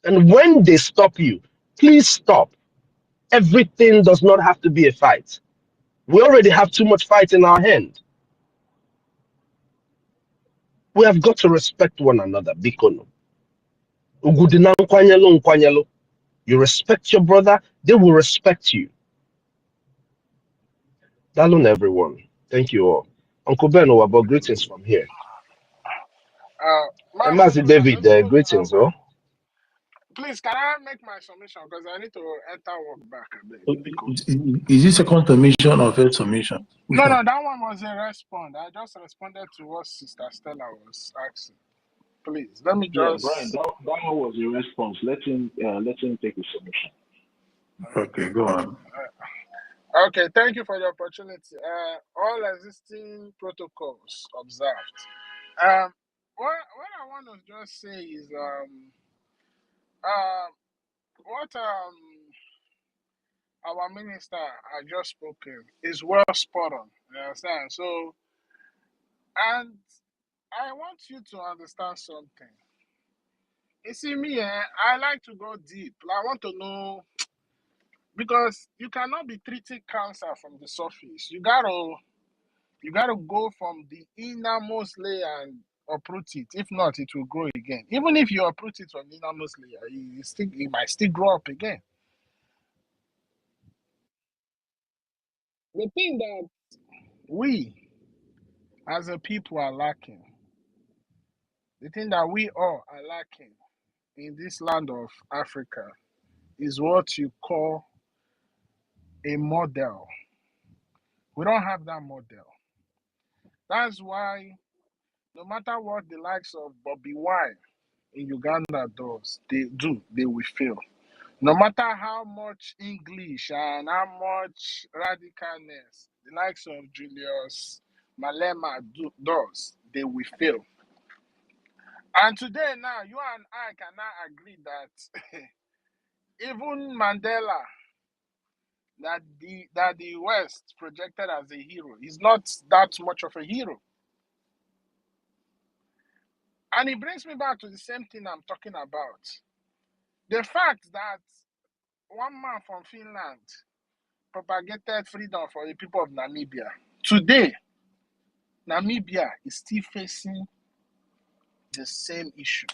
And when they stop you, please stop. Everything does not have to be a fight. We already have too much fight in our hand. We have got to respect one another. Bikono. Ugudina nkwanyelo nkwanyelo. You respect your brother, they will respect you. Dalun, everyone. Thank you all. Uncle Ben, about greetings from here. And Mazi, Mazi please, I David, just spoke greetings, oh. please, can I make my submission because I need to enter work back a bit. Is this second submission or first submission? No, that one was a response. I just responded to what Sister Stella was asking. Please, let me Yeah, just. Brian, that one was a response. Let him take his submission. Okay, go on. Okay, thank you for the opportunity. All existing protocols observed. What I want to just say is what our minister had just spoken is well spot on. You understand? So, and I want you to understand something. You see me, I like to go deep. I want to know because you cannot be treating cancer from the surface. You gotta go from the innermost layer and uproot it. If not, it will grow again. Even if you uproot it from the innermost layer, it might still grow up again. The thing that we as a people are lacking, the thing that we all are lacking in this land of Africa is what you call a model. We don't have that model. That's why no matter what the likes of Bobby Wine in Uganda they will fail. No matter how much English and how much radicalness the likes of Julius Malema does, they will fail. And today now, you and I cannot agree that even Mandela, that the West projected as a hero, is not that much of a hero. And it brings me back to the same thing I'm talking about. The fact that one man from Finland propagated freedom for the people of Namibia. Today, Namibia is still facing the same issue.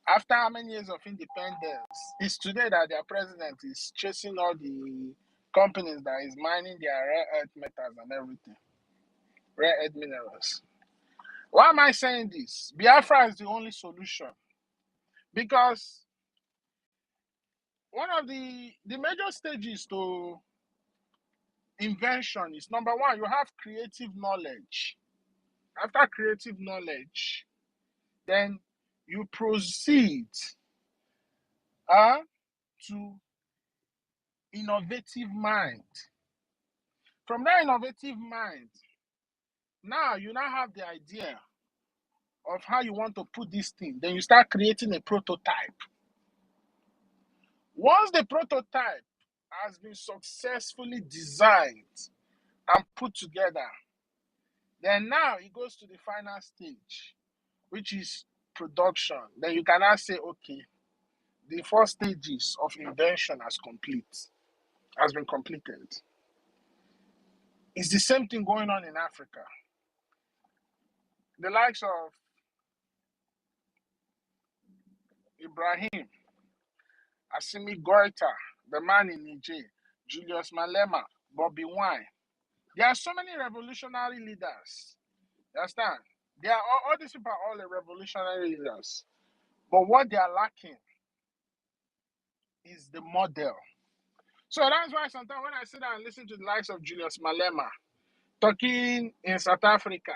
After how many years of independence, it's today that their president is chasing all the companies that is mining their rare earth metals and everything, rare earth minerals. Why am I saying this? Biafra is the only solution. Because one of the major stages to invention is, number one, you have creative knowledge. After creative knowledge, then you proceed to innovative mind. From that innovative mind, now you now have the idea of how you want to put this thing. Then you start creating a prototype. Once the prototype has been successfully designed and put together, then now it goes to the final stage, which is production. Then you can now say, okay, the 4 stages of invention has been completed. It's the same thing going on in Africa. The likes of Ibrahim, Assimi Goïta, the man in Niger, Julius Malema, Bobby Wine. There are so many revolutionary leaders. You understand? All these people are all the revolutionary leaders. But what they are lacking is the model. So that's why sometimes when I sit down and listen to the likes of Julius Malema talking in South Africa,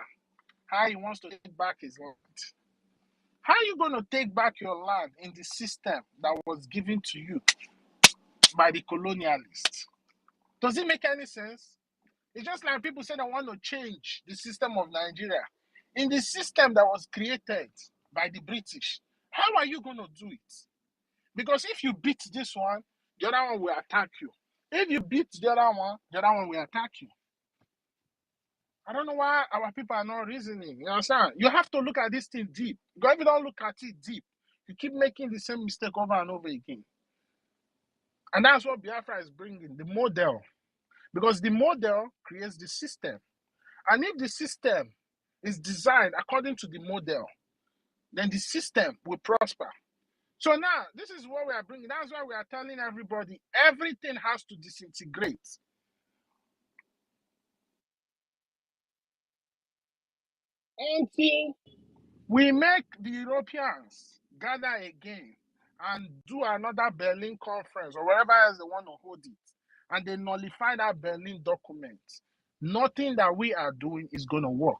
how he wants to take back his land. How are you going to take back your land in the system that was given to you by the colonialists? Does it make any sense? It's just like people say they want to change the system of Nigeria. In the system that was created by the British, how are you going to do it? Because if you beat this one, the other one will attack you. If you beat the other one will attack you. I don't know why our people are not reasoning. You understand? You have to look at this thing deep. Because if you don't look at it deep, you keep making the same mistake over and over again. And that's what Biafra is bringing, the model. Because the model creates the system. And if the system is designed according to the model, then the system will prosper. So now, this is what we are bringing. That's why we are telling everybody, everything has to disintegrate. Until we make the Europeans gather again and do another Berlin conference or wherever else they want to hold it, and they nullify that Berlin document, nothing that we are doing is going to work.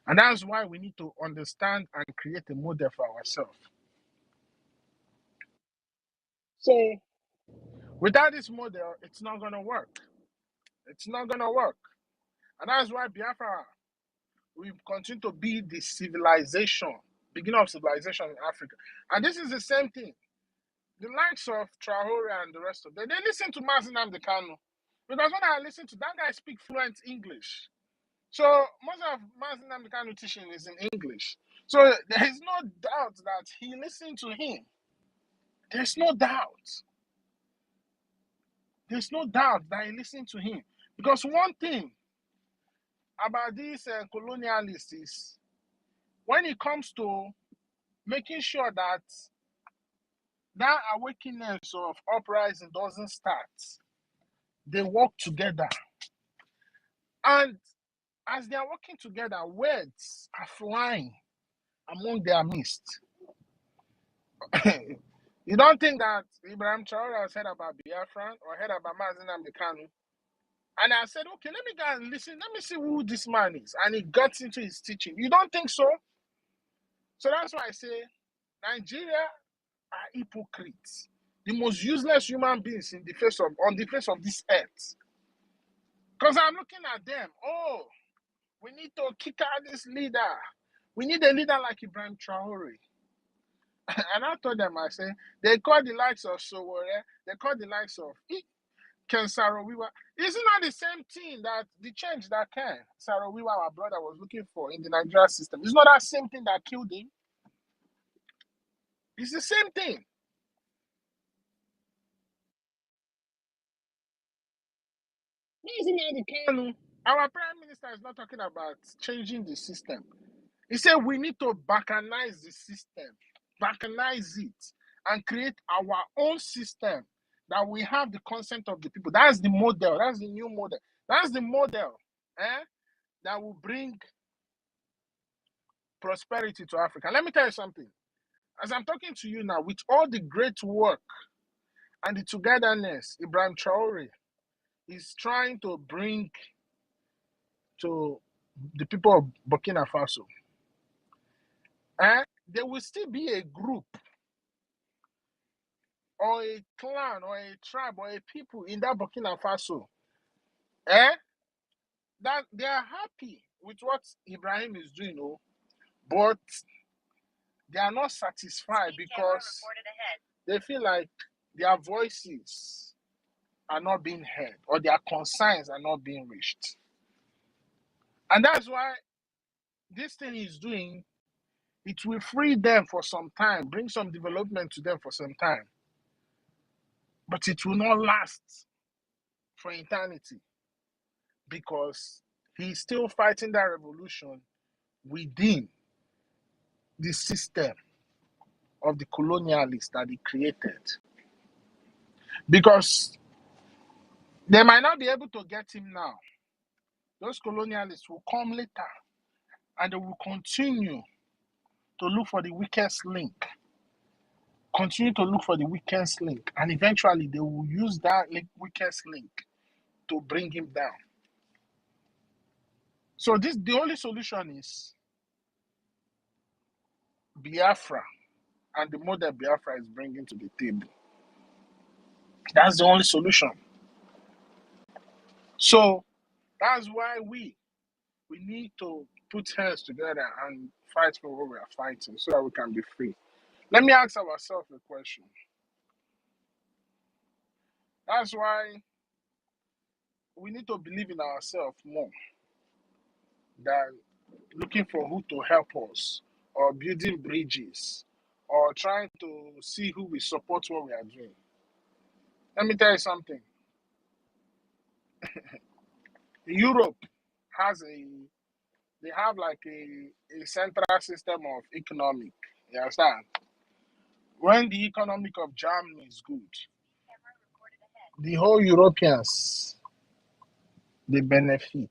And that's why we need to understand and create a model for ourselves. So without this model, it's not going to work. It's not going to work. And that's why Biafra will continue to be the civilization, beginning of civilization in Africa. And this is the same thing. The likes of Traore and the rest of them, they listen to Nnamdi Kanu. Because when I listen to that guy speak fluent English. So most of Nnamdi Kanu teaching is in English. So there is no doubt that he listened to him. There's no doubt. There's no doubt that he listened to him. Because one thing about these colonialists is when it comes to making sure that that awakeness of uprising doesn't start, they work together. And as they are working together, words are flying among their midst. You don't think that Ibrahim Traore has heard about Biafran or heard about Nnamdi Kanu? And I said, okay, let me go and listen. Let me see who this man is. And he got into his teaching. You don't think so? So that's why I say Nigeria are hypocrites, the most useless human beings on the face of this earth. Because I'm looking at them. Oh, we need to kick out this leader. We need a leader like Ibrahim Traore. And I told them, I said, they call the likes of Sowore, they call the likes of Ken Saro-Wiwa. Is it not the same thing that the change that Ken Saro-Wiwa, our brother, was looking for in the Nigerian system? It's not that same thing that killed him. It's the same thing. Our prime minister is not talking about changing the system. He said we need to balkanize the system, balkanize it, and create our own system that we have the consent of the people. That's the model. That's the new model. That's the model that will bring prosperity to Africa. Let me tell you something. As I'm talking to you now, with all the great work and the togetherness Ibrahim Traore is trying to bring to the people of Burkina Faso, there will still be a group or a clan or a tribe or a people in that Burkina Faso that they are happy with what Ibrahim is doing, but they are not satisfied because they feel like their voices are not being heard or their concerns are not being reached. And that's why this thing he's doing, it will free them for some time, bring some development to them for some time. But it will not last for eternity because he's still fighting that revolution within the system of the colonialists that he created. Because they might not be able to get him now. Those colonialists will come later and they will continue to look for the weakest link. Continue to look for the weakest link. And eventually they will use that weakest link to bring him down. So the only solution is Biafra and the model Biafra is bringing to the table. That's the only solution. So that's why we need to put hands together and fight for what we are fighting so that we can be free. Let me ask ourselves a question. That's why we need to believe in ourselves more than looking for who to help us or building bridges or trying to see who will support what we are doing. Let me tell you something. Europe they have like a central system of economic. You understand? When the economic of Germany is good, the whole Europeans, they benefit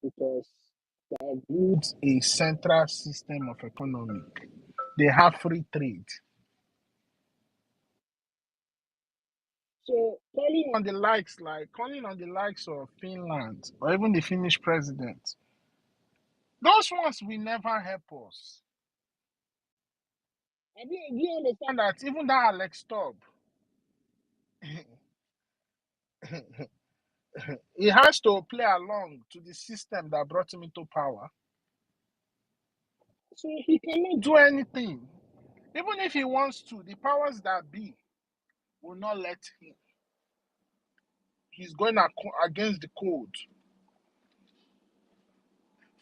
because they have built a central system of economic. They have free trade. So calling on the likes of Finland or even the Finnish president, those ones will never help us. Do you understand that even that Alex Stubb, he has to play along to the system that brought him into power. So he cannot do anything. Even if he wants to, the powers that be will not let him. He's going against the code.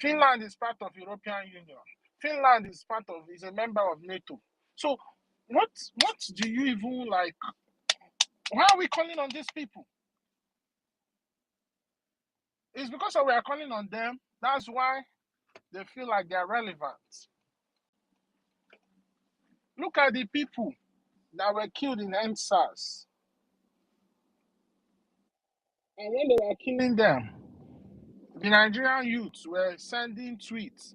Finland is part of European Union. Finland is a member of NATO. So what do you even like? Why are we calling on these people? It's because we are calling on them. That's why they feel like they're relevant. Look at the people that were killed in NSAS. And when they were killing them, the Nigerian youths were sending tweets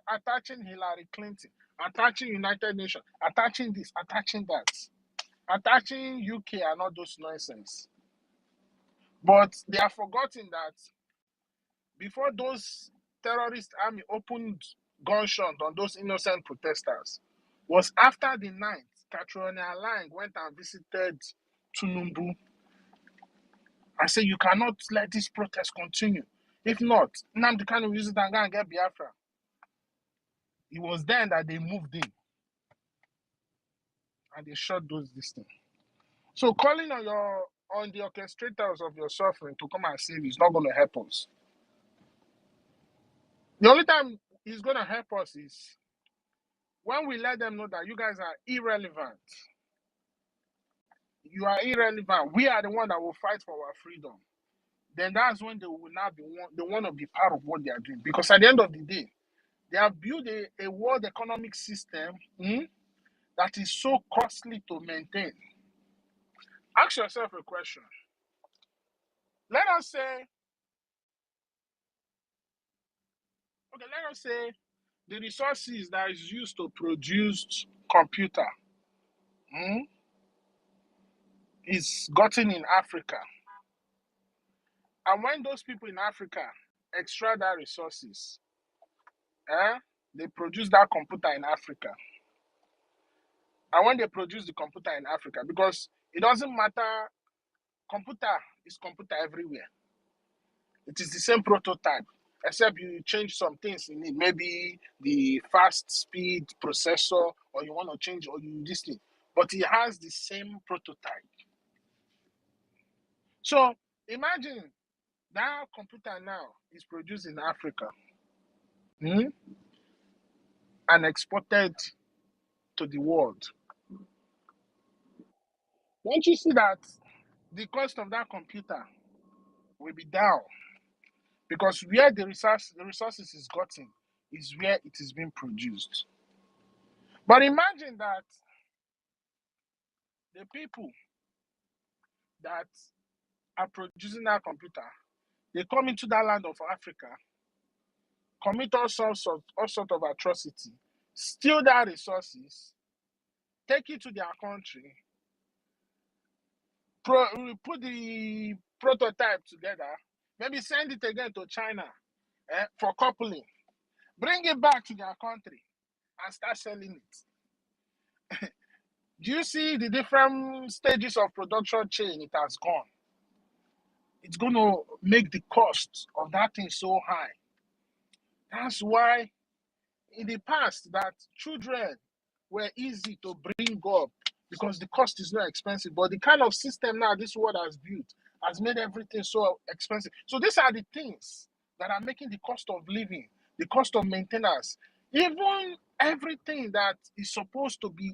attaching Hillary Clinton, attaching United Nations, attaching this, attaching that, attaching UK and all those nonsense. But they have forgotten that before those terrorist army opened gunshot on those innocent protesters was after the night Catriona Lang went and visited Tunumbu. I say you cannot let this protest continue. If not, Nnamdi Kanu will use it and go and get Biafra. It was then that they moved in and they shot this thing. So calling on the orchestrators of your suffering to come and save you is not going to help us. The only time it's going to help us is when we let them know that you guys are irrelevant. You are irrelevant. We are the one that will fight for our freedom. Then that's when they will not be they want to be part of what they are doing. Because at the end of the day, they have built a world economic system that is so costly to maintain. Ask yourself a question. Let us say the resources that is used to produce computer is gotten in Africa. And when those people in Africa extract that resources, they produce that computer in Africa. And when they produce the computer in Africa, because it doesn't matter, computer is computer everywhere. It is the same prototype, except you change some things in it. Maybe the fast speed processor, or you want to change, or you this thing. But it has the same prototype. So imagine that computer now is produced in Africa and exported to the world. Don't you see that the cost of that computer will be down? Because where the resources is gotten is where it is being produced. But imagine that the people that are producing that computer, they come into that land of Africa, commit all sorts of atrocity, steal their resources, take it to their country, put the prototype together, maybe send it again to China for coupling, bring it back to their country and start selling it. Do you see the different stages of production chain it has gone? It's going to make the cost of that thing so high. That's why in the past that children were easy to bring up because the cost is not expensive. But the kind of system now this world has built has made everything so expensive. So these are the things that are making the cost of living, the cost of maintenance, even everything that is supposed to be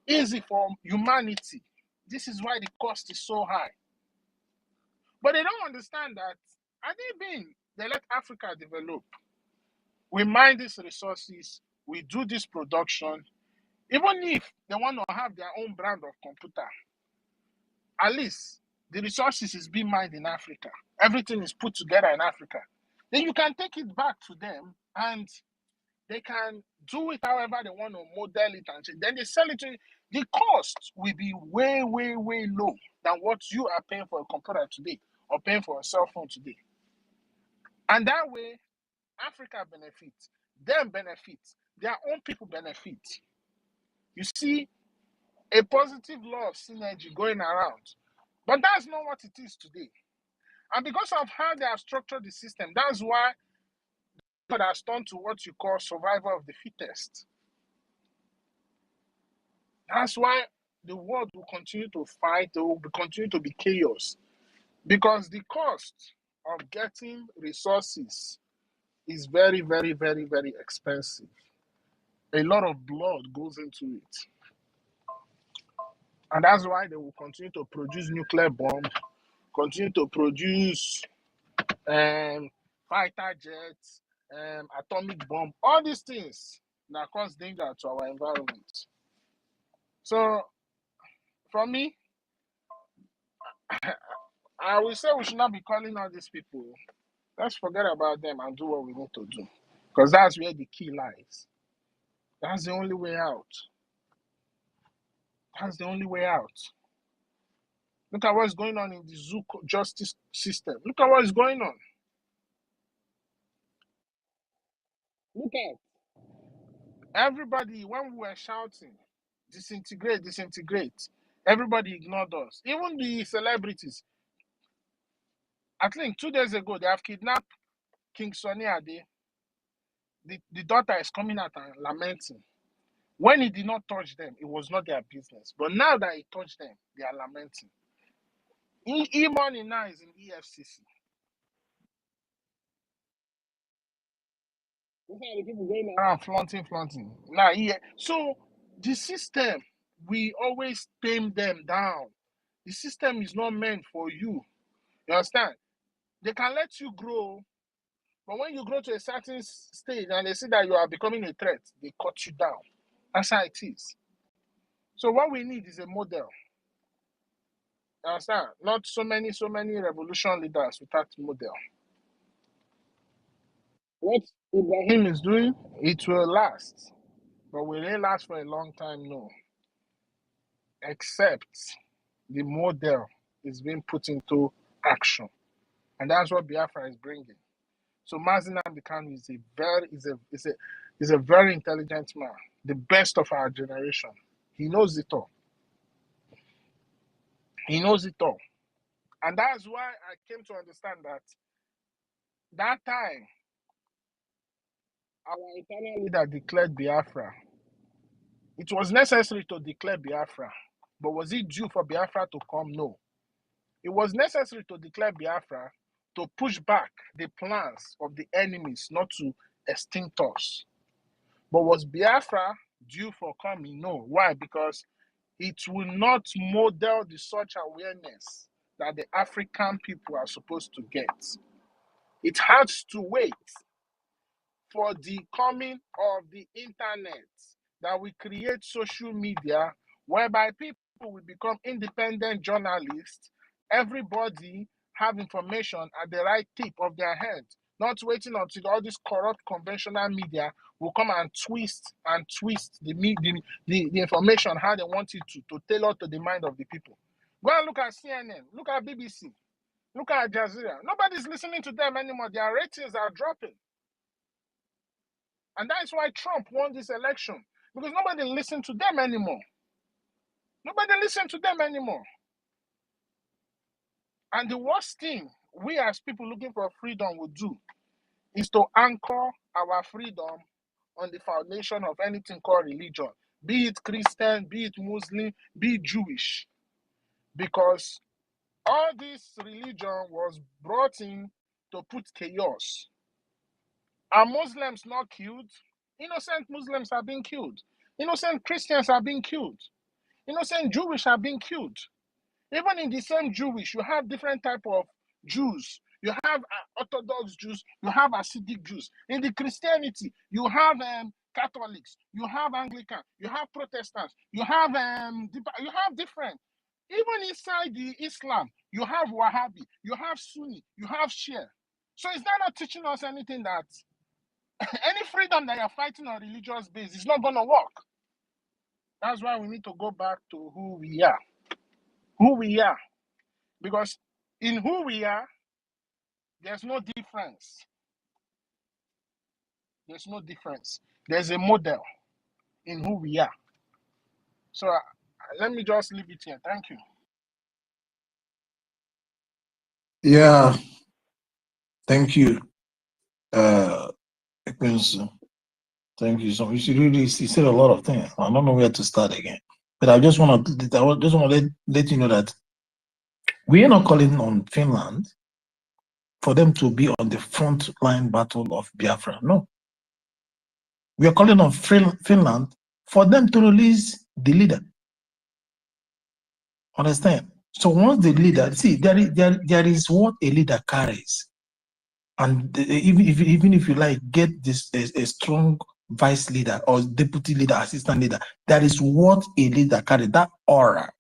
easy for humanity. This is why the cost is so high. But they don't understand that they let Africa develop. We mine these resources, we do this production. Even if they want to have their own brand of computer, at least the resources is being mined in Africa. Everything is put together in Africa. Then you can take it back to them and they can do it however they want to model it and change. Then they sell it to you. The cost will be way, way, way low than what you are paying for a computer today or paying for a cell phone today. And that way, Africa benefits, them benefits, their own people benefit. You see a positive law of synergy going around. But that's not what it is today. And because of how they have structured the system, that's why it has turned to what you call survival of the fittest. That's why the world will continue to fight, there will continue to be chaos. Because the cost of getting resources is very, very, very, very expensive. A lot of blood goes into it. And that's why they will continue to produce nuclear bombs, continue to produce fighter jets, atomic bomb, all these things that cause danger to our environment. So, for me, I will say we should not be calling all these people. Let's forget about them and do what we need to do. Because that's where the key lies. That's the only way out. That's the only way out. Look at what's going on in the zoo justice system. Look at what is going on. Look at Everybody, when we were shouting, disintegrate, disintegrate, everybody ignored us. Even the celebrities. I think 2 days ago, they have kidnapped King Sunny Ade. The daughter is coming out and lamenting. When he did not touch them, it was not their business. But now that he touched them, they are lamenting. E-money now is in EFCC. These are the people going around flaunting. Now, yeah. So the system, we always tame them down. The system is not meant for you. You understand? They can let you grow, but when you grow to a certain stage and they see that you are becoming a threat, they cut you down. That's how it is. So what we need is a model. You understand? Not so many revolution leaders without model. What Ibrahim is doing, it will last. But will it last for a long time? No. Except the model is being put into action. And that's what Biafra is bringing. So Mazi Nnamdi Kanu is a very intelligent man, the best of our generation. He knows it all. He knows it all. And that's why I came to understand that time our eternal leader declared Biafra. It was necessary to declare Biafra. But was it due for Biafra to come? No. It was necessary to declare Biafra to push back the plans of the enemies not to extinct us. But was Biafra due for coming? No. Why? Because it will not model the such awareness that the African people are supposed to get. It has to wait for the coming of the internet, that we create social media whereby people will become independent journalists. Everybody have information at the right tip of their hand, not waiting until all this corrupt conventional media will come and twist the information how they want it to tailor to the mind of the people. Go and look at CNN, look at BBC, look at Al Jazeera. Nobody's listening to them anymore. Their ratings are dropping. And that's why Trump won this election, because nobody listened to them anymore. Nobody listened to them anymore. And the worst thing we as people looking for freedom would do is to anchor our freedom on the foundation of anything called religion, be it Christian, be it Muslim, be it Jewish. Because all this religion was brought in to put chaos. Are Muslims not killed? Innocent Muslims are being killed. Innocent Christians are being killed. Innocent Jewish are being killed. Even in the same Jewish, you have different type of Jews. You have Orthodox Jews. You have Hasidic Jews. In the Christianity, you have Catholics. You have Anglican. You have Protestants. You have different. Even inside the Islam, you have Wahhabi. You have Sunni. You have Shia. So is that not teaching us anything that any freedom that you're fighting on religious base is not going to work? That's why we need to go back to who we are. Who we are. Because in who we are, there's no difference. There's no difference. There's a model in who we are. So let me just leave it here. Thank you. Yeah, thank you. Thank you so much. You said a lot of things. I don't know where to start again. But I just want to let you know that we are not calling on Finland for them to be on the front line battle of Biafra. No. We are calling on Finland for them to release the leader. Understand? So once the leader, see, there is what a leader carries. And even if you like, get this a strong vice leader or deputy leader, assistant leader, that is what a leader carries, that aura.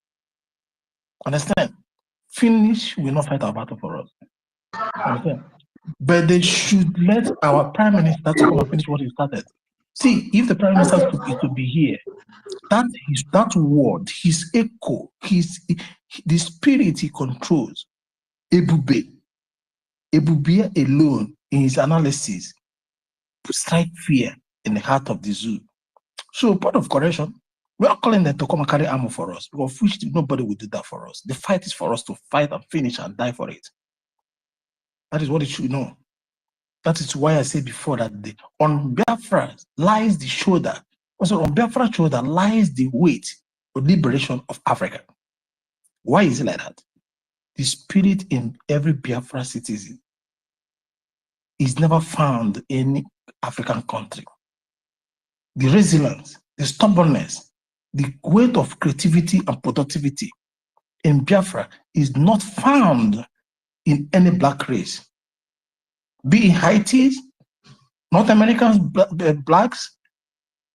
Understand? Finnish will not fight our battle for us. Understand? But they should let our prime minister to come and finish what he started. See, if the prime minister is to be here, that word, his echo, the spirit he controls, Ebube alone in his analysis strike fear in the heart of the zoo. So, part of correction, we are calling them to come and carry armor for us, because which nobody will do that for us. The fight is for us to fight and finish and die for it. That is what it should know. That is why I said before that on Biafra lies the shoulder. Also, on Biafra's shoulder lies the weight of liberation of Africa. Why is it like that? The spirit in every Biafra citizen is never found in any African country. The resilience, the stubbornness, the weight of creativity and productivity in Biafra is not found in any black race. Be it Haitis, North Americans, blacks,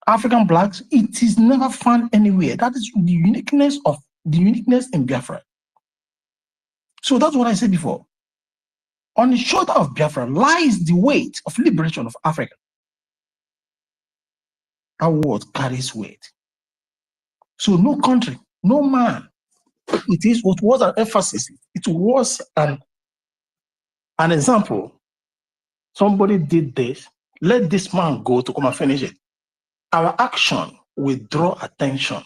African blacks, it is never found anywhere. That is the uniqueness in Biafra. So that's what I said before. On the shoulder of Biafra lies the weight of liberation of Africa. That word carries weight. So no country, no man. It was an emphasis. It was an example. Somebody did this. Let this man go to come and finish it. Our action will draw attention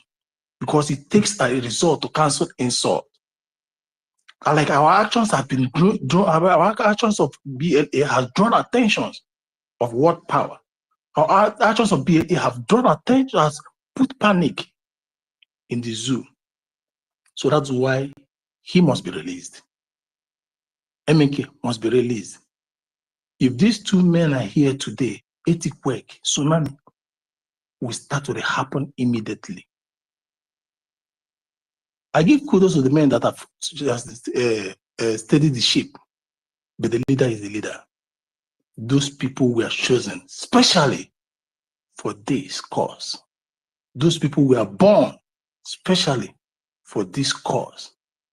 because it takes a result to cancel insult. And like our actions have been our actions of BLA has drawn attention of what power. Our actions of BLA have drawn attention, has put panic in the zoo. So that's why he must be released. MK must be released. If these two men are here today, earthquake, tsunami will start to happen immediately. I give kudos to the men that have just steadied the ship, but the leader is the leader. Those people were chosen specially for this cause. Those people were born specially for this cause.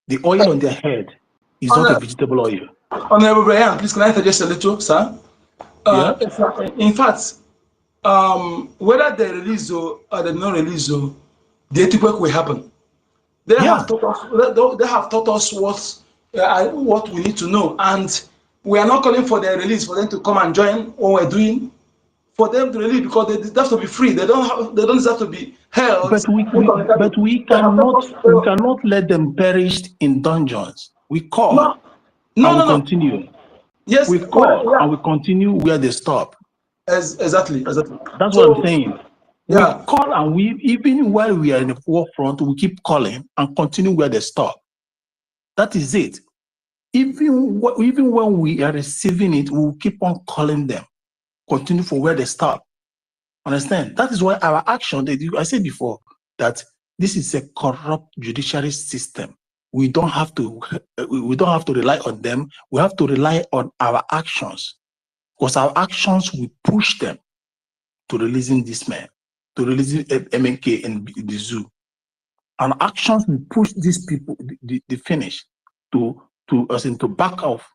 The oil on their head is not a vegetable oil. Honorable Brian, please can I suggest a little, sir? Yeah. In fact, whether they release or they not release, the earthquake will happen. They have taught us what we need to know, and we are not calling for their release for them to come and join what we're doing. For them to release, because they deserve to be free. They don't deserve to be held. But we cannot let them perish in dungeons. We call and we continue. Yes, we call and we continue where they stop. Exactly. That's what I'm saying. We call and we, even while we are in the forefront, we keep calling and continue where they stop. That is it. Even when we are receiving it, we will keep on calling them, continue for where they stop. Understand? That is why our action, I said before, that this is a corrupt judiciary system. We don't have to rely on them. We have to rely on our actions, because our actions will push them to releasing this man, to releasing MNK in the zoo. And actions will push these people, the finish, to back off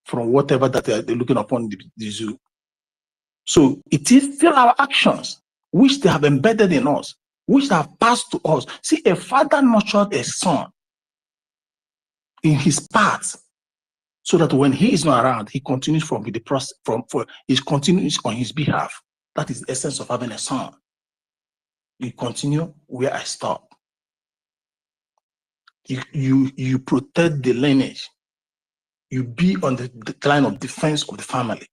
from whatever that they're looking upon the zoo. So it is still our actions which they have embedded in us, which have passed to us. See, a father nurtured a son in his path, so that when he is not around, he continues from the process, he continues on his behalf. That is the essence of having a son. You continue where I stop. You protect the lineage. You be on the line of defense of the family.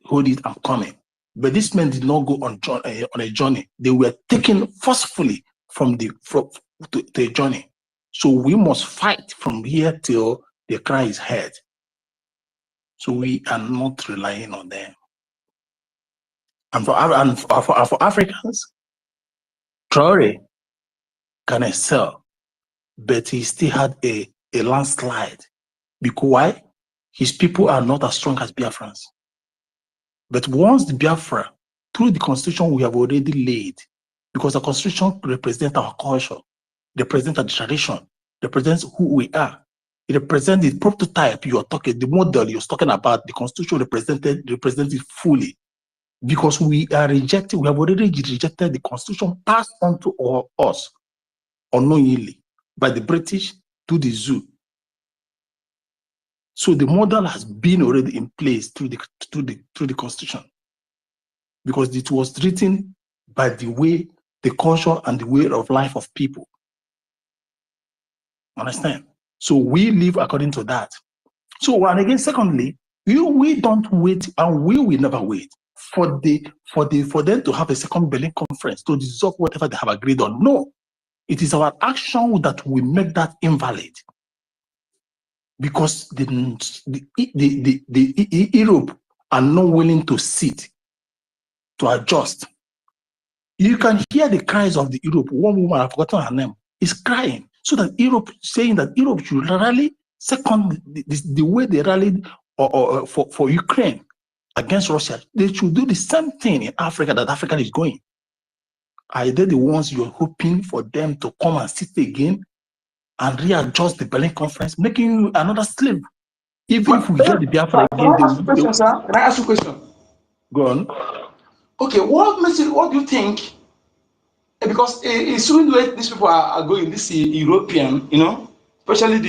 Hold it, I'm coming. But these men did not go on a journey. They were taken forcefully to a journey. So we must fight from here till the cry is heard. So we are not relying on them. And for Africans, Traore can excel, but he still had a landslide. Because why? His people are not as strong as Biafrans. But once the Biafra, through the constitution we have already laid, because the constitution represents our culture, represents our tradition, represents who we are. It represents the prototype you are talking, the model you're talking about. The constitution represents it fully. Because we have already rejected the constitution passed on to us unknowingly by the British to the zoo. So the model has been already in place through the constitution. because it was written by the way, the culture and the way of life of people. Understand? So we live according to that. So, and again, secondly, we don't wait, and we will never wait for them to have a second Berlin conference to dissolve whatever they have agreed on. No, it is our action that will make that invalid, because the Europe are not willing to sit to adjust. You can hear the cries of the Europe. One woman, I've forgotten her name, is crying, so that Europe, saying that Europe should rally second the way they rallied for Ukraine against Russia. They should do the same thing in Africa that Africa is going. Are they the ones you're hoping for them to come and sit again and readjust the Berlin conference, making you another slave? Even if we get the Biafra again, Can I ask you a question? Go on. Okay, what do you think? Because it's soon the way these people are going, this European, especially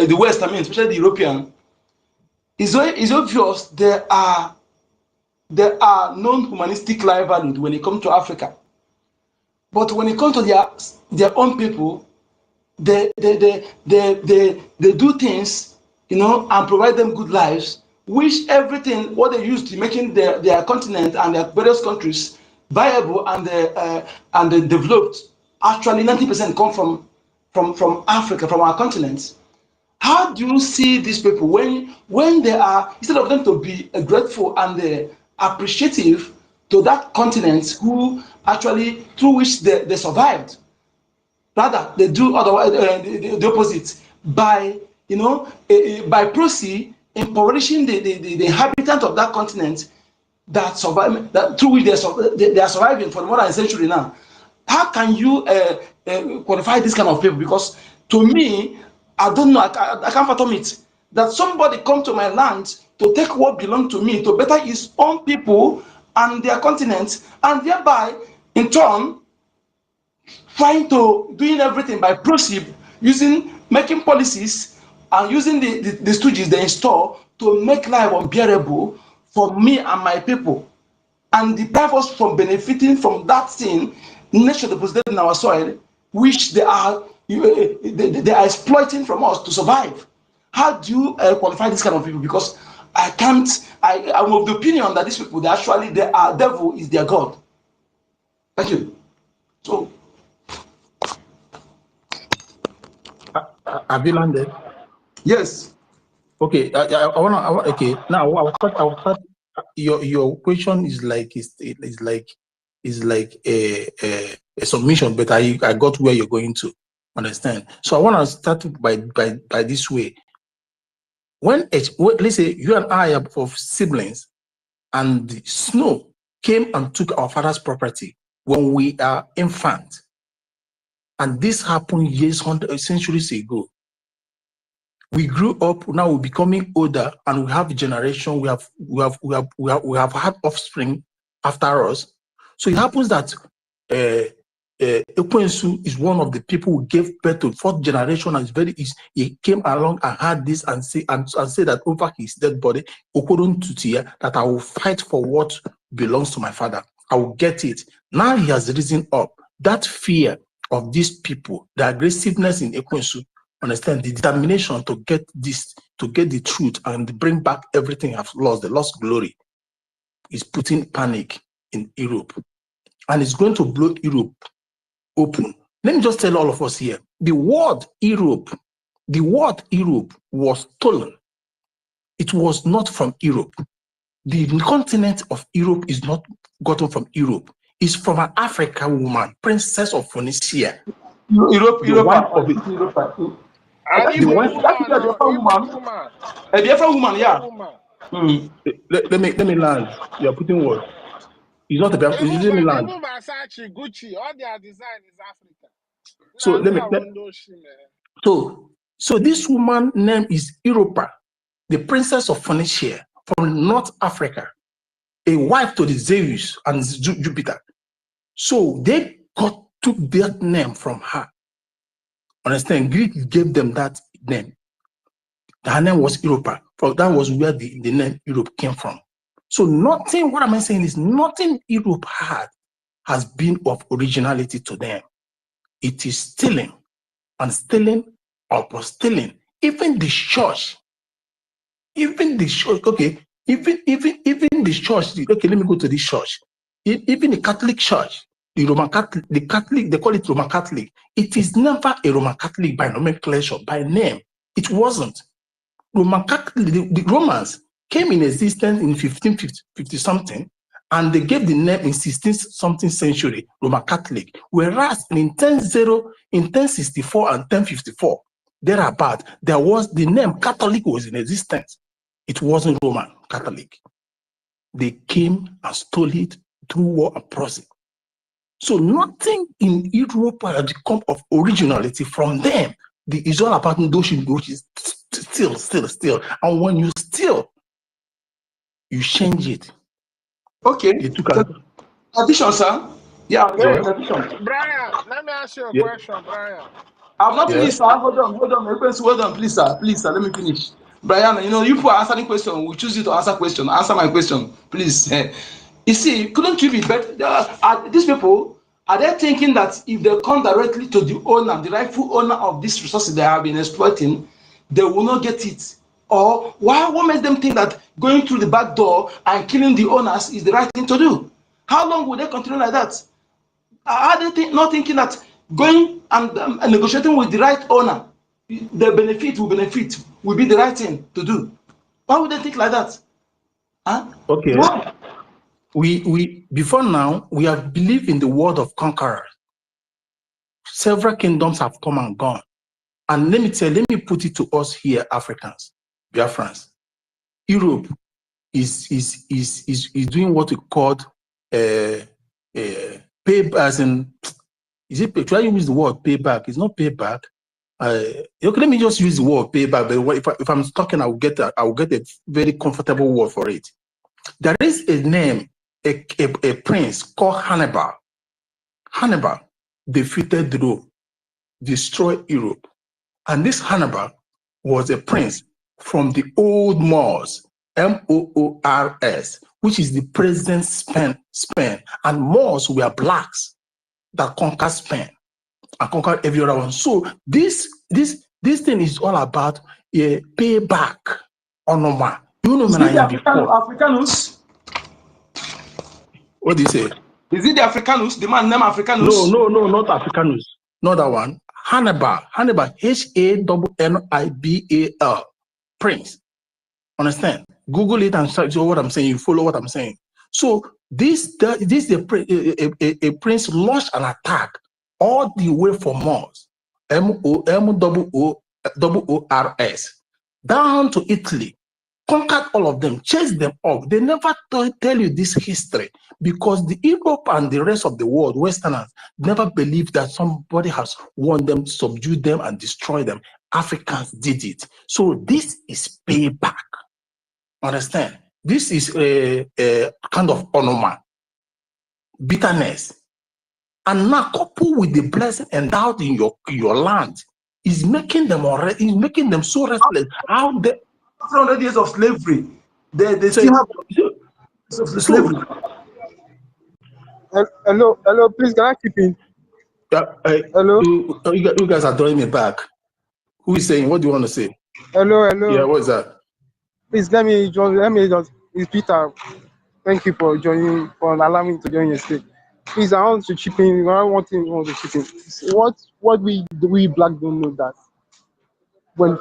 the West, especially the European, it's obvious there are non-humanistic life values when it comes to Africa. But when it comes to their own people, they do things, and provide them good lives, which everything what they use to making their continent and their various countries viable and developed, actually 90% come from Africa, from our continent. How do you see these people when they are, instead of them to be grateful and appreciative to that continent who actually through which they survived, rather they do otherwise the opposite by by proxy impoverishing the inhabitant of that continent that survive, that through which they are surviving for more than a century now. How can you qualify this kind of people? Because to me, I don't know, I can't fathom it, that somebody come to my land to take what belongs to me to better his own people and their continent, and thereby in turn trying to doing everything by proxy, making policies and using the stooges they install to make life unbearable for me and my people, and deprive us from benefiting from that thing nature deposited in our soil, which they are exploiting from us to survive. How do you qualify this kind of people? Because I'm of the opinion that these people, devil is their God. Thank you. So have you landed? Yes. Okay. Okay. Now I'll start. Your question is like a submission, but I got where you're going to. Understand? So I want to start by this way. When let's say you and I are of siblings, and the snow came and took our father's property when we are infant, and this happened centuries ago. We grew up, now we're becoming older, and we have generation, we have had offspring after us. So it happens that Ekwensu is one of the people who gave birth to fourth generation, and he came along and had this and say that over his dead body, that I will fight for what belongs to my father. I will get it. Now he has risen up. That fear of these people, the aggressiveness in Ekwensu, understand, the determination to get this, to get the truth and bring back everything I've lost, the lost glory, is putting panic in Europe, and it's going to blow Europe open. Let me just tell all of us here, the word Europe was stolen. It was not from Europe. The continent of Europe is not gotten from Europe. It's from an African woman, Princess of Phoenicia. Europe. An Igbo woman. A Biafra woman, yeah. Let me land. You're putting words. It's not a Biafra. Let me land. Even Versace, Gucci, all their design is African. So this woman name is Europa, the Princess of Phoenicia from North Africa, a wife to the Zeus and Jupiter. So they took that name from her. Understand? Greek gave them that name. Her name was Europa. That was where the name Europe came from. So nothing, what am I saying is nothing Europe had has been of originality to them. It is stealing and stealing upon stealing. Even the church, okay, even the church, okay, let me go to this church. Even the Catholic Church, the Roman Catholic, they call it Roman Catholic. It is never a Roman Catholic by nomenclature, by name. It wasn't. Roman Catholic, the Romans came in existence in 1550 something, and they gave the name in 16th something century Roman Catholic. Whereas in 1064 and 1054, thereabout, there was the name Catholic was in existence. It wasn't Roman Catholic. They came and stole it through war and proxy. So nothing in Europe has come of originality from them. It's all about negotiation, which is still. And when you steal, you change it. Okay. Addition, sir. Yeah, Wait, addition. Brian, let me ask you a question, Brian. I've not finished, sir. Hold on. Hold on, please, sir. Please, sir, let me finish. Brian, you people are answering question. We choose you to answer question. Answer my question, please. You see, couldn't you be better? These people, are they thinking that if they come directly to the owner, the rightful owner of these resources they have been exploiting, they will not get it? Or what makes them think that going through the back door and killing the owners is the right thing to do? How long will they continue like that? Are they not thinking that going and negotiating with the right owner, the benefit will be the right thing to do? Why would they think like that? Huh? Okay. Why? We before now we have believed in the word of conquerors. Several kingdoms have come and gone, and let me put it to us here, Africans, Biafrans. Europe is doing what we call pay, as in, is it? Try to use the word payback. It's not payback. Okay, let me just use the word payback. But if I'm talking, I will get a very comfortable word for it. There is a name, a prince called Hannibal. Hannibal defeated Rome, destroyed Europe, and this Hannibal was a prince from the old Moors, Moors, which is the present Spain, and Moors were blacks that conquered Spain and conquered every other one. So this thing is all about a payback on Oman. You know, is it the Africanus? What do you say? Is it the Africanus? The man named Africanus? No, not Africanus. Not that one. Hannibal, Hannibal, Prince. Understand? Google it and search what I'm saying. You follow what I'm saying. So this a prince launched an attack all the way from Moors, Moors, down to Italy, conquered all of them, chased them off. They never tell you this history because the Europe and the rest of the world, Westerners, never believed that somebody has won them, subdued them, and destroyed them. Africans did it. So this is payback. Understand? This is a kind of onoma, bitterness. And now coupled with the blessing endowed in your land is making them so restless. How they 400 years of slavery. They still have slavery. Hello, please, can I keep in? Hello? You guys are drawing me back. Who is saying? What do you want to say? Hello. Yeah, what is that? Please, let me just, it's Peter. Thank you for allowing me to join your state. Please, I want to chip in. I want to chip in. What we black don't know that when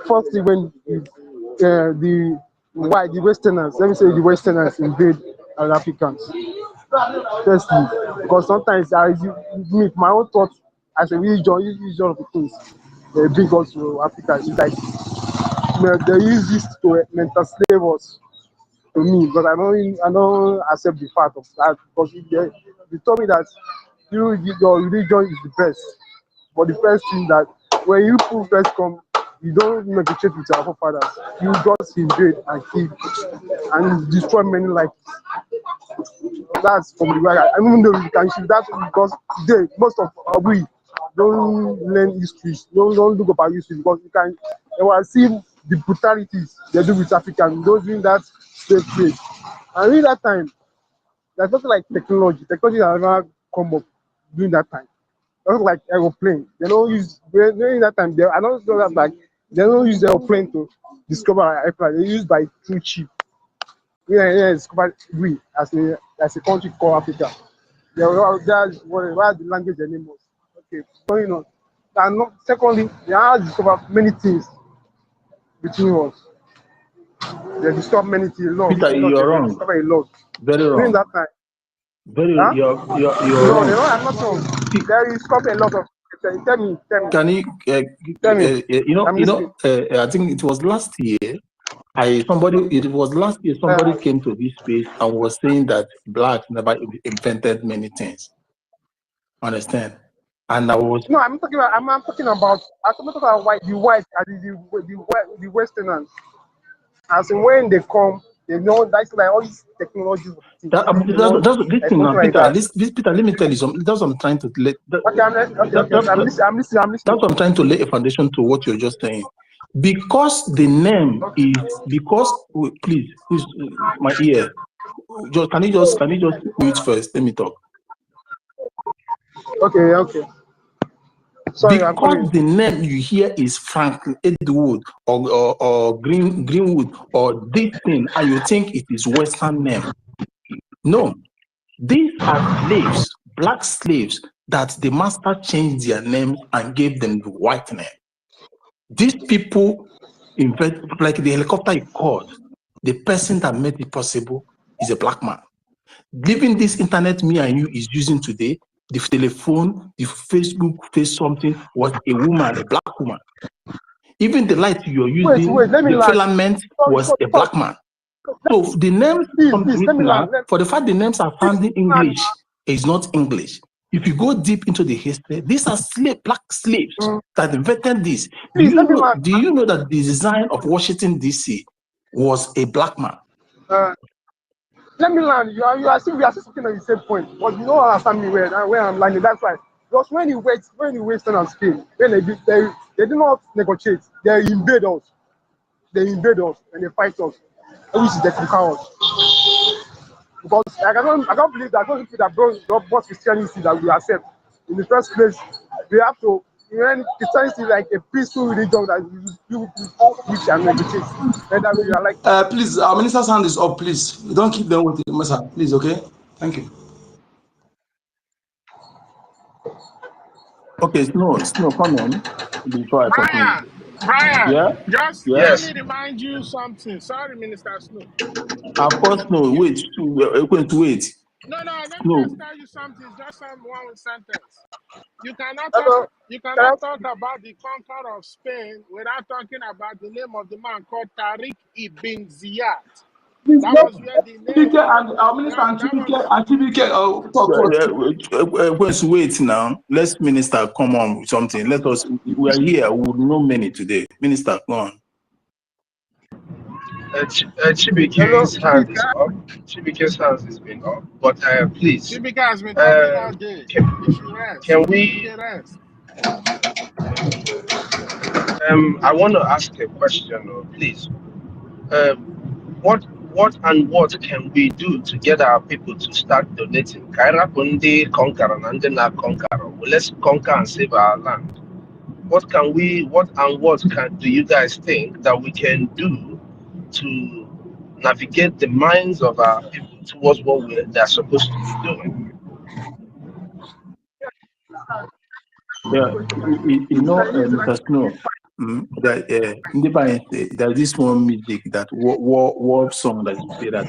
the Westerners, let me say the Westerners invade our Africans. Firstly, because sometimes my own thought as a religion of the things they bring us to Africa is like they use this to mental slave us to me, but I don't accept the fact of that because they told me that your religion is the best. But the first thing that when you first come, you don't negotiate with our forefathers. You just invade and kill and destroy many lives. That's from the way I even though we can shoot that because today most of we don't learn history, don't look up our history because you will see the brutalities they do with Africans, those doing that slave trade. And during that time, there's nothing like technology. Technology has never come up during that time. Not like aeroplane. They don't use during that time. I don't know that like they don't use aeroplane to discover airplane. They use by through chip. Yeah, discovered we as a country called Africa. That's what the language and name was. Okay, going on. And not, secondly, they have discovered many things between us. They discovered many things, a lot. Peter, you're They wrong. discovered a lot Very during wrong. that time. Very, Huh? you're No, wrong. I'm not wrong. They discovered a lot of. Tell me. Can you, Tell me. I'm listening. I think it was last year. It was last year. Somebody came to this space and was saying that blacks never invented many things. Understand? And I was No, I'm talking about. I'm talking about white. The white, the Westerners. As in when they come, they know that's like all these technologies. that's this thing now, like Peter. This Peter, let me tell you something. That's what I'm trying to let. Okay, I'm listening. That's what I'm trying to lay a foundation to what you're just saying. Because the name is please, my ear. Can you just mute first? Let me talk. Okay. Sorry, because the name you hear is Franklin Edward or Greenwood or this thing, and you think it is Western name. No, these are slaves, black slaves that the master changed their names and gave them the white name. These people invent, like the helicopter you called, the person that made it possible is a black man. Living this internet me and you is using today, the telephone, the Facebook, face something was a woman, a black woman. Even the light you're using, the filament was a black man. So the names for the fact the names are found in English is not English. If you go deep into the history, these are black slaves that invented this. Do you know that the design of Washington, D.C. was a black man? Let me land. We are still speaking on the same point, but you don't understand me where I'm landing. That's why. Because when you Westerners came, when they do not negotiate. They invade us. And they fight us, which is they conquer us. Because I can't believe that those people that brought Christianity that we accept in the first place, we have to. When Christianity is like a peaceful religion that you which are negotiate. We are like. Please, our minister's hand is up. Please, don't keep them waiting, Massa. Please, okay? Thank you. Okay, Snow, come on. Before I talk. Brian, Yeah? just Yes. let me remind you something. Sorry, Minister Snow. Of course, no. Wait. No, let me just No. tell you something. Just one sentence. You cannot talk about the conqueror of Spain without talking about the name of the man called Tariq Ibn Ziyad. That was where the name. And our minister Wait now. Let's Minister come on with something. Let us. We are here. We will know many today. Minister, go on. Chibike's hand is up. Chibike's hand has been up. But please. Chibike has been talking all day. Can we? Rest. I want to ask a question, please. What can we do to get our people to start donating? Kaira Kundi conquer and then conquer. Let's conquer and save our land. What do you guys think that we can do to navigate the minds of our people towards what they're supposed to be doing? Yeah, Mr. Snow, there's this one music that war song that say that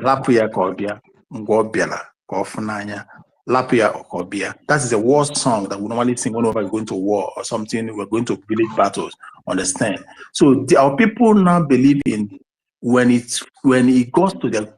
Lapia Kobia, Ngobiala, Kofunanya, Lapia Okobia. That is a war song that we normally sing whenever we're going to war or something, we're going to village battles, understand? So our people now believe in when it goes to their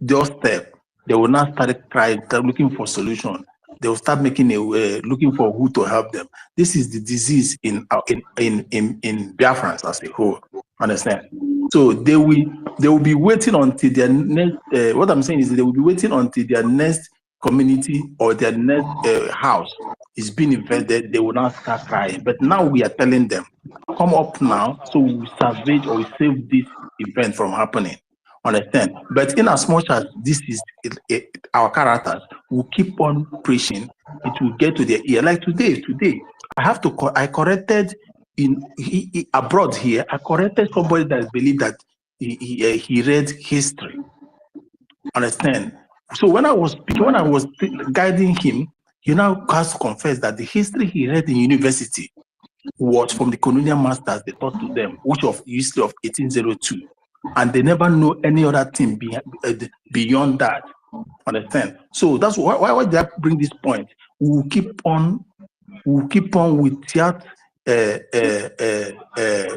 doorstep, they will now start crying, looking for solution. They will start making looking for who to help them. This is the disease in Biafrans as a whole. Understand? So they will be waiting until their next. What I'm saying is they will be waiting until their next community or their next house is being invaded. They will not start crying. But now we are telling them, come up now, so we salvage or we save this event from happening. Understand? But in as much as this is our characters, will keep on preaching, it will get to their ear. Like today, I corrected abroad here. I corrected somebody that believed that he read history. Understand? So when I was speaking, when I was guiding him, he now has to confess that the history he read in university was from the colonial masters they taught to them, which of history of 1802, and they never know any other thing beyond that. Understand? So that's why did I bring this point? We'll keep on with that,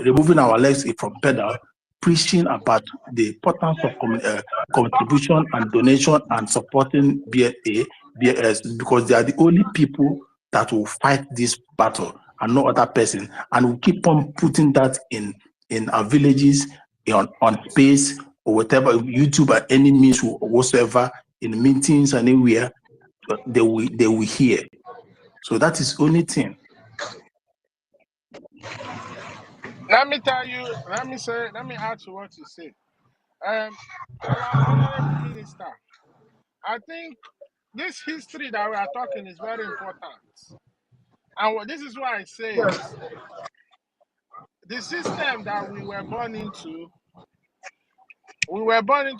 removing our legs from pedal, preaching about the importance of contribution and donation and supporting BS, because they are the only people that will fight this battle and no other person. And we'll keep on putting that in our villages, on space or whatever, YouTube or any means whatsoever, in meetings and anywhere, they will hear. So that is the only thing. Let me tell you, let me add to what you say. Our honorable minister, I think this history that we are talking is very important. And this is why I say it. The system that we were born into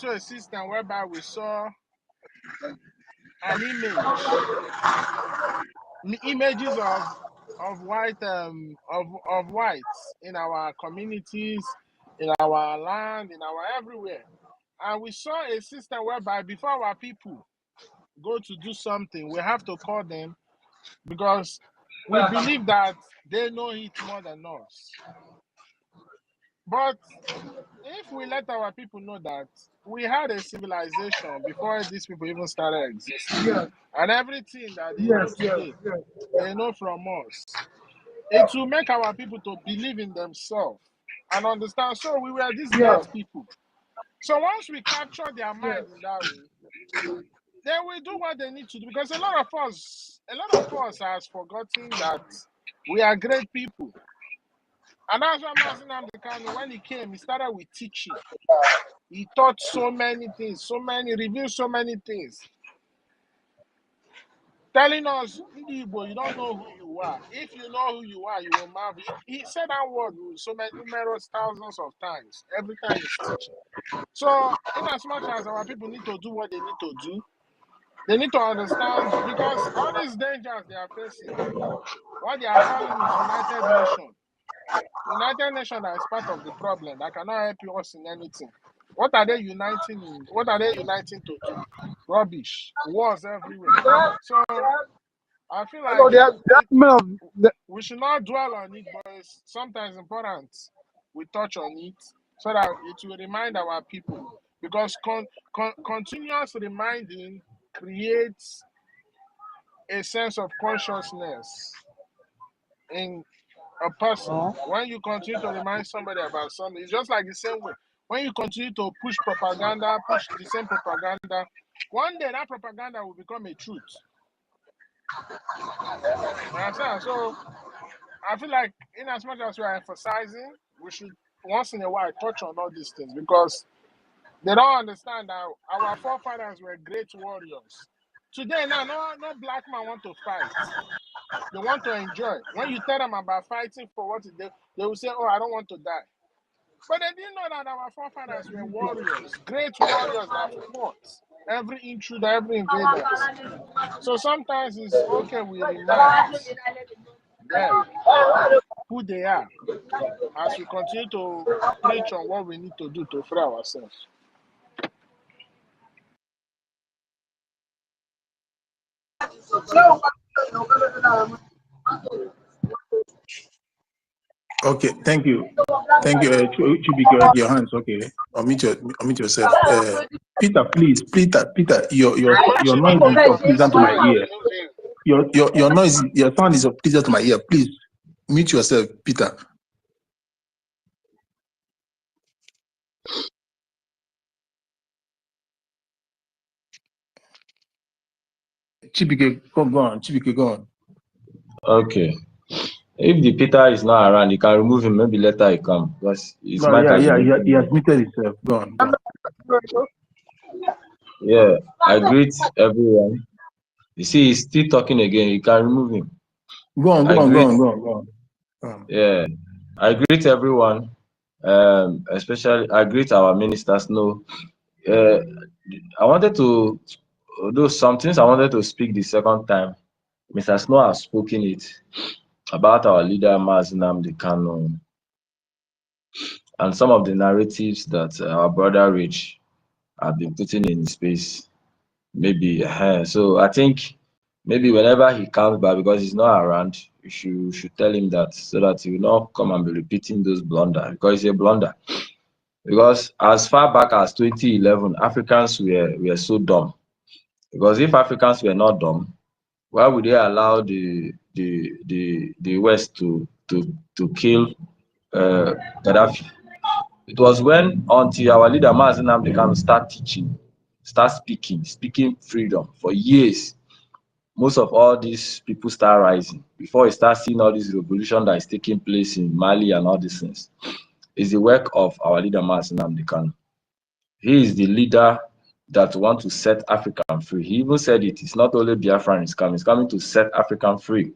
a system whereby we saw an images of whites in our communities, in our land, in our everywhere. And we saw a system whereby before our people go to do something, we have to call them, because we believe that they know it more than us. But if we let our people know that we had a civilization before these people even started existing, and everything that they know today, they know from us, it will make our people to believe in themselves and understand. So we were these great people. So once we capture their mind in that way, they will do what they need to do. Because a lot of us has forgotten that we are great people. And that's why Mazi Nnamdi Kanu, when he came, he started with teaching. He taught so many things, revealed so many things. Telling us, Igbo, you don't know who you are. If you know who you are, you will marvel. He said that word so many numerous thousands of times, every time he's teaching. So, in as much as our people need to do what they need to do, they need to understand, because all these dangers they are facing, what they are calling is United Nations. United Nations that is part of the problem, that cannot help us in anything. What are they uniting in? What are they uniting to do? Rubbish. Wars everywhere. So I feel like we should not dwell on it, but it's sometimes important we touch on it so that it will remind our people. Because continuous reminding creates a sense of consciousness in a person. When you continue to remind somebody about something, it's just like the same way. When you continue to push propaganda, push the same propaganda, one day that propaganda will become a truth. You understand? So I feel like in as much as we are emphasizing, we should once in a while touch on all these things, because they don't understand that our forefathers were great warriors. Today now, no black man want to fight. They want to enjoy. When you tell them about fighting for what they will say, oh, I don't want to die. But they didn't know that our forefathers were warriors, great warriors that fought every intruder, every invader. So sometimes it's okay we remind them who they are as we continue to preach on what we need to do to free ourselves. Okay, thank you. Thank you. Chibike, your hands. Okay, unmute yourself. Peter, please. Peter, your noise is unpleasant to my ear. Your noise, your sound is unpleasant to my ear. Please mute yourself, Peter. Chibike, go on. Chibike, go on. Okay. If the Peter is not around, you can remove him. Maybe later he come. Because his mic has he has muted himself. Go on. Yeah, I greet everyone. You see, he's still talking again. You can remove him. Go on, I go on, go greet, on, go on, go on. yeah, I greet everyone. Especially I greet our ministers. No, uh, I wanted to do some things. I wanted to speak the second time. Mr. Snow has spoken it about our leader Mazi Nnamdi Kanu and some of the narratives that our brother Rich have been putting in space. Maybe so I think maybe whenever he comes back, because he's not around, you should tell him that, so that he will not come and be repeating those blunder, because it's a blunder. Because as far back as 2011, Africans were so dumb. Because if Africans were not dumb, why would they allow the West to kill Gaddafi? It was when until our leader Mazi Nnamdi Kanu start teaching, start speaking freedom for years, most of all these people start rising. Before you start seeing all this revolution that is taking place in Mali and all these things, is the work of our leader Mazi Nnamdi Kanu. He is the leader that want to set Africa free. He even said it's not only Biafran is coming, it's coming to set African free.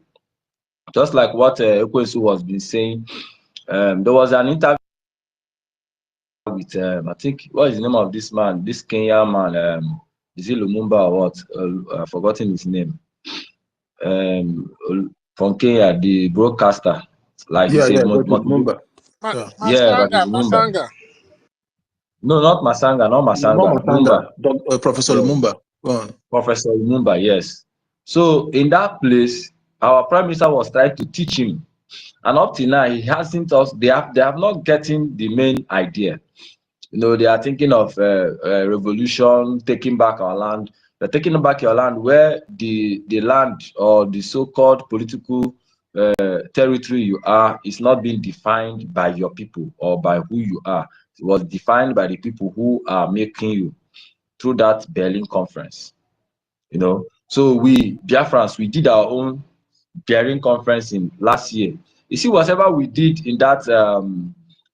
Just like what Ekwesu was been saying. There was an interview with I think, what is the name of this man, this Kenyan man, is it Lumumba or what? I've forgotten his name. From Kenya, the broadcaster, like he Yeah, said, yeah, got it, remember. Yeah. yeah, Masanga, Patrice Lumumba. Masanga. No, not Masanga, not No, Masanga, Lumumba. Matanga, Professor Yeah. Lumumba. Go on. Professor Lumumba, yes. So in that place, our prime minister was trying to teach him, and up till now he hasn't. They have not getting the main idea. You know, they are thinking of revolution, taking back our land. They're taking back your land where the land or the so-called political territory you are is not being defined by your people or by who you are. It was defined by the people who are making you through that Berlin conference. You know, so we Biafrans, we did our own Berlin conference in last year. You see, whatever we did in that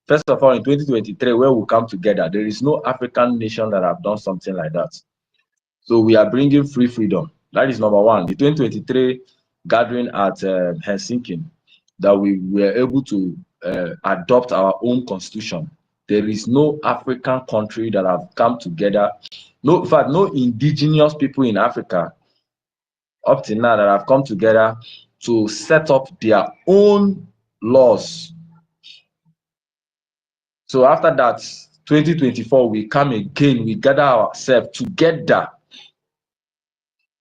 first of all, in 2023, where we come together, there is no African nation that have done something like that. So we are bringing freedom. That is number one. The 2023 gathering at Helsinki, that we were able to adopt our own constitution. There is no African country that have come together. No, in fact, no indigenous people in Africa up to now that have come together to set up their own laws. So after that, 2024, we come again, we gather ourselves together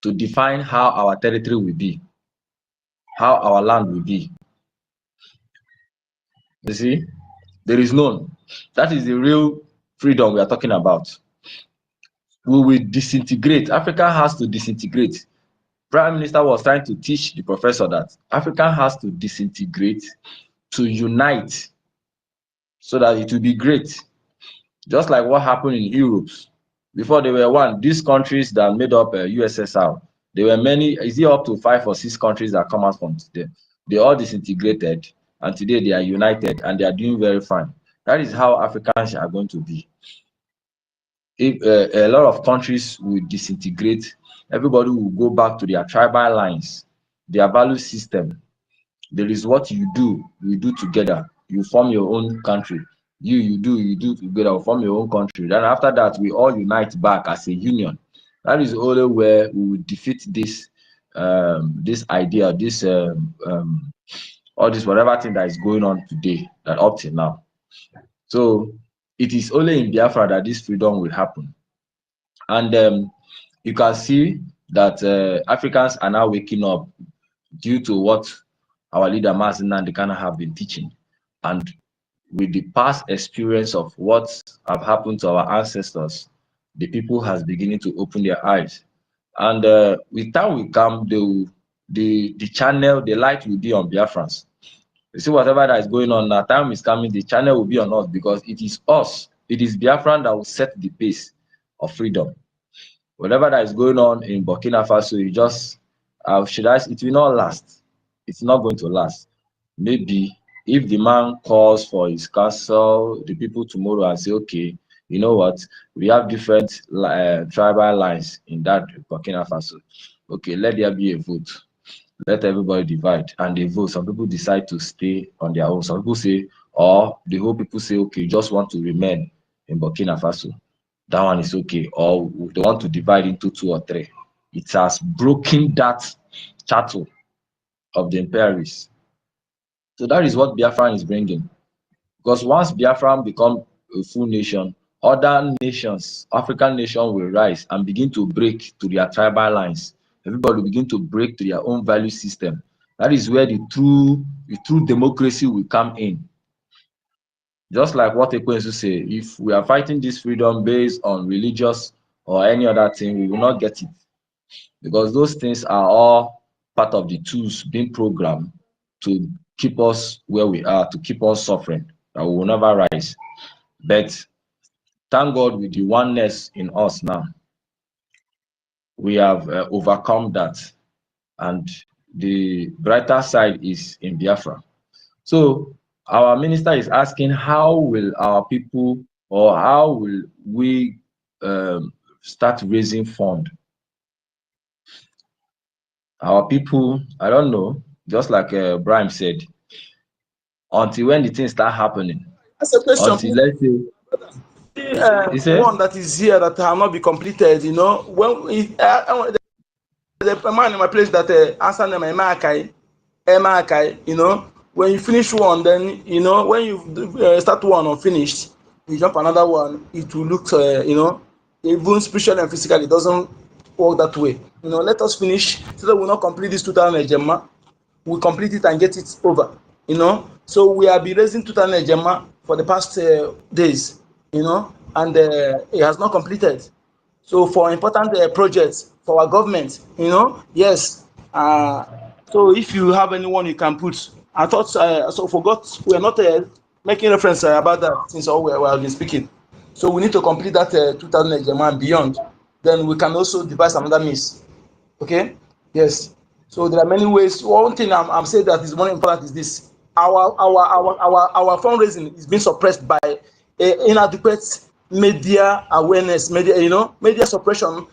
to define how our territory will be, how our land will be. You see, there is none. That is the real freedom we are talking about. We will disintegrate. Africa has to disintegrate. Prime Minister was trying to teach the professor that Africa has to disintegrate to unite so that it will be great. Just like what happened in Europe. Before they were one, these countries that made up USSR, there were many, is it up to 5 or 6 countries that come out from them? They all disintegrated, and today they are united and they are doing very fine. That is how Africans are going to be. If a lot of countries will disintegrate, everybody will go back to their tribal lines, their value system. There is what you do together. You form your own country. You do together, form your own country. Then after that, we all unite back as a union. That is the only way we will defeat this this idea, this all this whatever thing that is going on today, that up till now. So it is only in Biafra that this freedom will happen. And you can see that Africans are now waking up due to what our leader Mazi Nnamdi Kanu have been teaching, and with the past experience of what have happened to our ancestors, the people has beginning to open their eyes. And with time will come, the channel, the light will be on Biafrans. You see, whatever that is going on now, time is coming, the channel will be on us, because it is us, it is Biafran that will set the pace of freedom. Whatever that is going on in Burkina Faso, you just it will not last. It's not going to last. Maybe if the man calls for his council, the people tomorrow, and say, okay, you know what, we have different tribal lines in that Burkina Faso. Okay, let there be a vote. Let everybody divide and they vote. Some people decide to stay on their own. Some people say, or the whole people say, okay, just want to remain in Burkina Faso. That one is okay. Or they want to divide into 2 or 3. It has broken that chattel of the imperialists. So that is what Biafra is bringing. Because once Biafra become a full nation, other nations, African nations will rise and begin to break to their tribal lines. Everybody will begin to break to their own value system. That is where the true democracy will come in. Just like what Ekwensu say, if we are fighting this freedom based on religious or any other thing, we will not get it. Because those things are all part of the tools being programmed to keep us where we are, to keep us suffering, that we will never rise. But thank God with the oneness in us now, we have overcome that. And the brighter side is in Biafra. So our minister is asking, how will our people, or how will we start raising fund? Our people, I don't know, just like Brian said, until when the things start happening, That's a question. until let's say, he said, One that is here that have not been completed, you know, when the man in my place that answer them MRKI, you know, when you finish one, then, you know, when you start one unfinished, you jump another one, it will look, you know, even spiritually and physically, it doesn't work that way. You know, let us finish so that we'll not complete this 2000 Gemma. We'll complete it and get it over, you know. So we have been raising 2000 Gemma for the past days, you know, and it has not completed. So for important projects for our government, you know, yes. So if you have anyone you can put, I thought, so forgot, we are not making reference about that since all we have been speaking. So we need to complete that 2000 Gemma and beyond. Then we can also devise another means. Okay? Yes. So there are many ways. One thing I'm saying that is more important is this: our fundraising is being suppressed by inadequate media awareness, media suppression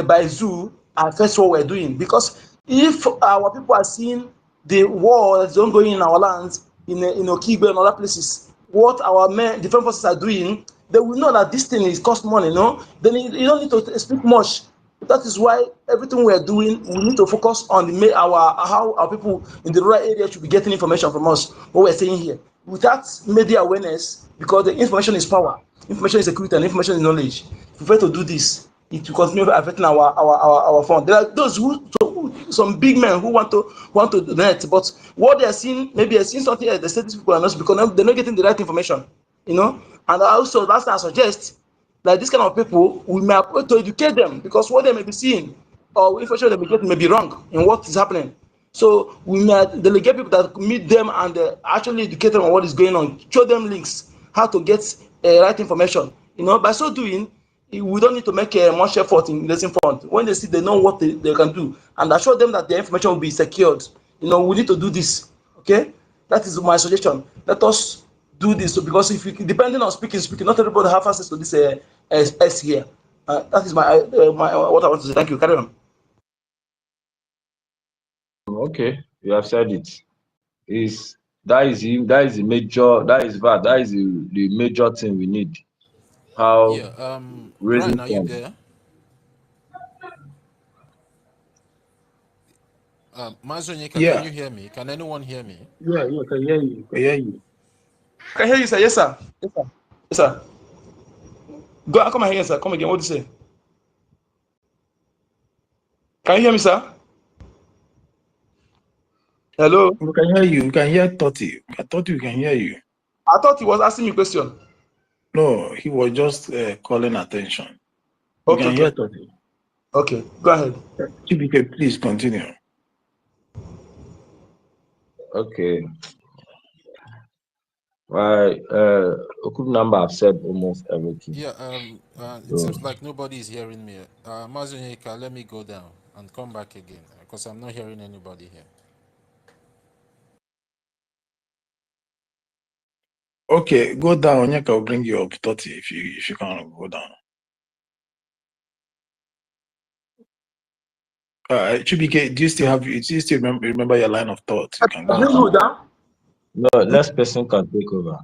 by zoo. And first, what we're doing, because if our people are seeing the war that's ongoing in our lands, in Okigwe and other places, what our different forces are doing, they will know that this thing is cost money. No, then you don't need to speak much. That is why everything we are doing, we need to focus on how our people in the rural area should be getting information from us. What we're saying here, without media awareness, because the information is power, information is security, and information is knowledge. If we fail to do this, it will continue affecting our fund. There are those some big men who want to donate, but what they are seeing, maybe they are seeing something else. They say these people are not, because they're not getting the right information, you know. And also that's what I suggest, like this kind of people, we may have to educate them, because what they may be seeing or information they may get may be wrong in what is happening. So we may delegate people that meet them and actually educate them on what is going on, show them links, how to get right information. You know, by so doing, we don't need to make much effort in raising funds. When they see, they know what they can do, and assure them that their information will be secured. You know, we need to do this. Okay, that is my suggestion. Let us do this. So because if you, depending on speaking, not everybody have access to this S here. That is my what I want to say. Thank you. Carry on. okay, you have said it. That is the major thing we need. How Yeah, raising Brian, are you funds. there? Mazonyeka, can Yeah, you hear me? Can anyone hear me? yeah, yeah, I can hear you. I can hear you. I can hear you, sir. Yes, sir. Yes, sir. Yes, sir. Go come again, sir. Come again. What do you say? Can you hear me, sir? Hello. We can hear you. We can hear Totti. I thought we can hear you. I thought he was asking me a question. No, he was just calling attention. We Okay, can okay, hear Totti. okay. Go ahead. TBK, please continue. Okay. My Okub number have said almost everything. Yeah, it So seems like nobody is hearing me. Mazonyeka, let me go down and come back again because I'm not hearing anybody here. Okay, go down. Onyeka will bring you up 30 if you can go down. Chubike, do you still remember your line of thought? You can go Bring you down. No, less person can take over.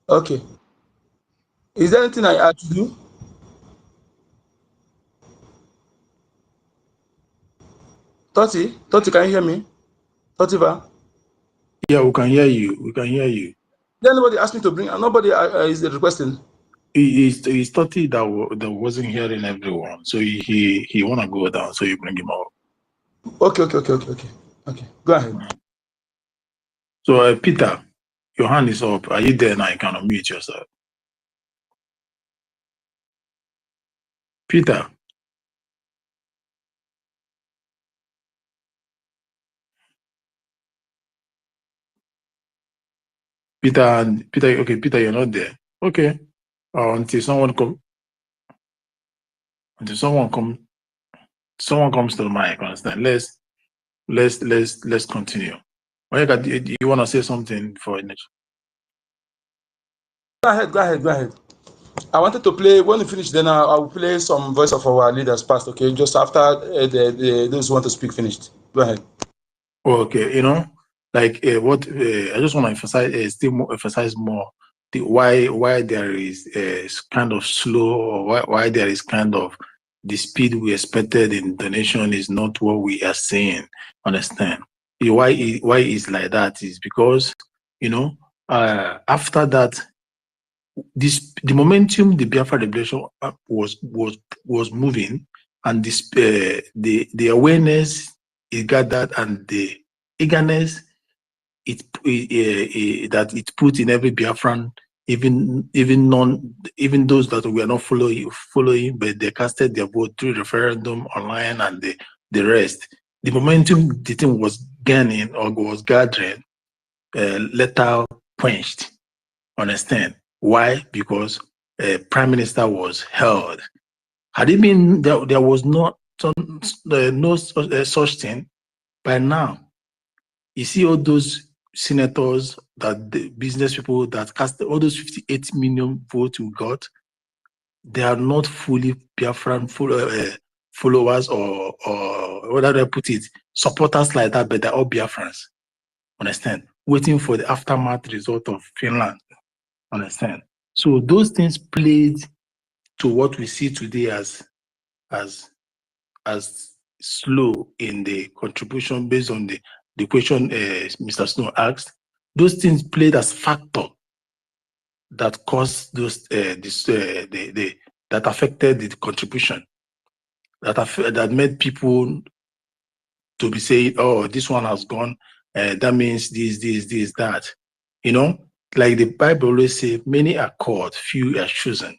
Okay. Is there anything I had to do? Toti, can you hear me? Totiba? Yeah, we can hear you. We can hear you. Did anybody ask me to bring? Nobody is requesting. He's 30 that wasn't hearing everyone, so he wanna go down, so you bring him up. Okay. Go ahead. So Peter, your hand is up. Are you there now? You can unmute yourself. Peter. Okay, Peter, you're not there. Okay. Until someone comes to the mic, understand? Let's continue. Do you want to say something for it? Go ahead. I wanted to play, when we finish, then I will play some voice of our leaders past, okay? Just after those who want to speak finished. Go ahead. Okay, like what I just want to emphasize, emphasize more the why there is kind of slow, or why there is kind of the speed we expected in donation is not what we are seeing. Understand? Why it's like that is because after that, the momentum the Biafra revelation was moving, and this the awareness it gathered and the eagerness that it put in every Biafran, even those that were not following, but they casted their vote through referendum online and the rest. The momentum the thing was gaining or was gathering later quenched. Understand why? Because prime minister was held. Had it been there was no such thing by now. You see all those senators, that the business people that cast all those 58 million votes we got, they are not fully Biafran followers or what do I put it, supporters like that, but they're all Biafrans. Understand? Waiting for the aftermath result of Finland. Understand? So those things played to what we see today as slow in the contribution based on the question Mr. Snow asked. Those things played as factor that caused those that affected the contribution, that made people to be saying, oh, this one has gone, that means this, that. Like the Bible always says, many are called, few are chosen.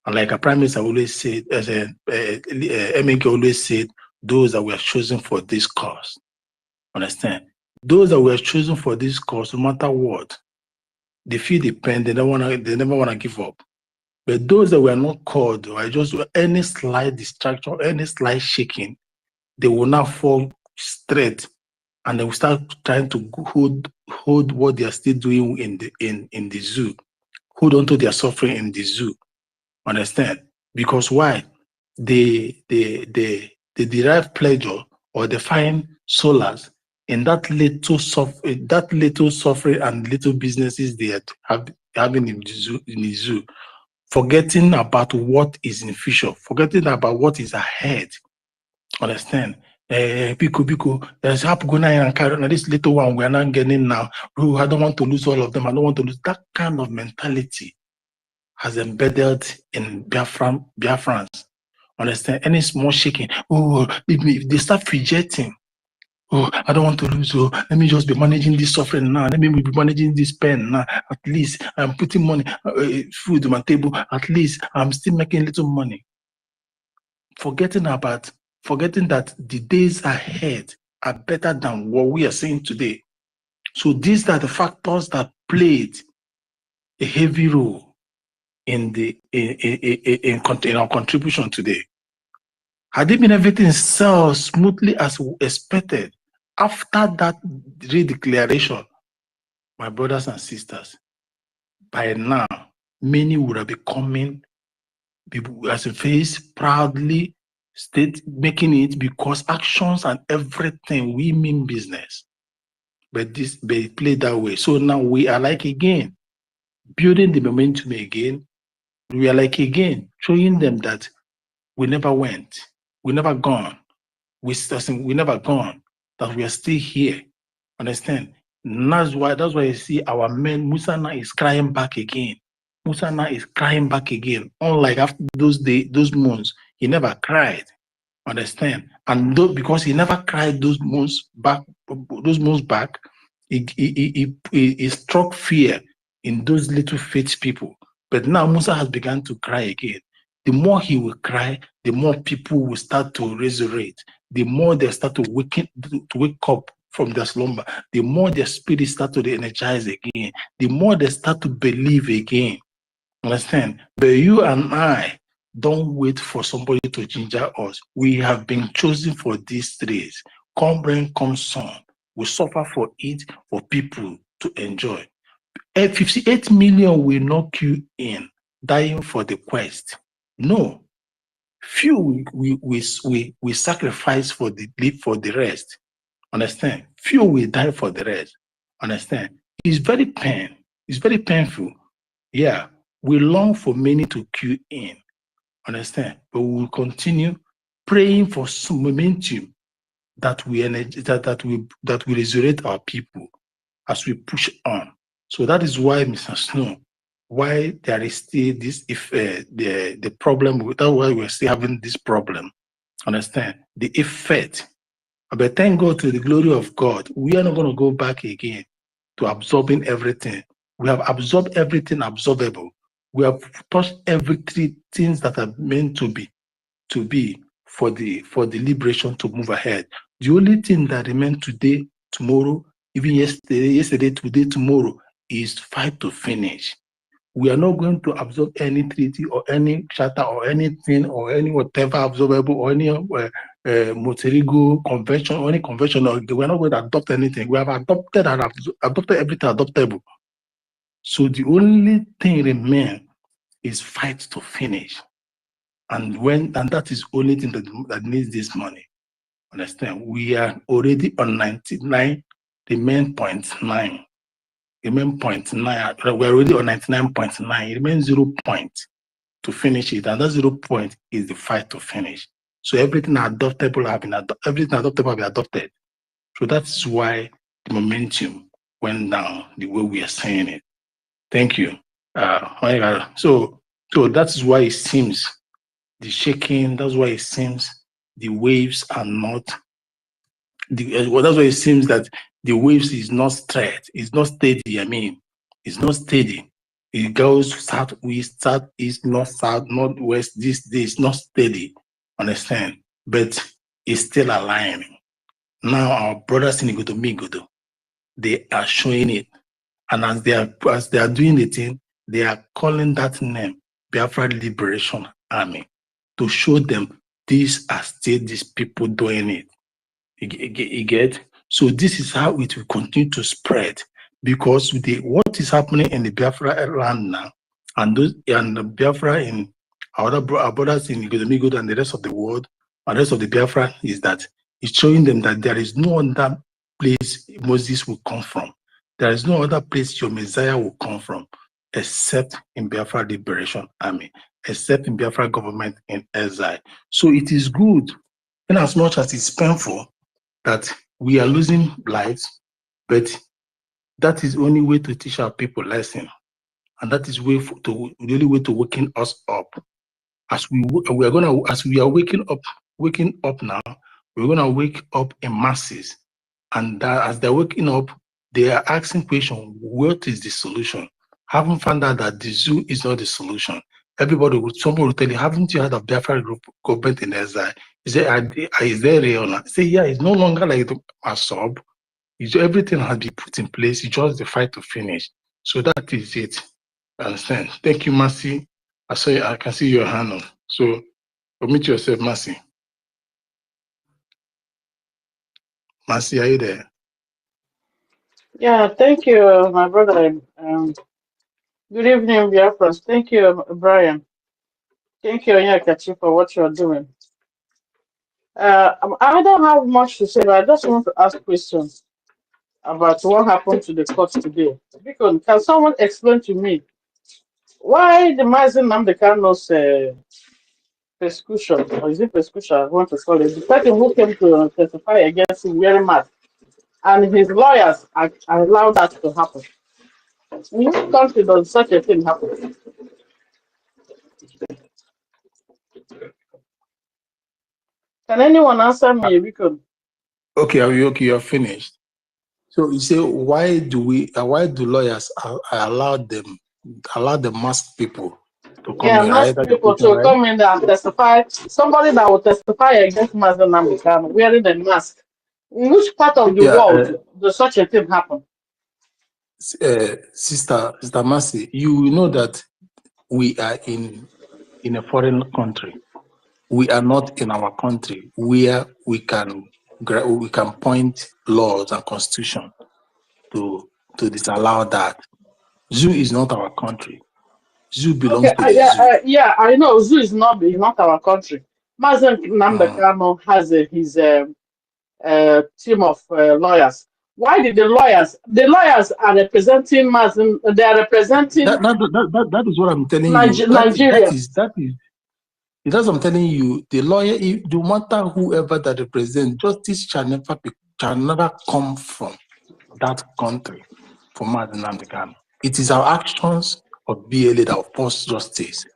And like a prime minister always said, as MNK always said, those that were chosen for this cause. Understand? Those that were chosen for this cause, no matter what, they feel the pain, they never want to give up. But those that were not called, or just any slight distraction, any slight shaking, they will now fall straight, and they will start trying to hold what they are still doing in the zoo, hold on to their suffering in the zoo. Understand? Because why? They derive pleasure, or they find solace in that little suffering and little businesses they are having in the zoo, forgetting about what is in the future, forgetting about what is ahead. Understand? Biko, there's Hapgona and Karen, and this little one we're not getting now. Oh, I don't want to lose all of them. I don't want to lose. That kind of mentality has embedded in Biafrans. Understand? Any small shaking, oh, if they start rejecting, oh, I don't want to lose, oh, let me just be managing this suffering now, let me be managing this pain now, at least I'm putting money, food on my table, at least I'm still making little money. Forgetting that the days ahead are better than what we are seeing today. So these are the factors that played a heavy role in our contribution today. Had it been everything so smoothly as expected after that redeclaration, my brothers and sisters, by now, many would have been coming people as a face proudly state making it because actions and everything we mean business. But this they play that way. So now we are like again building the momentum again. We are like again showing them that we never went, we never gone, we never gone, that we are still here. Understand? And that's why you see our men Musa now is crying back again. Musa now is crying back again. Unlike after those months, he never cried. Understand? And because he never cried those months back, he struck fear in those little faith people. But now Musa has begun to cry again. The more he will cry, the more people will start to resurrect. The more they start to wake up from their slumber, the more their spirit start to energize again, the more they start to believe again. Understand? But you and I don't wait for somebody to ginger us. We have been chosen for these days. Come rain, come sun. We suffer for it for people to enjoy. 58 million will not queue in, dying for the quest. No. Few we sacrifice for the rest. Understand? Few will die for the rest. Understand? It's very painful. Yeah. We long for many to queue in. Understand? But we will continue praying for some momentum that we resurrect our people as we push on. So that is why, Mr. Snow, why there is still this the problem. That's why we're still having this problem. Understand? The effect. But thank God, to the glory of God, we are not going to go back again to absorbing everything. We have absorbed everything absorbable. We have touched everything that are meant to be for the liberation to move ahead. The only thing that remains today, tomorrow, even yesterday, today, tomorrow, is fight to finish. We are not going to absorb any treaty or any charter or anything or any whatever absorbable or any Monterrey convention or any convention. We're not going to adopt anything. We have adopted and adopted everything adoptable. So the only thing remains is fight to finish. And that is only thing that needs this money. Understand? We are already on 99, remain 0.9. Remain 0.9. We're already on 99.9. It remains 0 point to finish it. And that 0 point is the fight to finish. So everything adoptable have been adopted. So that's why the momentum went down the way we are saying it. Thank you. So that is why it seems the shaking, that's why it seems the waves are not that's why it seems that the waves is not straight, it's not steady. It's not steady. It goes southeast, southeast, north, south, northwest. This is not steady. Understand? But it's still aligning. Now our brothers in Igodo, they are showing it. And as they are doing the thing, they are calling that name Biafra Liberation Army, to show them these are still these people doing it. You get? So this is how it will continue to spread, because what is happening in the Biafra land now, and the Biafra in our brothers in Igodo and the rest of the world, and the rest of the Biafra, is that it's showing them that there is no other place Moses will come from. There is no other place your Messiah will come from except in Biafra Liberation Army, except in Biafra government in exile. So it is good, in as much as it's painful that we are losing lives, but that is the only way to teach our people lesson, and that is the only way to waking us up. As we are waking up now, we're gonna wake up in masses, and as they're waking up, they are asking questions: what is the solution? Haven't found out that the zoo is not the solution. Somebody will tell you, haven't you heard of Biafra government in exile? Is there real? Say, yeah, it's no longer like a sub. Everything has been put in place. It's just the fight to finish. So that is it. Understand? Thank you, Mercy. I can see your hand up. So omit yourself, Mercy. Mercy, are you there? Yeah, thank you, my brother. Good evening, Biafrans. Thank you, Brian. Thank you, Onyekachi, for what you're doing. I don't have much to say, but I just want to ask questions about what happened to the court today. Because can someone explain to me why the Mazen Namdekano's persecution, or is it persecution I want to call it, the person who came to testify against him wearing mask, and his lawyers allowed that to happen? In which country does such a thing happen? Can anyone answer me? Because Okay, you're finished. So you say, why do lawyers allow the masked people to come yeah, in, most right? That's the people question, to right? come in and testify. Somebody that will testify against Mazen Namdekan wearing a mask. In which part of the Yeah, world does such a thing happen? Sister Mercy, you know that we are in a foreign country. We are not in our country where we can point laws and constitution to disallow that. Zoo is not our country. Zoo belongs Okay, to the zoo. yeah, I know. Zoo is not our country. Mazen Namdekan has his team of lawyers. Why did the lawyers are representing Mazen? They are representing That is what I'm telling you. Nigeria. That's what I'm telling you. The lawyer, no matter whoever that represents, justice shall never come from that country for Mazen Namdekan. It is our actions of BLA that will force justice.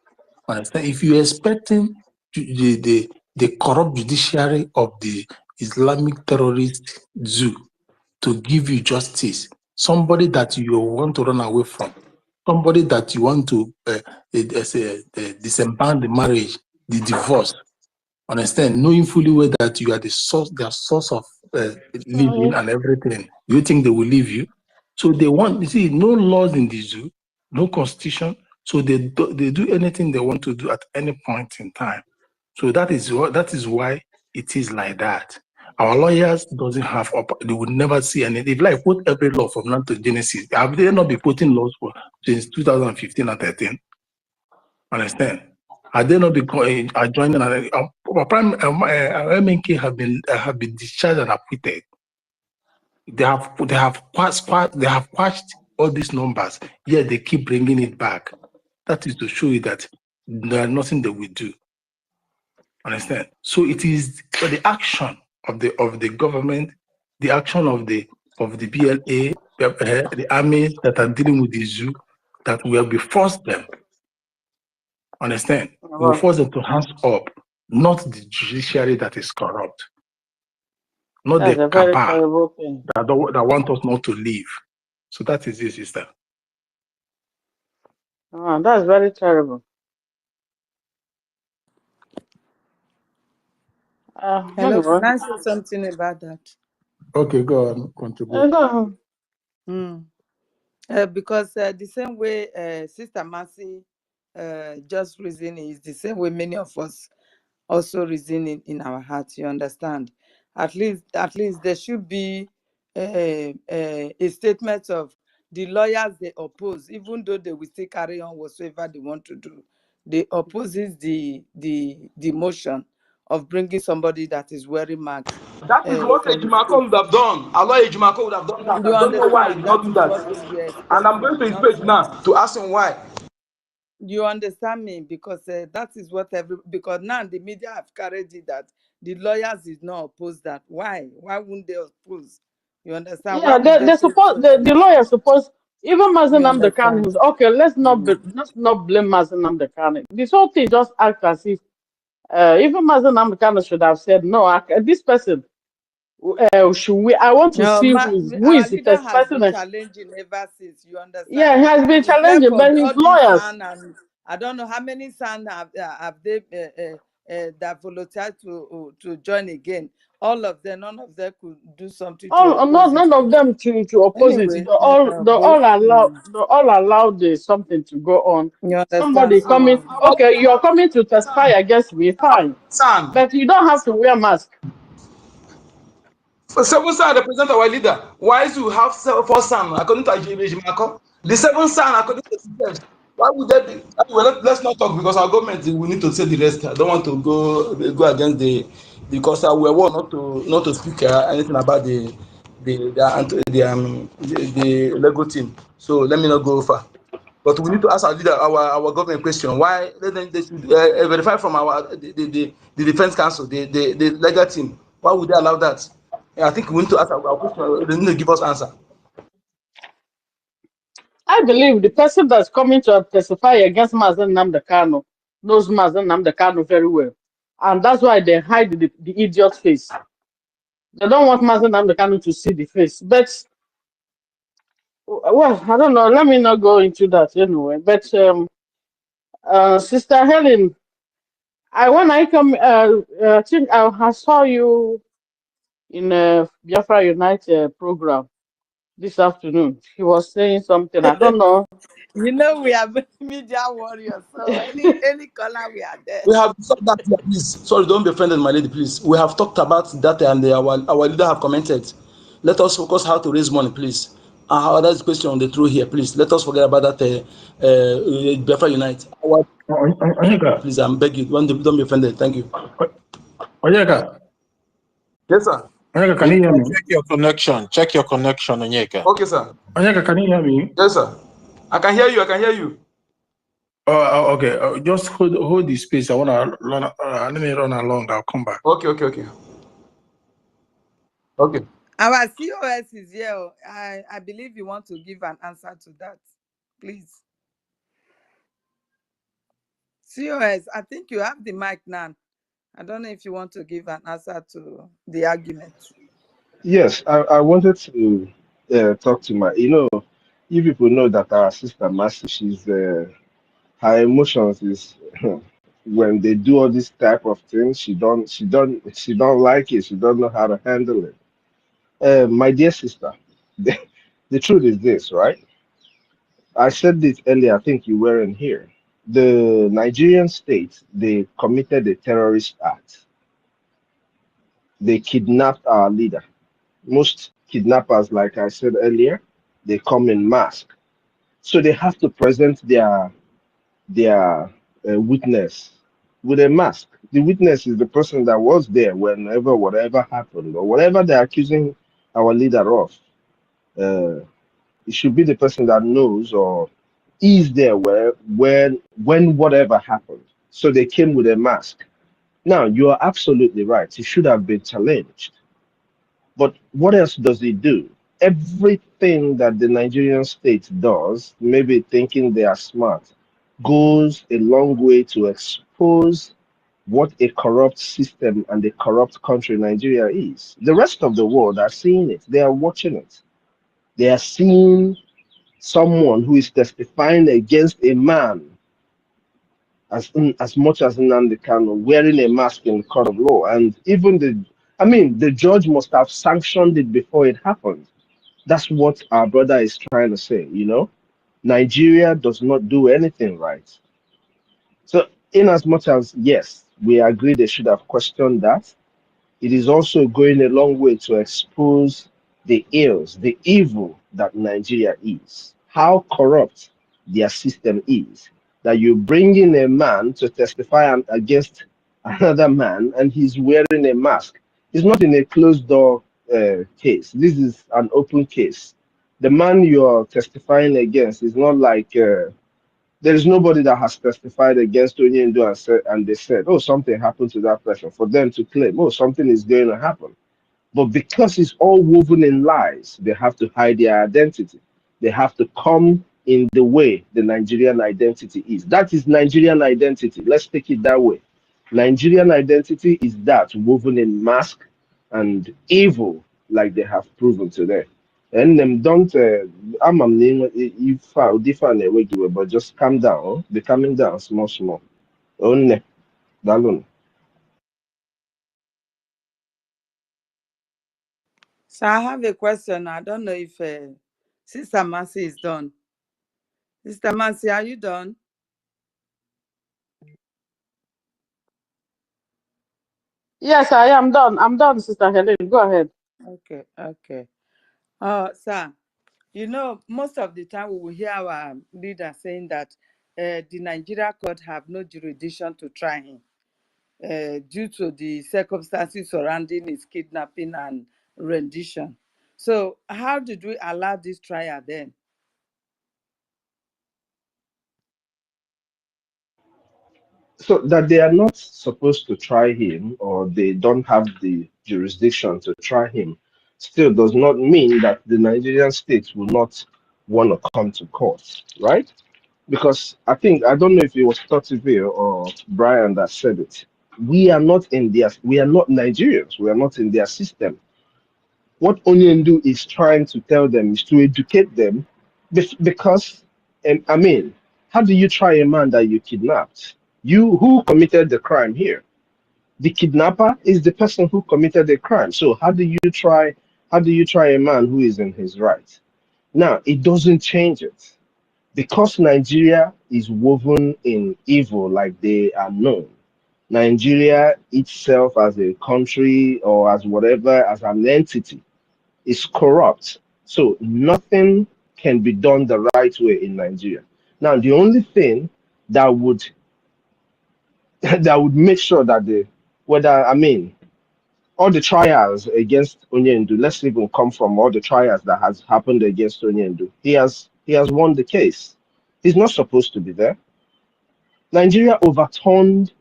Understand? If you're expecting the corrupt judiciary of the Islamic terrorist zoo to give you justice, somebody that you want to run away from, somebody that you want to disband the marriage, the divorce, understand, knowing fully well that you are their source of living and everything, you think they will leave you? So they want, you see, no laws in the zoo, no constitution, so they do anything they want to do at any point in time. So that is why it is like that. Our lawyers doesn't have, they would never see any, if like quote every law from now to Genesis, have they not been quoting laws for since 2015 and 13? Understand? Had they not been joining, MNK have been discharged and acquitted. They have quashed all these numbers, yet they keep bringing it back. That is to show you that there is nothing they will do. Understand? So it is the action of the government, the action of the BLA, the armies that are dealing with the zoo, that will be forced them. Understand? We will force them to hands up, not the judiciary that is corrupt, not That's the a very cabal terrible thing. that want us not to live. So that is it, sister. Oh, that's very terrible. Hello, anyway. can I say something about that? Okay, go on, contribute. Because the same way Sister Mercy just reasoning is the same way many of us also reasoning in our hearts. You understand? At least there should be a statement of the lawyers they oppose, even though they will still carry on whatsoever they want to do. They opposes the motion of bringing somebody that is wearing masks. That is what From the Ejimako state. would have done. Allah Ejimako would have done that. You I don't know why he understand? did not That do is what that. we were And I'm going expecting. to his Not page now to ask him why. you understand me, because that is what because now the media have carried it that the lawyers did not oppose that. Why wouldn't they oppose? You understand? Why Yeah, would they they say suppose such a the thing? lawyer suppose even Mazen You Namdekan understand? is okay. Let's not blame Mazen Namdekan. This whole thing just acts as if even Mazen Namdekan should have said no. This person should we? I want to No, see who our is the leader test has been person. challenging ever since. You Yeah, understand? he has been Except challenging, for but his all these lawyers. SAN, and I don't know how many SAN have they that volunteered to join again. All of them, none of them could do something to oppose it. None of them to oppose it. Anyway, They all allowed something to go on. you understand? Somebody coming, So okay, you're coming to testify against me, fine, but you don't have to wear mask. So seven side represent our leader. Why do you have four son according to Ejimako? The seventh sign, according to the systems, why would there be? Well, let's not talk because our government, we need to say the rest. I don't want to go against the, because we are not to speak anything about the Lego team. So let me not go far. But we need to ask our leader, our government question. Why they should verify from the defense council, the legal team. Why would they allow that? I think we need to ask our question. They need to give us answer. I believe the person that's coming to testify against Mazen Namdekano knows Mazen Namdekano very well. And that's why they hide the idiot face. They don't want Mazen Namdekano to see the face. But, well, I don't know. Let me not go into that anyway. But, Sister Helen, when I come, I think I saw you in a Biafra Unite program this afternoon. He was saying something. I don't know. You know we are media warriors, so any color we are there. We have talked that, please. Sorry, don't be offended, my lady, please. We have talked about that, and our leader have commented. Let us focus how to raise money, please. And that's the question on the through here, please. Let us forget about that. Biafra Unite. Please, I beg you, don't be offended. Thank you. Onyeka. Yes, sir. Onyeka, can you hear me? Check your connection. Check your connection, Onyeka. Okay, sir. Onyeka, can you hear me? Yes, sir. I can hear you. I can hear you. Oh, okay. Just hold the space. I want to run. Let me run along. I'll come back. Okay. Okay. Our COS is here. I believe you want to give an answer to that. Please. COS, I think you have the mic now. I don't know if you want to give an answer to the argument. Yes, I wanted to talk to my, you people know that our sister Mercy, she's her emotions is when they do all this type of things, she don't like it. She don't know how to handle it. My dear sister, the truth is this, right? I said this earlier. I think you weren't here. The Nigerian state, they committed a terrorist act. They kidnapped our leader. Most kidnappers, like I said earlier, they come in mask, so they have to present their witness with a mask. The witness is the person that was there whenever whatever happened or whatever they're accusing our leader of. It should be the person that knows or is there when whatever happened. So they came with a mask. Now you are absolutely right. It should have been challenged. But what else does it do? Everything that the Nigerian state does, maybe thinking they are smart, goes a long way to expose what a corrupt system and a corrupt country Nigeria is. The rest of the world are seeing it. They are watching it. They are seeing someone who is testifying against a man as much as Nnamdi Kanu wearing a mask in the court of law. And even the judge must have sanctioned it before it happened. That's what our brother is trying to say, Nigeria does not do anything right. So, in as much as, yes, we agree they should have questioned that, it is also going a long way to expose the ills, the evil that Nigeria is, how corrupt their system is. That you bring in a man to testify against another man and he's wearing a mask. It's not in a closed door case. This is an open case. The man you're testifying against is not like there is nobody that has testified against Onyendu and they said, oh, something happened to that person, for them to claim, oh, something is going to happen. But because it's all woven in lies, they have to hide their identity. They have to come in the way the Nigerian identity is. That is Nigerian identity. Let's take it that way. Nigerian identity is that woven in mask and evil, like they have proven today. And them don't. I'm if different way, but just calm down. Oh? Be calming down, small. Oh, ne, dalun. So I have a question. I don't know if Sister Mercy is done. Sister Mercy, are you done? Yes, I am done. I'm done, Sister Helen. Go ahead. Okay. Sir, You know, most of the time we will hear our leader saying that the Nigeria court have no jurisdiction to try him due to the circumstances surrounding his kidnapping and rendition. So how did we allow this trial then? So that they are not supposed to try him or they don't have the jurisdiction to try him still does not mean that the Nigerian state will not want to come to court, right? Because I don't know if it was Totiville or Brian that said it. We are not Nigerians. We are not in their system. What Onyendu is trying to tell them is to educate them because, I mean, how do you try a man that you kidnapped? You who committed the crime here? The kidnapper is the person who committed the crime. So how do you try a man who is in his right? Now, it doesn't change it. Because Nigeria is woven in evil like they are known. Nigeria itself as a country or as whatever, as an entity, is corrupt. So nothing can be done the right way in Nigeria. Now, the only thing that would that would make sure that all the trials against Onyendu, let's even come from all the trials that has happened against Onyendu. He has won the case. He's not supposed to be there. Nigeria overturned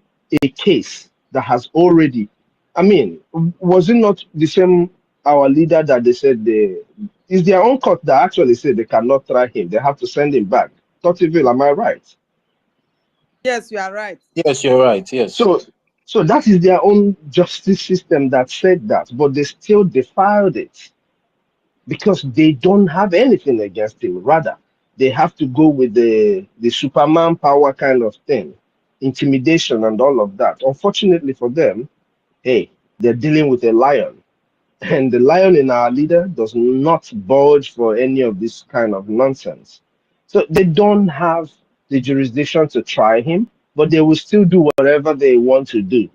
a case that has already, was it not the same our leader that they said it's their own court that actually said they cannot try him. They have to send him back. Totiville, am I right? Yes, you are right. Yes, you're right. Yes. So that is their own justice system that said that, but they still defiled it because they don't have anything against him. Rather, they have to go with the Superman power kind of thing, intimidation and all of that. Unfortunately for them, hey, they're dealing with a lion. And the lion in our leader does not budge for any of this kind of nonsense. So they don't have the jurisdiction to try him, but they will still do whatever they want to do.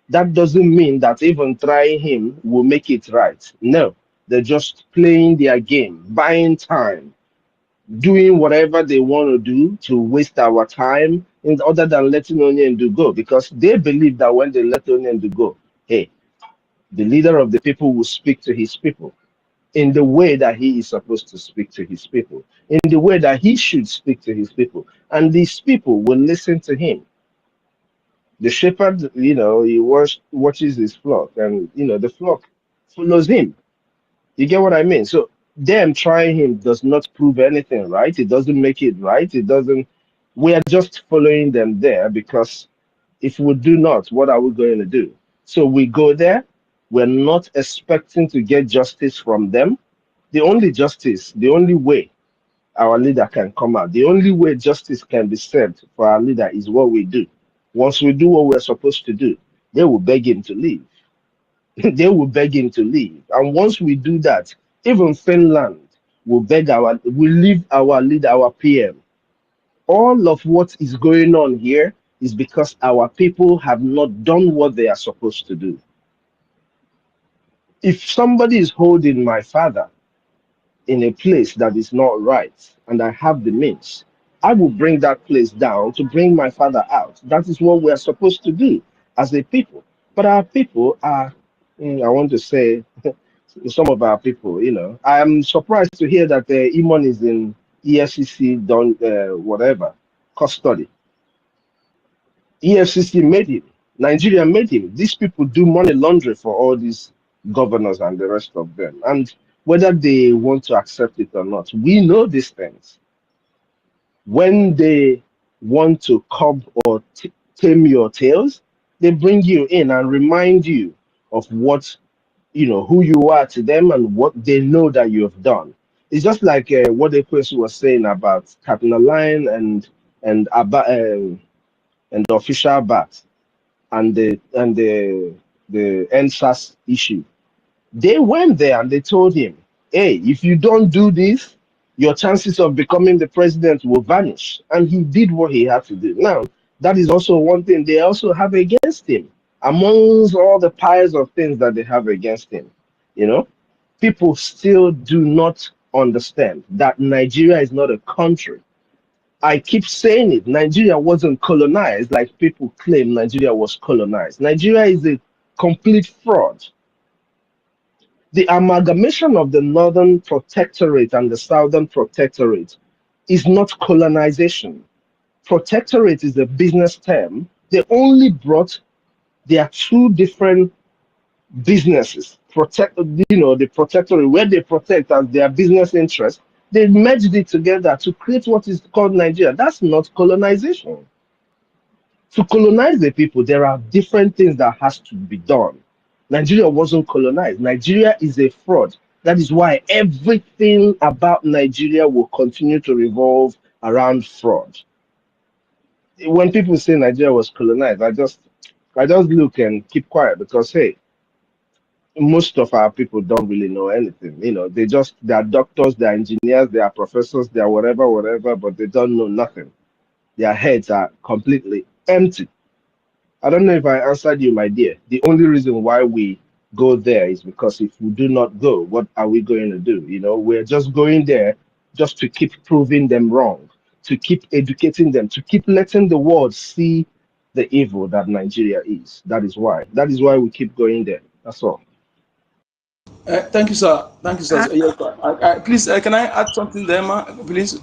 That doesn't mean that even trying him will make it right. No, they're just playing their game, buying time, doing whatever they want to do to waste our time, in other than letting Onyendu go, because they believe that when they let Onyendu go, hey, the leader of the people will speak to his people in the way that he is supposed to speak to his people, in the way that he should speak to his people. And these people will listen to him. The shepherd, he watches his flock, and, the flock follows him. You get what I mean? So them trying him does not prove anything, right? It doesn't make it right. It doesn't. We are just following them there because if we do not, what are we going to do? So we go there. We're not expecting to get justice from them. The only justice, the only way our leader can come out, the only way justice can be served for our leader is what we do. Once we do what we're supposed to do, they will beg him to leave. They will beg him to leave. And once we do that, even Finland will leave our leader, our PM. All of what is going on here is because our people have not done what they are supposed to do. If somebody is holding my father in a place that is not right and I have the means, I will bring that place down to bring my father out. That is what we are supposed to do as a people. But our people are, I want to say, some of our people, I am surprised to hear that Imon is in EFCC, whatever, custody. EFCC made him. Nigeria made him. These people do money laundering for all these governors and the rest of them. And whether they want to accept it or not, we know these things. When they want to curb or tame your tails, they bring you in and remind you of what, who you are to them and what they know that you have done. It's just like what the person was saying about Captain Line and the official bat and the NSAS issue. They went there and they told him, hey, if you don't do this, your chances of becoming the president will vanish. And he did what he had to do. Now, that is also one thing they also have against him. Amongst all the piles of things that they have against him, people still do not understand that Nigeria is not a country. I keep saying it. Nigeria wasn't colonized like people claim Nigeria was colonized. Nigeria is a complete fraud. The amalgamation of the Northern Protectorate and the Southern Protectorate is not colonization. Protectorate is a business term. They only brought their two different businesses, the protectorate, where they protect as their business interests, they merged it together to create what is called Nigeria. That's not colonization. To colonize the people, there are different things that has to be done. Nigeria wasn't colonized. Nigeria is a fraud. That is why everything about Nigeria will continue to revolve around fraud. When people say Nigeria was colonized, I just look and keep quiet because hey, most of our people don't really know anything. They are doctors, they are engineers, they are professors, they are whatever, but they don't know nothing. Their heads are completely empty. I don't know if I answered you, my dear. The only reason why we go there is because if we do not go, what are we going to do? We're just going there just to keep proving them wrong, to keep educating them, to keep letting the world see the evil that Nigeria is. That is why. That is why we keep going there. That's all. Thank you, sir. Thank you, sir. Yes, please, can I add something there, ma? Please,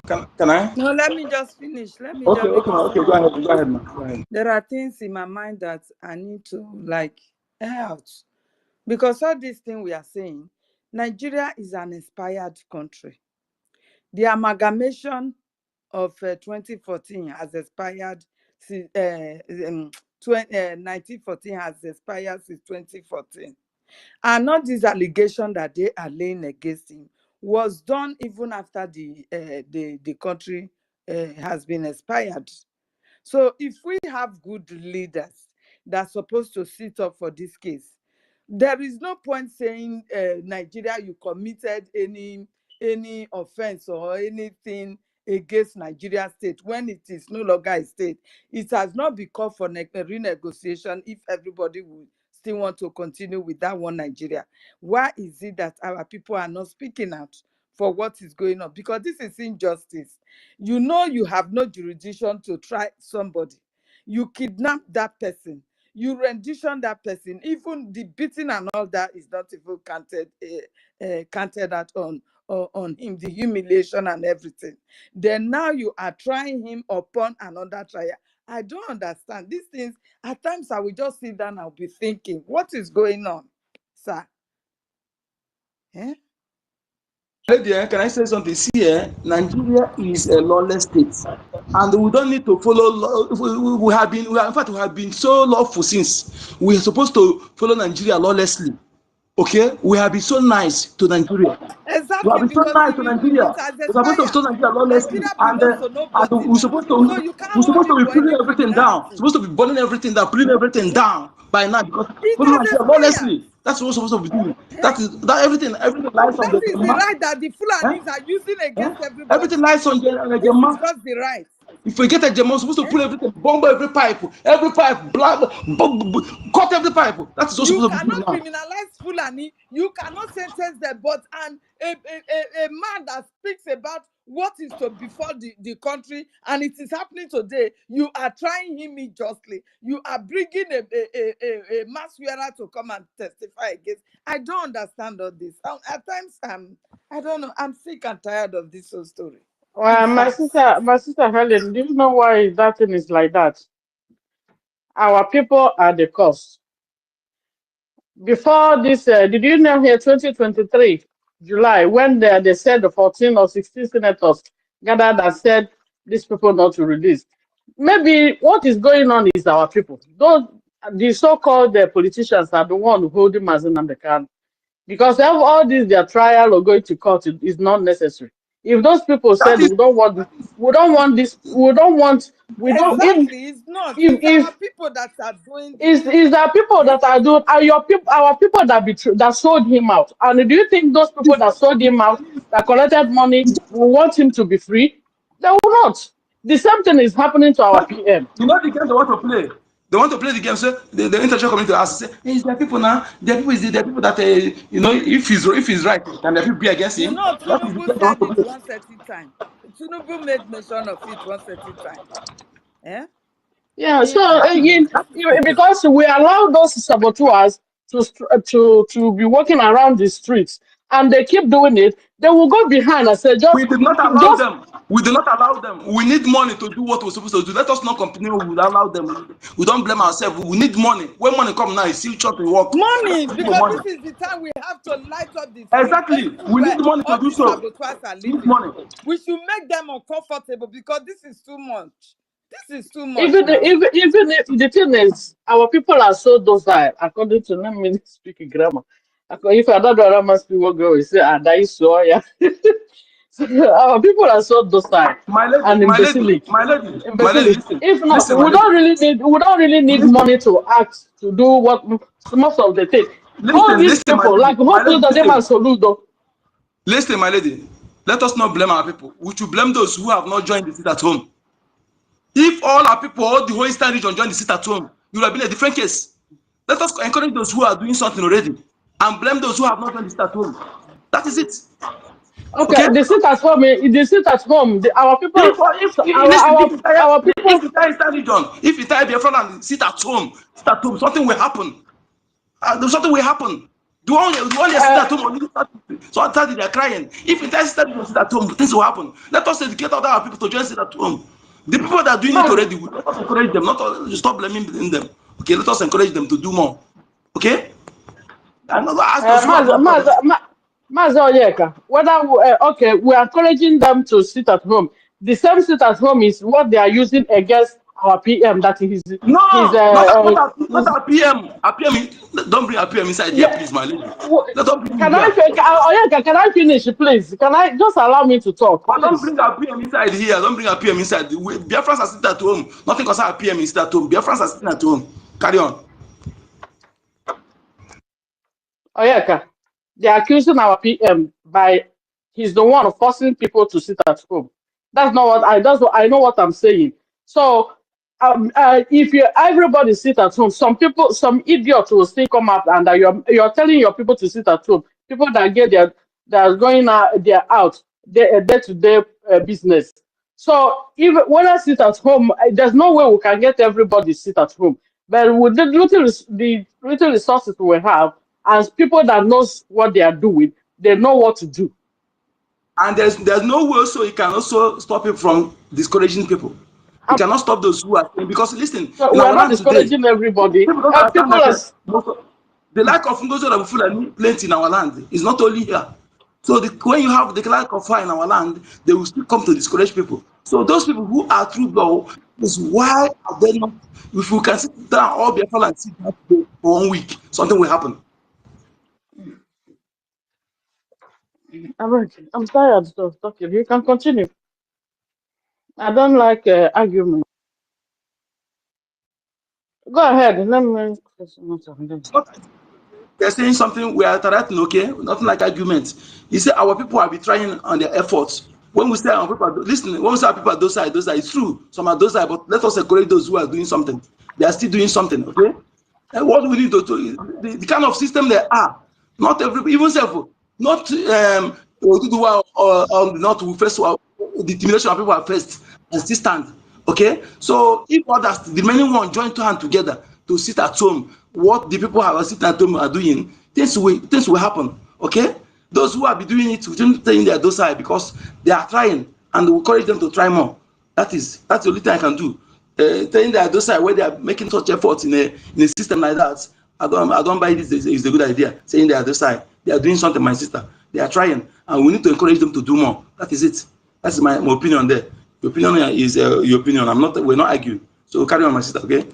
can I? No, let me just finish. Let me Okay, just okay, go ahead, ma. Go ahead. There are things in my mind that I need to air out. Because all these things we are saying, Nigeria is an inspired country. The amalgamation of 2014 has expired. 1914 has expired since 2014. And not this allegation that they are laying against him was done even after the country has been expired. So if we have good leaders that are supposed to sit up for this case, there is no point saying Nigeria, you committed any offense or anything against Nigeria state when it is no longer a state. It has not been called for renegotiation if everybody would still want to continue with that one Nigeria. Why is it that our people are not speaking out for what is going on? Because this is injustice. You have no jurisdiction to try somebody. You kidnap that person. You rendition that person. Even the beating and all that is not even counted out on him, the humiliation and everything. Then now you are trying him upon another trial. I don't understand these things. At times I will just sit down and I'll be thinking, what is going on, sir? Eh? Can I say something? See, Nigeria is a lawless state, and we don't need to follow law. We have been so lawful since we are supposed to follow Nigeria lawlessly. Okay, we have been so nice to Nigeria. We have Exactly, been so because nice to Nigeria. it has We're supposed to expired. follow Nigeria lawlessly, Nigeria and belongs to nobody we're now. supposed So you to can't hold him be for pulling any everything down. criminality. Supposed to be burning everything down, pulling everything down by now because It following has Nigeria expired. lawlessly. That's what we're supposed to be doing. That everything lies on That the is the right that the Fulanis are using against everybody. everything lies on the This is just the right. If we get a gem, we're supposed to pull everything, bomb every pipe, cut every pipe. That's what You supposed to be doing cannot now. criminalize Fulani. You cannot sentence them. But a man that speaks about what is to befall the country, and it is happening today, you are trying him unjustly. You are bringing a mass wearer to come and testify against. I don't understand all this. At times, I don't know. I'm sick and tired of this whole story. Well, my sister Helen, do you know why that thing is like that? Our people are the cause. Before this, did you know here 2023 July when they said the 14 or 16 senators gathered and said these people not to release? Maybe what is going on is our people. The so-called politicians are the one holding Mazen and the can. Because all this their trial or going to court is not necessary. If those people said we don't want this, Exactly, it's not. It's our people that are doing this. Is the people that are doing are our people that sold him out. And do you think those people that sold him out, that collected money, will want him to be free? They will not. The same thing is happening to our PM. You know the game they want to play. They want to play the game. So the international community asks, say, hey, is there people now? There are people that you know, if he's right, can there people be against You him? know, That is the Tinubu game they want said to it play. one certain time. Tinubu made mention of it one certain time. Eh? Yeah, so because we allow those saboteurs to be walking around the streets and they keep doing it, they will go behind and say We did not allow just them. We did not allow them. We need money to do what we're supposed to do. Let us not continue. We allow them. We don't blame ourselves. We need money. When money come now, it's still short to work. Money, Let's do because money. this is the time we have to light up the street. Exactly. We Everywhere need money to all do these so. saboteurs are We need living. money. We should make them uncomfortable because this is too much. This is too much even now. even if the thing is our people are so docile according to let me speak in grammar. If I don't know grammar speak what girl we say and I saw yeah. So our people are so docile My lady, and my lady, imbecilic. my lady, my lady, Imbecilic. listen. If not, Listen, my we lady. don't really need Listen. money to act to do what most of the thing. All these Listen, my people, lady. like My lady, hopefully the name listen. and Soludo. Listen, my lady. Let us not blame our people. We should blame those who have not joined the sit at home. If all our people, all the whole Eastern region join the sit at home, it would have been a different case. Let us encourage those who are doing something already and blame those who have not joined the sit at home. That is it. Okay, Okay? they sit at home. They sit at home. Our people, so Listen, our people. if entire Eastern region, if entire Biafran sit at home, something will happen. Something will happen. The one they sit at home, so Saturday they are crying. If entire Eastern region sit at home, things will happen. Let us educate other people to join sit at home. The people that are doing it already, let us encourage them, not stop blaming them. Okay, let us encourage them to do more. Okay? And not ask those who have not done. Mazi Onyeka, whether okay, we are encouraging them to sit at home. The same sit at home is what they are using against our PM. That is No, his not our PM. Our PM, don't bring our PM inside here, yeah. please, my lady. Don't bring him Can here. Onyeka, can I finish, please? Can I just allow me to talk, But don't please? bring our PM inside here. Don't bring our PM inside. Biafrans are sitting at home. Nothing concerns our PM is at home. Biafrans are sitting at home. Carry on. Onyeka, they are accusing our PM by he's the one forcing people to sit at home. That's what I know what I'm saying. So if everybody sit at home, some idiots will still come up and you're telling your people to sit at home. People that that are going out, they're out, their day-to-day business. So if when I sit at home, there's no way we can get everybody sit at home. But with the little resources we have, and people that knows what they are doing, they know what to do. And there's no way also you can also stop him from discouraging people. You cannot stop those who are because listen, So in we are our not land today, discouraging everybody. people don't People understand are. that the lack of NGOZI of food plenty in our land is not only here. So when you have the lack of fire in our land, they will still come to discourage people. So those people who are true though is why are they not? If we can sit down all Biafra and sit down for 1 week, something will happen. I'm tired of talking. You can continue. I don't like argument. Go ahead. Let me. They're saying something we are interacting, okay? Nothing like arguments. You say our people are be trying on their efforts. When we say our people, listen, when we say our people are those side, it's true. Some are those side, but let us encourage those who are doing something. They are still doing something, okay? And what we need to do, the kind of system they are, not every, even self, not not we first, the determination of people are first and still stand. Okay, so if others, the remaining one join two hands together to sit at home, what the people who are sitting at home are doing, things will happen. Okay, those who are be doing it, we shouldn't stay in their docile because they are trying, and we encourage them to try more. That's the only thing I can do. Telling their docile where they are making such efforts in a system like that, I don't buy this is a good idea. Saying they are docile, they are doing something, my sister. They are trying, and we need to encourage them to do more. That is it. That's my opinion there. Your opinion is your opinion. We're not arguing. So carry on, my sister, okay?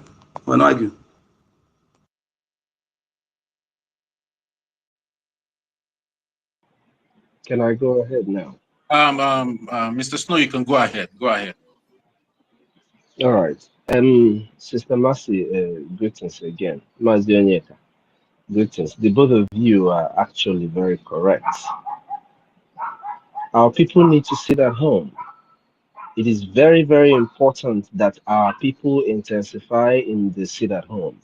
We're not arguing. Can I go ahead now? Mr. Snow, you can go ahead. Go ahead. All right. Sister Mercy, greetings again. Mazi Onyeka, greetings. The both of you are actually very correct. Our people need to sit at home. It is very, very important that our people intensify in the sit at home.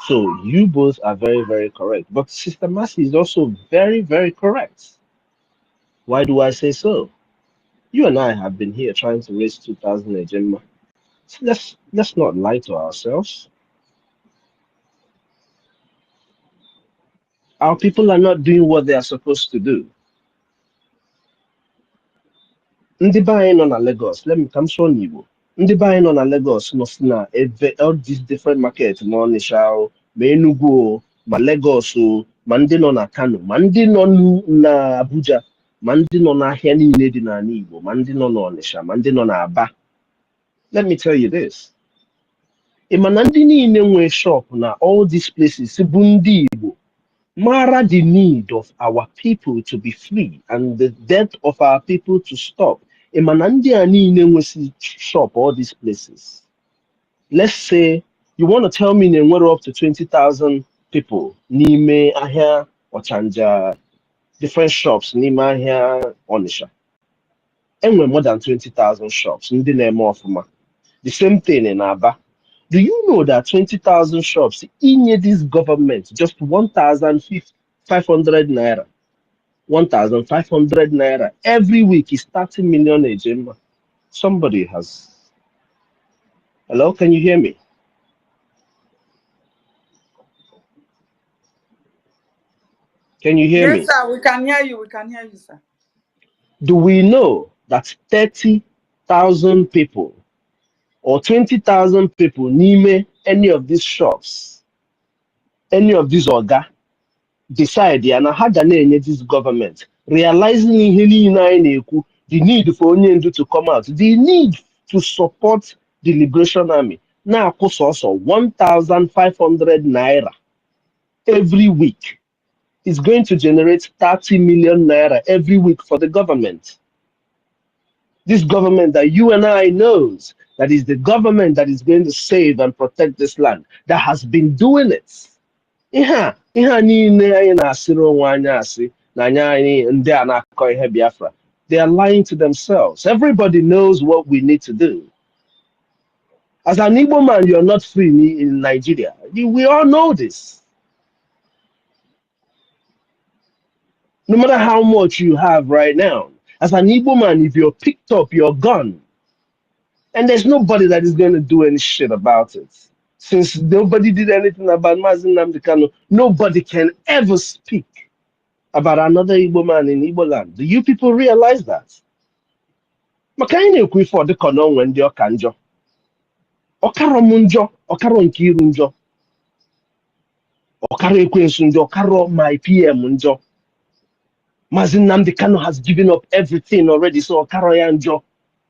So you both are very, very correct. But Sister Mercy is also very, very correct. Why do I say so? You and I have been here trying to raise 2,000 agenda. So let's not lie to ourselves. Our people are not doing what they are supposed to do. Ndị be anyị nọ na Lagos, let me come show you. Ndị be anyị nọ na Lagos nọ si na all these different markets ma Ọnịsha o, ma Enugu o, ma Lagos o, ma ndị nọ na Kano, ma ndị nọ na Abuja, ma ndị nọ n'ahịa niile dị n'ala Igbo, ma ndị nọ n'Ọnịsha, ma ndị nọ n'Aba. Let me tell you this. Ị ma na ndị niile nwe shop na all these places bụ ndị Igbo. Mara the need of our people to be free and the death of our people to stop. Emanandi ani in shop all these places. Let's say you want to tell me we're up to 20,000 people. Nime ahia or chanja different shops. Nime ahia Onisha. And we're more than 20,000 shops. Ndi name of the same thing in Aba. Do you know that 20,000 shops in this government, just 1,500 naira, 1,500 naira every week is 30 million agenda? Somebody has. Hello, can you hear me? Can you hear me? Yes, sir. We can hear you. We can hear you, sir. Do we know that 30,000 people or 20,000 people name any of these shops, any of these orga, decide and had this government realizing the need for Onyendu to come out, the need to support the Liberation Army. Now, of course, also 1,500 naira every week is going to generate 30 million naira every week for the government. This government that you and I knows that is the government that is going to save and protect this land, that has been doing it. They are lying to themselves. Everybody knows what we need to do. As an Igbo man, you're not free in Nigeria. We all know this. No matter how much you have right now, as an Igbo man, if you're picked up, you're gone. And there's nobody that is going to do any shit about it. Since nobody did anything about Mazen Namdekano, nobody can ever speak about another Igbo man in Igbo land. Do you people realize that? Makaine kwi for the konon when you're kanjo. Okaro munjo, okaro nkirunjo. Okaro ekwensunjo, okaro my PM munjo. Mazen Namdekano has given up everything already, so okaro yanjo.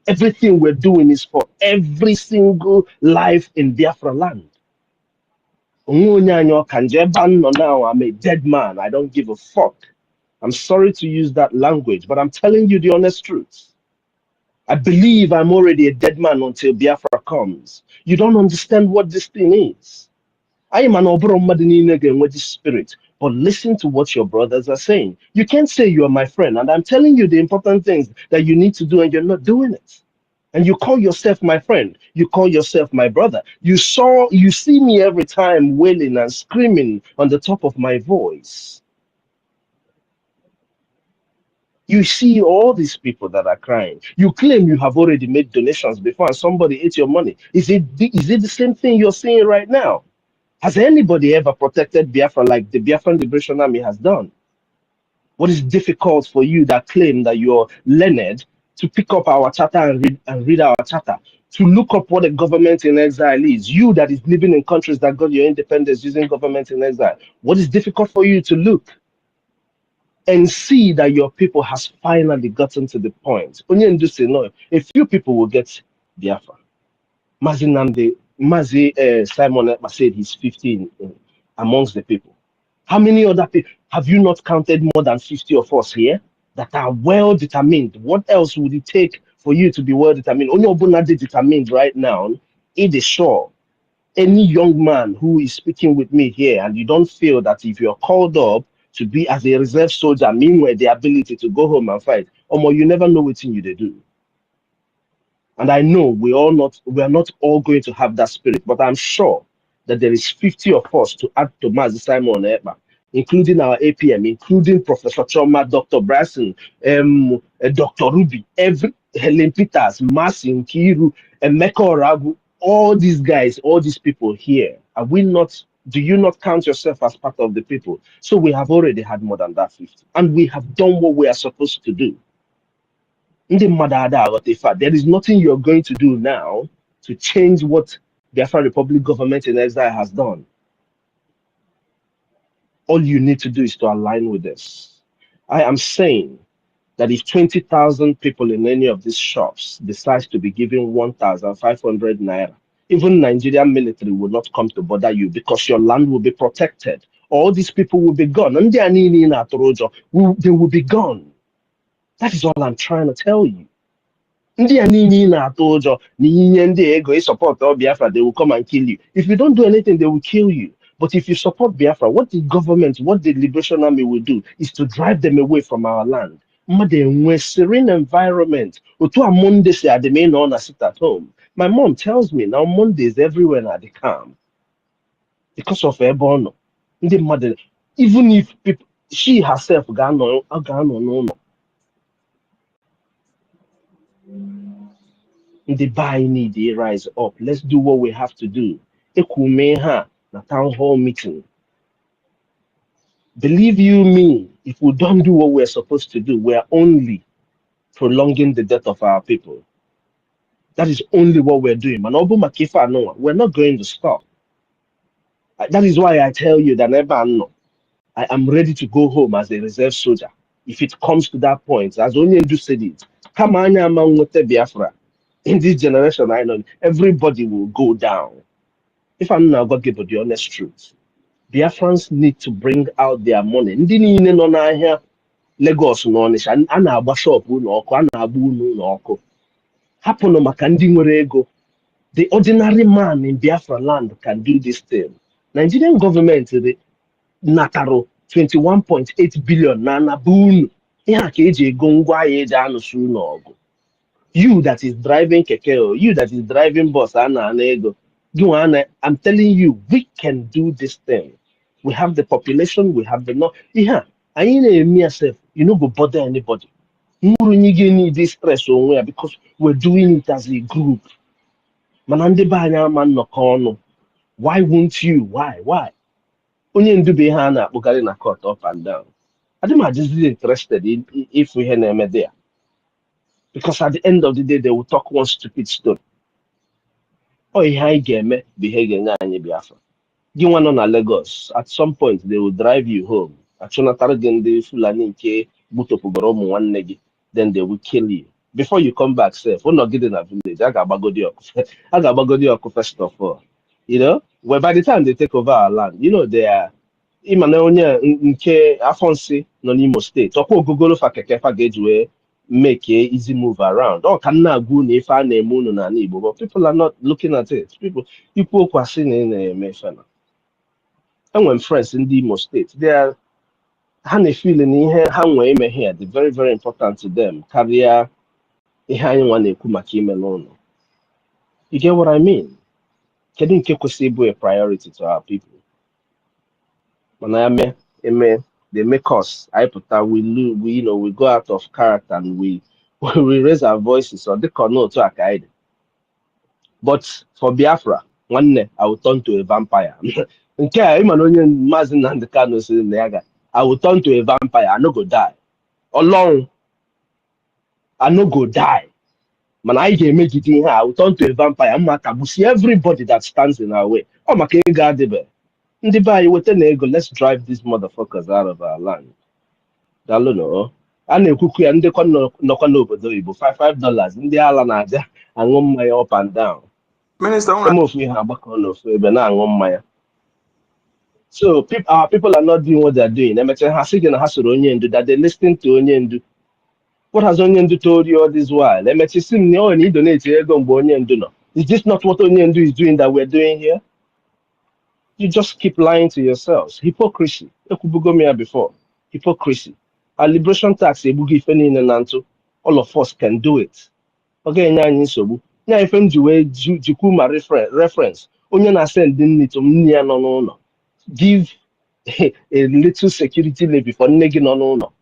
Everything we're doing is for every single life in Biafra land. Now I'm a dead man. I don't give a fuck. I'm sorry to use that language, but I'm telling you the honest truth. I believe I'm already a dead man until Biafra comes. You don't understand what this thing is. I am an Obromadininege with this spirit, but listen to what your brothers are saying. You can't say you are my friend, and I'm telling you the important things that you need to do, and you're not doing it. And you call yourself my friend. You call yourself my brother. You see me every time wailing and screaming on the top of my voice. You see all these people that are crying. You claim you have already made donations before and somebody ate your money. Is it the same thing you're seeing right now? Has anybody ever protected Biafra like the Biafran Liberation Army has done? What is difficult for you that claim that you're learned to pick up our charter and read our charter, to look up what a government in exile is? You that is living in countries that got your independence using government in exile. What is difficult for you to look and see that your people has finally gotten to the point? Onyendu say no, a few people will get Biafra. Mazi Simon Ekpa said he's 15 amongst the people. How many other people have you not counted? More than 50 of us here that are well determined. What else would it take for you to be well determined? Only Obunade determined right now. It is sure. Any young man who is speaking with me here, and you don't feel that if you're called up to be as a reserve soldier, meanwhile the ability to go home and fight. You never know what you they do. And I know we are not all going to have that spirit, but I'm sure that there is 50 of us to add to Mazi Simon Eba, including our APM, including Professor Choma, Dr. Bryson, Dr. Ruby, Helen Peters, Marcin Kiru, and Meko Oragu, all these guys, all these people here. Are we not? Do you not count yourself as part of the people? So we have already had more than that 50, and we have done what we are supposed to do. There is nothing you're going to do now to change what the Biafra Republic government in exile has done. All you need to do is to align with this. I am saying that if 20,000 people in any of these shops decides to be given 1,500 naira, even Nigerian military will not come to bother you because your land will be protected. All these people will be gone. And they will be gone. That is all I'm trying to tell you. Ndị a niile na-atụ ụjọ na inye ndị ego support Biafra, they will come and kill you. If you don't do anything, they will kill you. But if you support Biafra, what the government, what the Liberation Army will do is to drive them away from our land. A serene environment. Otu a Monday say at the main on sit at home. My mom tells me now Mondays everywhere at the camp because of Ebono. Even if people, she herself no. The buy need to rise up. Let's do what we have to do. The town hall meeting. Believe you me, if we don't do what we're supposed to do, we're only prolonging the death of our people. That is only what we're doing. We're not going to stop. That is why I tell you that I am ready to go home as a reserve soldier. If it comes to that point, as Onyendu said it, come on, Biafra. In this generation, I know everybody will go down. If I'm not going to give you the honest truth, Biafrans need to bring out their money. Ndị niile nọ n'ahịa Lagos na Onitsha, a na-agba shop n'ọkụ, a na-agba unu n'ọkụ. Hapụnụ maka ndị nwere ego. The ordinary man in Biafra land can do this thing. Nigerian government nataro 21.8 billion na anabu unu. Ihe a ka eji ego ngwa ahịa eji anụsụ unu ọgụ. You that is driving keke, you that is driving bus, I'm telling you, we can do this thing. We have the population, we have the no. Yeah, I ain't myself. You know, go bother anybody. You need this stress somewhere because we're doing it as a group. Why won't you? Why? Only do behana na court up and down. I don't just be interested in if we had a there. Because at the end of the day, they will talk one stupid story. Oh, hi, game, behavior, Biafra. You want on a Lagos. At some point, they will drive you home. Then they will kill you. Before you come back, safe. We're not getting a village. I got Bagodi first of all. You know, well, by the time they take over our land, you know, they are. Nke Afonsi no Imo State. Toko Google fa kekefa gateway. Make a easy move around. Oh, can na go if I name na Igbo, but people are not looking at it. People are seeing in a meshana. And when friends in the Imo State, they are having feeling in here, here, the very, very important to them. Career, you get what I mean? Can you a priority to our people? They make us. We go out of character and we raise our voices or they cannot to AKID. But for Biafra, one day I will turn to a vampire. I will turn to a vampire. I no go die. Alone, I no go die. Man, I can make it in here. I will turn to a vampire. I'm not see everybody that stands in our way. Oh my God, let's drive these motherfuckers out of our land. Dalo a na-ekwukwu ya ndekọ nọkwa n'obodo Igbo $5 ndị ala na-aja aṅụ mmanya up and down. Ofu ihe agbakọ n'ofu ebe na-aṅụ mmanya. So our people are not doing what they're doing. Emecha ha sị gị na ha soro onye ndu that they listening to onye ndu. What has onye ndu told you all this while? Emecha sị m na ọ na donate ego mgbe onye ndu nọ. Is this not what onye ndu is doing that we're doing here? You just keep lying to yourselves. Hypocrisy. Ekwubugo m ya before. hypocrisy. Our liberation tax, all of us can do it. Okay, now if I'm doing Jukuma reference, only na send no. Give a little security levy for no.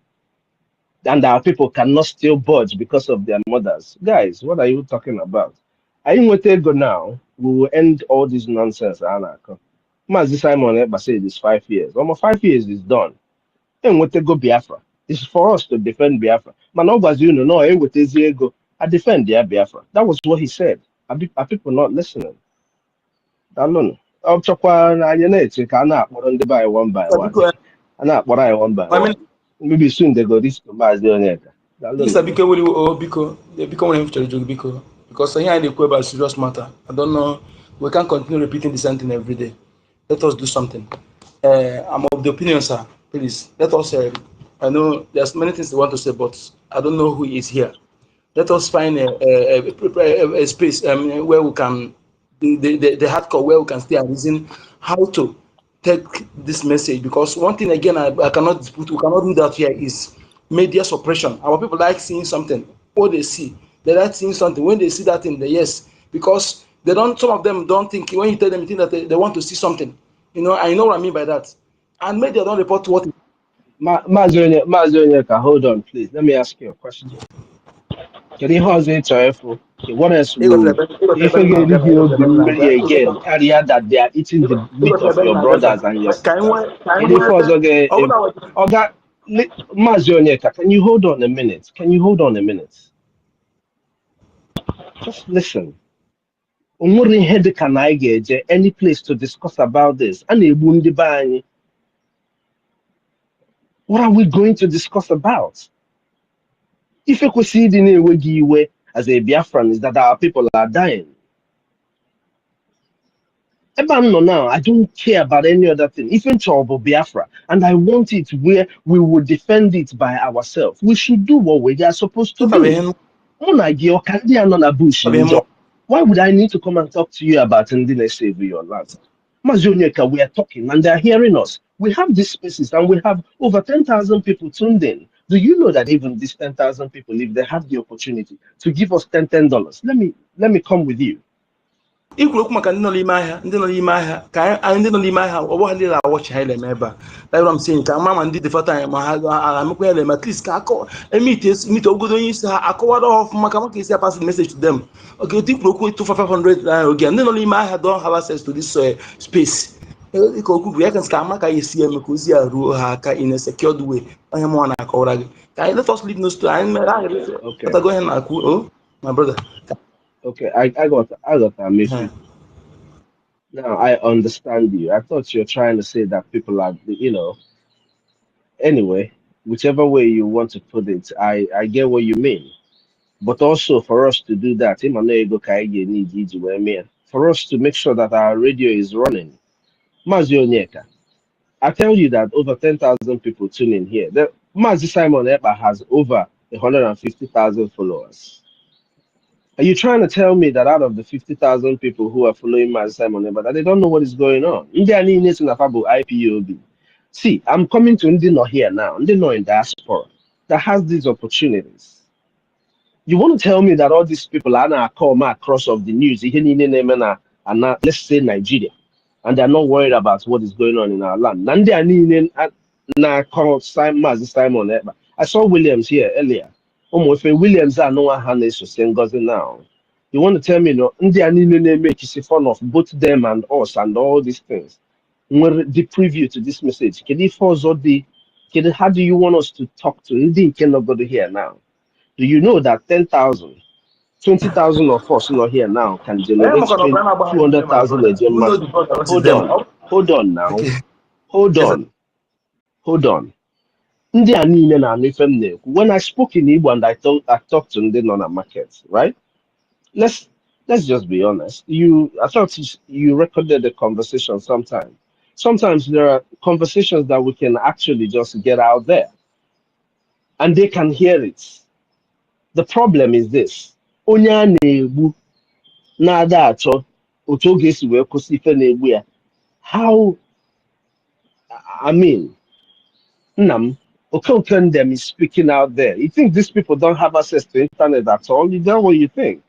And our people cannot still budge because of their mothers. Guys, what are you talking about? I want to go now. We will end all this nonsense. Mazi Simon Eba said it's 5 years. Almost 5 years is done. And want to go Biafra. It's for us to defend Biafra. Man, you know, no, with this go. I defend their Biafra. That was what he said. Are people not listening? I don't know. I'm talking one by one. One by one. Maybe soon they go this to Mazi Onyeka. Mr. Biko, will you or Biko? The Biko will have to Biko. Because here in the Queba is serious matter. I don't know. We can't continue repeating the same thing every day. Let us do something. I'm of the opinion, sir. Please, let us. I know there's many things they want to say, but I don't know who is here. Let us find a space where we can, the hardcore, where we can stay and reason how to take this message. Because one thing again, I cannot dispute, we cannot do that here is media suppression. Our people like seeing something. What they see, they like seeing something. When they see that thing, they yes, because they don't. Some of them don't think. When you tell them, you think that they want to see something. You know, I know what I mean by that. And media don't report what. Mazonyeka, hold on, please. Let me ask you a question. Can you hold it joyful? Okay, what else would if you get again, area that they are eating the meat of your brothers and your sisters? Can you also get Oga Mazonyeka, can you hold on a minute? Can you hold on a minute? Just listen. Any place to discuss about this? What are we going to discuss about? If you could see the way as a Biafran is that our people are dying. Now, I don't care about any other thing, even trouble Biafra, and I want it where we will defend it by ourselves. We should do what we are supposed to do. Why would I need to come and talk to you about Ndine Save Your Land? Mazonyeka, we are talking and they are hearing us. We have these spaces and we have over 10,000 people tuned in. Do you know that even these 10,000 people, if they have the opportunity to give us $10, let me come with you. Ikwu okwu maka ndị nọ n'ime ahịa ka anyị ndị nọ n'ime ahịa ọ bụghị ndị na-awọchi ha na-eme ebe a. That's what I'm saying. Ka ama ma ndị defata anyị ma ha amekwa ya na-eme at least ka akọ emite ogodo onye isi ha akọwara ọfụma ka maka isi pass the message to them. Okay, ikwu okwu 500 again. Ndị nọ n'ime ahịa don't have access to this space. Ike okwu bụ ya ka ama ka esi eme ka ozi ya ruo ha aka in a secured way. Onye mụọ na-akọwara gị. Ka anyị let us leave no story. Anyị go ahead na akwu. Oh, my brother. Okay, I got that mission. Now I understand you. I thought you're trying to say that people are, anyway, whichever way you want to put it, I get what you mean. But also for us to do that, for us to make sure that our radio is running. Mazi Onyeka, I tell you that over 10,000 people tune in here. Mazi Simon Eba has over 150,000 followers. Are you trying to tell me that out of the 50,000 people who are following Mazi Simon Eba, that they don't know what is going on? IPOB. See, I'm coming to Ndino here now, Ndino in diaspora, that has these opportunities. You want to tell me that all these people are now come across of the news, and not, let's say Nigeria, and they're not worried about what is going on in our land. I saw Williams here earlier. Williams are no one NGOZI now. You want to tell me no? Make fun of both them and us and all these things. The preview to this message. How do you want us to talk to? Indeed, cannot go to here now. Do you know that 10,000, 20,000 of us not here now can generate 200,000 a month? Hold on now. Hold on. When I spoke in Igbo and I talked to Ndi Nona Market, right? Let's just be honest. I thought you recorded the conversation sometime. Sometimes there are conversations that we can actually just get out there and they can hear it. The problem is this. How, I mean, Nam, Okokendem is speaking out there. You think these people don't have access to internet at all? Is that what you think?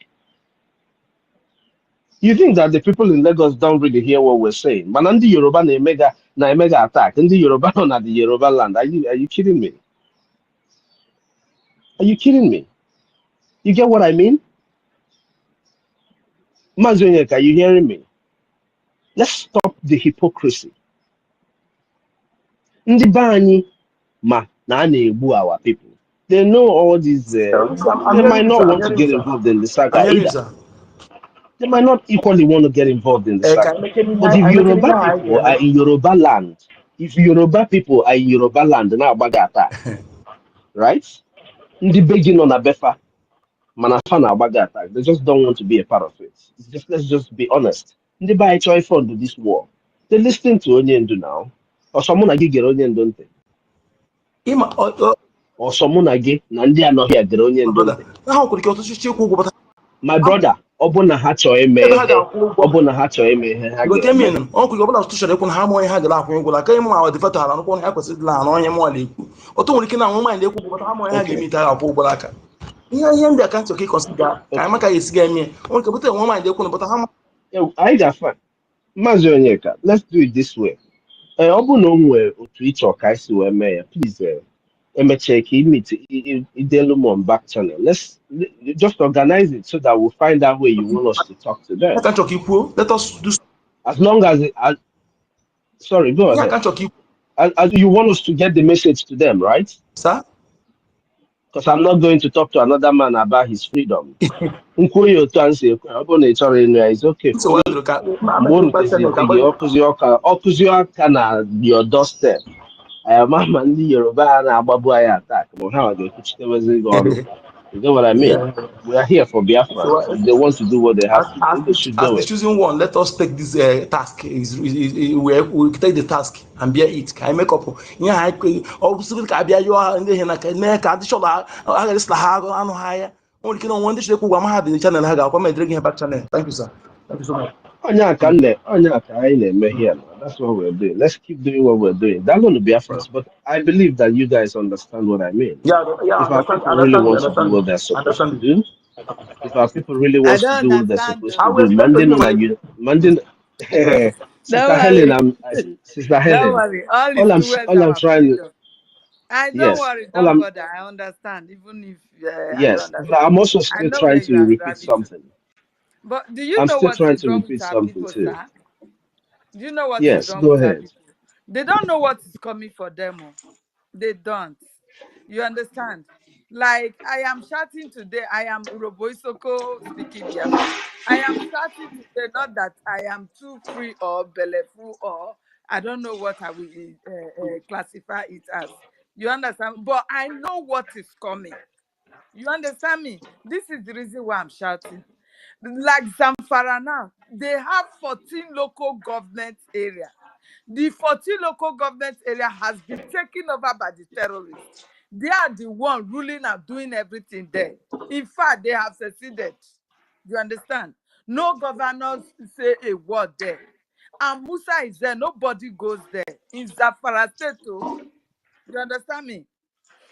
You think that the people in Lagos don't really hear what we're saying? Manandi Yoruba na mega attack. Ndi Yoruba on the Yoruba land. Are you kidding me? Are you kidding me? You get what I mean? Mazonyeka, are you hearing me? Let's stop the hypocrisy. Ndi Bani ma na na-egbu our people. They know all these. They might not want to get involved in the saga either. They might not equally want to get involved in the saga. But if Yoruba people are in Yoruba land, if Yoruba people are in Yoruba land, now baga attack, right? Ndi begging on Abefa, Manafana baga attack. They just don't want to be a part of it. Let's just be honest. Ndi ba choy fund this war. They listen to Onyendu now, or someone agi get Onyendu nte. Or someone agi Nandi ano here get Onyendu nte. My brother, Obona Hacho Eme, Obona Hacho Eme, Uncle Gobala to share ha mo ha gala ko gola kay mo awadi fata la ko ha ko sidla no nya mo le ku o to wuri kina mo ma le ku ko ha mo ha ga mi ta ko gola ka ihe ndị aka ntị consider ka maka esi ga eme on ka bute mo ma le ku no but ha I got fun. Mazonyeka, let's do it this way. Obuna onwe otu icho ka isi we me, please check meet Idelumon back channel. Let's just organize it so that we'll find out where you want us to talk to them. Let us do as long as sorry, go ahead. As you want us to get the message to them, right? Sir? Because I'm not going to talk to another man about his freedom. It's okay for me. Your doorstep. Mama ndị Yoruba na-agbagbu anyị attack. But how ga-ekwuchitewezi gị ọnụ? You get what I mean? Yeah. We are here for Biafrans. If they want to do what they have to do, they should do it. As the choosing one, let us take this task. We take the task and bear it. Can I make up? Yeah, I also can be you are in the hand. Can make additional. I guess the hard and higher. Only can one dish. We have the channel. I got my drinking back channel. Thank you, sir. Thank you so much. That's what we're doing. Let's keep doing what we're doing. That's going to be Biafrans, but I believe that you guys understand what I mean. Yeah. If our people really want to do what they're supposed to do, if our people really want to do what they're supposed to do, Sister Helen, Sister Helen, Don't worry, all is towards all I'm our trying. freedom. Don't Yes, worry, don't bother. I understand, even if I don't yes, understand. but I'm also I still know trying where you to are repeat driving to. something. But do you I'm know still what trying is to wrong repeat with our something people, too. sir? Do you know what is Yes, wrong go with our ahead. people? They don't know what is coming for them. Oh. They don't. You understand? Like I am shouting today, I am Uroboisoko speaking Biafra. I am shouting today, not that I am too free or belleful or I don't know what I will classify it as. You understand? But I know what is coming. You understand me? This is the reason why I'm shouting. Like Zamfara now, they have 14 local government area. The 14 local government area has been taken over by the terrorists. They are the one ruling and doing everything there. In fact, they have succeeded. You understand? No governors say a word there. And Musa is there. Nobody goes there. In Zamfara State, too. You understand me?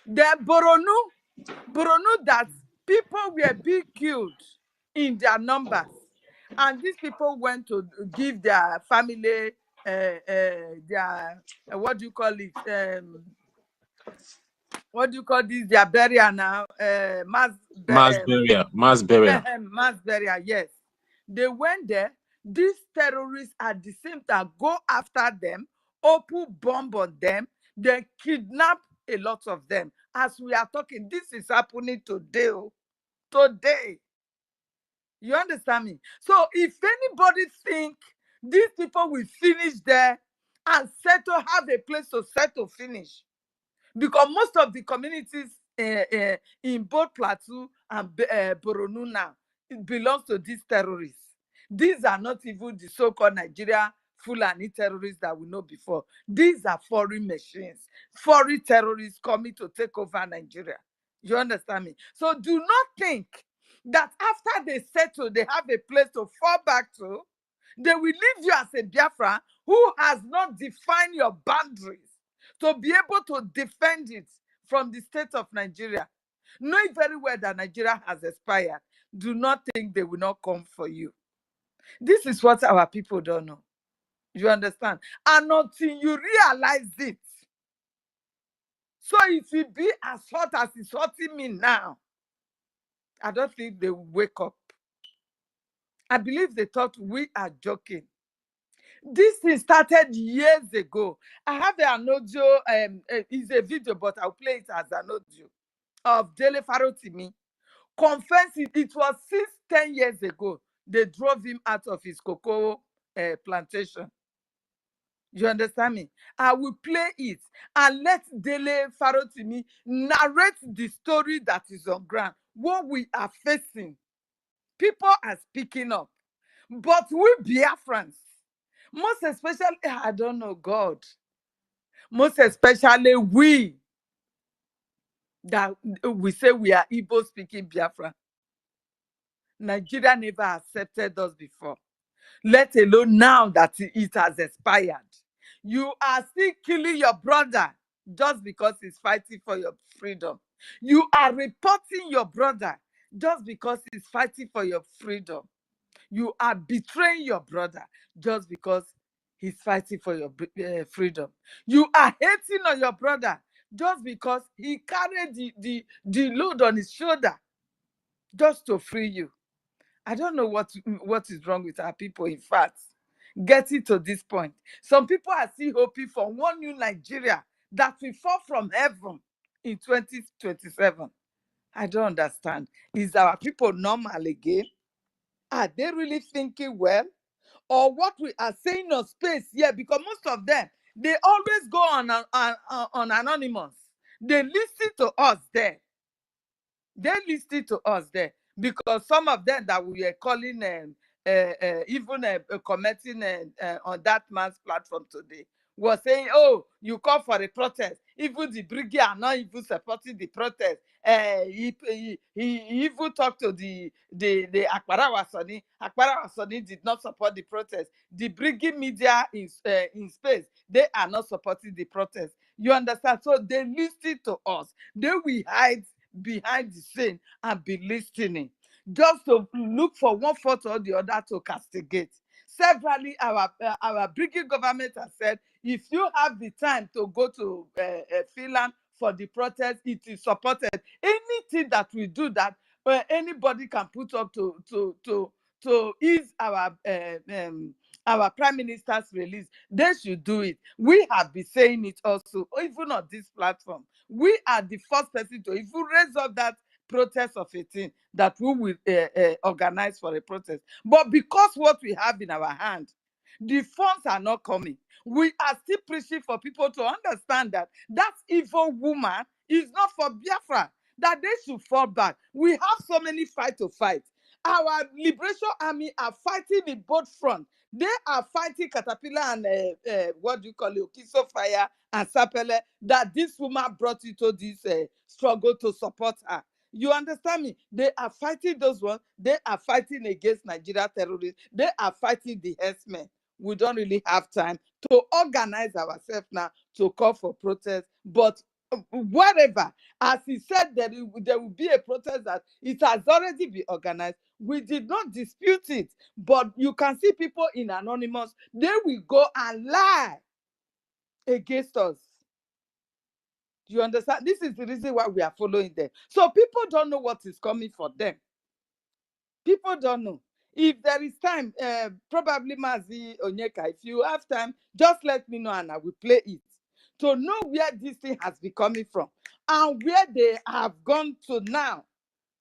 The Boronu that people were being killed in their numbers. And these people went to give their family their what do you call it? What do you call this? Their burial now? Mass burial. Mass burial. Mass burial, yes. They went there. These terrorists at the same time go after them, open bomb on them, they kidnap a lot of them. As we are talking, this is happening today. Today. You understand me? So if anybody think these people will finish there and settle, have a place to settle, finish, because most of the communities in both Plateau and Boronu now, it belongs to these terrorists. These are not even the so-called Nigeria Fulani terrorists that we know before. These are foreign machines, foreign terrorists coming to take over Nigeria. You understand me? So do not think that after they settle, they have a place to fall back to. They will leave you as a Biafra who has not defined your boundaries to be able to defend it from the state of Nigeria, knowing very well that Nigeria has expired, do not think they will not come for you. This is what our people don't know. You understand? And until you realize it, so it will be as hot as it's hurting me now, I don't think they will wake up. I believe they thought we are joking. This thing started years ago. I have an audio, it's a video, but I'll play it as an audio of Dele Farotimi. Confessing it was 10 years ago. They drove him out of his cocoa plantation. You understand me? I will play it and let Dele Farotimi narrate the story that is on ground. What we are facing. People are speaking up. But we Biafrans, most especially, I don't know, God, most especially we, that we say we are Igbo speaking Biafra. Nigeria never accepted us before, let alone now that it has expired. You are still killing your brother just because he's fighting for your freedom. You are reporting your brother just because he's fighting for your freedom. You are betraying your brother just because he's fighting for your freedom. You are hating on your brother just because he carried the load on his shoulder just to free you. I don't know what is wrong with our people, in fact. Getting to this point. Some people are still hoping for one new Nigeria that will fall from heaven in 2027. I don't understand. Is our people normal again? Are they really thinking well? Or what we are saying on space here? Because most of them, they always go on Anonymous. They listen to us there. They listen to us there. Because some of them that we are calling even commenting on that man's platform today was saying, oh, you call for a protest. Even the BRGIE are not even supporting the protest. He even talked to the Akbara Wasoni. Akbara Wasoni did not support the protest. The BRGIE media in space, they are not supporting the protest. You understand? So they listen to us. They will hide behind the scene and be listening, just to look for one fault or the other to castigate. Severally, our BRGIE government has said, if you have the time to go to Finland for the protest, it is supported. Anything that we do that anybody can put up to ease our Prime Minister's release, they should do it. We have been saying it also, even on this platform. We are the first person to even raise up that protest of 18 that we will organize for a protest. But because what we have in our hand, the funds are not coming. We are still preaching for people to understand that that evil woman is not for Biafra, that they should fall back. We have so many fights to fight. Our Liberation Army are fighting in both fronts. They are fighting Caterpillar and what do you call it, Okiso Fire and Sapele, that this woman brought into this struggle to support her. You understand me? They are fighting those ones. They are fighting against Nigeria terrorists. They are fighting the herdsmen. We don't really have time to organize ourselves now to call for protest. But wherever, as he said, there will be a protest that it has already been organized. We did not dispute it, but you can see people in Anonymous, they will go and lie against us. You understand? This is the reason why we are following them. So people don't know what is coming for them. People don't know. If there is time, probably Mazi Onyeka, if you have time, just let me know and I will play it to know where this thing has been coming from and where they have gone to now.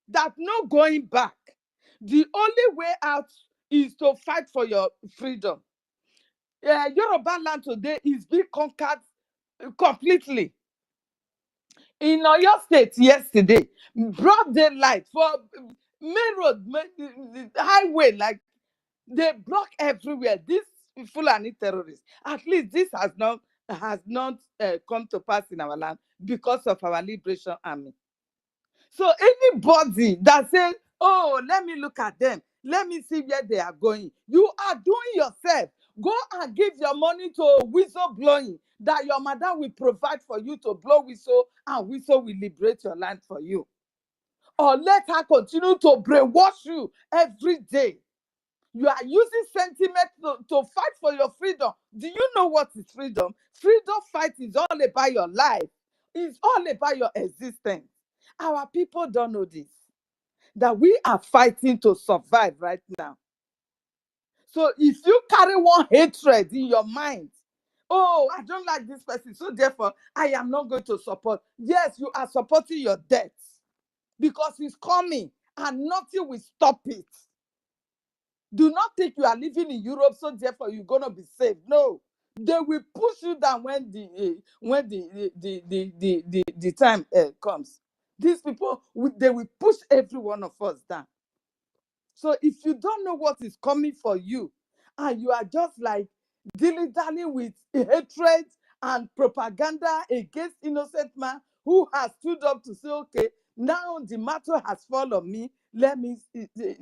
That no going back. The only way out is to fight for your freedom. Yoruba land today is being conquered completely. In Oyo State yesterday, broad daylight for main road, highway, like they block everywhere. This Fulani terrorists, at least this has not come to pass in our land because of our Liberation Army. So anybody that says, oh, let me look at them, let me see where they are going, you are doing yourself Go and give your money to whistle blowing that your madam will provide for you to blow whistle, and whistle will liberate your land for you. Or let her continue to brainwash you every day. You are using sentiment to fight for your freedom. Do you know what is freedom? Freedom fight is all about your life. It's all about your existence. Our people don't know this, that we are fighting to survive right now. So if you carry one hatred in your mind, oh, I don't like this person, so therefore I am not going to support. Yes, you are supporting your death because it's coming and nothing will stop it. Do not think you are living in Europe, so therefore you're gonna be safe. No, they will push you down when the time comes. These people, they will push every one of us down. So if you don't know what is coming for you, and you are just like dilly-dallying with hatred and propaganda against innocent man who has stood up to say, okay, now the matter has fallen on me, let me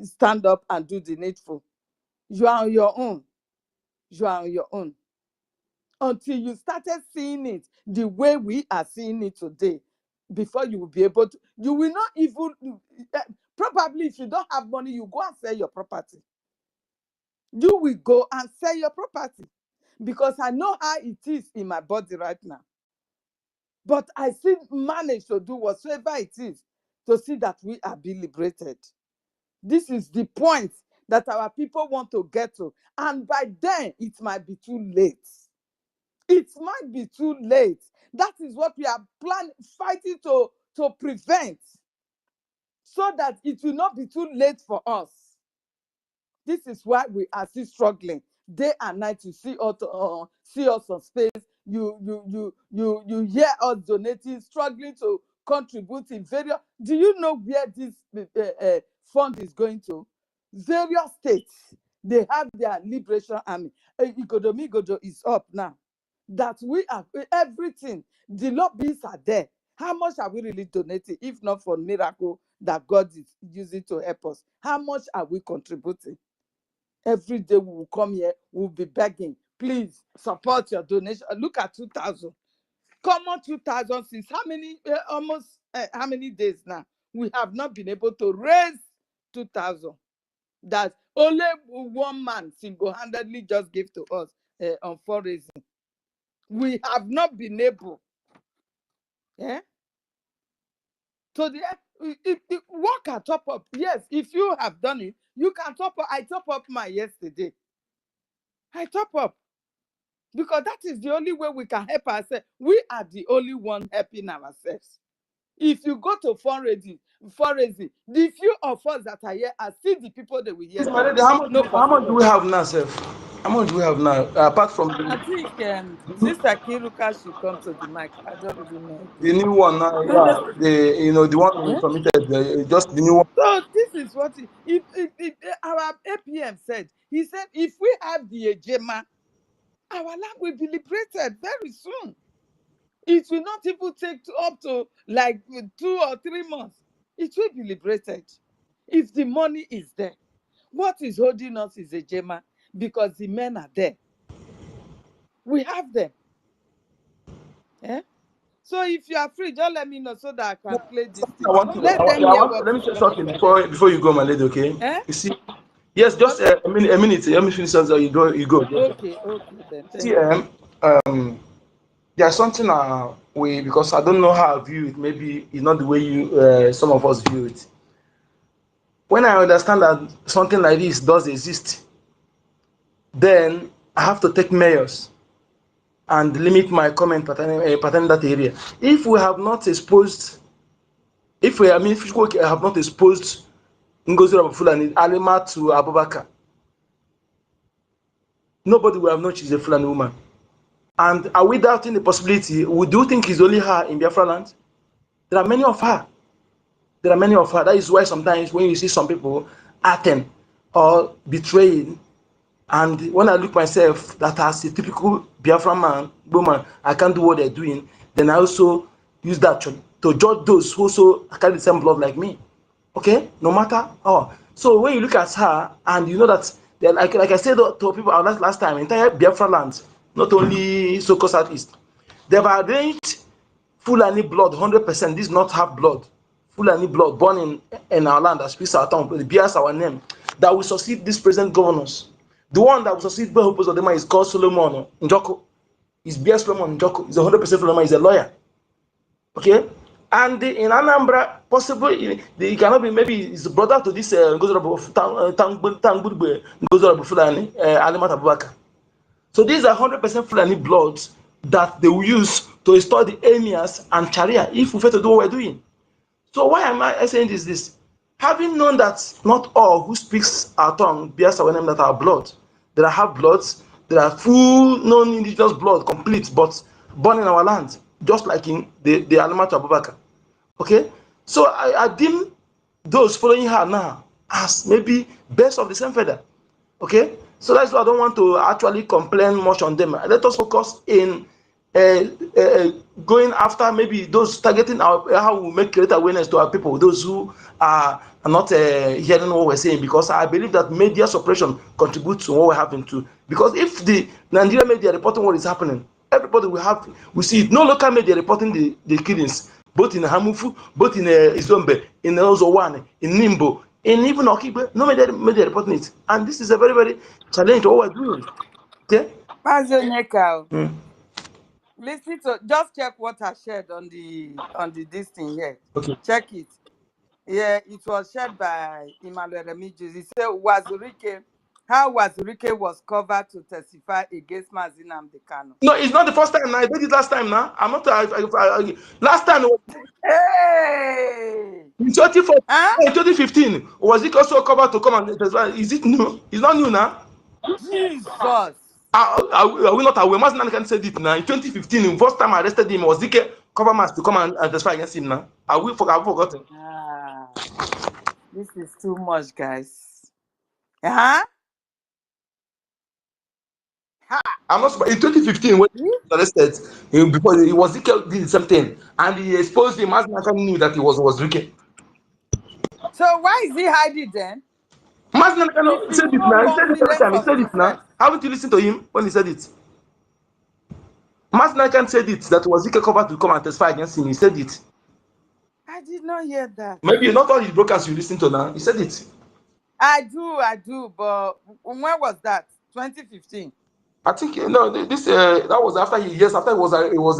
stand up and do the needful. You are on your own. You are on your own. Until you started seeing it the way we are seeing it today, before you will be able to, you will not even, probably if you don't have money, you go and sell your property. You will go and sell your property because I know how it is in my body right now. But I still manage to do whatsoever it is to see that we are being liberated. This is the point that our people want to get to. And by then, it might be too late. It might be too late. That is what we are fighting to prevent, so that it will not be too late for us. This is why we are still struggling day and night. You see us on space. You hear us donating, struggling to contribute in various. Do you know where this fund is going to? Various states. They have their liberation army. Igodo is up now. That we are everything. The lobbies are there. How much are we really donating, if not for miracle that God is using to help us? How much are we contributing? Every day we will come here, we'll be begging, please support your donation. Look at 2,000. Come on, 2,000 since how many, how many days now? We have not been able to raise 2,000. That only one man single-handedly just gave to us on fundraising. We have not been able. Yeah? So work can top up. Yes, if you have done it, you can top up. I top up mine yesterday. I top up. Because that is the only way we can help ourselves. We are the only one helping ourselves. If you go to fundraising, the few of us that are here are still the people that we hear. How much do we have now, Seth? How much do we have now? Apart from I think Sister Kiruka should come to the mic. I don't really know. the new one now, the one we submitted, just the new one. So this is what our APM said. He said, if we have the Ejema, our land will be liberated very soon. It will not even take up to like 2 or 3 months. It will be liberated if the money is there. What is holding us is Ejema, because the men are there. We have them. Eh? So if you are free, just let me know so that I can play this thing. Let them hear what let me say something before you go, my lady, okay? Eh? You see, yes, just a minute. Let me finish something. You go. Okay, then. Thank you. There's something because I don't know how I view it. Maybe it's not the way you some of us view it. When I understand that something like this does exist, then I have to take measures and limit my comment pertaining that area. If we have not exposed, if we have not exposed NGOZI Fulani Alima to Abubakar, nobody will have known she's a Fulani woman. And are we doubting the possibility? We do think it's only her in Biafra land? There are many of her. That is why sometimes when you see some people acting or betraying, and when I look myself that as a typical Biafra woman, I can't do what they're doing, then I also use that to judge those who also carry the same blood like me. Okay? No matter how. So when you look at her and you know that They're like I said to people last time, entire Biafra land, not only Soko Southeast, they've arranged Fulani blood 100%. This is not half blood. Fulani blood born in our land as peace our town, bears our name, that will succeed these present governors. The one that will succeed Behopos Odema is called Solomon Njoko. He's bears Solomon Njoko. He's 100% Fulani. He's a lawyer. Okay, and in Anambra, possibly he cannot be. Maybe his brother to this Fulani Alimat Abubakar. So these are 100% Fulani bloods that they will use to restore the emirs and Sharia if we fail to do what we're doing. So why am I saying this? Having known that not all who speaks our tongue bears our name that are blood. There are half bloods, there are full non-indigenous blood, complete, but born in our land, just like in the Alimat Abubakar. Okay? So I deem those following her now as maybe best of the same feather. Okay? So that's why I don't want to actually complain much on them. Let us focus in going after maybe those targeting how we make greater awareness to our people, those who are not hearing what we're saying, because I believe that media suppression contributes to what we're having to. Because if the Nigerian media reporting what is happening, everybody will see it. No local media reporting the killings, both in Hamufu, both in Izombe, in Ozowane, in Nimbo, in even Okigwe, no media reporting it. And this is a very, very challenge to what we're doing. Okay? Listen to, just check what I shared on the this thing here. Okay. Check it. Yeah, it was shared by Emmanuel Remedios. He said how Wazirike was covered to testify against Mazin Nnamdi Kanu. No, it's not the first time. I did it last time now. I'm not. Last time. Hey! In 2015, was it also covered to come and testify? Is it new? It's not new now. Jesus. Are we not aware? Mazin Nnamdi Kanu said it now. In 2015, the first time I arrested him, was Zike cover mask to come and testify against him now. Have we forgotten? This is too much, guys. Huh? I'm not. In 2015, when he was arrested, because it was Zike did something, and he exposed him. Mazin Nnamdi Kanu knew that he was Zike. So why is he hiding then? Mazin Nnamdi Kanu said it now. He said it every time. He said it now. Haven't you listened to him when he said it? Mazin Nnamdi Kanu said it, that was Zike covered to come and testify against him. He said it. I did not hear that. Maybe not all his brokers you listen to now. He said it. I do, but when was that? 2015. I think this that was after he was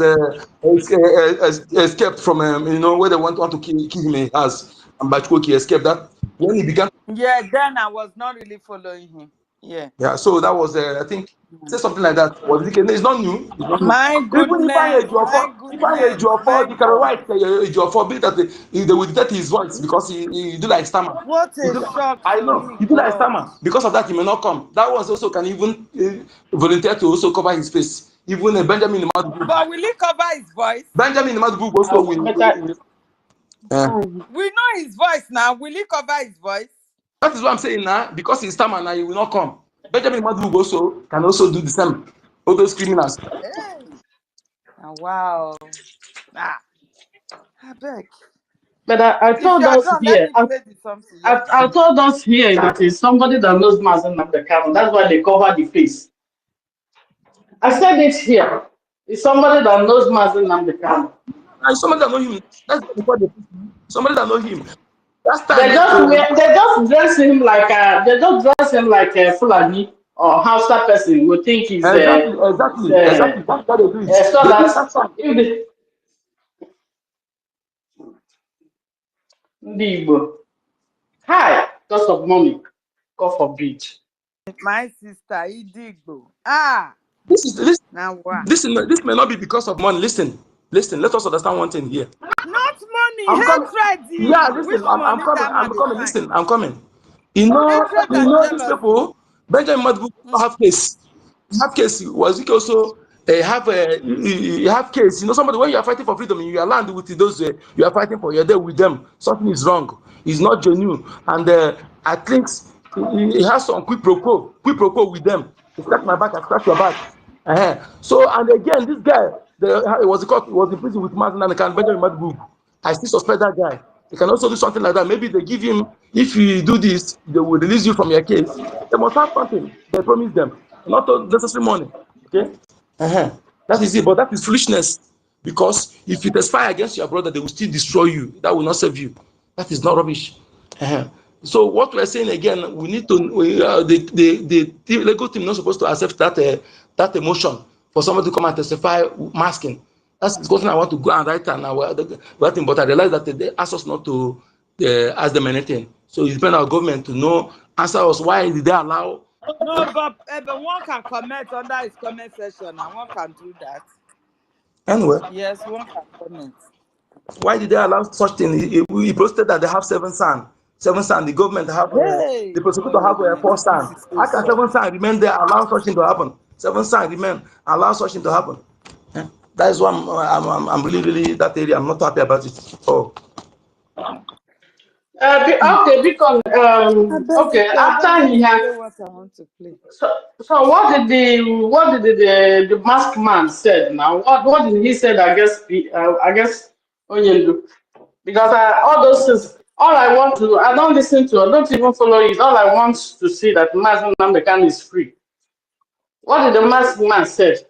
escaped from where they want to kill him as and Bachkoki escaped that when he began. Yeah, then I was not really following him. Yeah. Yeah, so that was I think say something like that. Was it's not new. It's not new. My goodness. Even if I the right Ejiofor that they will detect his voice because he do like stammer. What a shock! I know he do like stammer. Because of that, he may not come. That was also can even volunteer to also cover his face. Even Benjamin Imadu. But will he cover his voice? Benjamin Imadu also will. We know his voice now. Will he cover his voice? That is what I'm saying now. Because he's stammer now, he will not come. Benjamin Imadu also can also do the same. All those criminals. Hey. Oh, wow. I beg. But I told us here. I told us here that is somebody that knows Mazin Nnamdi Kanu. That's why they cover the face. I said it here. It's somebody that knows Mazin Nnamdi Kanu. Somebody that know him. That's before the somebody that know him. Last time they just dress him like a Fulani or Hausa person. We think he's exactly. That's what they do. So that if the hi, because of money, God forbid. My sister Idigbo. This may not be because of money. Listen. Let us understand one thing here. Not money, hatred. Yeah, listen. I'm coming. Listen, I'm coming. You know these people. Benjamin Madu have case. Have case. Was it also have case? You know, somebody when you are fighting for freedom, you are land with those you are fighting for. You're there with them. Something is wrong. It's not genuine, and I think he has some quid pro quo with them. He scratch my back, I scratch your back. So and again, this guy, it was in prison with Mazin Nnamdi Kanu, Benjamin Madu. I still suspect that guy. They can also do something like that. Maybe they give him, if you do this, they will release you from your case. They must have something. They promise them, not necessary money. Okay? That is it. But that is foolishness. Because if you testify against your brother, they will still destroy you. That will not save you. That is not rubbish. So what we're saying again, we need to, the legal team not supposed to accept that emotion for somebody to come and testify masking. That's something I want to go and write and writing, but I realize that they ask us not to ask them anything. So it depends on our government to know, answer us, why did they allow? No, but one can comment under his comment section and one can do that. Anyway. Yes, one can comment. Why did they allow such thing? He posted that they have 7 sons. 7 sons. The government have, the prosecutor have 4 sons. How can 7 sons remain there, allow such thing to happen? 7 sons remain, allow such thing to happen. That is why I'm really that area. I'm not happy about it. Oh. Okay, because okay, after he had play what I want to play. So what did the masked man said now? What did he said against Onyendu? Because all those things, all I want to, I don't listen to, I don't even follow it. All I want to see that Mazen Namdekan is free. What did the masked man said?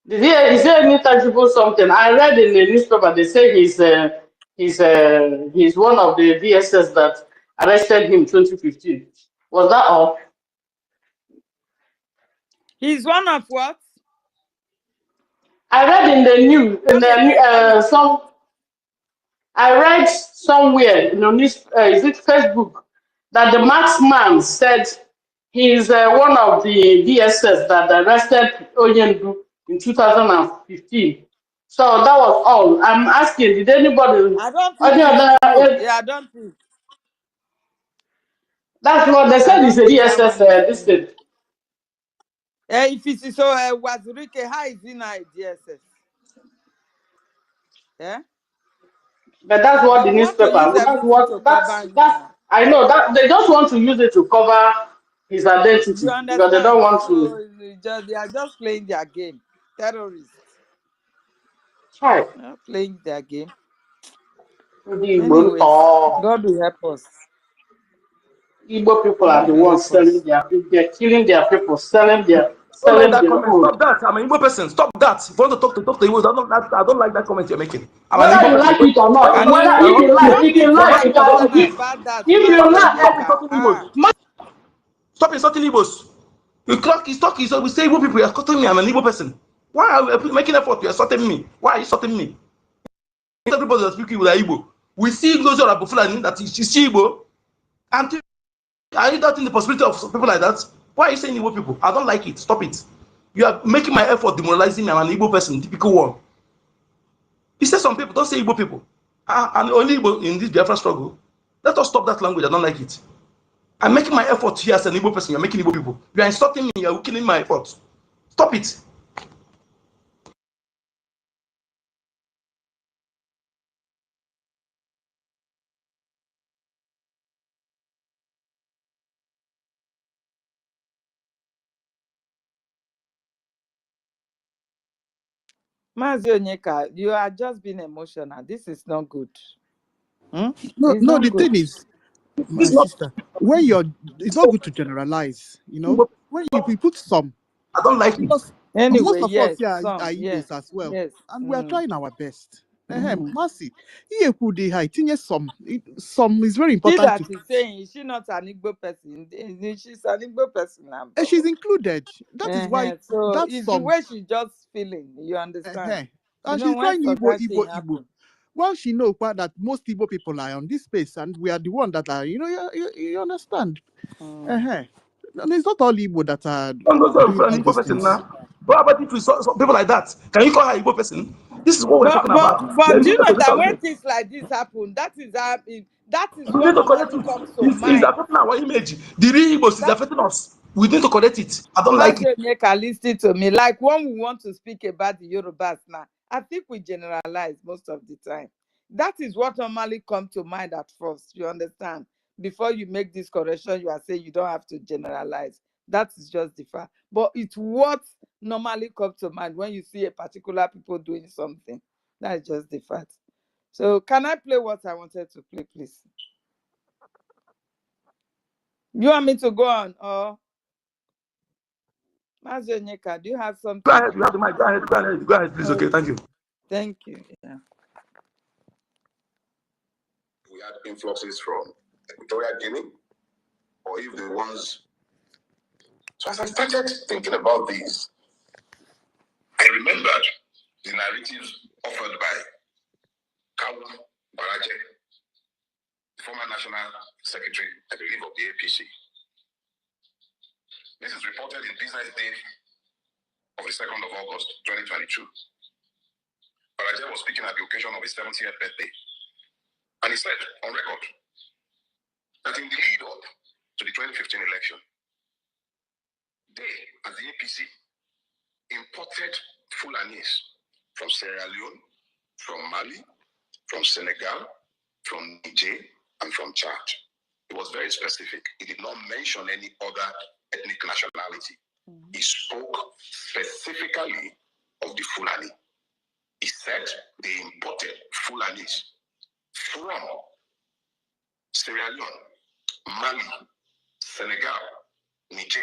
Is there any tangible something? I read in the newspaper they say he's one of the DSS that arrested him in 2015. Was that all? He's one of what? I read in the news I read somewhere in the news, is it Facebook, that the marksman said he's one of the DSS that arrested Onyendu in 2015. So that was all. I'm asking, did anybody? I don't think I don't think. That's what they said. Is a DSS this thing. If it is so, Wazirike, how is he now DSS? Yeah. But that's what the newspaper. That's I know that they just want to use it to cover his identity because they don't want to. They are just playing their game. Terrorists. Right. Playing their game. Anyways, God will help us. Igbo people are the ones selling their people. They're killing their people, selling their. Don't like that comment. Stop that. I'm an Igbo person. Stop that. If you want to talk to Igbo, I don't like that comment you're making. Whether you like it or not, if you like, if you like, Stop insulting Igbos. We say Igbo people, you're insulting me. I'm an Igbo person. Why are you making effort? You're insulting me. Why are you insulting me? Everybody that's speaking with Igbo. We see NGOZI or Abufulani that is Igbo. And are you doubting the possibility of people like that? Why are you saying Igbo people? I don't like it. Stop it. You are making my effort demoralizing me. I'm an Igbo person, typical one. You say some people, don't say Igbo people. And only Igbo in this Biafra struggle. Let us stop that language. I don't like it. I'm making my effort here as an Igbo person. You're making Igbo people. You are insulting me. You're killing my effort. Stop it. Mazi Onyeka, you are just being emotional. This is not good. No, the thing is, my sister, when it's not good to generalize, when you put some, I don't like it. Anyway, most of us here are Igbos as well, and we are trying our best. Mercy, some is very important. She is saying, is she not an Igbo person? She's an Igbo person now. She's included. That is why. So that's it's the way she's just feeling. You understand? And she's trying Igbo. Well, she knows that most Igbo people are on this space, and we are the one that are. You understand? And it's not all Igbo that are. An Igbo person now. What about if we saw people like that? Can you call her Igbo person? This is what we're talking about. But do you know that when things like this happen, that is what normally comes to mind. It's affecting our image. The real Igbos is affecting us. We need to correct it. I don't like it. Listen to me. Like when we want to speak about the Yorubas now, I think we generalize most of the time. That is what normally comes to mind at first. You understand? Before you make this correction, you are saying you don't have to generalize. That is just the fact. But it's what normally comes to mind when you see a particular people doing something. That is just the fact. So can I play what I wanted to play, please? You want me to go on, or Master Nyeka, do you have something? Go ahead, you have the mic. Go ahead, please. Okay, thank you. Thank you. Yeah. We had influxes from Equatorial Guinea, or if the ones. So as I started thinking about these, I remembered the narratives offered by Kawu Baraje, former National Secretary, I believe, of the APC. This is reported in Business Day of the 2nd of August, 2022. Baraje was speaking at the occasion of his 70th birthday. And he said, on record, that in the lead up to the 2015 election, they, as the APC, imported Fulanis from Sierra Leone, from Mali, from Senegal, from Niger, and from Chad. It was very specific. He did not mention any other ethnic nationality. He spoke specifically of the Fulani. He said they imported Fulanis from Sierra Leone, Mali, Senegal, Niger,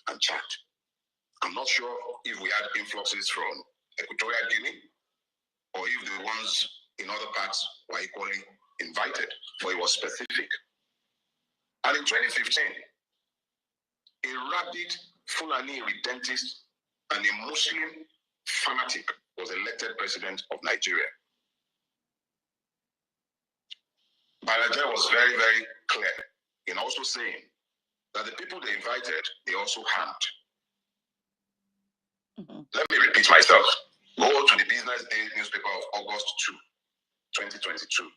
and Chad. I'm not sure if we had influxes from Equatorial Guinea or if the ones in other parts were equally invited, but it was specific. And in 2015, a rabid Fulani redentist and a Muslim fanatic was elected president of Nigeria. Baraje was very, very clear in also saying that the people they invited, they also harmed. Let me repeat myself. Go to the Business Day newspaper of August 2, 2022.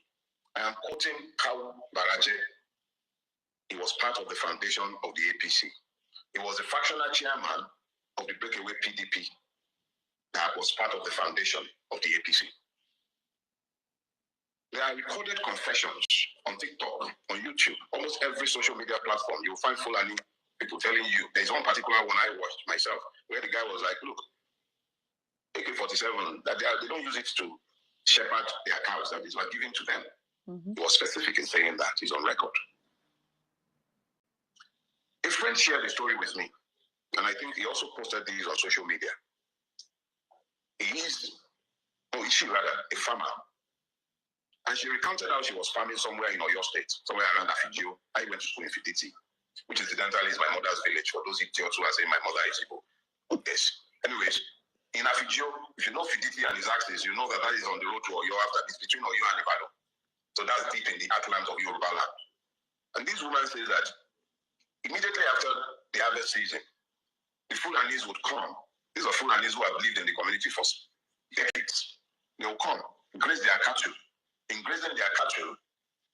I am quoting Kawu Baraje. He was part of the foundation of the APC. He was the fractional chairman of the breakaway PDP that was part of the foundation of the APC. There are recorded confessions on TikTok, on YouTube, almost every social media platform. You'll find Fulani people telling you. There's one particular one I watched myself, where the guy was like, look, AK-47, that they don't use it to shepherd their cows, that is what given to them. He was specific in saying that. He's on record. A friend shared a story with me, and I think he also posted these on social media. She rather, a farmer. And she recounted how she was farming somewhere in Oyo State, somewhere around EFIK-IBIBIO. I went to school in Fiditi, which incidentally is my mother's village, for those idiots who are saying my mother is Igbo. Yes. Anyways, in EFIK-IBIBIO, if you know Fiditi and his axis, you know that that is on the road to Oyo after it's between Oyo and Ibadan. So that's deep in the heartland of Yoruba land. And this woman says that immediately after the harvest season, the Fulanis would come. These are Fulanis who have lived in the community for decades. They will come, graze their cattle. In grazing their cattle,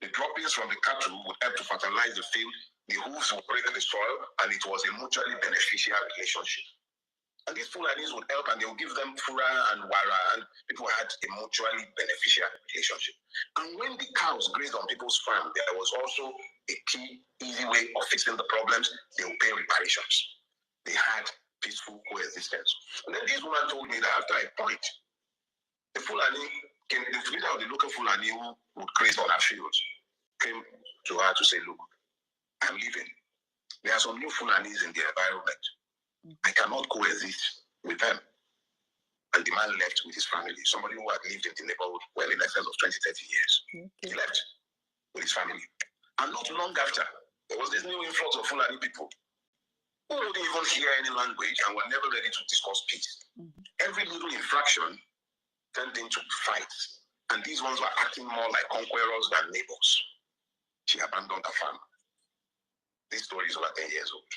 the droppings from the cattle would help to fertilize the field, the hooves would break the soil, and it was a mutually beneficial relationship. And these Fulanis would help, and they would give them fura and wara, and people had a mutually beneficial relationship. And when the cows grazed on people's farm, there was also a key, easy way of fixing the problems. They would pay reparations. They had peaceful coexistence. And then this woman told me that after a point, the Fulani came, the leader of the local Fulani who would graze on our fields came to her to say, look, I'm leaving. There are some new Fulanis in the environment. I cannot coexist with them. And the man left with his family, somebody who had lived in the neighborhood well in excess of 20, 30 years. He left with his family. And not long after, there was this new influx of Fulani people who wouldn't even hear any language and were never ready to discuss peace. Every little infraction turned into fights. And these ones were acting more like conquerors than neighbors. She abandoned her farm. This story is over 10 years old.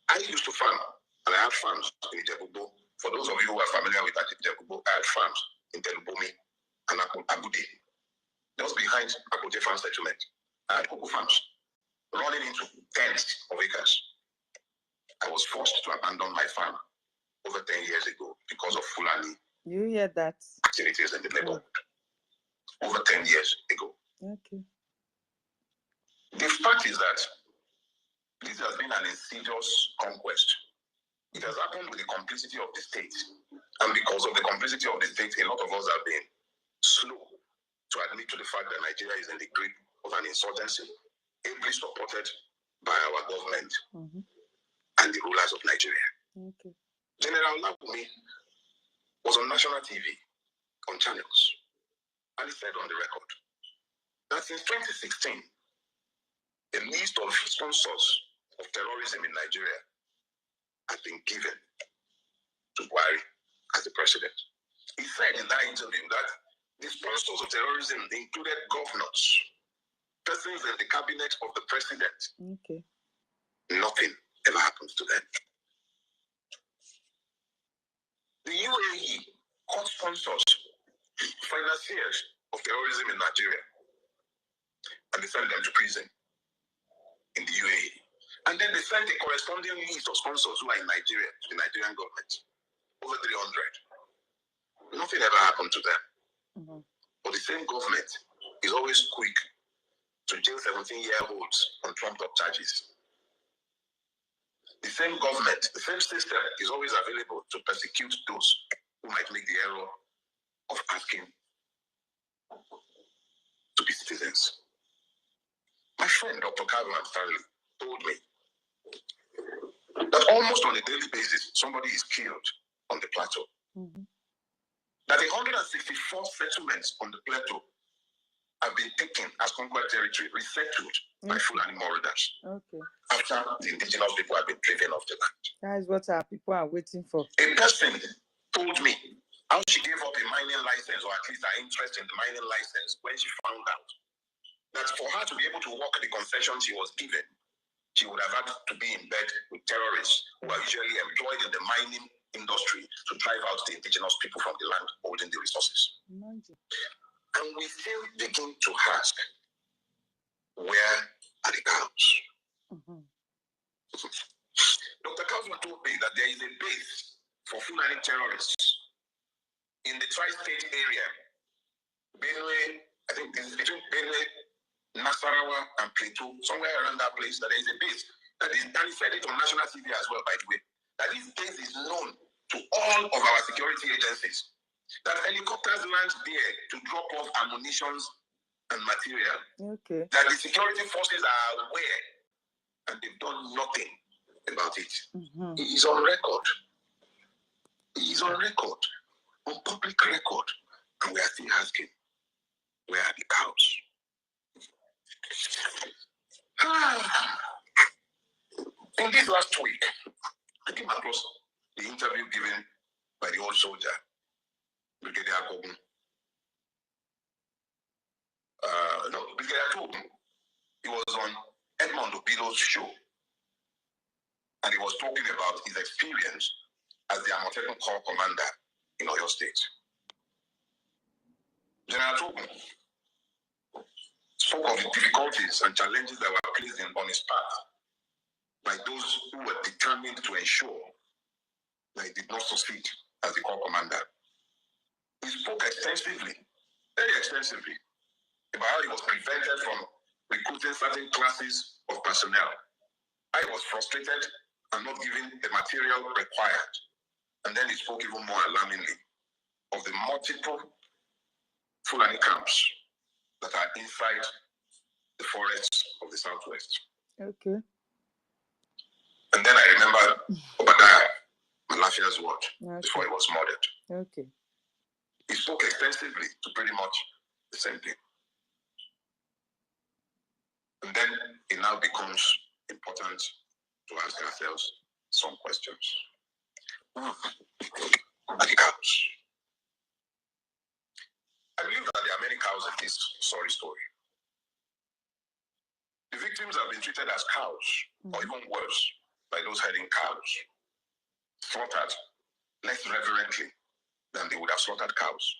I used to farm, and I had farms in Itebubo. For those of you who are familiar with Itebubo, I had farms in Telubomi and Abude. Just behind Abude Farm Settlement, I had cocoa farms running into tens of acres. I was forced to abandon my farm over 10 years ago because of Fulani. You hear that? Activities in the neighborhood. Over 10 years ago. Okay. The fact is that this has been an insidious conquest It has happened with the complicity of the state. And because of the complicity of the state, a lot of us have been slow to admit to the fact that Nigeria is in the grip of an insurgency, ably supported by our government and the rulers of Nigeria. Okay. General Labumi was on national TV, on channels, and he said on the record that since 2016, a list of sponsors of terrorism in Nigeria has been given to Buhari as the president. He said in that interview that the sponsors of terrorism included governors, persons in the cabinet of the president. Okay. Nothing ever happens to them. The UAE caught sponsors, financiers of terrorism in Nigeria, and they sent them to prison in the UAE. And then they sent a corresponding list of sponsors who are in Nigeria to the Nigerian government. Over 300. Nothing ever happened to them. But the same government is always quick to jail 17-year-olds on trumped-up charges. The same government, the same system is always available to persecute those who might make the error of asking to be citizens. My friend, Dr. Calvin Stanley, told me that almost on a daily basis, somebody is killed on the plateau. That 164 settlements on the plateau have been taken as conquered territory, resettled by Fulani marauders. Okay. After the indigenous people have been driven off the land. That is what our people are waiting for. A person told me how she gave up a mining license, or at least her interest in the mining license, when she found out that for her to be able to work the concession she was given, she would have had to be in bed with terrorists who are usually employed in the mining industry to drive out the indigenous people from the land holding the resources. And we still begin to ask, where are the cows? Dr. Kaufman told me that there is a base for Fulani terrorists in the tri-state area, Benue, I think this is between Benue, Nasarawa, and Plateau, somewhere around that place, that there is a base. That is, and he said it on national TV as well, by the way, that this base is known to all of our security agencies. That helicopters land there to drop off ammunition and material. Okay. That the security forces are aware and they've done nothing about it. It is on record. It is on record, on public record. And we are still asking, where are the cows? In this last week, I came across the interview given by the old soldier, Brigadier Akobun. Brigadier Akobun, he was on Edmond Obilo's show, and he was talking about his experience as the Amotekun Corps commander in Oyo State. General Akobun spoke of the difficulties and challenges that were placed on his path by those who were determined to ensure that he did not succeed as the Corps commander. He spoke extensively, very extensively, about how he was prevented from recruiting certain classes of personnel. I was frustrated and not given the material required. And then he spoke even more alarmingly of the multiple Fulani camps that are inside the forests of the Southwest. Okay. And then I remember Obadiah Malafia's word before he was murdered. Okay. He spoke extensively to pretty much the same thing. And then it now becomes important to ask ourselves some questions. Who are the cows? I believe that there are many cows in this sorry story. The victims have been treated as cows, or even worse, by those herding cows, slaughtered less reverently than they would have slaughtered cows.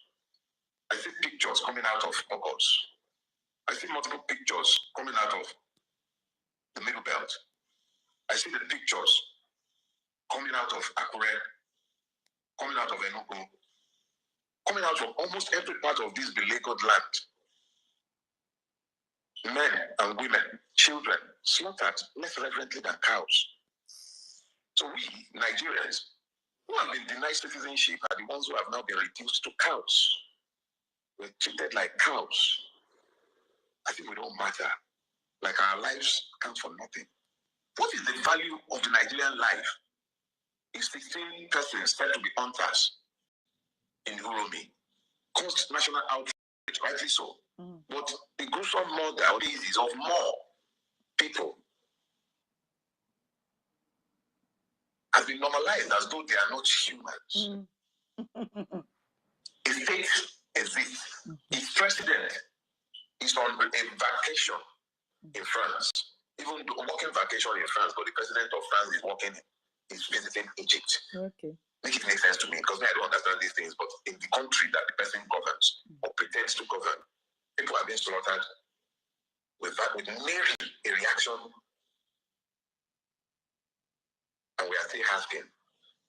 I see pictures coming out of Ogos. I see multiple pictures coming out of the Middle Belt. I see the pictures coming out of Akure, coming out of Enugu, coming out from almost every part of this beleaguered land. Men and women, children, slaughtered less reverently than cows. So we, Nigerians, who have been denied citizenship are the ones who have now been reduced to cows. We're treated like cows. I think we don't matter. Like our lives count for nothing. What is the value of the Nigerian life if 16 persons said to be hunters in Uromi caused national outrage, rightly so? But the gruesome murder is of more people has been normalized as though they are not humans. A state exists. Its president is on a vacation in France. Even the working vacation in France, but the president of France is visiting Egypt. Okay. Make it make sense to me, because I don't understand these things, but in the country that the person governs or pretends to govern, people are being slaughtered with merely a reaction, and we are still asking,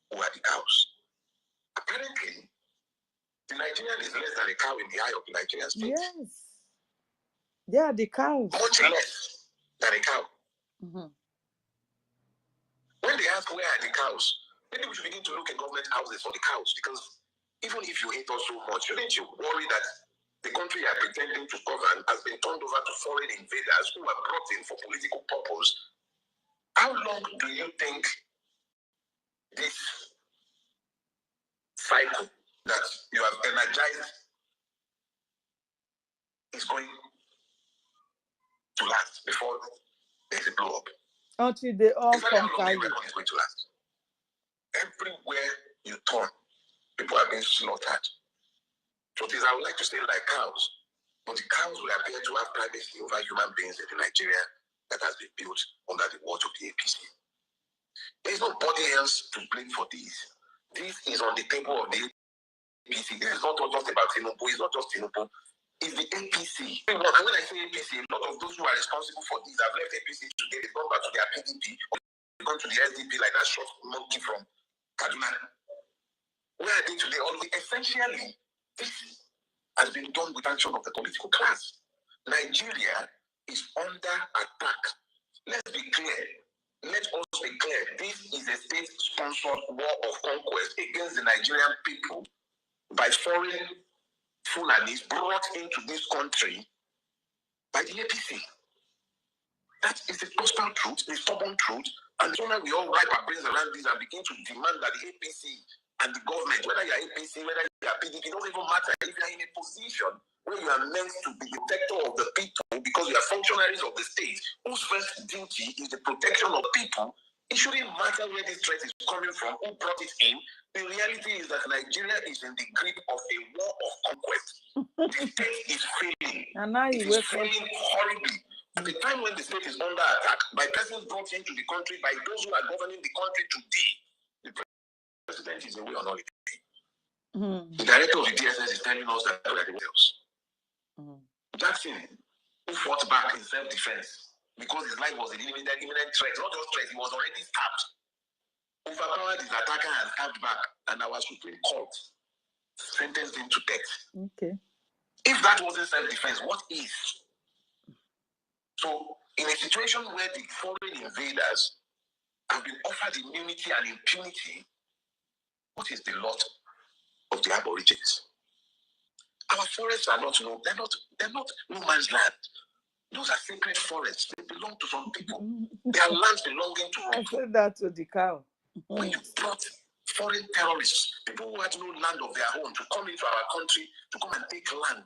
who are the cows? Apparently, the Nigerian is less than a cow in the eye of the Nigerian state. Yes. They are the cows. Much less than a cow. When they ask where are the cows, maybe we should begin to look at government houses for the cows, because even if you hate us so much, shouldn't you worry that the country you are pretending to govern has been turned over to foreign invaders who are brought in for political purpose? How long do you think this cycle that you have energized is going to last before there is a blow up? Until they all It's very how conquer long you. the record is going to last. Everywhere you turn, people are being slaughtered. Truth is, I would like to say like cows, but the cows will appear to have privacy over human beings in Nigeria that has been built under the watch of the APC. There is nobody else to blame for this. This is on the table of the APC. This is not just about Tinubu. It's not just Tinubu. It's the APC. And when I say APC, a lot of those who are responsible for this have left APC today. They've gone back to their PDP or they've gone to the SDP like that short monkey from Kaduna. Where are they today? Essentially, this has been done with action of the political class. Nigeria is under attack. Let's be clear. Let us be clear. This is a state-sponsored war of conquest against the Nigerian people by foreign Fulanis brought into this country by the APC. That is the gospel truth, the stubborn truth. And so now we all wipe our brains around this and begin to demand that the APC and the government, whether you are APC, whether you are PDP, it doesn't even matter. If you are in a position where you are meant to be the protector of the people because you are functionaries of the state, whose first duty is the protection of people, it shouldn't matter where this threat is coming from, who brought it in. The reality is that Nigeria is in the grip of a war of conquest. The state is failing. And now it is failing horribly. At the time when the state is under attack by persons brought into the country by those who are governing the country today, the president is away on holiday. The director of the DSS is telling us that we are the else. Jackson, who fought back in self-defense because his life was in imminent threat, not just threat, he was already stabbed. Overpowered his attacker and stabbed back, and our Supreme Court sentenced him to death. Okay. If that wasn't self-defense, what is? So, in a situation where the foreign invaders have been offered immunity and impunity, what is the lot of the Aborigines? Our forests are not they're not no man's land. Those are sacred forests. They belong to some people. They are lands belonging to people. I said that to the cow. When you brought foreign terrorists, people who had no land of their own, to come into our country to come and take land,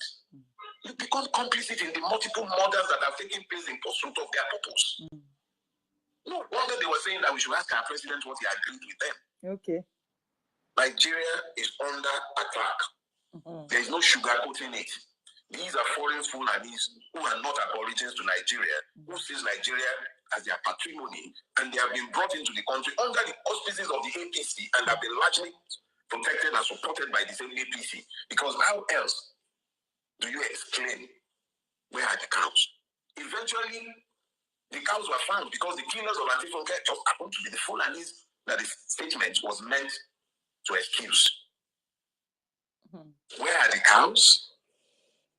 you become complicit in the multiple murders that have taken place in pursuit of their purpose. No wonder they were saying that we should ask our president what he agreed with them. Okay. Nigeria is under attack. There is no sugarcoating it. These are foreign Fulanis who are not aborigines to Nigeria, who sees Nigeria as their patrimony, and they have been brought into the country under the auspices of the APC and have been largely protected and supported by the same APC. Because how else do you explain where are the cows? Eventually, the cows were found because the killers of Antifunke just happened to be the Fulanis that the statement was meant to excuse. Where are the cows?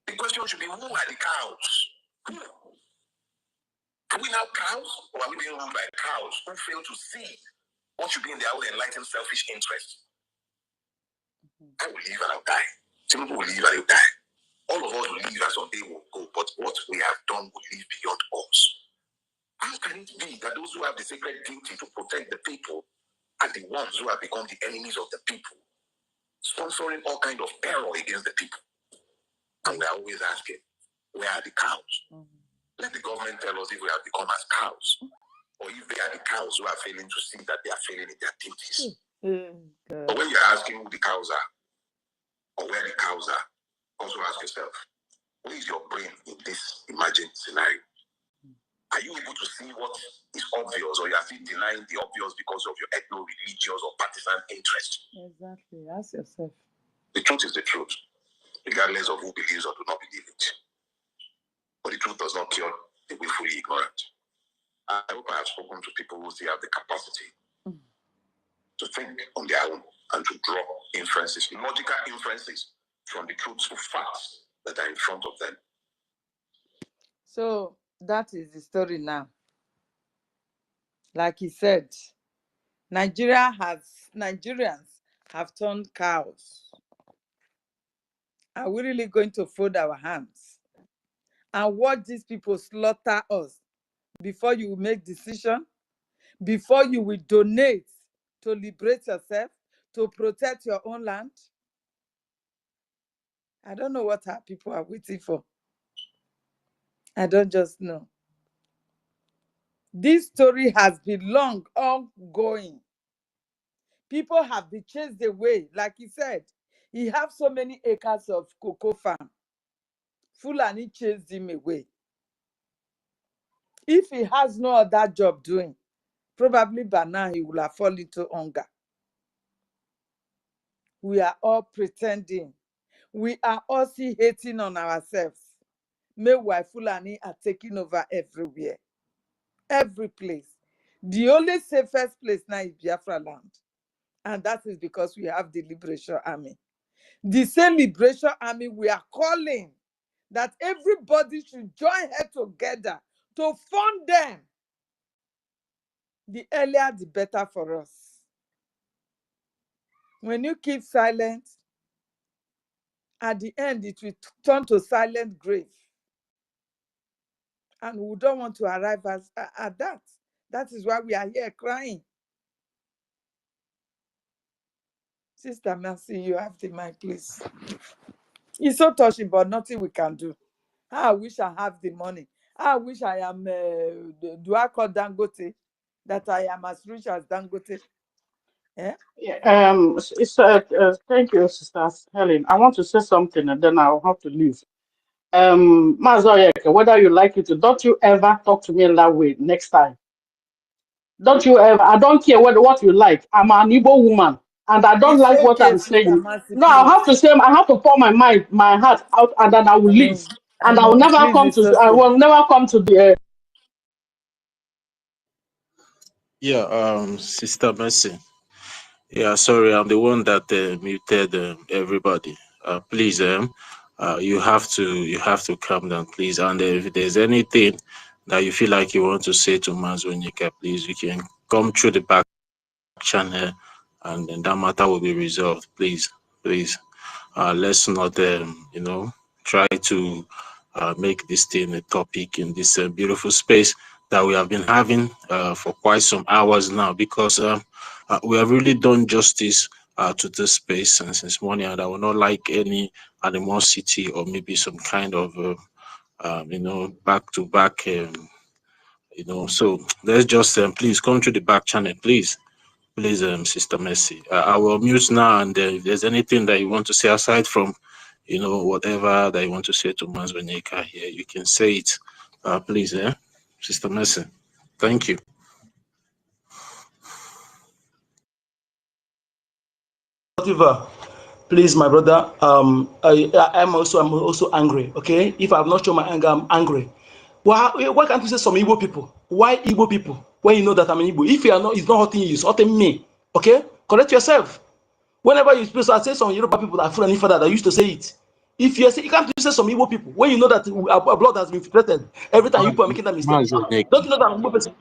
The question should be, who are the cows? Who? Are we now cows, or are we being ruled by cows who fail to see What should be in their own enlightened selfish interest? I will live and I'll die. Some people will live and they'll die. All of us will live and someday will go, but what we have done will live beyond us. How can it be that those who have the sacred duty to protect the people are the ones who have become the enemies of the people, sponsoring all kind of terror against the people? And we're always asking, where are the cows? Let the government tell us if we have become as cows, or if they are the cows who are failing to see that they are failing in their duties. But when you're asking who the cows are, or where the cows are, also ask yourself, where is your brain in this imagined scenario? Are you able to see what is obvious, or you are still denying the obvious because of your ethno-religious or partisan interest? Exactly. Ask yourself. The truth is the truth, regardless of who believes or do not believe it. But the truth does not cure the willfully ignorant. I hope I have spoken to people who still have the capacity to think on their own and to draw inferences, logical inferences from the truths of facts that are in front of them. So that is the story now. Like he said, Nigerians have turned cows. Are we really going to fold our hands and watch these people slaughter us before you make decision, before you will donate to liberate yourself, to protect your own land? I don't know what our people are waiting for. I don't just know. This story has been long ongoing. People have been chased away. Like he said, he have so many acres of cocoa farm. Fulani chased him away. If he has no other job doing, probably by now he will have fallen into hunger. We are all pretending. We are all still hating on ourselves. Meanwhile, Fulani are taking over everywhere. Every place. The only safest place now is Biafra land. And that is because we have the Liberation Army. The same Liberation Army we are calling that everybody should join head together to fund them. The earlier, the better for us. When you keep silent, at the end, it will turn to silent grave. And we don't want to arrive at that. That is why we are here crying. Sister Mercy, you have the mic, please. It's so touching, but nothing we can do. I wish I have the money. I wish I am, do I call Dangote? That I am as rich as Dangote. Yeah? Yeah, thank you, Sister Helen. I want to say something and then I'll have to leave. Mazoyek, whether you like it or don't you ever talk to me in that way next time. Don't you ever, I don't care what you like. I'm an Igbo woman and I don't It's like what okay, I'm Sister saying. Mercy, No, please. I have to say, I have to pour my heart out and then I will leave. And I will never come Please, to, I okay. will never come to the. Yeah, Sister Mercy. Yeah, sorry, I'm the one that muted everybody. Please, you have to calm down, please. And if there's anything that you feel like you want to say to Mazonyika, please, you can come through the back channel, and then that matter will be resolved. Please. Let's not, try to make this thing a topic in this beautiful space that we have been having for quite some hours now, because we have really done justice to this space since morning, and I would not like any animosity or maybe some kind of, back-to-back, so let's just, please come to the back channel, please. Please, Sister Mercy. I will mute now, and if there's anything that you want to say aside from, whatever that you want to say to Mazwenika here, you can say it. Please, Sister Mercy. Thank you. Whatever. Please, my brother. I'm also angry. Okay, if I've not shown my anger, I'm angry. Why can't you say some Igbo people? Why Igbo people? When you know that I'm an Igbo, if you are not, it's not hurting you, it's hurting me. Okay, correct yourself. Whenever you speak, so I say some Yoruba people that are full and father that used to say it. If you say, you can't say some Igbo people when you know that our blood has been filtered. Every time you people are making that mistake. Don't you know that I'm Igbo person?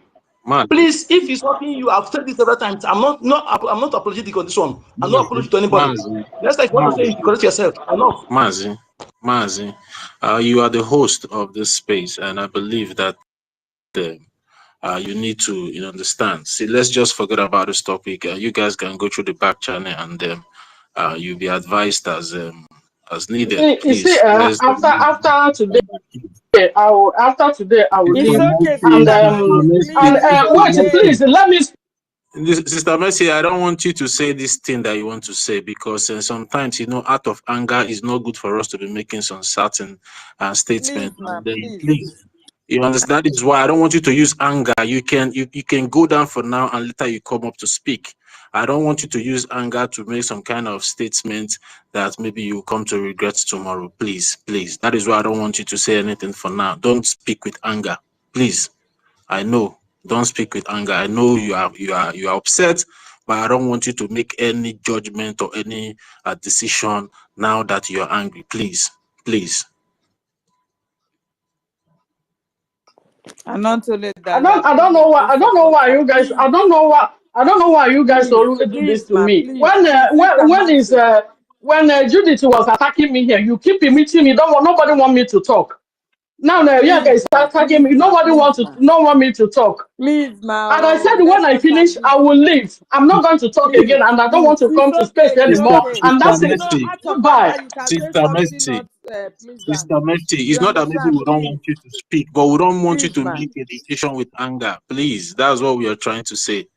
Man, Please, if it's hurting you, I've said this several times. I'm not apologetic on this one. I'm not apologetic to anybody. Next time, if you want to say it, you correct yourself. I'm not. Mazi, you are the host of this space, and I believe that you need to understand. See, let's just forget about this topic. You guys can go through the back channel, and you'll be advised as needed. You see, Please, let's. after today, I will It's leave. okay, And Sister Mercy. Please, it's wait, okay. please let me. Sister Mercy, I don't want you to say this thing that you want to say, because sometimes, out of anger is not good for us to be making some certain Please, statements. ma, And then, please. please, you understand? That is why I don't want you to use anger. You can go down for now, and later you come up to speak. I don't want you to use anger to make some kind of statement that maybe you come to regret tomorrow. Please, please. That is why I don't want you to say anything for now. Don't speak with anger, please. I know. Don't speak with anger. I know you are upset, but I don't want you to make any judgment or any decision now that you're angry. Please, please. And not only I that, don't that I don't please know why do I don't know support why her. you guys Please, I don't know why you guys please, always do this please, to ma, me. please, please. Sister Mercy. When Judith was attacking me here, you keep meeting me. Nobody want me to talk. Now yeah, Please, guys ma, start attacking please, me. ma, Nobody please, wants to ma. no want me to talk. Please, ma, And I said oh, when let I us have finish, this. I will leave. I'm not going to talk Please, again, and I don't please. want to It's come to space okay. It's anymore. okay. And that's it. Out of Goodbye. anger, you can say Sister something Mercy. not pleasant. Sister Mercy, You it's not that maybe understand? we don't Please, want you to speak, but we don't want you please, to ma. make a decision with anger. Please, that's what we are trying to say.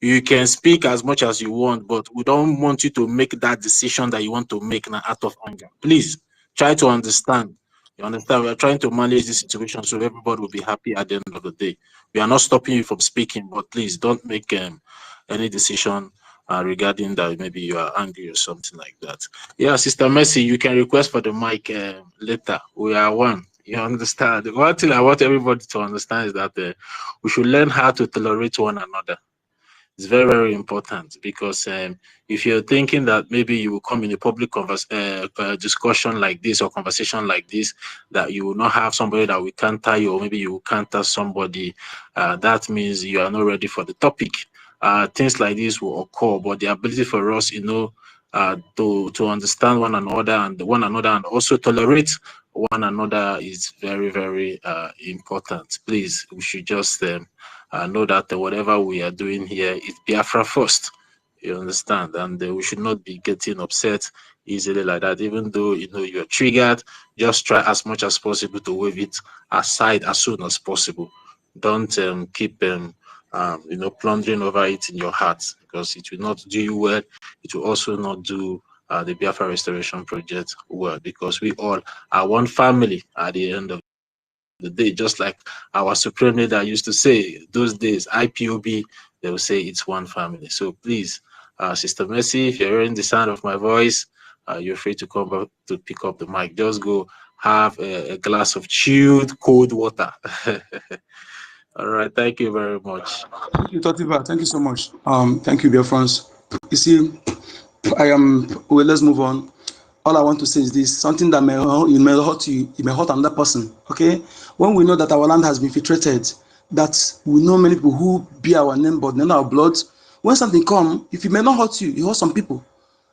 You can speak as much as you want, but we don't want you to make that decision that you want to make now out of anger. Please, try to understand. You understand? We are trying to manage this situation so everybody will be happy at the end of the day. We are not stopping you from speaking, but please don't make any decision regarding that maybe you are angry or something like that. Yeah, Sister Mercy, you can request for the mic later. We are one. You understand? One thing I want everybody to understand is that we should learn how to tolerate one another. It's very, very important, because if you're thinking that maybe you will come in a public discussion like this or conversation like this, that you will not have somebody that will counter you, or maybe you will counter somebody, that means you are not ready for the topic. Things like this will occur, but the ability for us, to understand one another and also tolerate one another is very, very important. Please, we should just know that whatever we are doing here is Biafra first. You understand? And we should not be getting upset easily like that. Even though you're triggered, just try as much as possible to wave it aside as soon as possible. Don't keep plundering over it in your heart, because it will not do you well. It will also not do the Biafra Restoration Project well, because we all are one family at the end of the day, just like our supreme leader used to say those days, IPOB, they will say it's one family. So please, Sister Mercy, if you're hearing the sound of my voice, you're free to come back to pick up the mic. Just go have a glass of chilled cold water. All right, thank you very much. Thank you, Totiva. Thank you so much. Thank you, BIAFRANS. You see, well, let's move on. All I want to say is this: something that may hurt you, it may hurt another person. Okay, when we know that our land has been infiltrated, that we know many people who bear our name but not our blood. When something comes, if it may not hurt you, it hurts some people.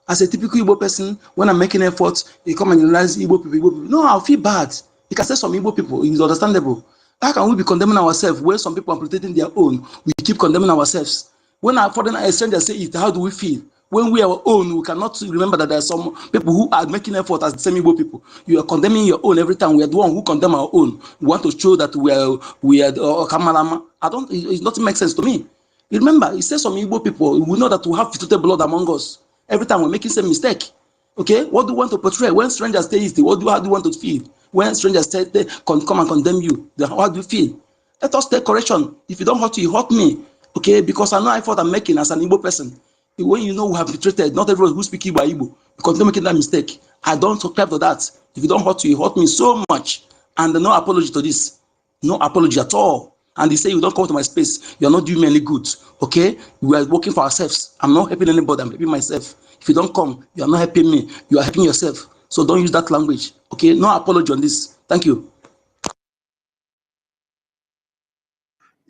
As a typical Igbo person, when I'm making efforts, you come and realize Igbo people. No, I'll feel bad. You can say some Igbo people, it's understandable. How can we be condemning ourselves when some people are protecting their own? We keep condemning ourselves. When our foreign strangers say it, how do we feel? When we are our own, we cannot remember that there are some people who are making effort as the same Igbo people. You are condemning your own every time. We are the one who condemn our own. We want to show that we are Kamalama. It doesn't make sense to me. Remember, it says some Igbo people, we know that we have filtered blood among us. Every time we're making same mistake. Okay, what do you want to portray? When strangers say it, how do you want to feel? When strangers say they come and condemn you, then how do you feel? Let us take correction. If you don't hurt you, hurt me. Okay, because I know effort I'm making as an Igbo person. When you know we have been treated, not everyone who speaks Igbo, because they're making that mistake. I don't subscribe to that. If you don't hurt you, hurt me so much. And no apology to this. No apology at all. And they say you don't come to my space, you're not doing me any good. Okay? We are working for ourselves. I'm not helping anybody, I'm helping myself. If you don't come, you are not helping me, you are helping yourself. So don't use that language. Okay? No apology on this. Thank you.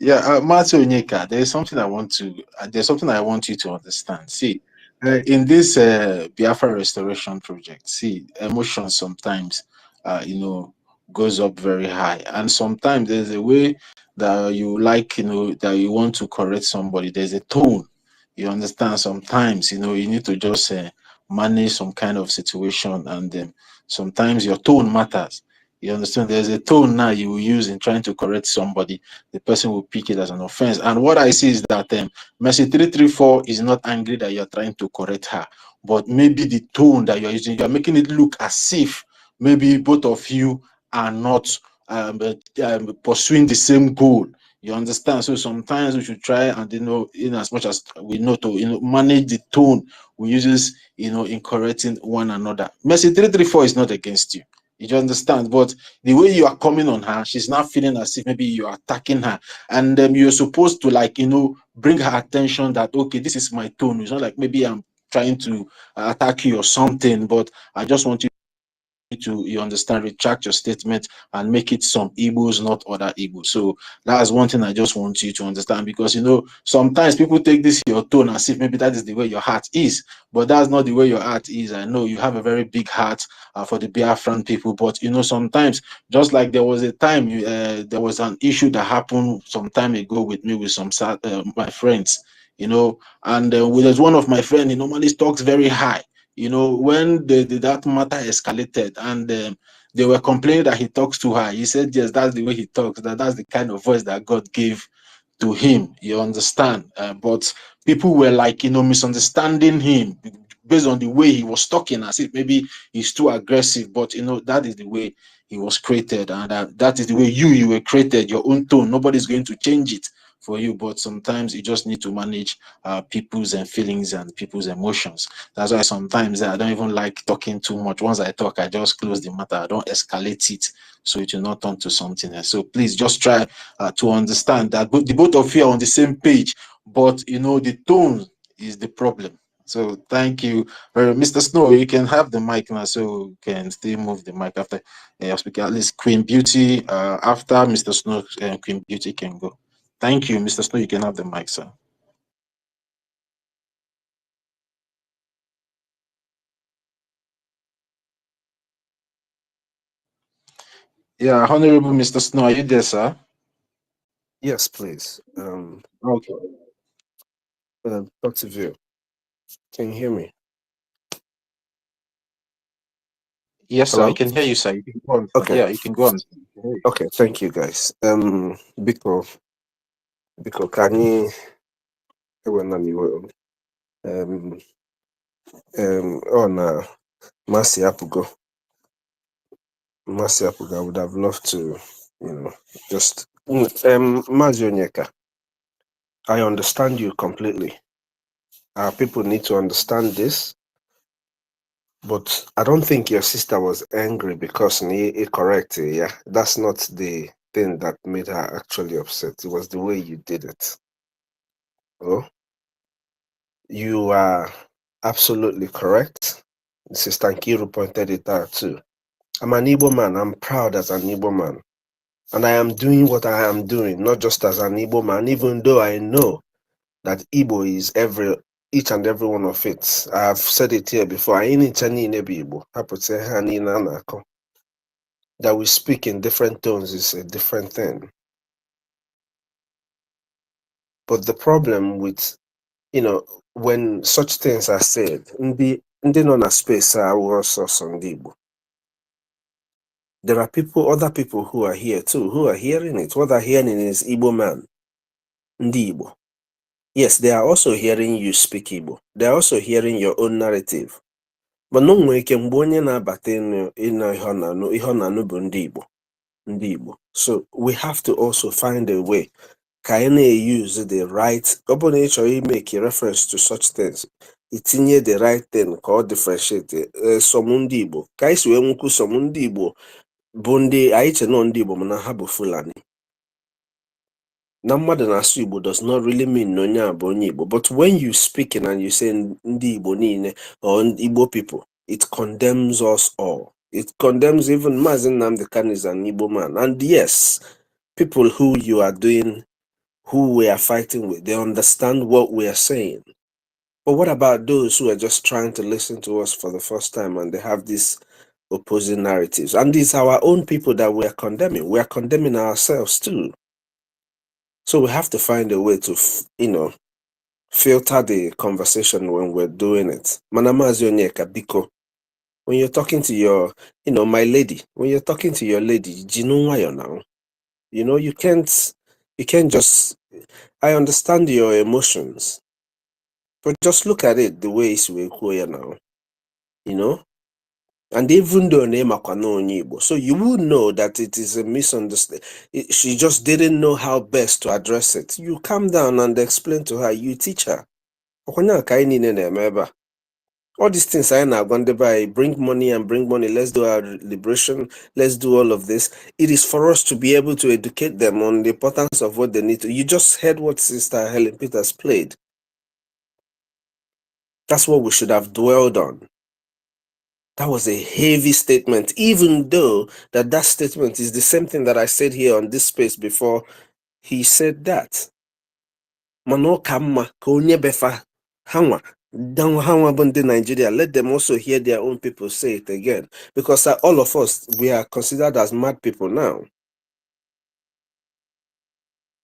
Yeah, Matthew Onyeka, there's something I want to. There's something I want you to understand. See, in this Biafra restoration project, see, emotion sometimes, goes up very high, and sometimes there's a way that you like, that you want to correct somebody. There's a tone. You understand? Sometimes, you need to just manage some kind of situation, and sometimes your tone matters. You understand? There's a tone now you will use in trying to correct somebody. The person will pick it as an offense. And what I see is that Mercy 334 is not angry that you're trying to correct her, but maybe the tone that you're using, you're making it look as if maybe both of you are not pursuing the same goal. You understand? So sometimes we should try and in as much as we know to manage the tone we use in correcting one another. Mercy 334 is not against you. You understand? But the way you are coming on her, she's not feeling as if maybe you're attacking her. And you're supposed to bring her attention that, okay, this is my tone. It's not like maybe I'm trying to attack you or something, but I just want you to, you understand, retract your statement and make it some Igbos, not other Igbos. So that's one thing I just want you to understand, because sometimes people take this your tone as if maybe that is the way your heart is, but that's not the way your heart is. I know you have a very big heart for the Biafran people, but sometimes, just like there was a time there was an issue that happened some time ago with me with some my friends, and with one of my friends, he normally talks very high. When that matter escalated and they were complaining that he talks to her, he said, yes, that's the way he talks, that's the kind of voice that God gave to him. You understand? But people were misunderstanding him based on the way he was talking, as if maybe he's too aggressive. But that is the way he was created, and that is the way you were created. Your own tone, nobody's going to change it for you. But sometimes you just need to manage people's feelings and people's emotions. That's why sometimes I don't even like talking too much. Once I talk, I just close the matter. I don't escalate it, so it will not turn to something else. So please just try to understand that the both of you are on the same page, but the tone is the problem. So thank you Mr. Snow. You can have the mic now, so you can still move the mic after speaking. At least Queen Beauty, after Mr. Snow, Queen Beauty can go. Thank you, Mr. Snow. You can have the mic, sir. Yeah, Honorable Mr. Snow, are you there, sir? Yes, please. Okay. Dr. View, can you hear me? Yes, sir. Hello? I can hear you, sir. You can go on, sir. Okay. Yeah, you can go on. Okay, thank you guys. Biko can you on Mercy Apugo. I would have loved to, just Mazi Onyeka, I understand you completely. Our people need to understand this, but I don't think your sister was angry because he correct. Yeah, that's not the thing that made her actually upset. It was the way you did it. Oh, you are absolutely correct. Sister Nkiru pointed it out too. I'm an Igbo man. I'm proud as an Igbo man. And I am doing what I am doing, not just as an Igbo man, even though I know that Igbo is each and every one of it. I have said it here before. That we speak in different tones is a different thing. But the problem with, when such things are said, ndị nọ na space are also Igbo. There are other people who are here too, who are hearing it. What they're hearing is Igbo man, ndị Igbo. Yes, they are also hearing you speak Igbo. They are also hearing your own narrative. But no nwere ike mgbe onye na-abata ịnụ ihe ọ na-anụ bụ ndị Igbo. So we have to also find a way ka anyị na-use the right, ọ bụrụ na ị chọrọ make a reference to such things, itinye the right thing ka ọ differentiate some ndị Igbo. Ka anyị si wee nwekwu some ndị Igbo bụ ndị anyị che nọ ndị Igbo mana ha bụ Fulani. Na mmadụ na-asụ Igbo does not really mean na onye a bụ onye Igbo. But when you speaking and you say ndị Igbo niile or Igbo people, it condemns us all. It condemns even Mazi Nnamdi Kanu is an Igbo man. And yes, people who you are doing who we are fighting with. They understand what we are saying. But what about those who are just trying to listen to us for the first time and they have these opposing narratives? And these are our own people that we are condemning. We are condemning ourselves too. So we have to find a way to, filter the conversation when we're doing it. Manamazi Onyeka Biko, when you're talking to your, my lady, when you're talking to your lady, Jinunwayo now, you can't just, I understand your emotions, but just look at it the way it's now, and even though so you would know that it is a misunderstanding. She just didn't know how best to address it. You calm down and explain to her, you teach her. All these things I now going to buy, bring money, let's do our liberation, let's do all of this. It is for us to be able to educate them on the importance of what they need to. You just heard what Sister Helen Peters played. That's what we should have dwelled on. That was a heavy statement, even though that statement is the same thing that I said here on this space before he said that. Mano kama konye befa hanwa. Nigeria, let them also hear their own people say it again. Because all of us, we are considered as mad people now.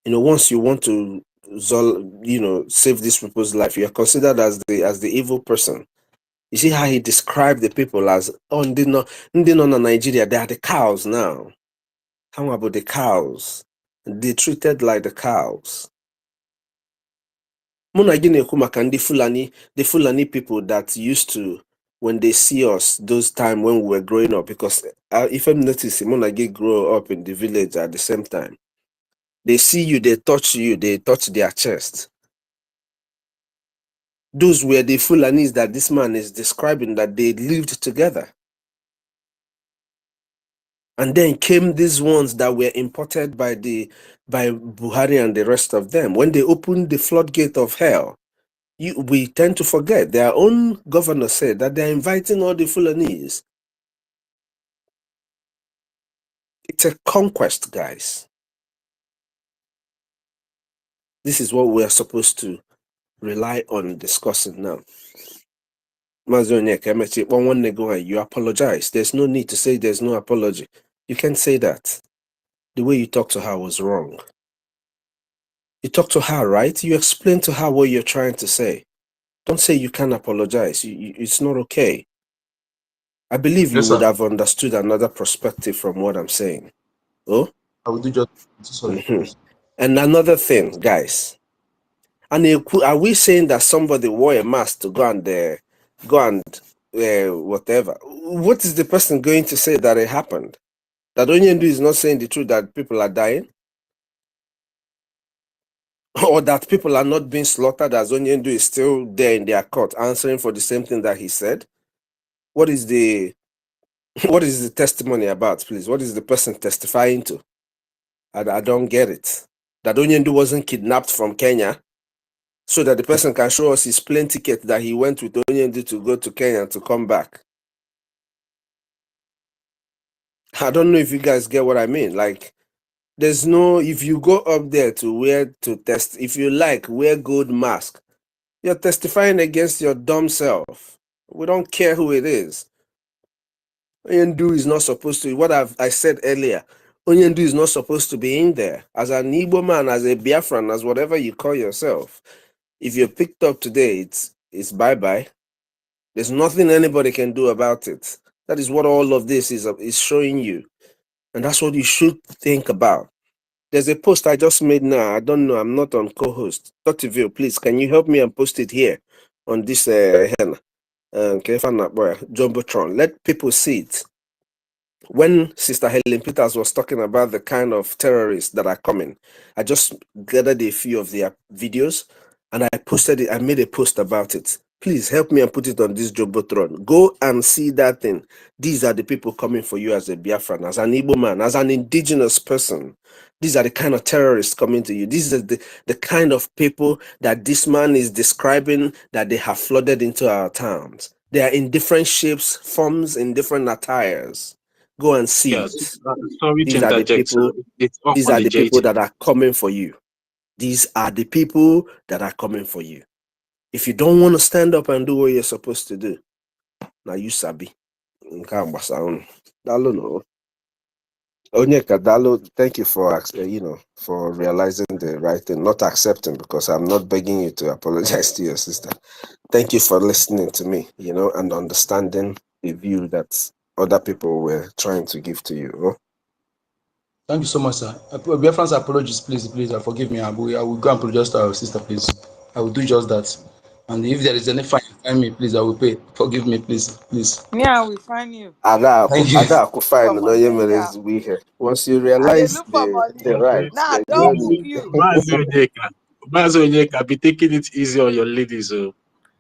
Once you want to save these people's life, you are considered as the evil person. You see how he described the people as Nigeria, they are the cows now. How about the cows? They treated like the cows. The Fulani people that used to, when they see us, those time when we were growing up, because if I'm noticing, Monagi grow up in the village at the same time. They see you, they touch their chest. Those were the Fulanis that this man is describing, that they lived together. And then came these ones that were imported by Buhari and the rest of them. When they opened the floodgate of hell, we tend to forget. Their own governor said that they're inviting all the Fulanese. It's a conquest, guys. This is what we're supposed to rely on discussing now. You apologize. There's no need to say there's no apology. You can't say that. The way you talked to her was wrong. You talked to her, right? You explained to her what you're trying to say. Don't say you can't apologize. It's not okay. I believe you would have understood another perspective from what I'm saying. Oh? I will do just sorry. And another thing, guys. And are we saying that somebody wore a mask to go and whatever? What is the person going to say that it happened? That Onyendu is not saying the truth, that people are dying? Or that people are not being slaughtered, as Onyendu is still there in their court answering for the same thing that he said? What is the testimony about, please? What is the person testifying to? I don't get it. That Onyendu wasn't kidnapped from Kenya so that the person can show us his plane ticket that he went with Onyendu to go to Kenya to come back. I don't know if you guys get what I mean. Like, there's no, if you go up there if you wear gold mask, you're testifying against your dumb self. We don't care who it is. Onyendu is not supposed to, I said earlier, Onyendu is not supposed to be in there. As an Igbo man, as a Biafran, as whatever you call yourself, if you're picked up today, it's bye-bye. There's nothing anybody can do about it. That is what all of this is showing you. And that's what you should think about. There's a post I just made now. I don't know. I'm not on co-host. Dr. Vio, please, can you help me and post it here on this Jumbotron? Let people see it. When Sister Helen Peters was talking about the kind of terrorists that are coming, I just gathered a few of their videos and I posted it. I made a post about it. Please help me and put it on this Jumbotron. Go and see that thing. These are the people coming for you as a Biafran, as an Igbo man, as an indigenous person. These are the kind of terrorists coming to you. These are the kind of people that this man is describing that they have flooded into our towns. They are in different shapes, forms, in different attires. Go and see it. Sorry These to are the interject. people. It's These are the people unapologetic. that are coming for you. These are the people that are coming for you. If you don't want to stand up and do what you're supposed to do, now you sabi. Onyeka Dalo, thank you for for realizing the right thing, not accepting, because I'm not begging you to apologize to your sister. Thank you for listening to me, and understanding the view that other people were trying to give to you. Thank you so much, sir. BIAFRANS apologies, please, forgive me. I will go and apologize to our sister, please. I will do just that. And if there is any fine, find me, please, I will pay. Forgive me, please. Yeah, we find you. Thank you. For money, anyhow. Once you I dey realize look for money. the right, Now I then don't you book you. Mazi Onyeka, be taking it easy on your ladies.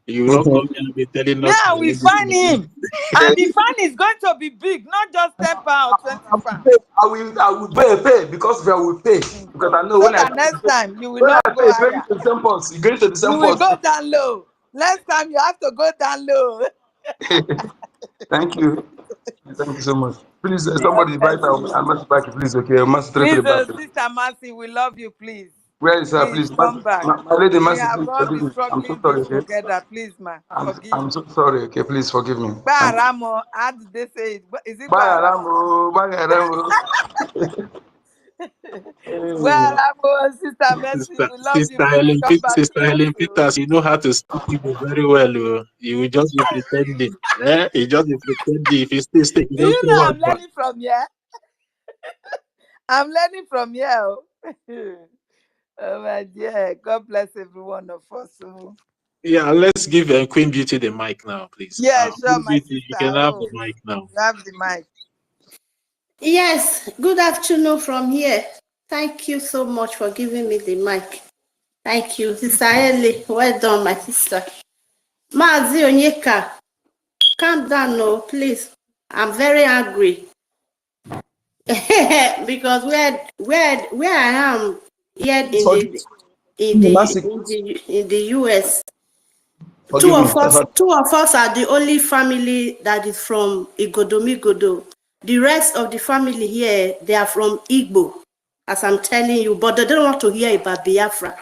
You will not come here and be telling us Now your we ladies. find him. And the fan is going to be big, not just 10 pounds or 20 pounds. I will pay because I will pay. Because I know So when I that next time you will when I not go pay, it's going higher. to the same post. It's going to the You same will post. go down low. Next time you have to go down low. Thank you. Thank you so much. Please, God somebody bless invite you. our master back, please. Okay, master Please, three back. Sister Mercy, we love you, please. Where is her? Please Please, come back. my lady, We master, have please all forgive been me. I'm so struggling sorry. this Okay, together. Please, ma, forgive I'm me. so sorry. Okay, please forgive me. Bye, Ramo. How did they say it? Is it Bye, Bye, Ramo? Rambo. Bye, Rambo. Well, Ramo, Sister Mercy, we love you. Please come back Sister here Helen too. Peters, you know how to speak Igbo very well. You will just be pretending. You just be pretending. If you stay, you Do don't you say know one I'm part. learning from here? I'm learning from here. Oh, oh my dear. God bless every one of us. Oh. Yeah, let's give Queen Beauty the mic now, please. Yeah, sure, Queen my Beauty, you sister. can have the Oh, mic now. you have the mic. Yes, good afternoon from here. Thank you so much for giving me the mic. Thank you. Sister Ellie, well done, my sister. Mazi Onyeka, calm down, no, please. I'm very angry. Because where I am here in the US, two Forgive me. of us are the only family that is from Igodomigodo. The rest of the family here, they are from Igbo, as I'm telling you, but they don't want to hear about Biafra.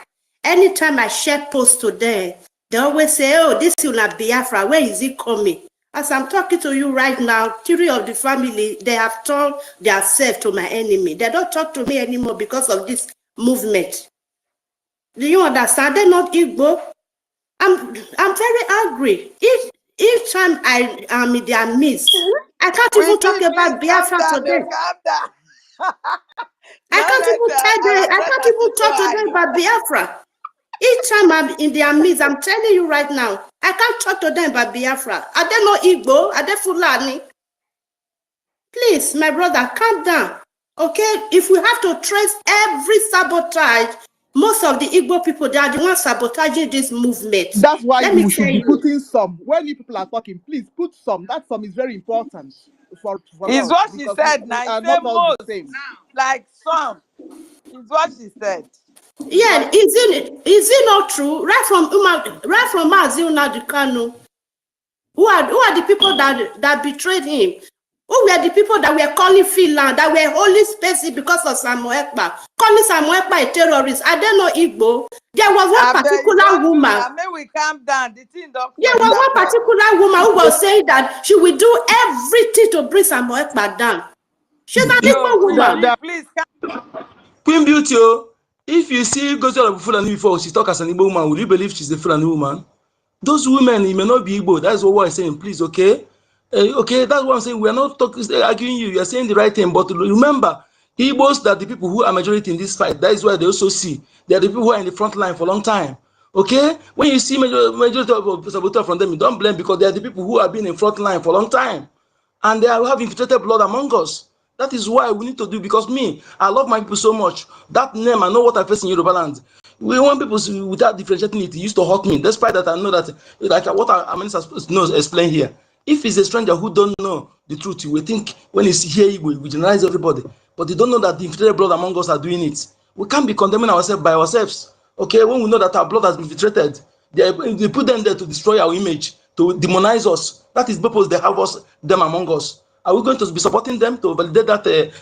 Anytime I share posts to them, they always say, oh, this is not Biafra, where is it coming? As I'm talking to you right now, 3 of the family, they have turned themselves to my enemy. They don't talk to me anymore because of this movement. Do you understand? They're not Igbo. I'm very angry. Each time I am in their midst, I can't even talk Please about calm Biafra down. today. No, calm down. I can't even tell them. I our can't brother to even go talk to them high. about Biafra. Each time I'm in their midst, I'm telling you right now, I can't talk to them about Biafra. Are they not Igbo? Are they Fulani? Please, my brother, calm down. Okay? If we have to trace every sabotage, most of the Igbo people, they are the ones sabotaging this movement. That's why Let me you tell should be you. putting some. When you people are talking, please put some. That some is very important for Is us what she because said we now. He are said not all the most. same. Like some. Is what she said. Yeah, is it not true? Right from Mazilna Dukanu, who are the people that betrayed him? Who were the people that were calling Finland, that were holding spaces because of Samuel Ekpa, calling Samuel Ekpa a terrorist? I don't know Igbo. There was one particular Don't do woman. that. May we calm down. The thing don't There clear. was one particular woman who was saying that she will do everything to bring Samuel Ekpa down. She's an No, Igbo woman. please Queen Beauty, if you see Gozi of Fulani before, she talk as an Igbo woman, will you believe she's a Fulani woman? Those women, it may not be Igbo. That's what I'm saying. Please, okay? Okay, that's what I'm saying. We are not arguing you. You are saying the right thing. But remember, Igbos, that the people who are majority in this fight. That is why they also see. They are the people who are in the front line for a long time. Okay? When you see majority of saboteurs from them, you don't blame because they are the people who have been in front line for a long time. And they have infiltrated blood among us. That is why we need to do, because me, I love my people so much. That name, I know what I face in Yoruba land. We want people without differentiating it. It used to hurt me, despite that I know that, like what I mean, explain here. If it's a stranger who don't know the truth, you will think when he's here, we generalize everybody. But they don't know that the infiltrated blood among us are doing it. We can't be condemning ourselves by ourselves. Okay, when we know that our blood has been infiltrated, they put them there to destroy our image, to demonize us. That is the purpose they have them among us. Are we going to be supporting them to validate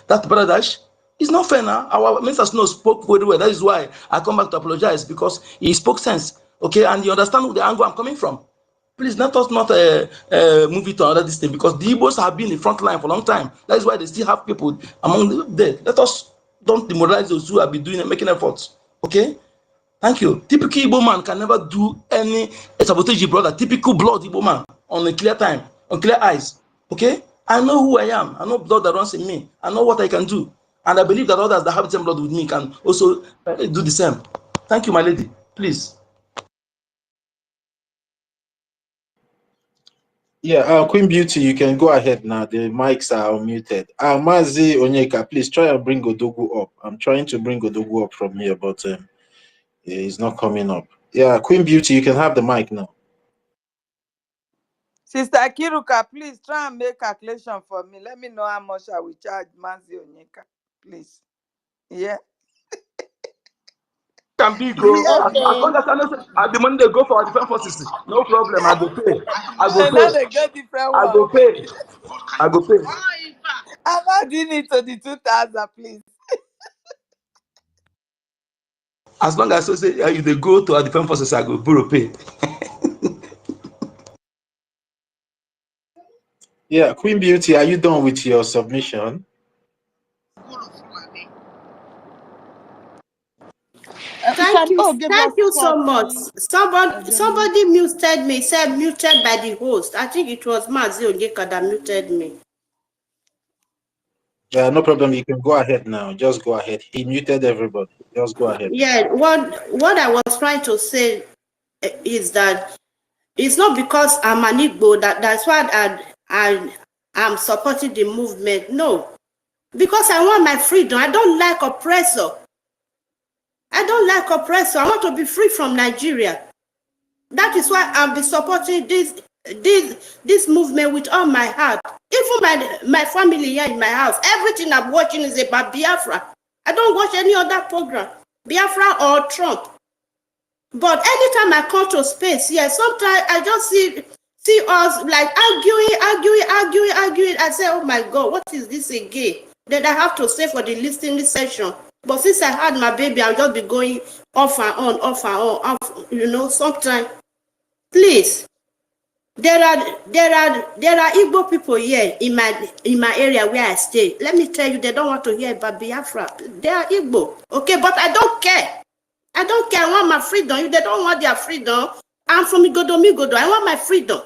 that paradise? It's not fair now. Our Mr. Snow spoke very well. That is why I come back to apologize, because he spoke sense. Okay, and you understand the angle I'm coming from. Please let us not move it to another this thing, because the Igbos have been in the front line for a long time. That is why they still have people among the dead. Let us don't demoralize those who have been doing and making efforts. Okay? Thank you. Typical Igbo man can never do any sabotage, brother. Typical blood Igbo man on a clear time, on clear eyes. Okay? I know who I am. I know blood that runs in me. I know what I can do. And I believe that others that have the same blood with me can also do the same. Thank you, my lady. Please. Yeah, Queen Beauty, you can go ahead now. The mics are unmuted. Mazi Onyeka, please try and bring Odogu up. I'm trying to bring Odogu up from here, but he's not coming up. Yeah, Queen Beauty, you can have the mic now. Sister Kiruka, please try and make calculation for me. Let me know how much I will charge Mazi Onyeka, please. Yeah. Can be go as long Okay. as I know the money they go for our defense forces. No problem. I go pay. I go And now pay. they go different I one. go pay. I go pay. I'm adding it to the 2,000, please. As long as I say if they go to our defense forces, I go borrow pay. Yeah, Queen Beauty, are you done with your submission? Sam O gave us Thank you so much. 40. Somebody muted me, said muted by the host. I think it was Mazi Onyeka that muted me. Yeah, no problem. You can go ahead now. Just go ahead. He muted everybody. Just go ahead. Yeah, what I was trying to say is that it's not because I'm an Igbo that's why I'm supporting the movement. No, because I want my freedom. I don't like oppressor. I don't like oppressor. I want to be free from Nigeria. That is why I'll be supporting this movement with all my heart. Even my family here in my house, everything I'm watching is about Biafra. I don't watch any other program, Biafra or Trump. But anytime I come to space, yeah, sometimes I just see us like arguing. I say, oh my God, what is this again? Then I have to stay for the listening session. But since I had my baby, I'll just be going off and on, you know, sometimes. Please, there are Igbo people here in my area where I stay. Let me tell you, they don't want to hear about Biafra. They are Igbo, okay, but I don't care. I don't care. I want my freedom. If they don't want their freedom, I'm from Igodo. I want my freedom.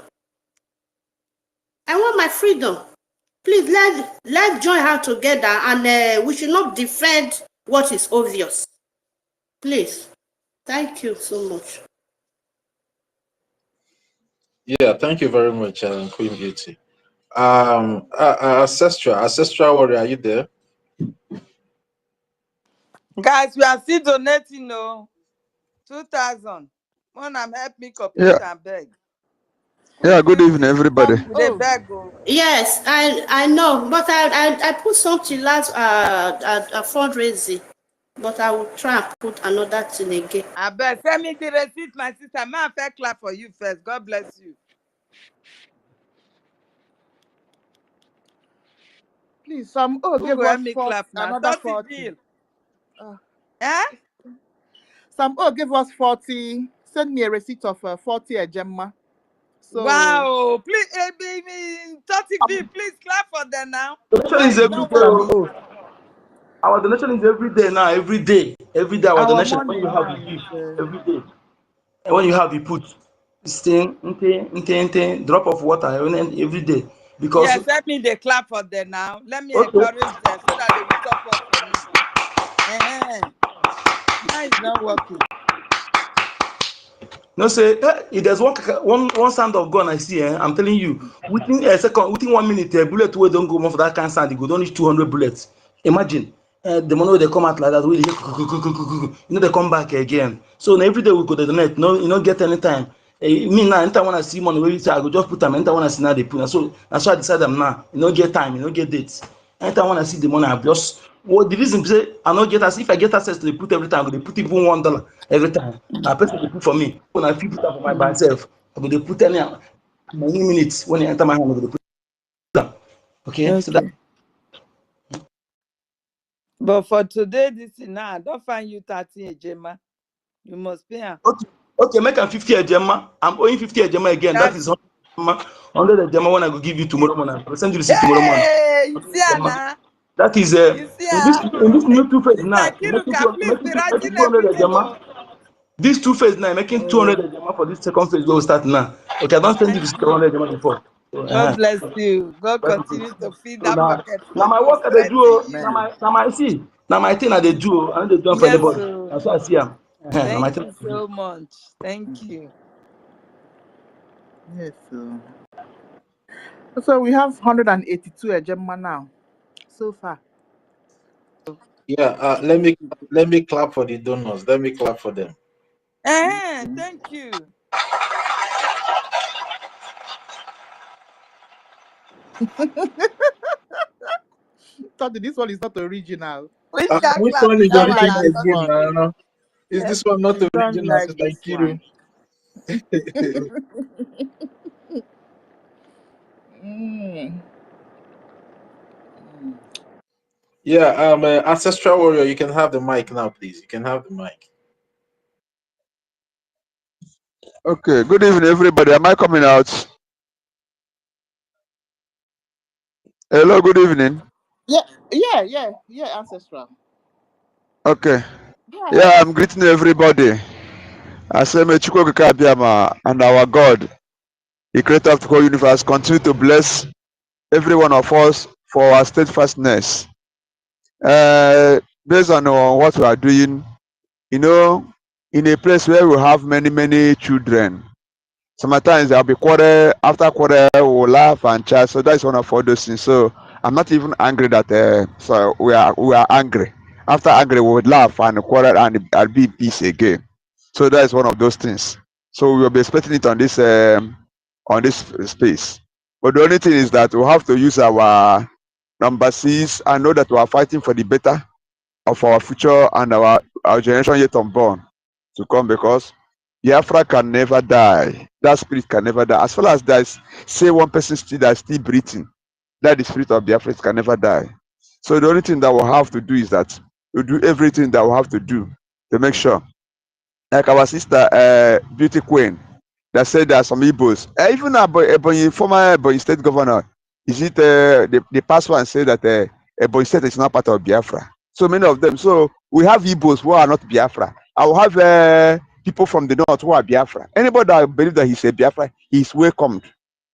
I want my freedom. Please, let's join hands together, and we should not defend what is obvious. Please. Thank you so much. Yeah, thank you very much, Queen Beauty. Ancestral Warrior, are you there? Guys, we are still donating, no. 2,000. One help me complete and beg. Yeah, good evening, everybody. Yes, I know, but I put something last at fundraising, but I will try and put another thing again. I beg, send me the receipt, my sister. Man, fair clap for you first. God bless you. Please, Sam O gave us 40, another 40. Deal. Eh? Sam O gave us 40. Send me a receipt of 40 a Gemma. So, wow, please, 30 B, please clap for them now. Donation is every day. Our donation is every day now. Every day. Our donation. When you have, you give. Every day. And when you have, you put this thing, drop of water every day. Because yes, let me clap for them now. Let me encourage them so that they will top up for me. Now it's not working. No, say if there's one sound of gun I see, I'm telling you, within a second, within 1 minute, a bullet will don't go more for that kind of sound. You go don't need 200 bullets. Imagine the moment they come out like that, they come back again. So every day we go to the net. No, you don't get any time. Me now, anytime when I see money, where say I go just put them. Anytime when I see now they put. So that's why I decide them now. You don't get time. You don't get dates. Anytime when I see the money, I just. Well, the reason say I don't get access. If I get access to the put every time, they put even $1 every time. I person they put for me. When I put that for my myself, I go they put any minutes when they enter my hand, I go they put them. Okay, so that. But for today, this is now, I don't find you 30 Ejema. You must pay her. Okay, make am 50 Ejema. I'm owing 50 Ejema again. That is 100 Ejema when I go give you tomorrow morning. I will send you receipt tomorrow morning. Hey, you see her now? That is You see her? in this new two-phase Sister now, Kiruka, please be writing 200 everything. Ejema. This two-phase now, making 200 Ejema for this second phase. We will start now. Okay, I don't send you receipt 100 Ejema before. So, God bless you. God continue to feed that now pocket for my you, work I dey do. strengthen you. Now my thing I dey do. I don't dey do am for Yes, anybody. sir. That's why I see am. Now my Thank thing. you so much. Thank you. Yes, sir. So we have 182 Ejema now, so far. Yeah, let me clap for the donors. Let me clap for them. Thank you. Thought this one is not original. Which Which clap one is is that one? original Like I this again? one. Now? Is Yes, this one not you don't original, like Sister this Ikiru? one. Mm. Yeah, Ancestral Warrior, you can have the mic now, please. You can have the mic. Okay, good evening, everybody. Am I coming out? Hello, good evening. Yeah, Ancestral. Okay. Go Yeah, ahead. I'm greeting everybody. I say, may Chukwu Okike Abiama and our God, the creator of the whole universe, continue to bless every one of us for our steadfastness. Based on what we are doing, you know, in a place where we have many, many children, sometimes there'll be quarrel, after quarrel, we'll laugh and chat. So that's one of all those things. So I'm not even angry that so we are angry. After angry, we would laugh and quarrel and I'll be in peace again. So that is one of those things. So we will be expecting it on this space. But the only thing is that we have to use our number 6 and know that we are fighting for the better of our future and our generation yet unborn to come, because Biafra can never die. That spirit can never die. As far as there's say one person still that's still breathing, that the spirit of Biafra can never die. So the only thing that we'll have to do is that we'll do everything that we have to do to make sure. Like our sister Beauty Queen that said there are some Igbos. Even Ebonyi, former Ebonyi state governor, is it the past one said that Ebonyi state is not part of Biafra. So many of them. So we have Igbos who are not Biafra. I will have people from the north who are Biafra. Anybody that believes that he's a Biafra, he's welcomed.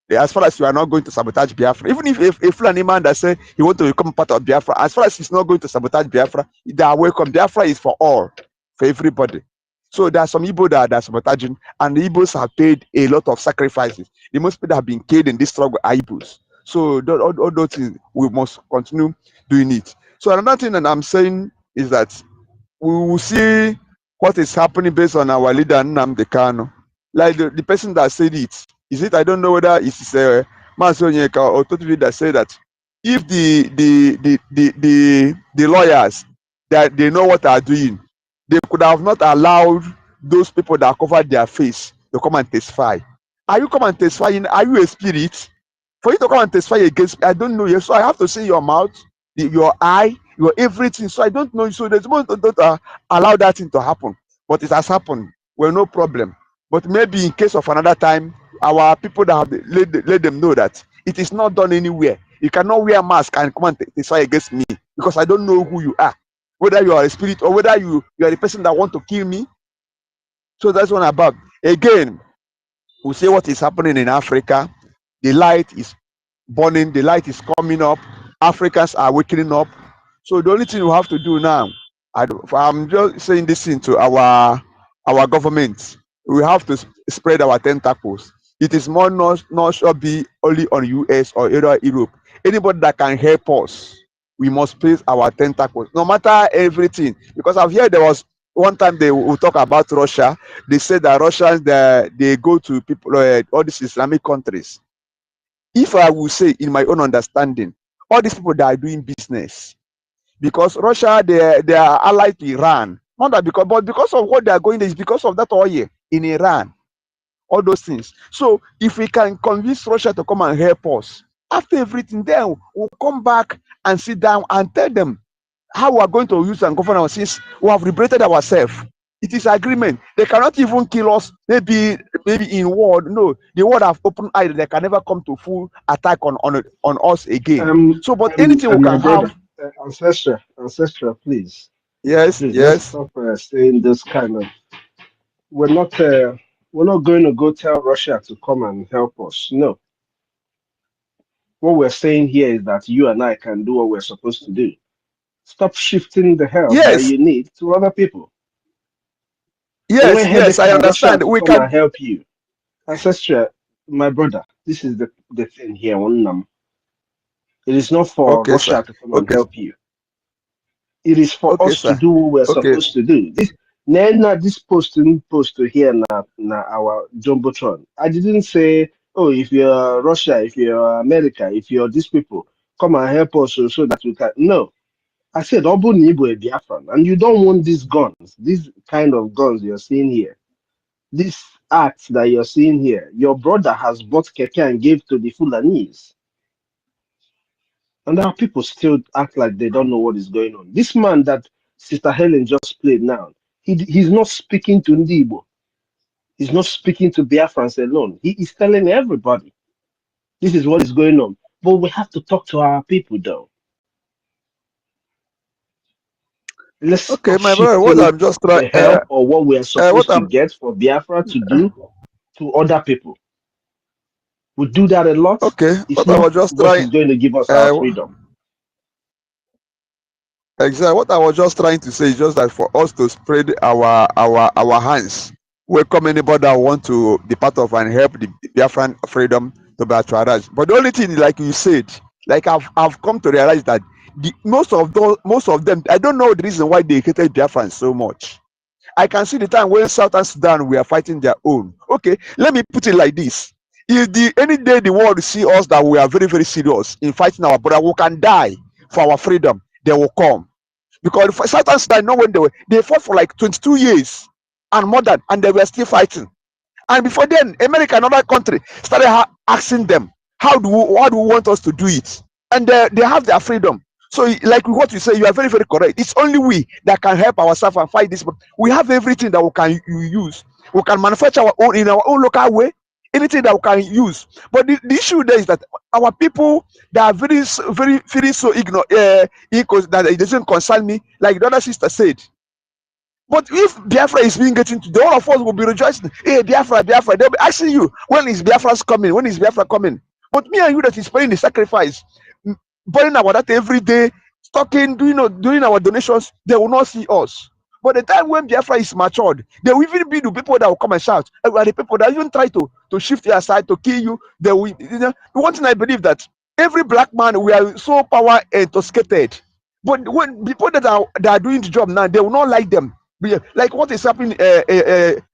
As far as you are not going to sabotage Biafra, even if a Fulani man that say he want to become part of Biafra, as far as he's not going to sabotage Biafra, they are welcome. Biafra is for all, for everybody. So there are some Igbo that are sabotaging, and the Igbos have paid a lot of sacrifices. The most people that have been killed in this struggle are Igbos. So all those things, we must continue doing it. So another thing that I'm saying is that we will see what is happening based on our leader Nnamdi Kanu. Like the person that said it, is it? I don't know whether it's Mazi Onyeka or Totovi that said that if the lawyers that they know what they are doing, they could have not allowed those people that covered their face to come and testify. Are you come and testifying? Are you a spirit? For you to come and testify against me, I don't know you. So I have to see your mouth, your eye, your everything. So I don't know you. So there's more don't allow that thing to happen. But it has happened. Well, no problem. But maybe in case of another time, our people that have let them know that it is not done anywhere. You cannot wear a mask and come and testify against me because I don't know who you are, whether you are a spirit or whether you are the person that want to kill me. So that's one about. Again, we see what is happening in Africa. The light is burning, the light is coming up. Africans are waking up. So the only thing we have to do now, I'm just saying this thing to our government. We have to spread our tentacles. It is more not should be only on US or either Europe. Anybody that can help us, we must place our tentacles, no matter everything. Because I've heard there was one time they will talk about Russia. They said that Russians they go to people all these Islamic countries. If I will say in my own understanding, all these people that are doing business, because Russia they are allied to Iran, not that because of what they are going there is because of that oil in Iran, all those things. So if we can convince Russia to come and help us, after everything, then we'll come back and sit down and tell them how we are going to use and govern our since we have liberated ourselves. It is agreement. They cannot even kill us. Maybe in war. No, the world have open eye. They can never come to full attack on us again. So, but anything we My can brother, have. ancestor, please, Yes, let's yes. stop saying this kind of. We're not going to go tell Russia to come and help us. No, what we're saying here is that you and I can do what we're supposed to do. Stop shifting the help that Yes, you need to other people. yes, yes. I Russia understand. to We come can. and help you. Ancestor, my brother, this is the thing here. It is not for Okay, sir. Russia to come and Okay, help you. It is for okay, us to sir. do what we're Okay, supposed to do. This post to here na our jumbotron. I didn't say, oh, if you're Russia, if you're America, if you're these people, come and help us so that we can. No, I said Obu Nibo e Biafran, and you don't want these guns, these kind of guns you're seeing here, these acts that you're seeing here. Your brother has bought keke and gave to the Fulanese. And our people still act like they don't know what is going on. This man that Sister Helen just played now, he's not speaking to Ndibo. He's not speaking to Biafrans alone. He is telling everybody this is what is going on. But we have to talk to our people, though. Let's okay, stop my brother. What shifting I'm just trying. the help or what we are What supposed to I'm. get for Biafra to do to other people. We do that a lot. Okay, It's what I not was just what trying. is going to give us our freedom. Exactly. What I was just trying to say is just that for us to spread our hands, welcome anybody that want to be part of and help the Biafran freedom to be actualized. But the only thing, like you said, like I've come to realize that most of them, I don't know the reason why they hated Biafran so much. I can see the time when Southern Sudan were fighting their own. Okay, let me put it like this. If any day the world see us that we are very, very serious in fighting our brother, we can die for our freedom, they will come. Because Southern Sudan, know when they fought for like 22 years and more than, and they were still fighting. And before then, America and other country started asking them, how do we want us to do it? And they have their freedom. So, like what you say, you are very, very correct. It's only we that can help ourselves and fight this. But we have everything that we can use. We can manufacture our own in our own local way. Anything that we can use. But the issue there is that our people, they are very, very, very so ignorant. That it doesn't concern me. Like the other sister said. But if Biafra is being getting to, all of us will be rejoicing. Hey, Biafra, Biafra. They'll be asking you, when is Biafra's coming? When is Biafra coming? But me and you that is paying the sacrifice, burning our data every day, talking, doing our donations, they will not see us. But the time when Biafra is matured, they will even be the people that will come and shout. And the people that even try to shift your side to kill you. They will. The one thing I believe that every black man, we are so power intoxicated. But when people that are doing the job now, they will not like them. Like what is happening,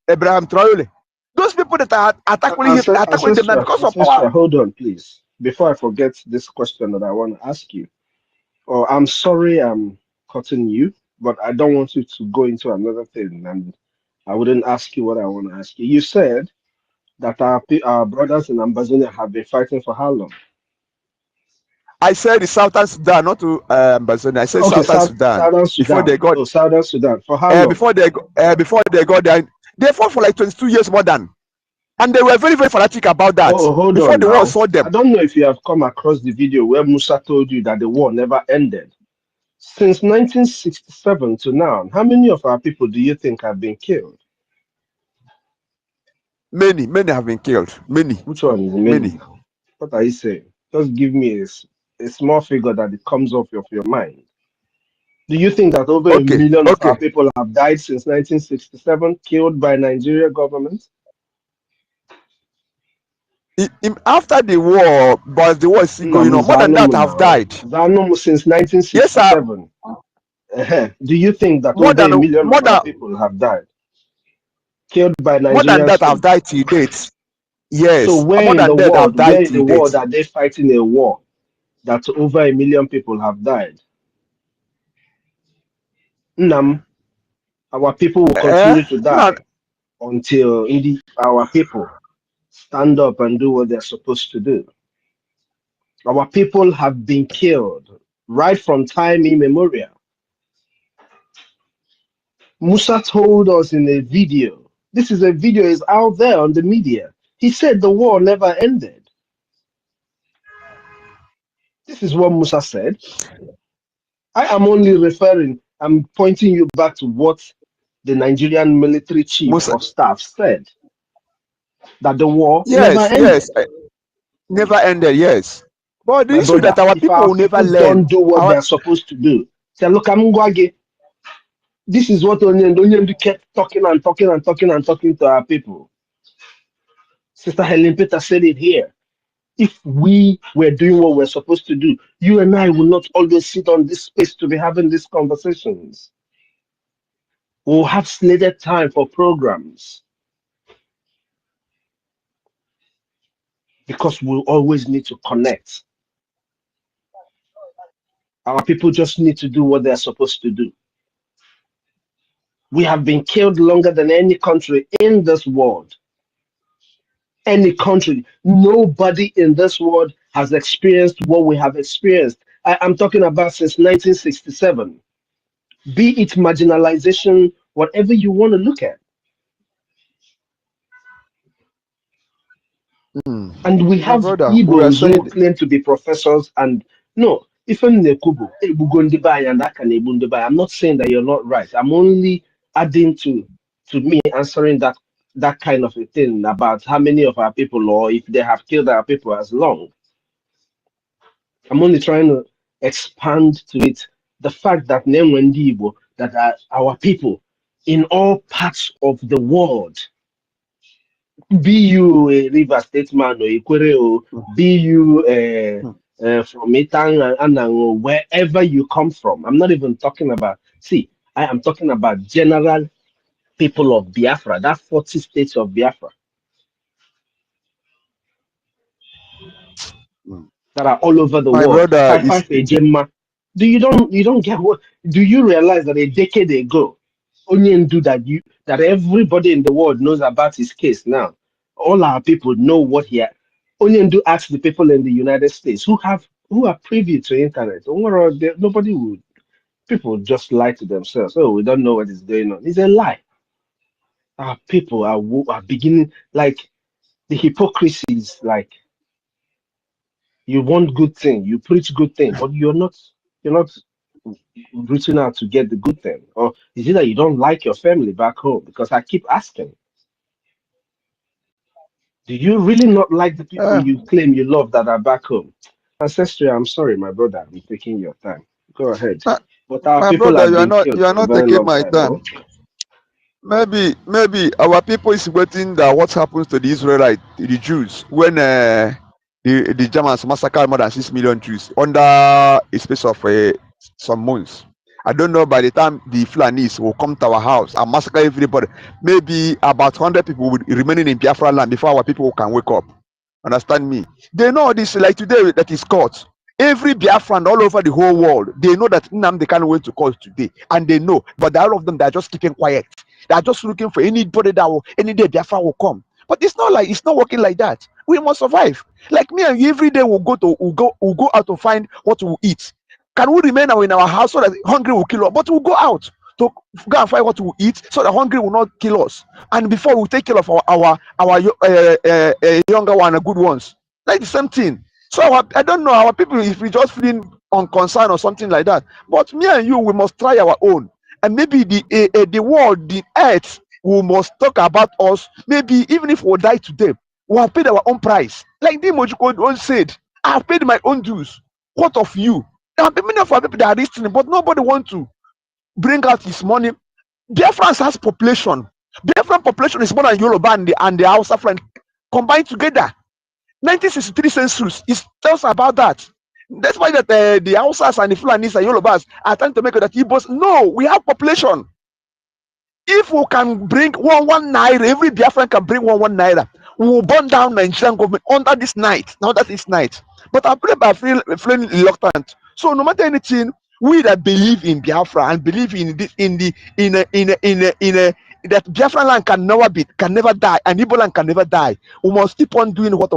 Abraham Traore. Those people that are attacking them now because of power. Hold on, please. Before I forget this question that I want to ask you. Oh, I'm sorry I'm cutting you, but I don't want you to go into another thing, and I wouldn't ask you what I want to ask you. You said that our brothers in Amazonia have been fighting for how long? I said the Southern Sudan, not to Amazonia. I said Okay, Southern Sudan. Southern Before they Sudan. got Southern Sudan. For how long? before they got there, they fought for like 22 years more than, and they were very, very fanatic about that. Oh, hold Before on the world now. saw them. I don't know if you have come across the video where Musa told you that the war never ended. Since 1967 to now, how many of our people do you think have been killed? Many have been killed. Many. Which one is many now? What are you saying? Just give me a small figure that it comes off of your mind. Do you think that over a million of our people have died since 1967, killed by Nigeria government? After the war, but the war is still going on. More than that have died. Zanum since 1967. Yes, sir. Do you think that over a million of our people have died? Killed by Nigerian more than that soldiers? have died till date. Yes. So More than that have died where in till the date. world are they fighting a war that over a million people have died? Nam, our people will continue to die until our people stand up and do what they're supposed to do. Our people have been killed right from time immemorial. Musa told us in a video. This is a video is out there on the media. He said the war never ended. This is what Musa said. I am only referring, I'm pointing you back to what the Nigerian military chief Musa, of staff said, that the war never yes, ended. yes, never ended. Yes, but the My issue brother, that our if people our will never people learn. don't do what Our they're supposed to do, say, look, this is what Onyendu kept talking and talking and talking and talking to our people. Sister Helen Peter said it here. If we were doing what we're supposed to do, you and I will not always sit on this space to be having these conversations. We'll have slated time for programs because we'll always need to connect. Our people just need to do what they're supposed to do. We have been killed longer than any country in this world. Any country, nobody in this world has experienced what we have experienced. I'm talking about since 1967. Be it marginalization, whatever you want to look at. And we my have brother, we are Igbos who saying claim to be professors and no, if I'm Nekubu, and that can I'm not saying that you're not right. I'm only adding to me answering that kind of a thing about how many of our people or if they have killed our people as long. I'm only trying to expand to it the fact that Nemwendibo, that our people in all parts of the world, be you a River State man or Ikwere, or be you from Itang and Anang, or wherever you come from. I'm not even talking about, see, I am talking about general people of Biafra, that 40 states of Biafra that are all over the my world. brother Five is five Ejema. You don't get what, do you realize that a decade ago, Onyendu that everybody in the world knows about his case now. All our people know what he had. Onyendu asked the people in the United States who are privy to internet. Nobody would. People just lie to themselves. Oh, we don't know what is going on. It's a lie. Our people are beginning, like, the hypocrisy is like, you want good thing, you preach good thing, but you're not reaching out to get the good thing. Or is it that you don't like your family back home? Because I keep asking, do you really not like the people uh, you claim you love that are back home? Ancestry, I'm sorry, my brother, I'm taking your time. Go ahead. my, But our my people brother, have been killed you are for a not very taking long my time. time. Oh? Maybe our people is waiting that what happens to the Israelites, the Jews, when the Germans massacred more than 6 million Jews under a space of some months. I don't know, by the time the Fulanis will come to our house and massacre everybody, maybe about 100 people will remaining in Biafra land before our people can wake up. Understand me? They know this, like today that is court. Every Biafran all over the whole world, they know that Nnamdi can't wait to court today. And they know, but all of them, they're just keeping quiet. They are just looking for anybody that will, any day Biafra will come. But it's not working like that. We must survive. Like me and you, every day we'll go out to find what to eat. Can we remain in our house so that hungry will kill us? But we'll go out to go and find what to eat so that hungry will not kill us. And before we take care of our younger one, good ones. Like the same thing. So I don't know our people if we just feeling unconcerned or something like that. But me and you, we must try our own. And maybe the world, the earth, we must talk about us. Maybe even if we die today, we have paid our own price. Like the Mojiko once said, I have paid my own dues. What of you? There are many of our people that are listening, but nobody wants to bring out his money. BIAFRANS has population. BIAFRAN population is more than Yoruba and the Hausa friend combined together. 1963 census tells about that. That's why that the Hausas and the Fulanis and Yorubas are trying to make it that Igbos. No, we have population. If we can bring one naira, every Biafran can bring one naira, we will burn down Nigerian government under this night. Now that is night. But I feeling reluctant. So no matter anything, we that believe in Biafra and believe in this that Biafra land can never die, and Igbo land can never die. We must keep on doing what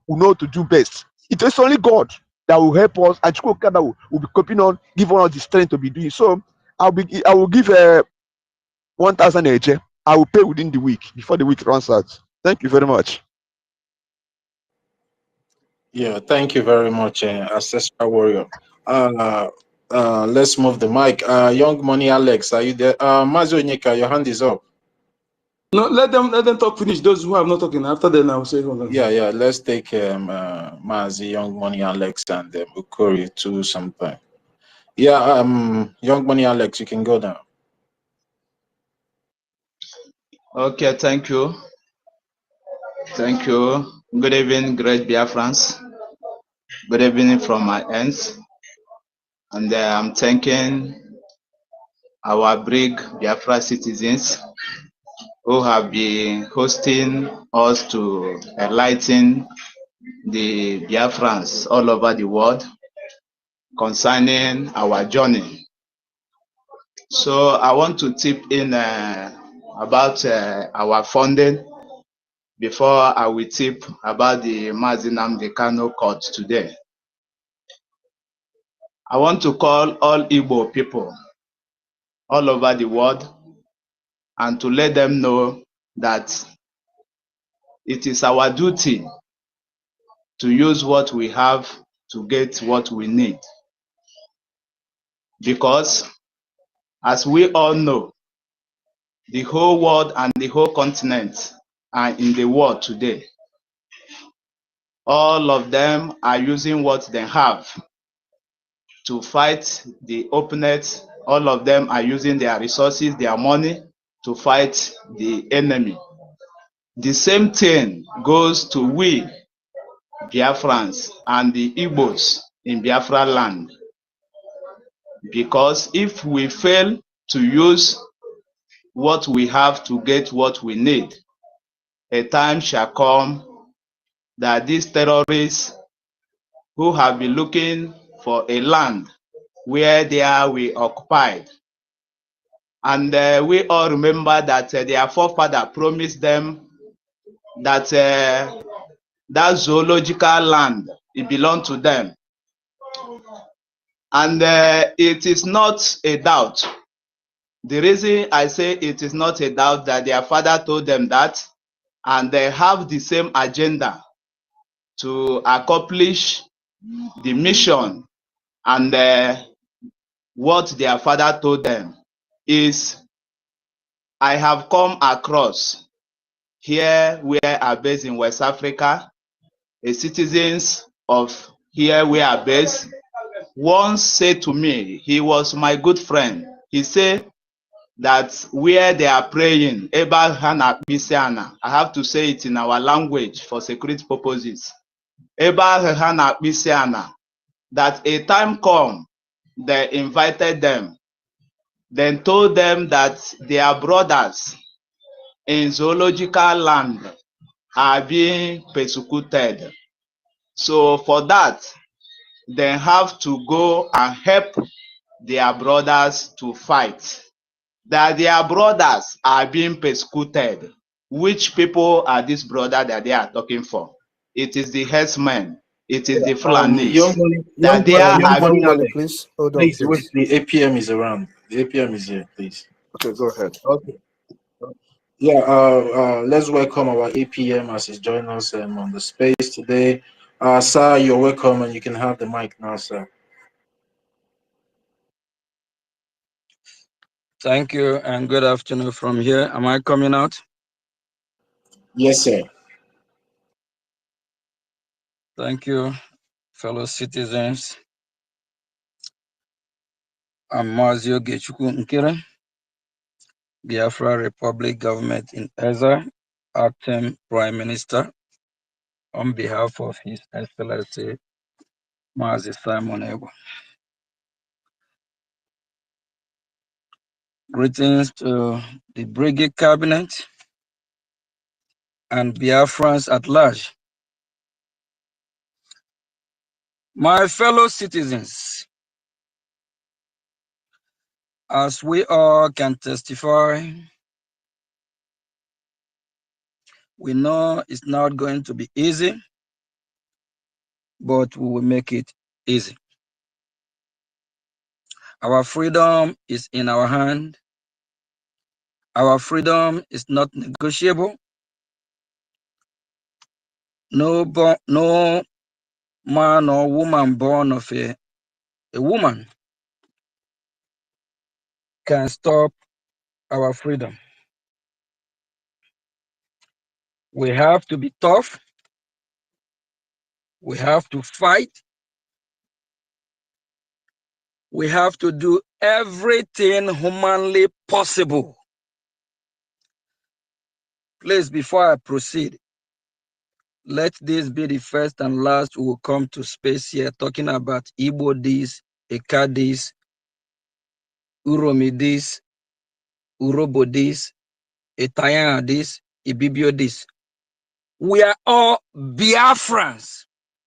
we know to do best. It is only God that will help us, and Chukwuka that will be coping on, give us the strength to be doing. So I will give 1,000 AJ. I will pay within the week before the week runs out. Thank you very much. Yeah, thank you very much, Ancestral Warrior. Let's move the mic. Young Money Alex, are you there? Mazo Nyeka, your hand is up. No, let them talk finish. Those who have not talking after then I'll say something. Yeah. Let's take Mazi, Young Money Alex, and Ukori to some time. Yeah, Young Money Alex, you can go now. Okay, thank you. Thank you. Good evening, great Biafrans. Good evening from my ends. And I'm thanking our brig Biafra citizens who have been hosting us to enlighten the Biafrans all over the world concerning our journey. So I want to tip in about our funding before I will tip about the Mazi Nnamdi Kanu court today. I want to call all Igbo people all over the world and to let them know that it is our duty to use what we have to get what we need. Because as we all know, the whole world and the whole continent are in the war today. All of them are using what they have to fight the opponents. All of them are using their resources, their money to fight the enemy. The same thing goes to we, Biafrans, and the Igbos in Biafra land. Because if we fail to use what we have to get what we need, a time shall come that these terrorists who have been looking for a land where they are we occupied. And we all remember that their forefather promised them that that zoological land, it belonged to them. And it is not a doubt. The reason I say it is not a doubt that their father told them that, and they have the same agenda to accomplish the mission, and what their father told them is, I have come across here where are based in West Africa, a citizens of here where are based once said to me, he was my good friend, he said that where they are praying, I have to say it in our language for security purposes, that a time come, they invited them, then told them that their brothers in zoological land are being persecuted. So for that, they have to go and help their brothers to fight. That their brothers are being persecuted. Which people are these brothers that they are talking for? It is the herdsmen. It is the Young Fulanis. Money, That they are Young Money, Please hold on, please wait. please. The APM is around. The APM is here, please. Okay, go ahead. Okay. Yeah, let's welcome our APM as he's joining us on the space today. Sir, you're welcome, and you can have the mic now, sir. Thank you, and good afternoon from here. Am I coming out? Yes, sir. Thank you, fellow citizens. I'm Mazio Gechukwu Nkere, Biafra Republic Government in Ezra, Acting Prime Minister, on behalf of His Excellency Mazi Simon Ego. Greetings to the BRGIE Cabinet and Biafrans at large. My fellow citizens, as we all can testify, we know it's not going to be easy, but we will make it easy. Our freedom is in our hand, Our freedom is not negotiable. No man or woman born of a woman can stop our freedom. We have to be tough. We have to fight. We have to do everything humanly possible. Please, before I proceed, let this be the first and last we will come to space here talking about Igbo this, EKID this, Uromi this, Urobo this, Italian this, Ibibio this. We are all Biafrans.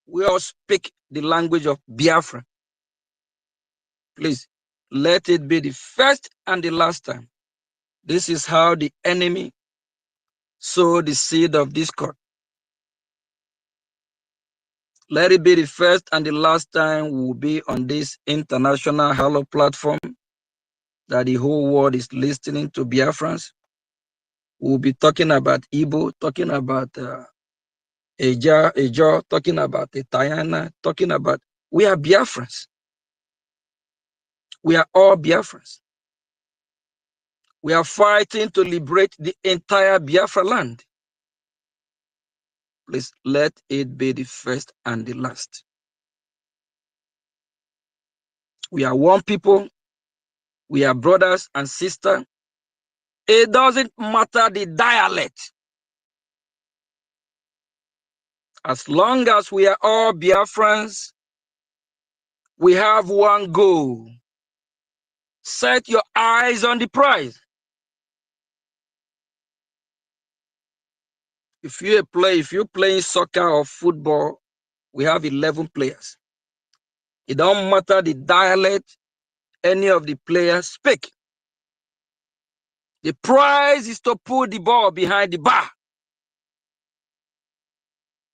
We all speak the language of Biafra. Please, let it be the first and the last time. This is how the enemy sowed the seed of discord. Let it be the first and the last time we will be on this international Hello platform that the whole world is listening to Biafrans. We'll be talking about Igbo, talking about Ejo, talking about Itayana, talking about, we are Biafrans. We are all Biafrans. We are fighting to liberate the entire Biafra land. Please let it be the first and the last. We are one people. We are brothers and sisters. It doesn't matter the dialect. As long as we are all Biafrans, we have one goal. Set your eyes on the prize. If you're playing soccer or football, we have 11 players. It don't matter the dialect any of the players speak. The prize is to put the ball behind the bar.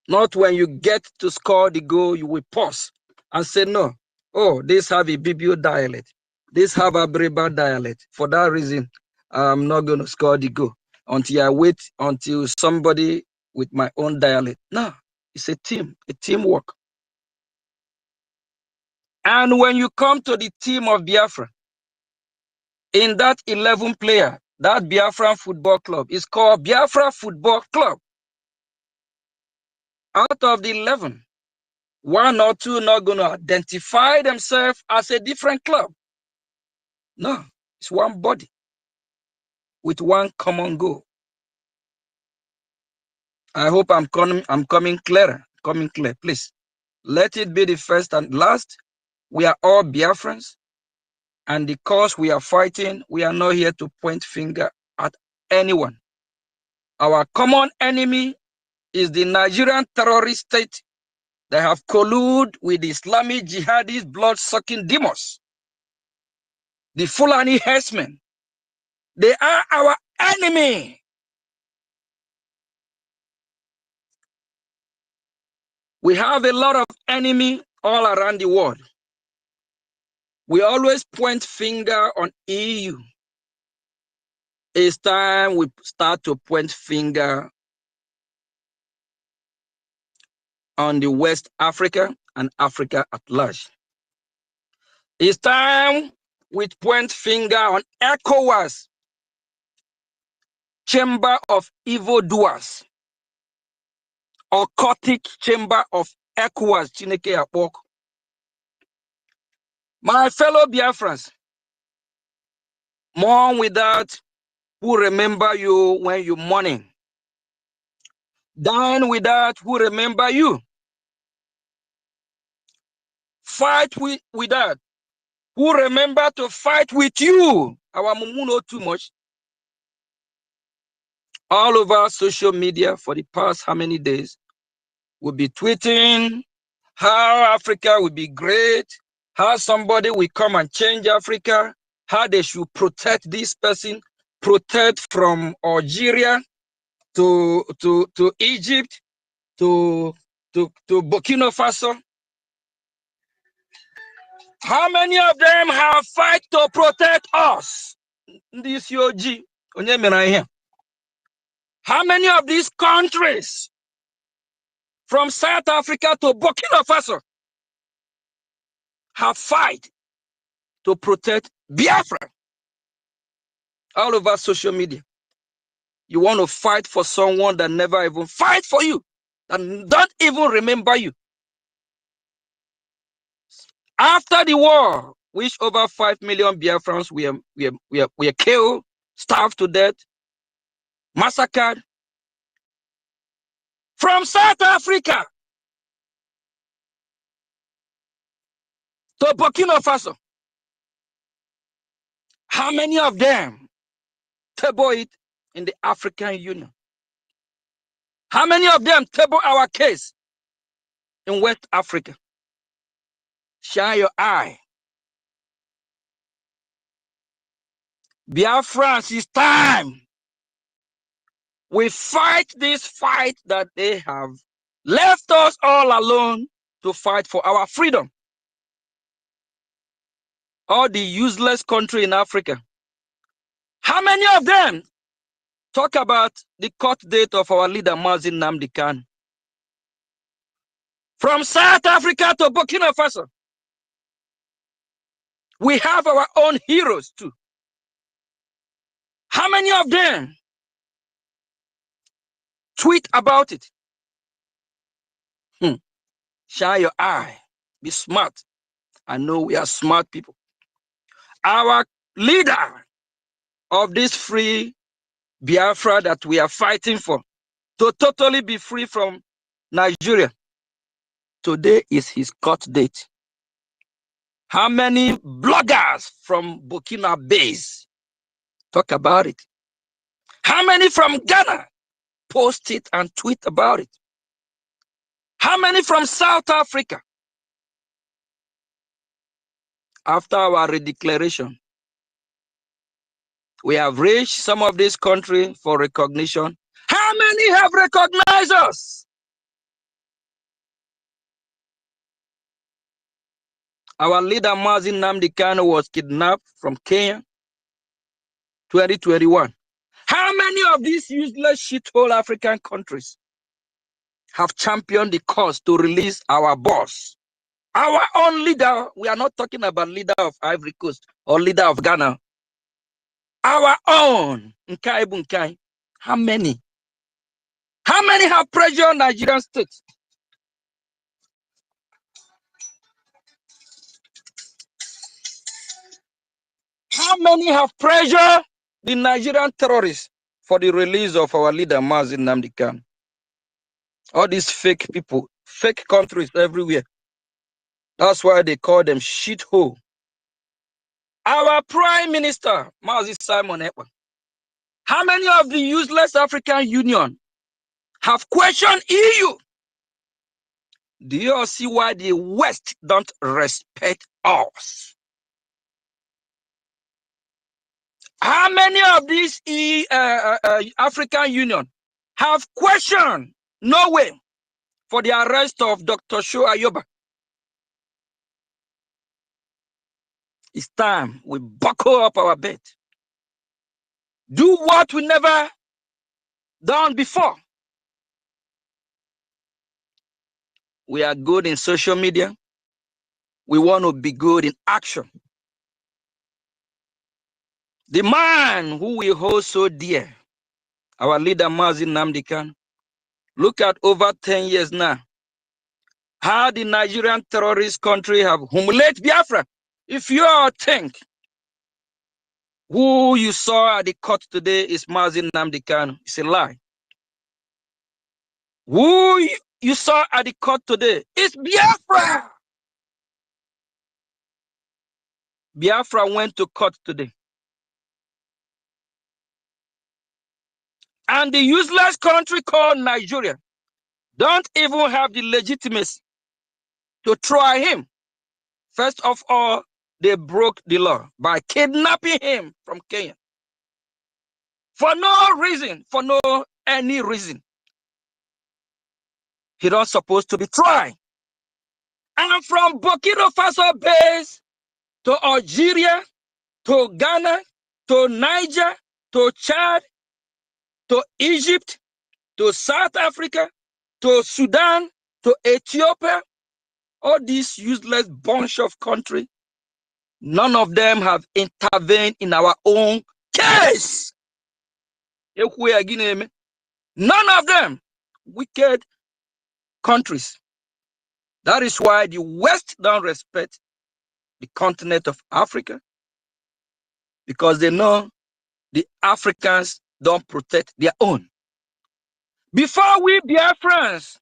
Not when you get to score the goal, you will pause and say, no, oh, this have a BBO dialect. This have a Breba dialect. For that reason, I'm not going to score the goal until I wait until somebody with my own dialect. No, it's a teamwork. And when you come to the team of Biafra, in that 11 player, that Biafran football club is called Biafra Football Club. Out of the 11, one or two not going to identify themselves as a different club. No, it's one body with one common goal. I hope I'm coming clear. Please. Let it be the first and last. We are all Biafrans, and the cause we are fighting, we are not here to point finger at anyone. Our common enemy is the Nigerian terrorist state that have colluded with the Islamic jihadist blood-sucking demons. The Fulani herdsmen, they are our enemy. We have a lot of enemy all around the world. We always point finger on EU. It's time we start to point finger on the West Africa and Africa at large. It's time we point finger on ECOWAS, chamber of evildoers, occultic chamber of ECOWAS, Chineke Akpok. My fellow Biafrans, mourn without who remember you when you're mourning. Dine without who remember you. Fight without who remember to fight with you. Our mumu know too much. All over social media for the past how many days, we'll be tweeting how Africa will be great, how somebody will come and change Africa, how they should protect this person, protect from Algeria to Egypt, to Burkina Faso. How many of them have fight to protect us? This UOG. How many of these countries, from South Africa to Burkina Faso, have fight to protect Biafra? All over social media. You want to fight for someone that never even fight for you, and don't even remember you. After the war, which over 5 million Biafrans were killed, starved to death, massacred, from South Africa to Burkina Faso. How many of them table it in the African Union? How many of them table our case in West Africa? Shine your eye. Biafrans, it's time. We fight this fight that they have left us all alone to fight for our freedom. All the useless country in Africa. How many of them talk about the court date of our leader, Mazin Nnamdi Kanu? From South Africa to Burkina Faso, we have our own heroes too. How many of them tweet about it? Shine your eye. Be smart. I know we are smart people. Our leader of this free Biafra that we are fighting for, to totally be free from Nigeria, today is his court date. How many bloggers from Burkina Faso talk about it? How many from Ghana post it and tweet about it? How many from South Africa? After our redeclaration, we have reached some of this country for recognition. How many have recognized us? Our leader, Mazin Nnamdi Kanu, was kidnapped from Kenya, 2021. How many of these useless shithole African countries have championed the cause to release our boss? Our own leader, we are not talking about leader of Ivory Coast or leader of Ghana. Our own, Nkai Bunkai. How many? How many have pressured Nigerian states? How many have pressured the Nigerian terrorists for the release of our leader, Mazin Nnamdi Kanu? All these fake people, fake countries everywhere. That's why they call them shithole. Our Prime Minister, Mazi Simon Ekpa. How many of the useless African Union have questioned EU? Do you all see why the West don't respect us? How many of these African Union have questioned Norway for the arrest of Dr. Sho Ayoba? It's time we buckle up our bed. Do what we never done before. We are good in social media. We want to be good in action. The man who we hold so dear, our leader Mazin Nnamdi Kanu, look at over 10 years now, how the Nigerian terrorist country have humiliated Biafra. If you all think who you saw at the court today is Mazin Nnamdi Kanu, it's a lie. Who you saw at the court today is Biafra. Biafra went to court today. And the useless country called Nigeria don't even have the legitimacy to try him. First of all, they broke the law by kidnapping him from Kenya. For no reason, for no any reason. He not supposed to be tried. And from Burkina Faso base to Algeria, to Ghana, to Niger, to Chad, to Egypt, to South Africa, to Sudan, to Ethiopia, all these useless bunch of countries, none of them have intervened in our own case. None of them, wicked countries. That is why the West don't respect the continent of Africa, because they know the Africans don't protect their own. Before we Biafrans,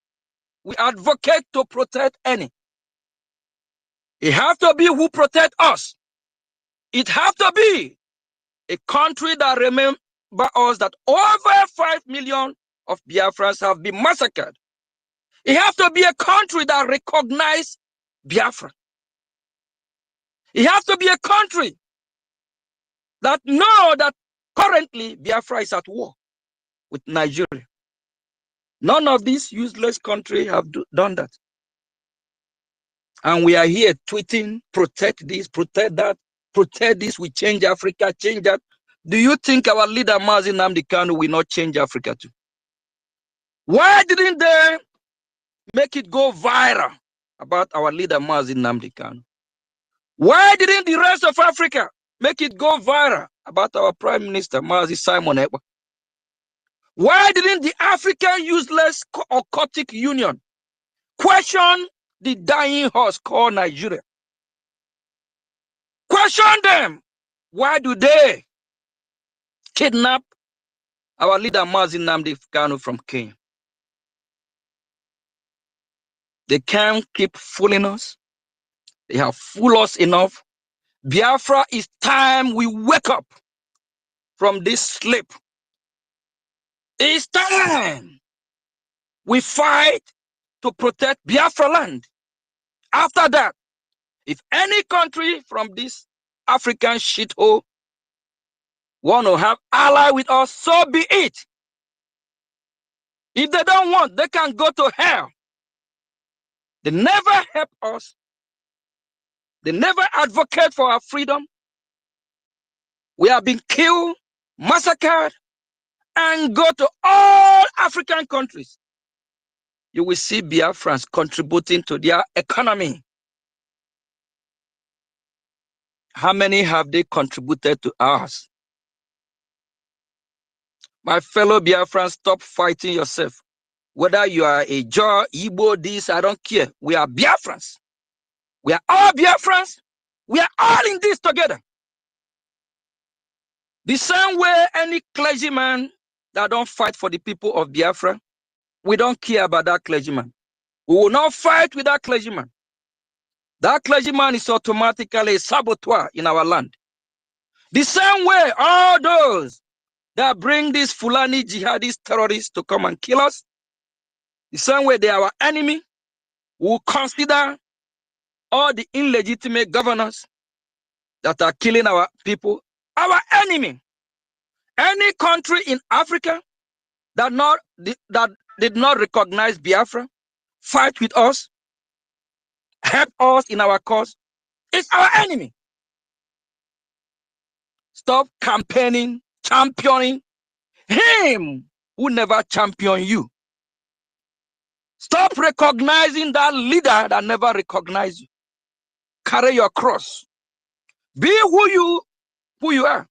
we advocate to protect any. It has to be who protect us. It has to be a country that remember us that over 5 million of Biafrans have been massacred. It has to be a country that recognizes Biafra. It has to be a country that know that currently Biafra is at war with Nigeria. None of these useless countries have done that. And we are here tweeting, protect this, protect that, protect this, we change Africa, change that. Do you think our leader Mazi Nnamdi Kanu will not change Africa too? Why didn't they make it go viral about our leader Mazi Nnamdi Kanu? Why didn't the rest of Africa make it go viral about our Prime Minister Mazi Simon Ekpa? Why didn't the African Useless Occultic Union question the dying horse called Nigeria? Question them. Why do they kidnap our leader Mazi Nnamdi Kanu from Kenya? They can't keep fooling us. They have fooled us enough. Biafra, is time we wake up from this sleep. It's time we fight to protect Biafra land. After that, if any country from this African shithole want to have ally with us, so be it. If they don't want, they can go to hell. They never help us. They never advocate for our freedom. We have been killed, massacred, and go to all African countries. You will see Biafrans contributing to their economy. How many have they contributed to ours? My fellow Biafrans, stop fighting yourself. Whether you are a Jaw, Igbo, this, I don't care. We are Biafrans. We are all Biafrans. We are all in this together. The same way any clergyman that don't fight for the people of Biafra, we don't care about that clergyman. We will not fight with that clergyman. That clergyman is automatically a saboteur in our land. The same way all those that bring these Fulani jihadist terrorists to come and kill us, the same way they are our enemy, we will consider all the illegitimate governors that are killing our people our enemy. Any country in Africa that did not recognize Biafra, fight with us, help us in our cause, is our enemy. Stop campaigning, championing him who never championed you. Stop recognizing that leader that never recognized you. Carry your cross. Be who you are.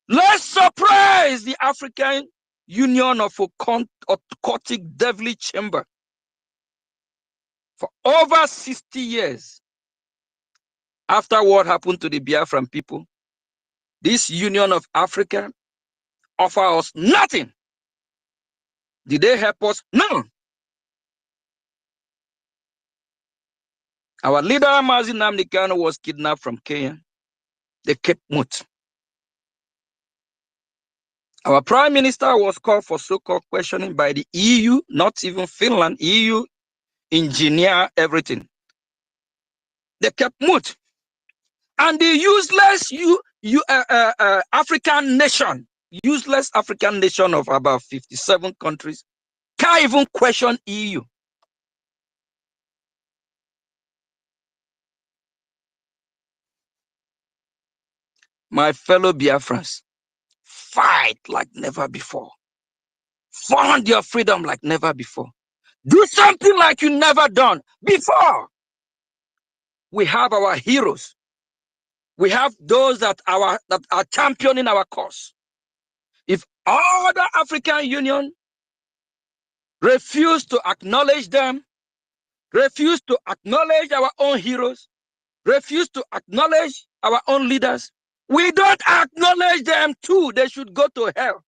Let's surprise the African Union of Occultic Devilish Chamber. For over 60 years after what happened to the Biafran people, this Union of Africa offer us nothing. Did they help us? No. Our leader, Mazi Nnamdi Kanu, was kidnapped from Kenya. They kept mute. Our prime minister was called for so-called questioning by the EU, not even Finland. EU engineer everything. They kept mute. And the useless African nation, useless African nation of about 57 countries, can't even question EU. My fellow Biafrans, fight like never before. Find your freedom like never before. Do something like you never done before. We have our heroes. We have those that are championing our cause. If all the African Union refuse to acknowledge them, refuse to acknowledge our own heroes, refuse to acknowledge our own leaders, we don't acknowledge them too. They should go to hell.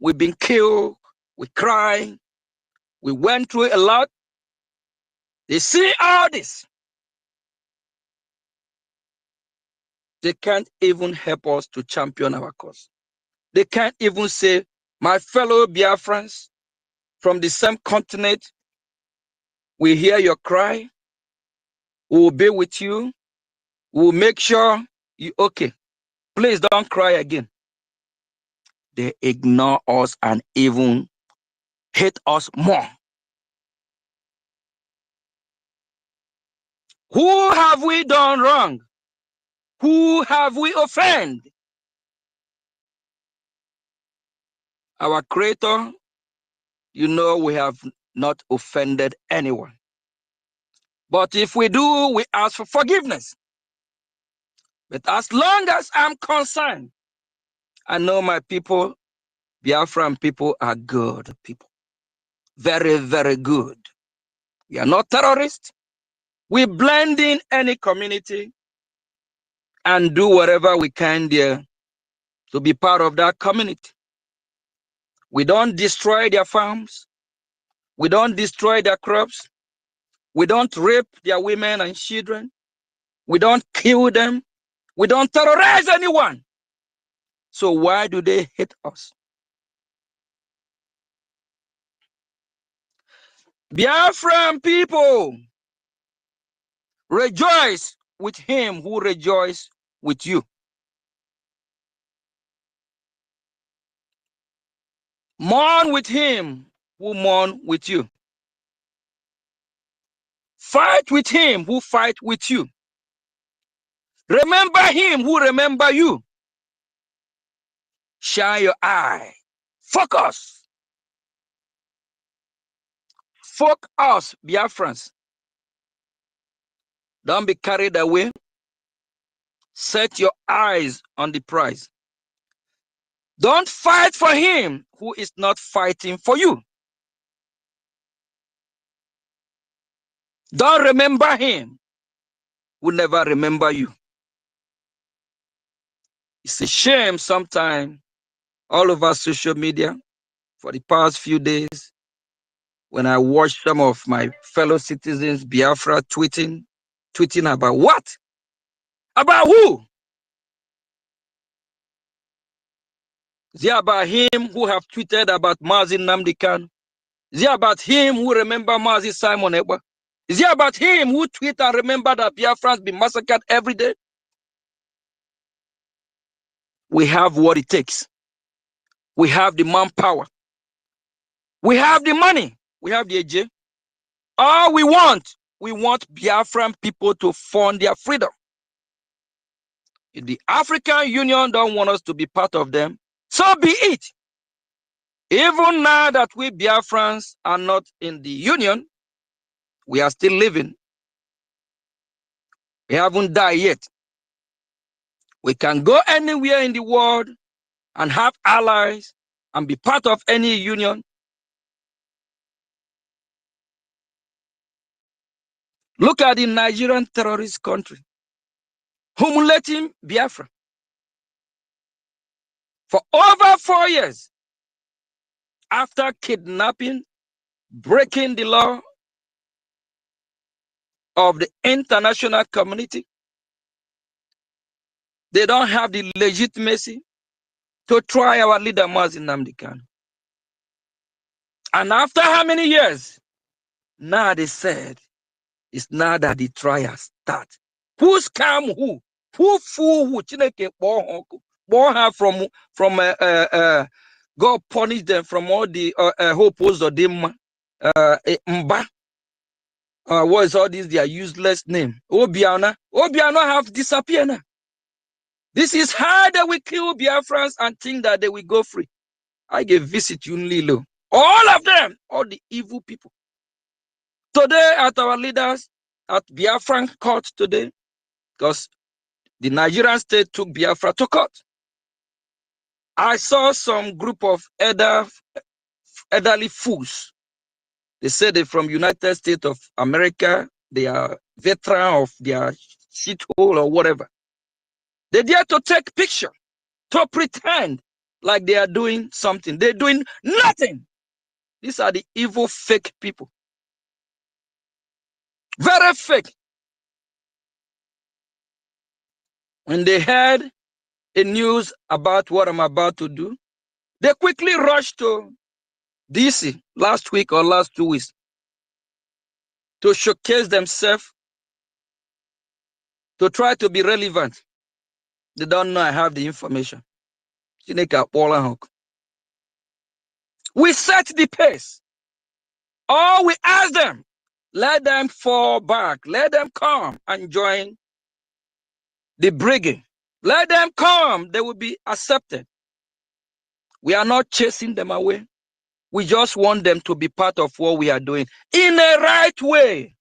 We've been killed, we cry, we went through a lot. They see all this. They can't even help us to champion our cause. They can't even say, my fellow Biafrans from the same continent, we hear your cry, we will be with you, we will make sure you're okay. Please don't cry again. They ignore us and even hate us more. Who have we done wrong? Who have we offended? Our Creator, you know we have not offended anyone. But if we do, we ask for forgiveness. But as long as I'm concerned, I know my people, Biafran people, are good people. Very, very good. We are not terrorists. We blend in any community and do whatever we can there to be part of that community. We don't destroy their farms. We don't destroy their crops. We don't rape their women and children. We don't kill them. We don't terrorize anyone. So why do they hate us? Biafran people, rejoice with him who rejoices with you. Mourn with him who mourn with you. Fight with him who fight with you. Remember him who remember you. Shine your eye. Focus. Focus, Biafrans. Don't be carried away. Set your eyes on the prize. Don't fight for him who is not fighting for you. Don't remember him who never remember you. It's a shame sometimes all over social media for the past few days when I watch some of my fellow citizens, Biafra, tweeting about what? About who? Is it about him who have tweeted about Mazi Nnamdi Kanu? Is it about him who remember Mazi Simon Ekpa? Is it about him who tweet and remember that Biafrans be massacred every day? We have what it takes. We have the manpower. We have the money. We have the AJ. All we want Biafran people to fund their freedom. If the African Union don't want us to be part of them, so be it. Even now that we Biafrans are not in the Union, we are still living. We haven't died yet. We can go anywhere in the world and have allies and be part of any union. Look at the Nigerian terrorist country, humiliating Biafra. For over 4 years, after kidnapping, breaking the law of the international community, they don't have the legitimacy to try our leader Mazi Nnamdi Kanu. And after how many years? Now they said, it's now that the trial start. Who scam who? Who fool who? Chineke born her from God punish them from all the hopes of them. Mba. What is all this? Their useless name. Obiano have disappeared now. This is how they will kill Biafrans and think that they will go free. I gave visit Unlilo. All of them, all the evil people. Today, at our leaders, at Biafran court today, because the Nigerian state took Biafra to court. I saw some group of elderly fools. They said they're from United States of America. They are veteran of their shithole or whatever. They dare to take picture, to pretend like they are doing something. They're doing nothing. These are the evil, fake people. Very fake. When they heard a news about what I'm about to do, they quickly rushed to DC last week or last 2 weeks to showcase themselves, to try to be relevant. They don't know I have the information. We set the pace. Or we ask them, let them fall back. Let them come and join the BRGIE. Let them come. They will be accepted. We are not chasing them away. We just want them to be part of what we are doing in a right way.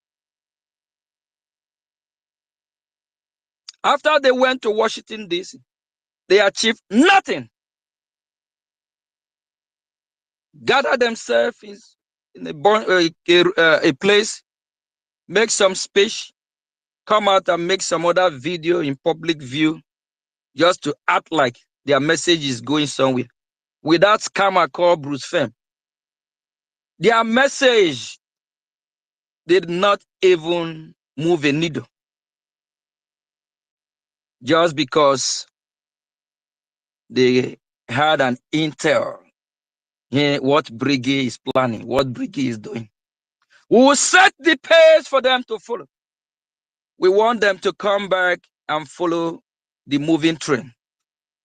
After they went to Washington, D.C., they achieved nothing. Gather themselves in a place, make some speech, come out and make some other video in public view, just to act like their message is going somewhere. With that scammer called Bruce Fem, their message did not even move a needle. Just because they had an intel what BRGIE is planning, what BRGIE is doing. We will set the pace for them to follow. We want them to come back and follow the moving train.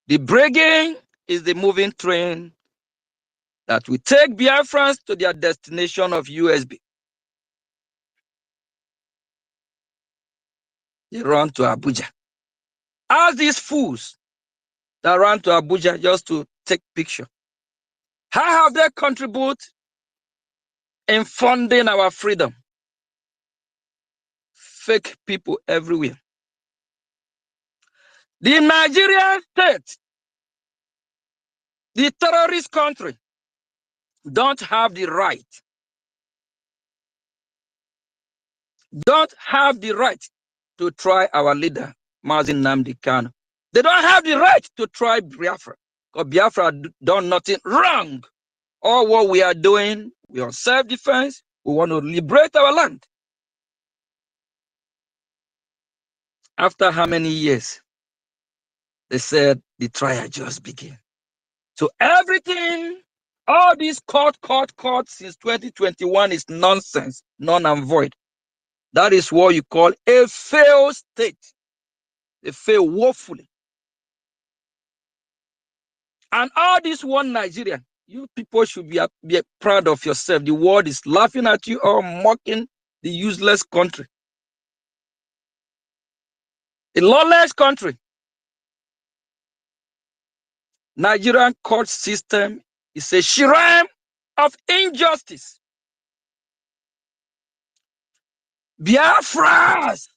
The BRGIE is the moving train that will take Biafrans to their destination of USB. They run to Abuja. Ask these fools that run to Abuja just to take picture. How have they contributed in funding our freedom? Fake people everywhere. The Nigerian state, the terrorist country, don't have the right, to try our leader, Mazi Nnamdi Kanu. They don't have the right to try Biafra, because Biafra done nothing wrong. All what we are doing, we are self-defense. We want to liberate our land. After how many years? They said the trial just began. So everything, all this court since 2021 is nonsense, none and void. That is what you call a failed state. They fail woefully. And all this one Nigerian, you people should be proud of yourself. The world is laughing at you or mocking the useless country. A lawless country. Nigerian court system is a shrine of injustice. Biafras,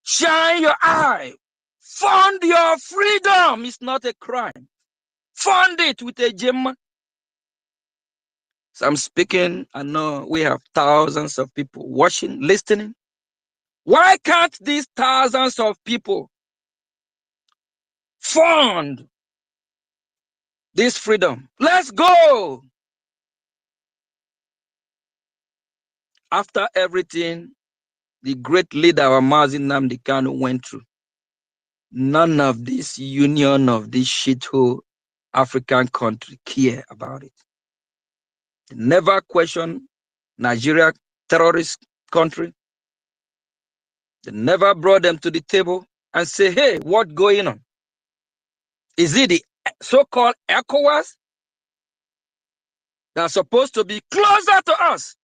shine your eye. Fund your freedom. It's not a crime. Fund it with a gem. So I'm speaking, I know we have thousands of people watching, listening. Why can't these thousands of people fund this freedom? Let's go. After everything the great leader Mazi Nnamdi Kanu went through, none of this union of this shithole African country care about it. They never question Nigeria terrorist country. They never brought them to the table and say, hey, what's going on? Is it the so-called ECOWAS that's supposed to be closer to us?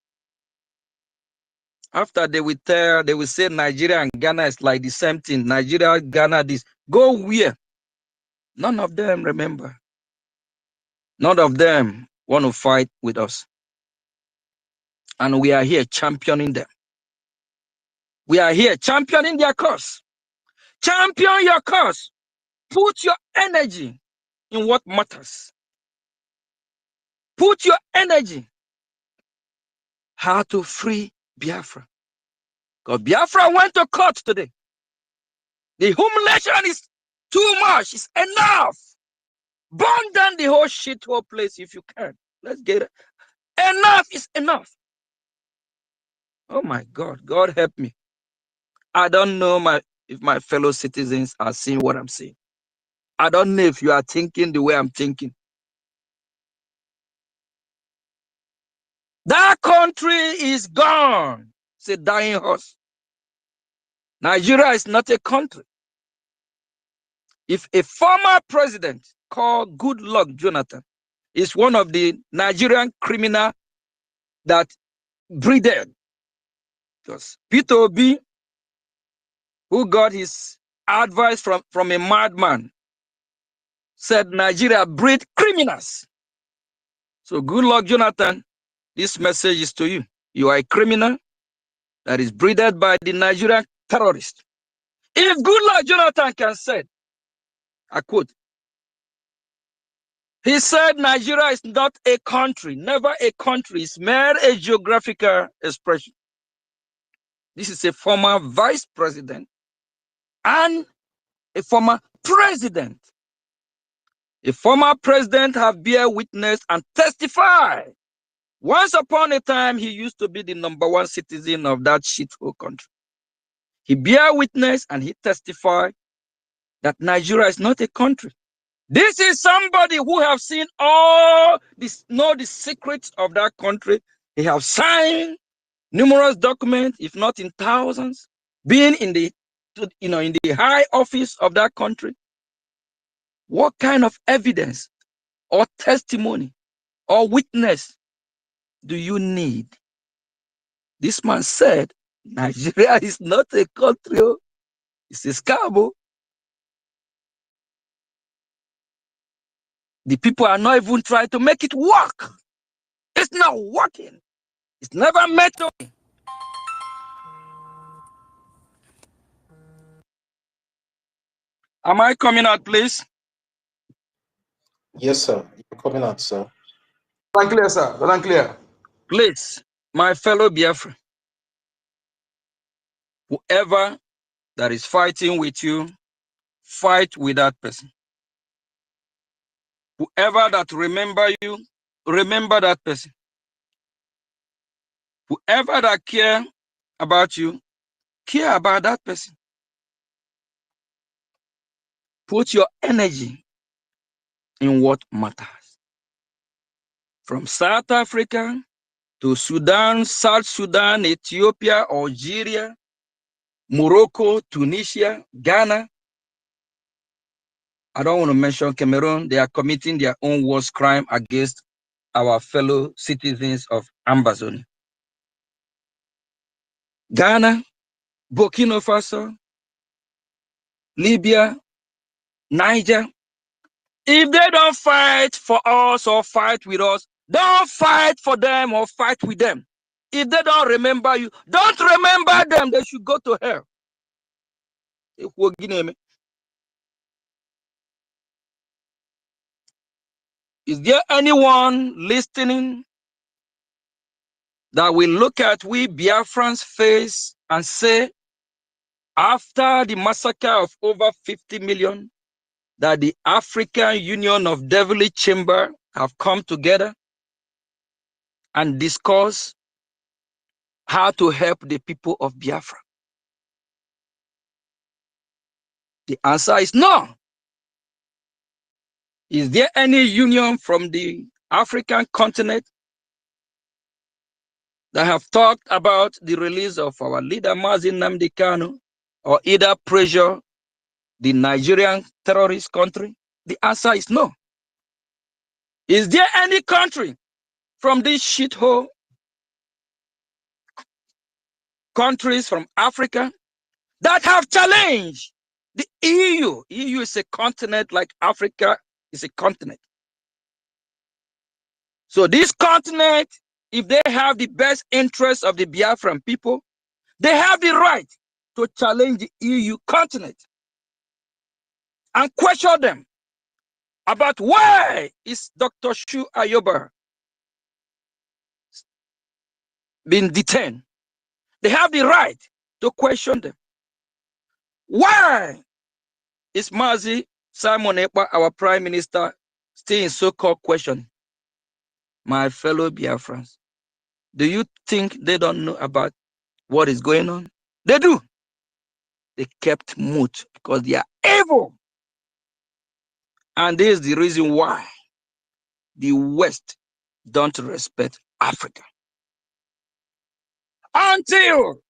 After they will say Nigeria and Ghana is like the same thing. Nigeria, Ghana, this. Go where? None of them remember. None of them want to fight with us. And we are here championing them. We are here championing their cause. Champion your cause. Put your energy in what matters. Put your energy how to free Biafra. Because Biafra went to court today. The humiliation is too much. It's enough. Burn down the whole shithole place if you can. Let's get it. Enough is enough. Oh my God. God help me. I don't know if my fellow citizens are seeing what I'm seeing. I don't know if you are thinking the way I'm thinking. That country is gone. It's a dying horse. Nigeria is not a country. If a former president called Goodluck Jonathan is one of the Nigerian criminals that breeded, because Peter Obi, who got his advice from a madman, said Nigeria breed criminals. So Goodluck Jonathan, this message is to you. You are a criminal that is breeded by the Nigerian terrorist. If Goodluck Jonathan can say, I quote, he said Nigeria is not a country, never a country. It's mere a geographical expression. This is a former vice president and a former president. A former president have bear witness and testify. Once upon a time, he used to be the #1 citizen of that shithole country. He bear witness and he testified that Nigeria is not a country. This is somebody who have seen all this, know the secrets of that country. He have signed numerous documents, if not in thousands, being in the high office of that country. What kind of evidence or testimony or witness do you need? This man said, Nigeria is not a country. It's a scam. The people are not even trying to make it work. It's not working. It's never met to me. Am I coming out, please? Yes, sir. You're coming out, sir. Unclear, sir. Unclear. Please, my fellow Biafra, whoever that is fighting with you, fight with that person. Whoever that remember you, remember that person. Whoever that care about you, care about that person. Put your energy in what matters. From South Africa to Sudan, South Sudan, Ethiopia, Algeria, Morocco, Tunisia, Ghana. I don't want to mention Cameroon. They are committing their own worst crime against our fellow citizens of Ambazonia. Ghana, Burkina Faso, Libya, Niger. If they don't fight for us or fight with us, don't fight for them or fight with them. If they don't remember you, don't remember them. They should go to hell. Is there anyone listening that will look at we Biafrans' face and say, after the massacre of over 50 million, that the African Union of Devilish Chamber have come together and discuss how to help the people of Biafra? The answer is no. Is there any union from the African continent that have talked about the release of our leader Mazi Nnamdi Kanu, or either pressure the Nigerian terrorist country? The answer is no. Is there any country from these shithole countries from Africa that have challenged The EU is a continent like Africa is a continent. So this continent, if they have the best interests of the Biafran people, they have the right to challenge the EU continent and question them about why is Dr. Shu Ayoba being detained. They have the right to question them. Why is Mazi Simon Ekpa, our prime minister, still in so-called question? My fellow Biafrans, do you think they don't know about what is going on? They do. They kept mute because they are evil. And this is the reason why the West don't respect Africa. Until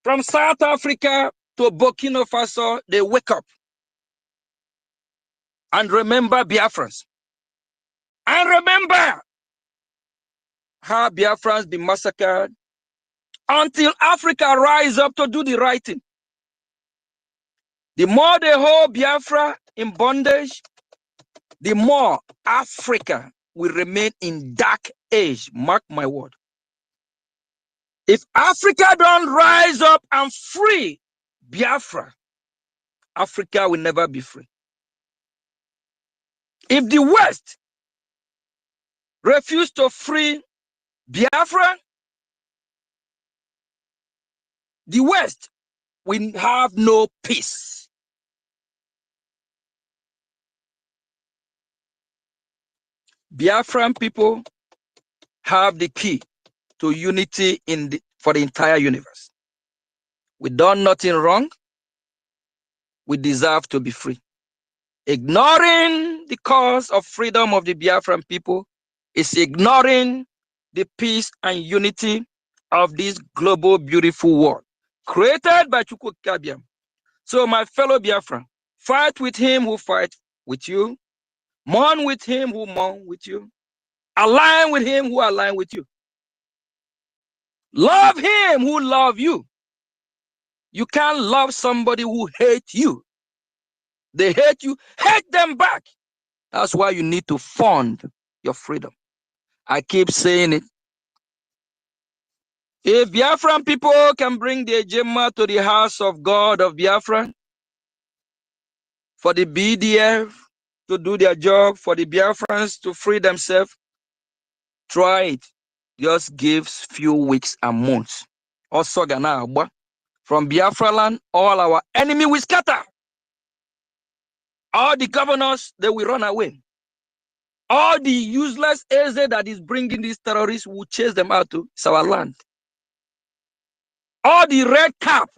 from South Africa to Burkina Faso, they wake up and remember Biafrans. And remember how Biafrans be massacred until Africa rise up to do the right thing. The more they hold Biafra in bondage, the more Africa will remain in dark age. Mark my word. If Africa don't rise up and free Biafra, Africa will never be free. If the West refuse to free Biafra, the West will have no peace. Biafran people have the key to unity for the entire universe. We done nothing wrong. We deserve to be free. Ignoring the cause of freedom of the Biafran people is ignoring the peace and unity of this global beautiful world created by Chukwu Kabiam. So my fellow Biafran, fight with him who fight with you, mourn with him who mourn with you, align with him who align with you, love him who love you. You can't love somebody who hates you. They hate you, hate them back. That's why you need to fund your freedom. I keep saying it. If Biafran people can bring the Ejema to the house of God of Biafra, for the BDF to do their job, for the Biafrans to free themselves, try it. Just gives few weeks and months. Also, from Biafra land, all our enemy will scatter. All the governors, they will run away. All the useless AZ that is bringing these terrorists will chase them out to our land. All the red cap,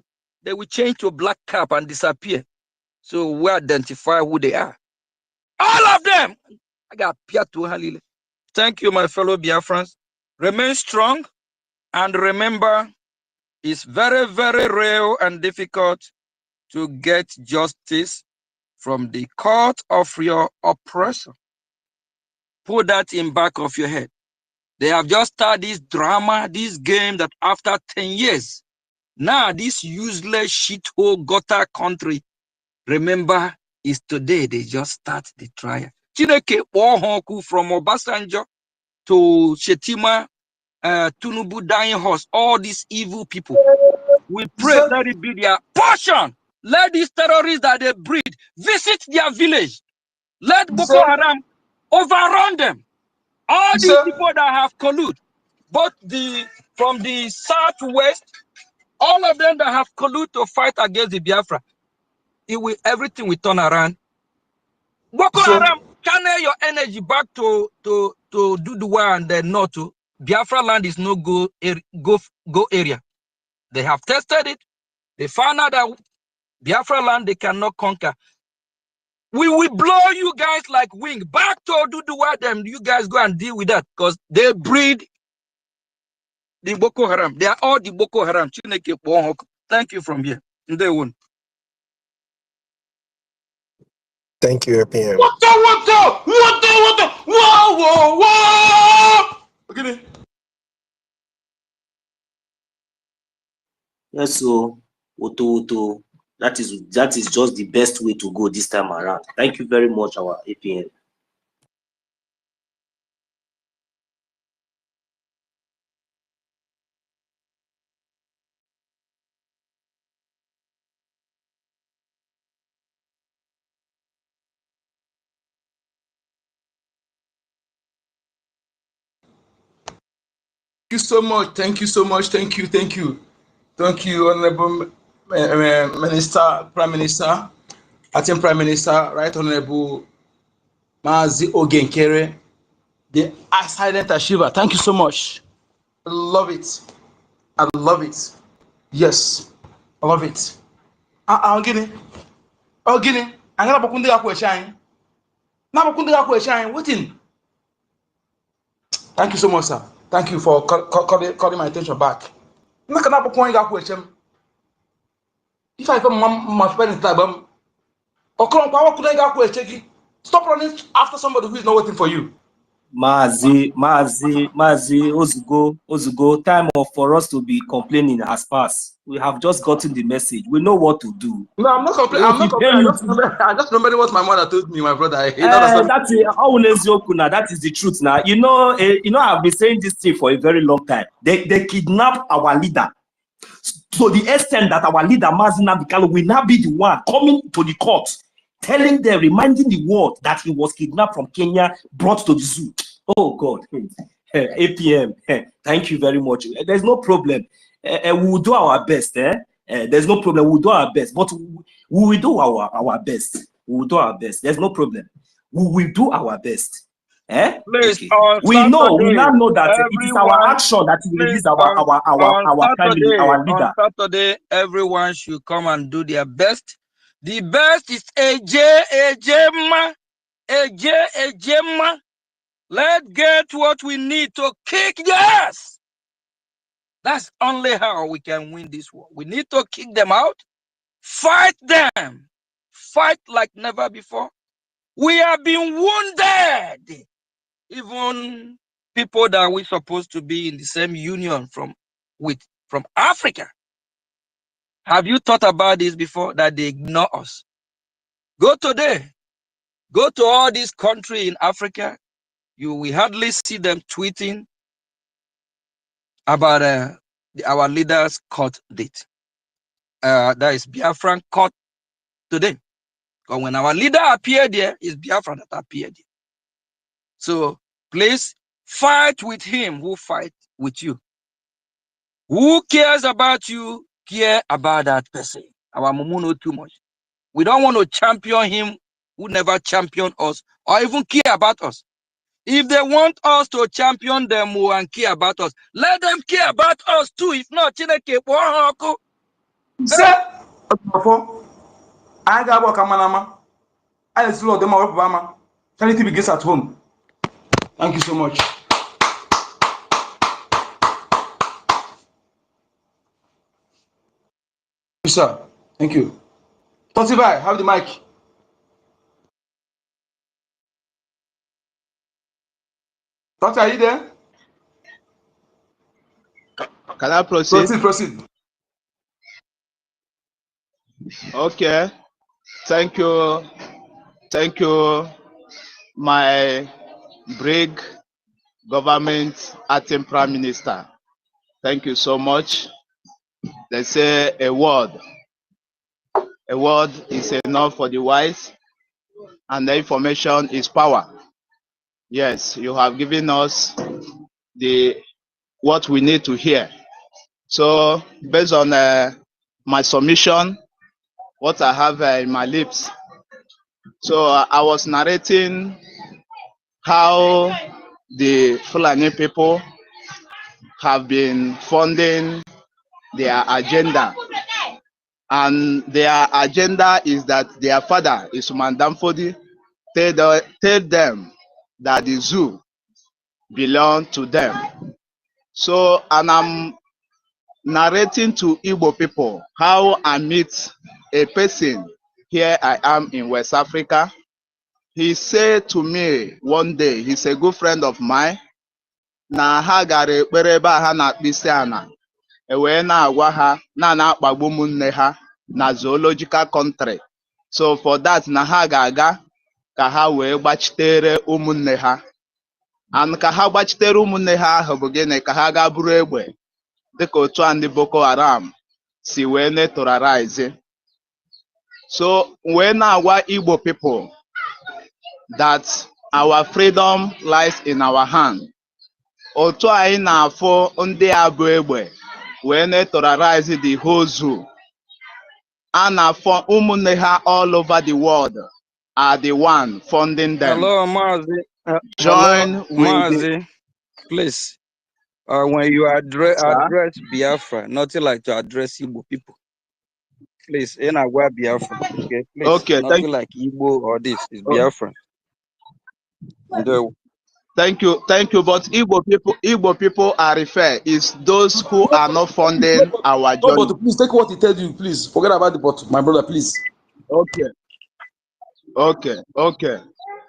they will change to black cap and disappear. So we identify who they are. All of them. I got Pia to Halile. Thank you, my fellow Biafrans. Remain strong and remember, it's very, very rare and difficult to get justice from the court of your oppressor. Put that in back of your head. They have just started this drama, this game that after 10 years, now this useless shithole gutter country, remember, is today they just start the trial. Chineke Ohoku from Obasanjo to Shetima, Tunubu dying horse, all these evil people. We pray, let it be their portion. Let these terrorists that they breed visit their village. Let Boko Haram overrun them. All these people that have colluded, both from the southwest, all of them that have colluded to fight against the Biafra, everything will turn around. Boko Haram, channel your energy back to Duduwa and then not to Biafra land is no go area. They have tested it. They found out that Biafra land they cannot conquer. We will blow you guys like wing back to Duduwa. Them you guys go and deal with that because they breed the Boko Haram. They are all the Boko Haram. Thank you from here. Thank you, APM. Whoa! Okay. Yes, so Woto That is just the best way to go this time around. Thank you very much, our APN. Thank you so much. Thank you so much. Thank you. Thank you. Thank you, Honorable Minister, Prime Minister, Acting Prime Minister, Right Honorable Mazi Ogenkere, the silent achiever. Thank you so much. I love it. I love it. Yes, I love it. Gini. Oh, Gini. I'm going to put the question. Now, I'm going to question. Waiting. Thank you so much, sir. Thank you for calling my attention back. I'm not going to put the question. If I come, my friend, stop running after somebody who is not waiting for you. Mazi, Ozugo, time for us to be complaining has passed. We have just gotten the message. We know what to do. No, I'm not complaining. I'm not complaining. I just remember what my mother told me, my brother. That's it. That is the truth now. You know, I've been saying this thing for a very long time. They kidnapped our leader. To the extent that our leader, Mazina Bikalo, will now be the one coming to the court, telling them, reminding the world that he was kidnapped from Kenya, brought to the zoo. Oh, God. APM, thank you very much. There's no problem. We will do our best. There's no problem. We'll do our best. But we will do our best. We will do our best. There's no problem. We will do our best. Please, okay. We now know that it is our action that will release our family, our leader. On Saturday, everyone should come and do their best. The best is Ejema. Let's get what we need to kick their ass. That's only how we can win this war. We need to kick them out, fight them, fight like never before. We have been wounded. Even people that we're supposed to be in the same union from Africa. Have you thought about this before, that they ignore us? Go today. Go to all these countries in Africa. You will hardly see them tweeting about our leaders' court date. That is Biafran court today. Because when our leader appeared there, it's Biafran that appeared there. So please fight with him who fight with you. Who cares about you, care about that person. Our Mumu know too much. We don't want to champion him who never championed us or even care about us. If they want us to champion them and care about us, let them care about us too. If not, I got work Manama. I just load them up, Bama. Charity begins at home. Thank you so much. Thank you, sir. Thank you. Totibai, have the mic. Doctor, are you there? Can I proceed? Proceed. Okay. Thank you, my brig government acting prime minister. Thank you so much. They say a word is enough for the wise, and the information is power. Yes, you have given us what we need to hear. So based on my submission, what I have in my lips, so I was narrating how the Fulani people have been funding their agenda. And their agenda is that their father, Isuman Damfodi, tell them that the zoo belongs to them. So, and I'm narrating to Igbo people how I meet a person. Here I am in West Africa. He said to me one day, he's a good friend of mine, na ha gara ekpere ebe ha na-akpịsị ana ewee na-agwa ha na-akpagbu ụmụnne ha na zoological country. So for that na ha ga-aga ka ha wee gbachitere ụmụnne ha. And ka ha gbachitere ụmụnne ha ahụ bụ gịnị? Ka ha gaa buru egbe dịka otu a ndị Boko Haram si wee neutralize. So wee na-agwa Igbo people that our freedom lies in our hand. Otu anyị na-afụ ndị a bụ egbe wee neutralize the whole zoo. A na-afụ ụmụnne ha all over the world are the one funding them. Hello, Mazi. Join Hello, with Mazi. Please, when you address Biafra, nothing like to address Igbo people. Please, in Agua Biafra. Okay, please. Okay, nothing like Igbo or this is Biafra. Thank you. But Igbo people are referred is those who are not funding our journey. No, but please take what he tells you, please. Forget about the but, my brother, please. Okay.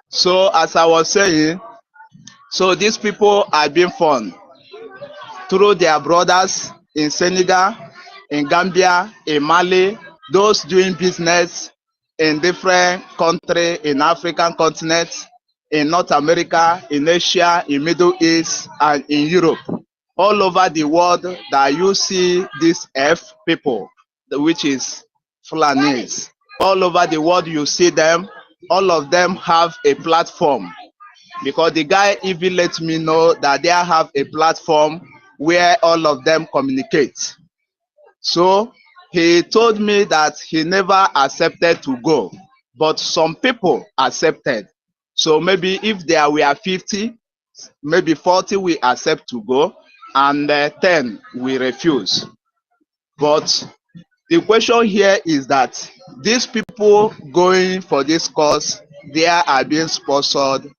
So as I was saying, so these people are being funded through their brothers in Senegal, in Gambia, in Mali, those doing business in different countries in African continent, in North America, in Asia, in Middle East, and in Europe. All over the world that you see these F people, which is Fulanis. All over the world you see them. All of them have a platform. Because the guy even let me know that they have a platform where all of them communicate. So he told me that he never accepted to go, but some people accepted. So maybe if there were 50, maybe 40 we accept to go, and 10 we refuse. But the question here is that these people going for this course, they are being sponsored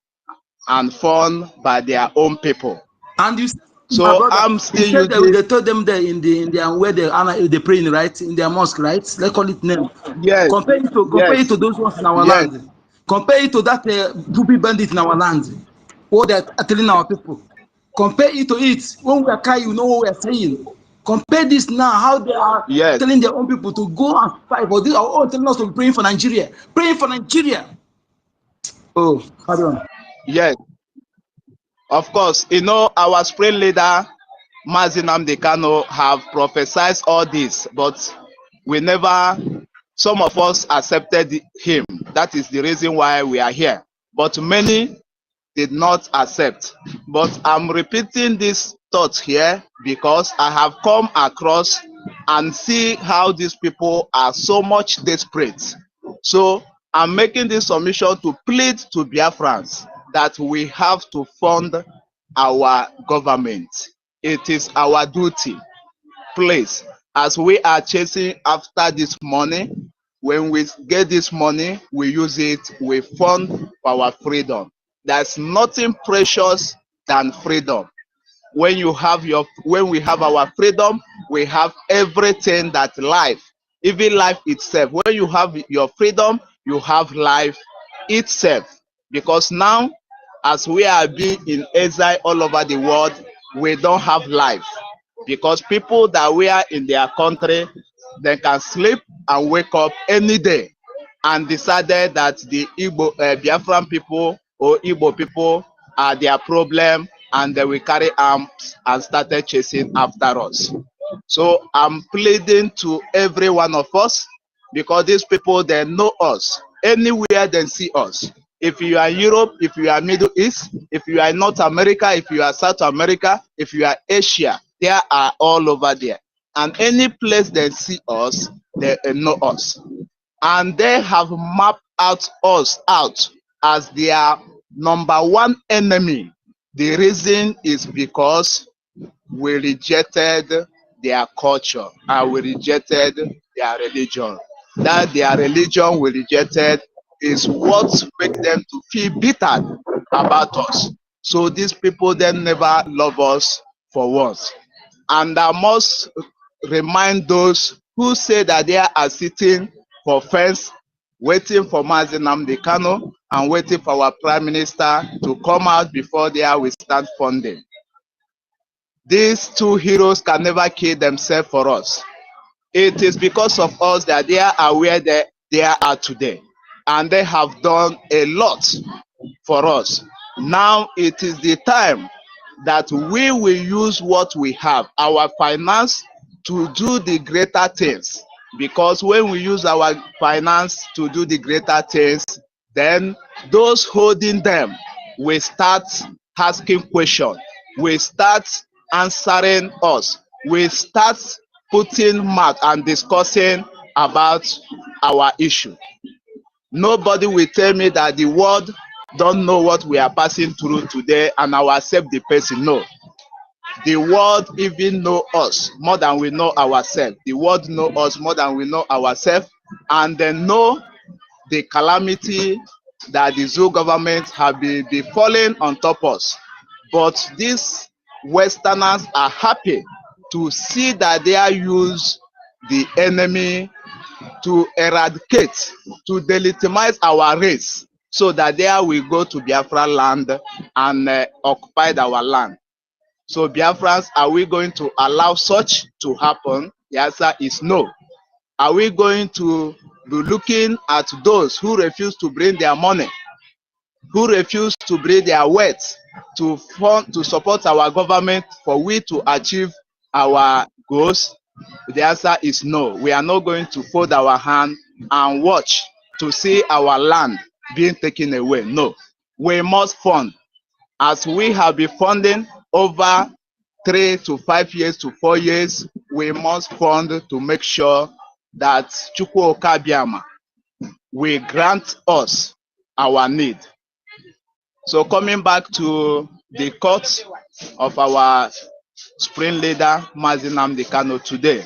and funded by their own people. And you, so brother, I'm still you said using. they told them there in the where they praying, right, in their mosque, right? Let's call it name. Yes. Compare it to those ones in our land. Compare it to that Bubi bandit in our land. What they're telling our people. Compare it to it. When we are crying, you know what we are saying. Compare this now, how they are telling their own people to go and fight for this. Oh, telling us to be praying for Nigeria. Praying for Nigeria. Oh, pardon. Yes. Of course, you know, our spring leader, Mazi Nnamdi Kanu, have prophesied all this, but we never, some of us accepted him. That is the reason why we are here. But many did not accept. But I'm repeating this thought here because I have come across and see how these people are so much desperate. So I'm making this submission to plead to Biafrans that we have to fund our government. It is our duty. Please, as we are chasing after this money, when we get this money, we use it, we fund our freedom. There's nothing precious than freedom. When we have our freedom, we have everything that life, even life itself. When you have your freedom, you have life itself. Because now, as we are being in exile all over the world, we don't have life. Because people that we are in their country, they can sleep and wake up any day and decided that the Biafran people or Igbo people are their problem, and they will carry arms and started chasing after us. So I'm pleading to every one of us, because these people, they know us. Anywhere they see us. If you are Europe, if you are Middle East, if you are North America, if you are South America, if you are Asia, they are all over there. And any place they see us, they know us. And they have mapped out us as their number one enemy. The reason is because we rejected their culture and we rejected their religion. That their religion we rejected is what makes them to feel bitter about us. So these people then never love us for once. And I must remind those who say that they are sitting for fence, waiting for Mazi Nnamdi Kanu and waiting for our Prime Minister to come out before they will start funding. These two heroes can never kill themselves for us. It is because of us that they are where they are today. And they have done a lot for us. Now it is the time that we will use what we have, our finance, to do the greater things. Because when we use our finance to do the greater things, then those holding them will start asking questions, will start answering us, will start putting mouth and discussing about our issue. Nobody will tell me that the world don't know what we are passing through today and I will accept the person. No. The world even know us more than we know ourselves. The world know us more than we know ourselves, and they know the calamity that the zoo government have been falling on top of us. But these Westerners are happy to see that they are use the enemy to eradicate, to delegitimize our race, so that there we go to Biafra land and occupy our land. So Biafrans, are we going to allow such to happen? The answer is no. Are we going to be looking at those who refuse to bring their money, who refuse to bring their wealth to fund, to support our government for we to achieve our goals? The answer is no. We are not going to fold our hand and watch to see our land being taken away. No. We must fund. As we have been funding over 3 to 5 years to 4 years, we must fund to make sure that Chukwu Okabiama will grant us our need. So coming back to the court of our spring leader, Mazi Nnamdi Kanu today,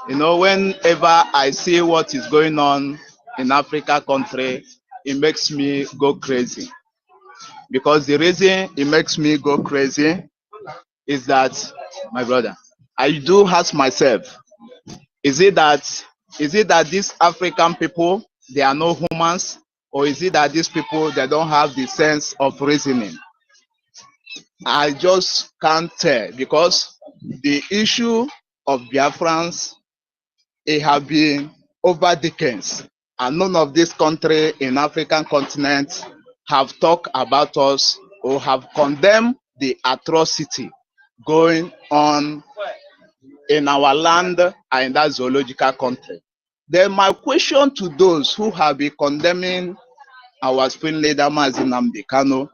you know, whenever I see what is going on in Africa country, it makes me go crazy. Because the reason it makes me go crazy is that, my brother, I do ask myself, is it that these African people, they are no humans, or is it that these people, they don't have the sense of reasoning? I just can't tell, because the issue of Biafrans, it have been over decades, and none of this country in African continent have talked about us or have condemned the atrocity going on in our land and in that zoological country. Then my question to those who have been condemning our spring leader Mazi Nnamdi Kanu,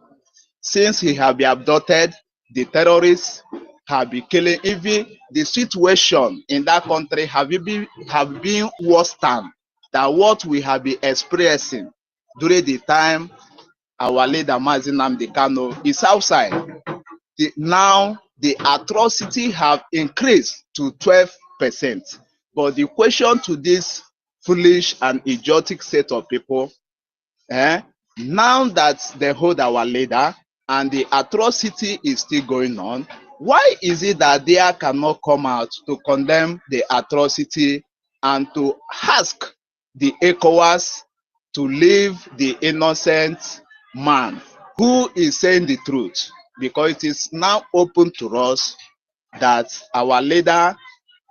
since he have been abducted, the terrorists have been killing, even the situation in that country have been worse than what we have been experiencing during the time our leader Mazi Nnamdi Kanu is outside. Now the atrocity have increased to 12%. But the question to this foolish and idiotic set of people, now that they hold our leader and the atrocity is still going on, why is it that they cannot come out to condemn the atrocity and to ask the ECOWAS to leave the innocent man who is saying the truth? Because it is now open to us that our leader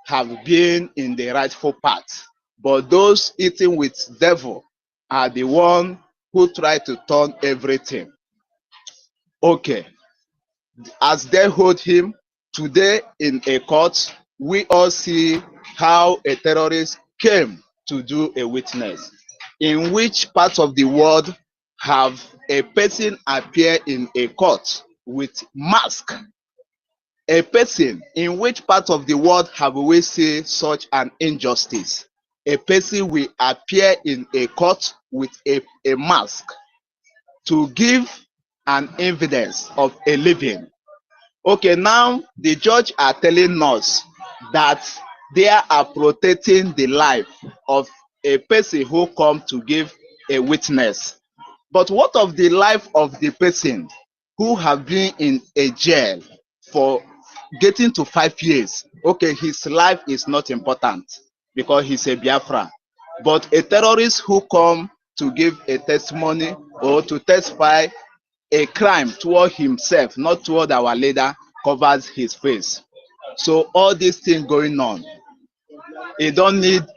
have been in the rightful path, but those eating with devil are the one who try to turn everything. Okay, as they hold him today in a court, we all see how a terrorist came to do a witness. In which part of the world have a person appear in a court with mask? A person, in which part of the world have we seen such an injustice? A person will appear in a court with a mask to give an evidence of a living. Okay, now the judge are telling us that they are protecting the life of a person who come to give a witness. But what of the life of the person who have been in a jail for getting to 5 years? Okay, his life is not important because he's a Biafra. But a terrorist who come to give a testimony or to testify a crime toward himself, not toward our leader, covers his face. So all these things going on, we don't need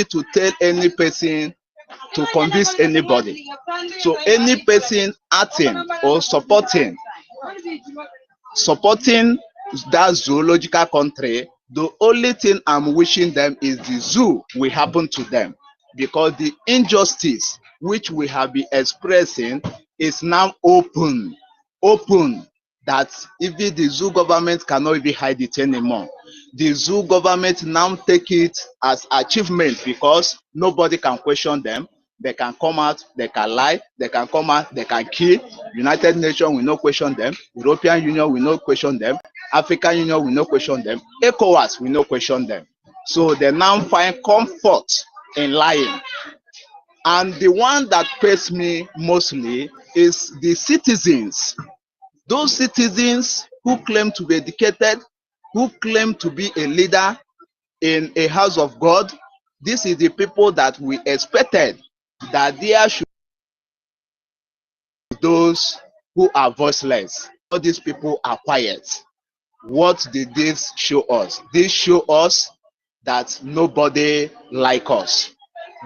to tell any person to convince anybody. So any person acting or supporting that zoological country, the only thing I'm wishing them is the zoo will happen to them, because the injustice which we have been expressing is now open, that even the zoo government cannot even hide it anymore. The zoo government now take it as achievement because nobody can question them. They can come out, they can lie, they can come out, they can kill. United Nations will not question them. European Union will not question them. African Union will not question them. ECOWAS will not question them. So they now find comfort in lying. And the one that pains me mostly is the citizens. Those citizens who claim to be educated, who claim to be a leader in a house of God, this is the people that we expected that there should be those who are voiceless. All these people are quiet. What did this show us? This show us that nobody like us.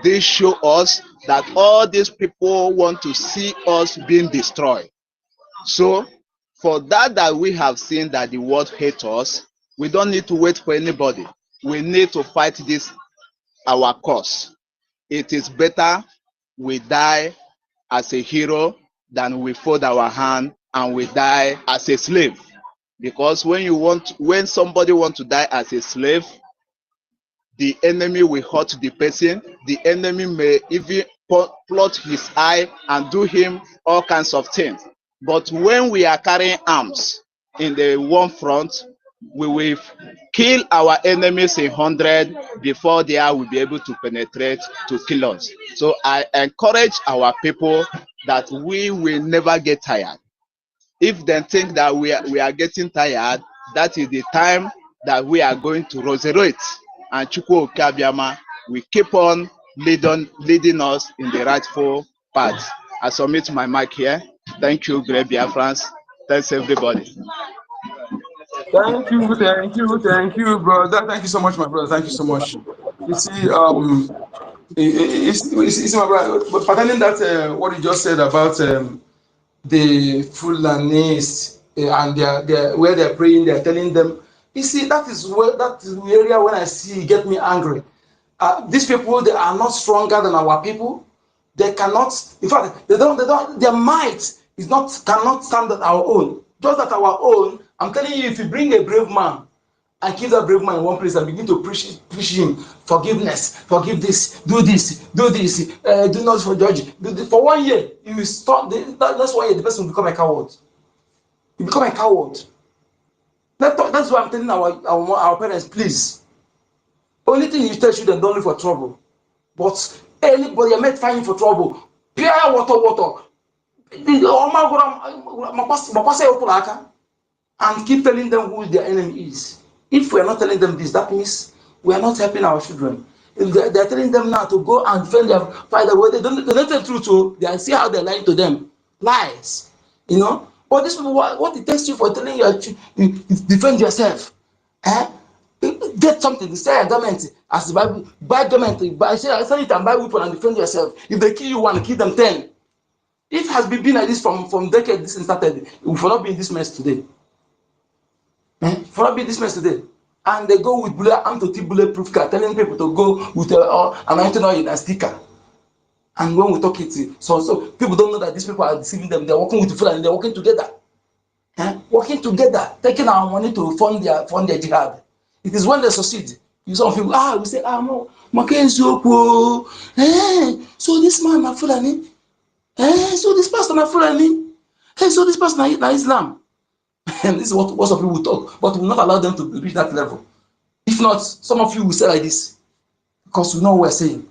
This show us that all these people want to see us being destroyed. So for that we have seen that the world hates us, we don't need to wait for anybody. We need to fight this our cause. It is better we die as a hero than we fold our hand and we die as a slave. Because when somebody wants to die as a slave, the enemy will hurt the person. The enemy may even plot his eye and do him all kinds of things. But when we are carrying arms in the one front, we will kill our enemies in 100 before they will be able to penetrate to kill us. So I encourage our people that we will never get tired. If they think that we are getting tired, that is the time that we are going to resurrect, and Chukwu Okabiama will keep on leading us in the rightful path. I submit my mic here. Thank you, great BIAFRANS. Thanks, everybody. Thank you, brother. Thank you so much, my brother. Thank you so much. You see, it's my brother. But pertaining that what you just said about the Fulanis and their where they're praying, they're telling them. You see, that is the area when I see get me angry. These people, they are not stronger than our people. They cannot. In fact, they don't. Their might cannot stand at our own. Just at our own. I'm telling you, if you bring a brave man and keep that brave man in one place and begin to preach him forgiveness, forgive this, do not for judge. For 1 year, you will stop. That's 1 year the person will become a coward. You become a coward. That's why I'm telling our parents, please. Only thing you tell children, don't look for trouble. But anybody I met fighting for trouble, pure water. And keep telling them who their enemy is. If we are not telling them this, that means we are not helping our children. If they are telling them now to go and defend their fight, they don't tell the truth. So they see how they're lying to them. Lies. But these people, what it takes you for telling you defend yourself? Get something. Say a government as the Bible, buy government, say it and buy weapon and defend yourself. If they kill you one, kill them 10. It has been like this from decades. This started. We will not be in this mess today. For not be this mess today. And they go with bulletproof car, telling people to go with an antenna and sticker. And when we talk it, so people don't know that these people are deceiving them. They're working with the food and they're working together. Working together, taking our money to fund their jihad. It is when they succeed. Some people, we say, no, so this man na Fulani. So this person na Fulani. So this person na Islam. And this is what some people will talk, but we will not allow them to reach that level. If not, some of you will say like this, because we know what we're saying.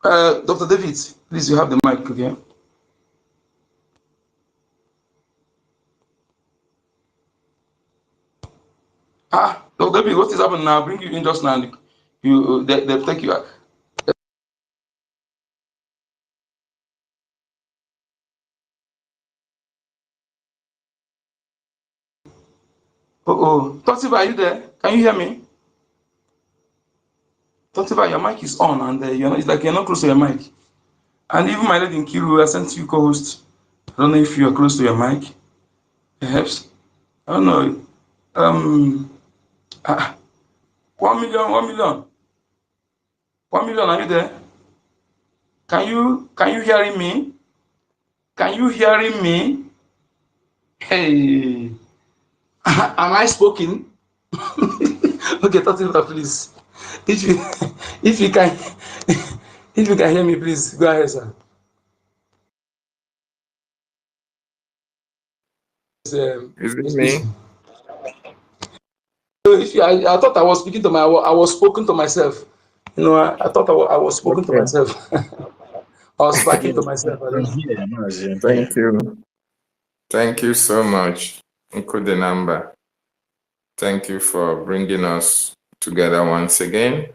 Dr. David, please, you have the mic, okay? Dr. David, what is happening now? Bring you in just now. They take you out. Tosiba, are you there? Can you hear me? Tatiba, your mic is on, and it's like you're not close to your mic. And even my lady in Kiru, I sent you co-host. I don't know if you're close to your mic. Perhaps. I don't know. 1 million, 1 million. 1 million, are you there? Can you hearing me? Can you hearing me? Hey, am I spoken? Okay, Tatiba, please. If you if you can if you can hear me, please go ahead, sir. Is it me? So I thought I was speaking to I was spoken to myself. I thought I was spoken to Okay. myself. I was speaking to Yes, myself. I don't know. yeah, Mazi. Thank you. Thank you so much, Nkudenamba. Thank you for bringing us together once again.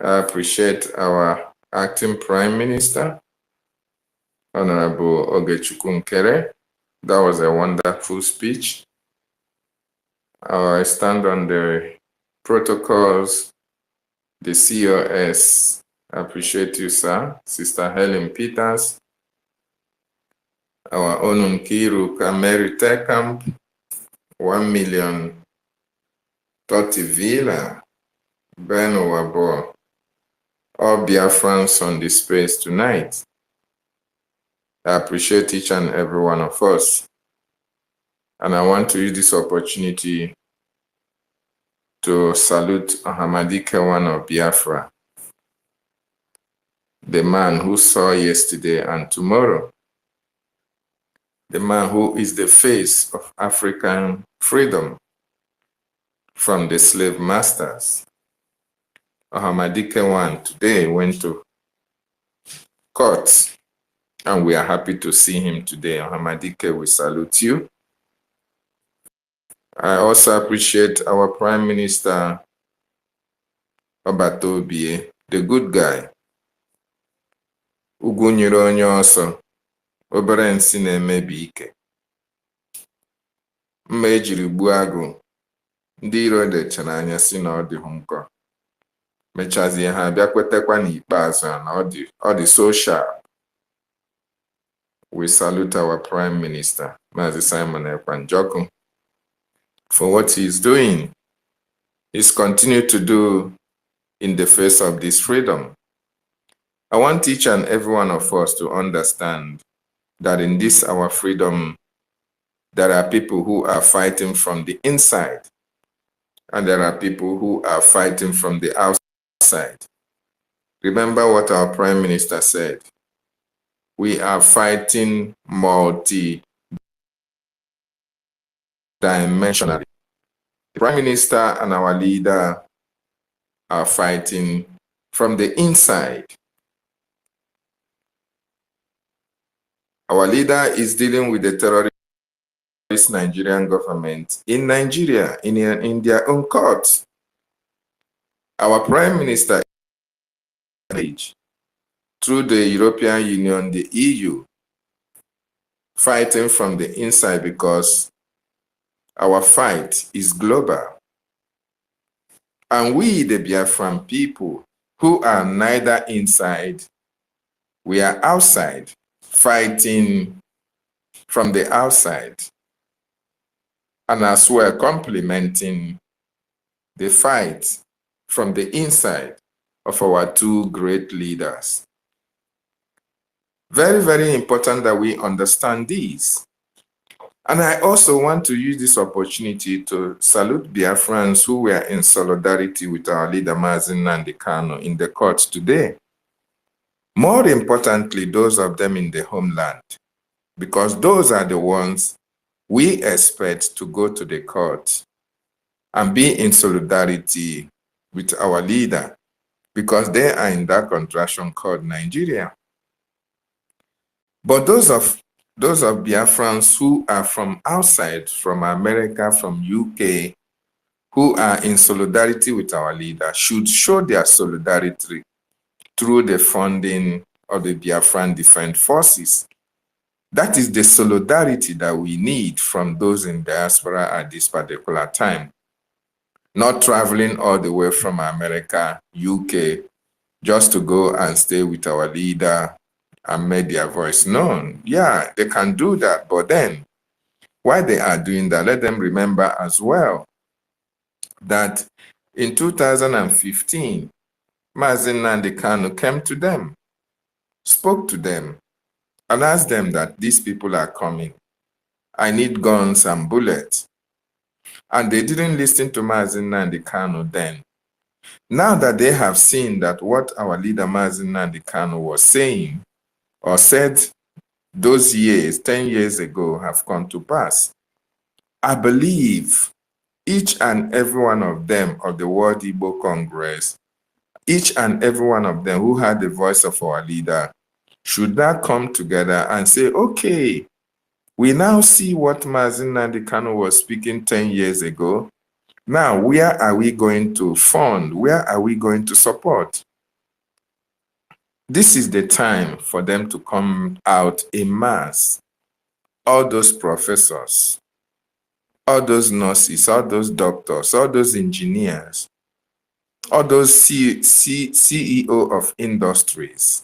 I appreciate our acting Prime Minister, Honorable Ogechukwu Nkere. That was a wonderful speech. I stand on the protocols, the COS. I appreciate you, sir. Sister Helen Peters, our own Nkiru Kameri Camp, 1 million 30 Villa, Ben Wabo, all BIAFRANS on the space tonight. I appreciate each and every one of us. And I want to use this opportunity to salute Ahmadi Kewan of Biafra, the man who saw yesterday and tomorrow, the man who is the face of African freedom from the slave masters. Ahmadi Kewan today went to court, and we are happy to see him today. Ahmadi Ke, we salute you. I also appreciate our Prime Minister, Obatobie, the good guy. Ugwu nyere onye ọsọ, obere nsị na-emebi ike. Mma ejiri gbuo agụ, ndị iro dechara anya si na ọ dịghị nkọ. Mechazie ha bịa kwetekwa n'ikpeazụ na ọ dị so sharp. We salute our Prime Minister, Mazi Simon Ekwanjoku, for what he is doing. He's continued to do in the face of this freedom. I want each and every one of us to understand that in this our freedom, there are people who are fighting from the inside, and there are people who are fighting from the outside. Remember what our Prime Minister said. We are fighting multi-dimensionally. The Prime Minister and our leader are fighting from the inside. Our leader is dealing with the terrorist Nigerian government in Nigeria, in their own courts. Our Prime Minister, through the European Union, the EU, fighting from the inside because our fight is global. And we, the Biafran people, who are neither inside, we are outside, fighting from the outside, and as well complementing the fight from the inside of our two great leaders. Very, very important that we understand this. And I also want to use this opportunity to salute Biafrans who were in solidarity with our leader Mazi Nnamdi Kanu in the courts today. More importantly, those of them in the homeland, because those are the ones we expect to go to the court and be in solidarity with our leader, because they are in that contraction called Nigeria. But those of Biafrans who are from outside, from America, from UK, who are in solidarity with our leader should show their solidarity through the funding of the Biafran Defense Forces. That is the solidarity that we need from those in diaspora at this particular time. not traveling all the way from America, UK, just to go and stay with our leader and make their voice known. Yeah, they can do that, but then while they are doing that, let them remember as well that in 2015, Mazi Nnamdi Kanu came to them, spoke to them, and asked them that these people are coming. I need guns and bullets. And they didn't listen to Mazi Nnamdi Kanu then. Now that they have seen that what our leader Mazi Nnamdi Kanu was saying or said those years, 10 years ago, have come to pass, I believe each and every one of them of the World Igbo Congress, each and every one of them who had the voice of our leader, should now come together and say, okay, we now see what Mazi Nnamdi Kanu was speaking 10 years ago. Now, where are we going to fund? Where are we going to support? This is the time for them to come out en masse. All those professors, all those nurses, all those doctors, all those engineers, all those CEO of industries,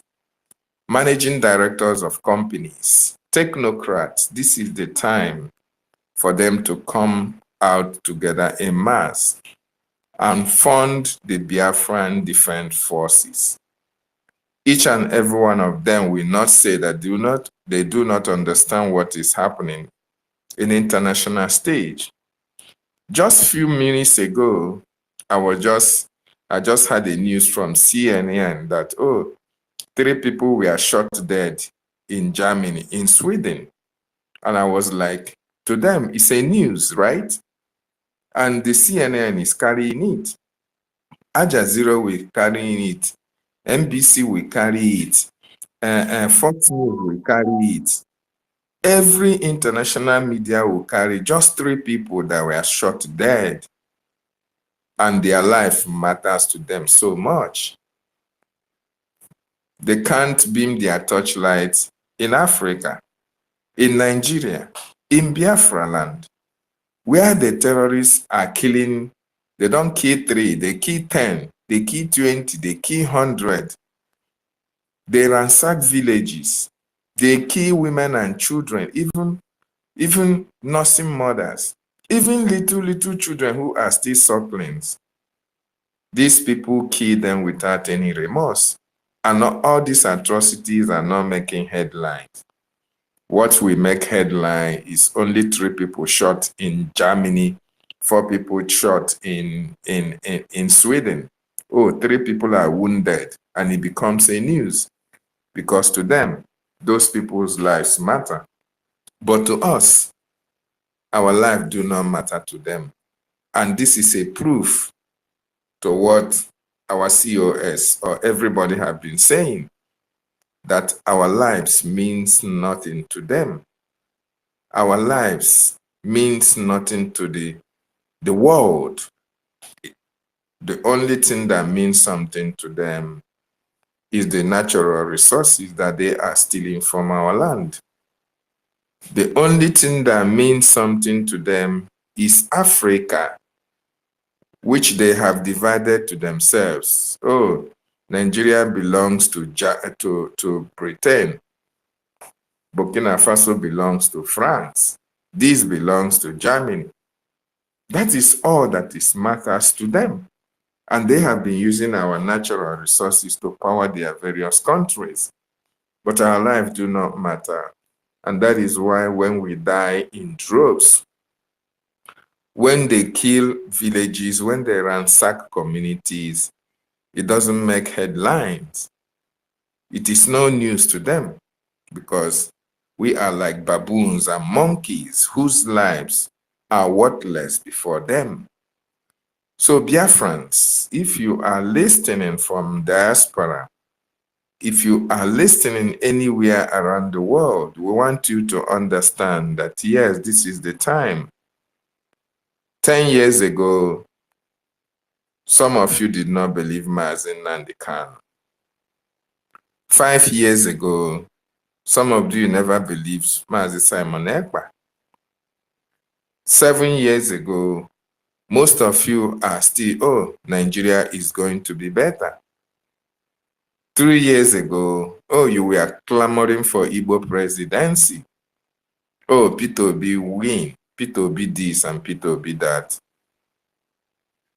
managing directors of companies, technocrats. This is the time for them to come out together en masse and fund the Biafran Defense Forces. Each and every one of them will not say that they do not understand what is happening in the international stage. Just a few minutes ago, I just had a news from CNN that, 3 people were shot dead in Germany, in Sweden. And I was like, to them, it's a news, right? And the CNN is carrying it. Al Jazeera will carry it. NBC will carry it. Fox News will carry it. Every international media will carry just 3 people that were shot dead. And their life matters to them so much. They can't beam their torchlights in Africa, in Nigeria, in Biafra land, where the terrorists are killing. They don't kill 3, they kill 10, they kill 20, they kill 100. They ransack villages. They kill women and children, even nursing mothers, even little children who are still sucklings. These people kill them without any remorse. And all these atrocities are not making headlines. What will make headline is only 3 people shot in Germany, 4 people shot in Sweden. 3 people are wounded, and it becomes a news. Because to them, those people's lives matter. But to us, our life do not matter to them. And this is a proof to what our COS or everybody have been saying, that our lives means nothing to them. Our lives means nothing to the world. The only thing that means something to them is the natural resources that they are stealing from our land. The only thing that means something to them is Africa, which they have divided to themselves. Nigeria belongs to Britain. Burkina Faso belongs to France. This belongs to Germany. That is all that matters to them. And they have been using our natural resources to power their various countries. But our lives do not matter. And that is why when we die in droves, when they kill villages, when they ransack communities, it doesn't make headlines. It is no news to them because we are like baboons and monkeys whose lives are worthless before them. So Biafrans, if you are listening from diaspora, if you are listening anywhere around the world, we want you to understand that yes, this is the time. 10 years ago, some of you did not believe Mazi Nnamdi Kanu. 5 years ago, some of you never believed Mazi Simon Ekpa. 7 years ago, Most of you are still, oh, Nigeria is going to be better. 3 years ago, oh, you were clamoring for Igbo presidency. Oh, Peter Obi win, Peter Obi this and Peter Obi that.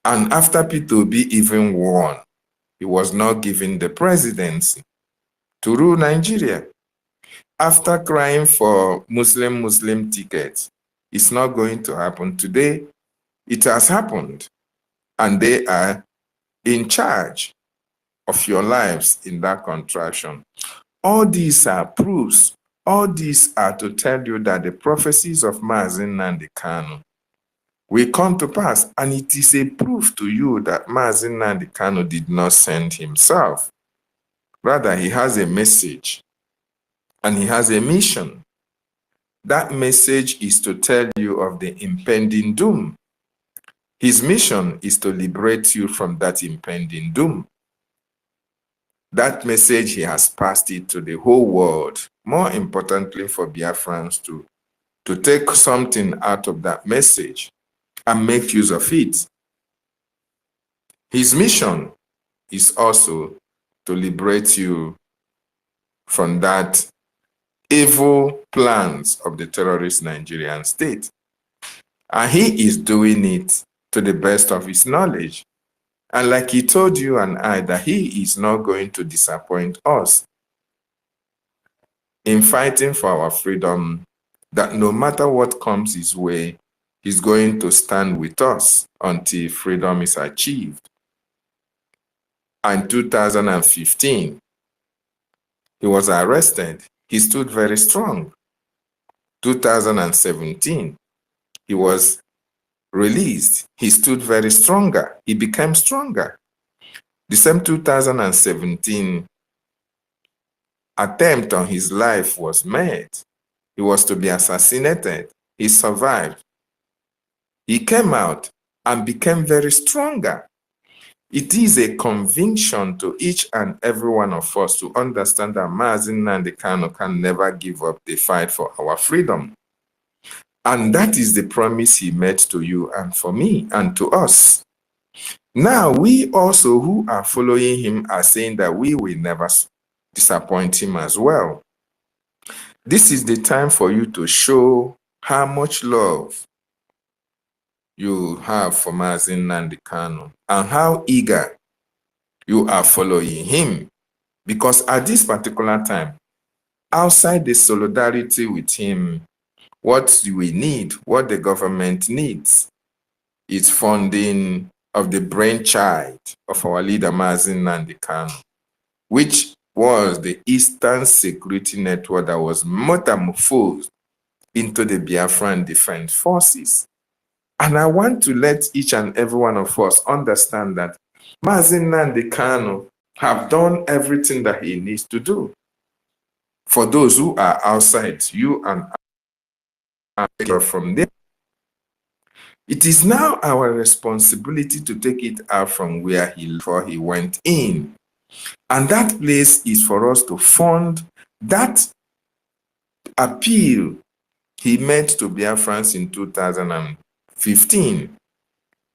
And after Peter Obi even won, he was not given the presidency to rule Nigeria. After crying for Muslim tickets, it's not going to happen today. It has happened, and they are in charge of your lives in that contraction. All these are proofs. All these are to tell you that the prophecies of Mazi Nnamdi Kanu will come to pass, and it is a proof to you that Mazi Nnamdi Kanu did not send himself. Rather, he has a message and he has a mission. That message is to tell you of the impending doom. His mission is to liberate you from that impending doom. That message, he has passed it to the whole world. More importantly for Biafrans to take something out of that message and make use of it. His mission is also to liberate you from that evil plans of the terrorist Nigerian state. And he is doing it to the best of his knowledge. And like he told you and I, that he is not going to disappoint us in fighting for our freedom, that no matter what comes his way, he's going to stand with us until freedom is achieved. In 2015, he was arrested. He stood very strong. 2017, he was released. He stood very stronger. He became stronger. The same 2017 attempt on his life was made. He was to be assassinated. He survived. He came out and became very stronger. It is a conviction to each and every one of us to understand that Mazi Nnamdi Kanu can never give up the fight for our freedom. And that is the promise he made to you and for me and to us. Now, we also who are following him are saying that we will never disappoint him as well. This is the time for you to show how much love you have for Mazi Nnamdi Kanu and how eager you are following him. Because at this particular time, outside the solidarity with him, what we need, what the government needs, is funding of the brainchild of our leader Mazi Nnamdi Kanu, which was the Eastern Security Network that was metamorphosed into the Biafran Defense Forces. And I want to let each and every one of us understand that Mazi Nnamdi Kanu have done everything that he needs to do. For those who are outside, you and I from there. It is now our responsibility to take it out from where before he went in. And that place is for us to fund that appeal he made to Biafrans in 2015.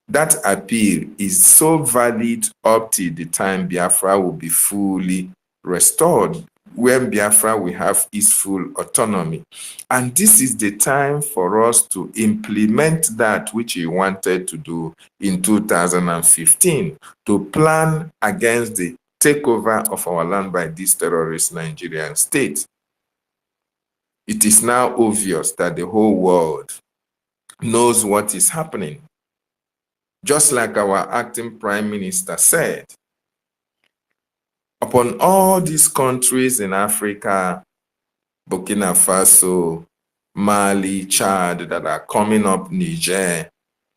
That appeal is so valid up to the time Biafra will be fully restored, when Biafra will have its full autonomy. And this is the time for us to implement that which he wanted to do in 2015, to plan against the takeover of our land by this terrorist Nigerian state. It is now obvious that the whole world knows what is happening. Just like our acting prime minister said, upon all these countries in Africa, Burkina Faso, Mali, Chad, that are coming up, Niger,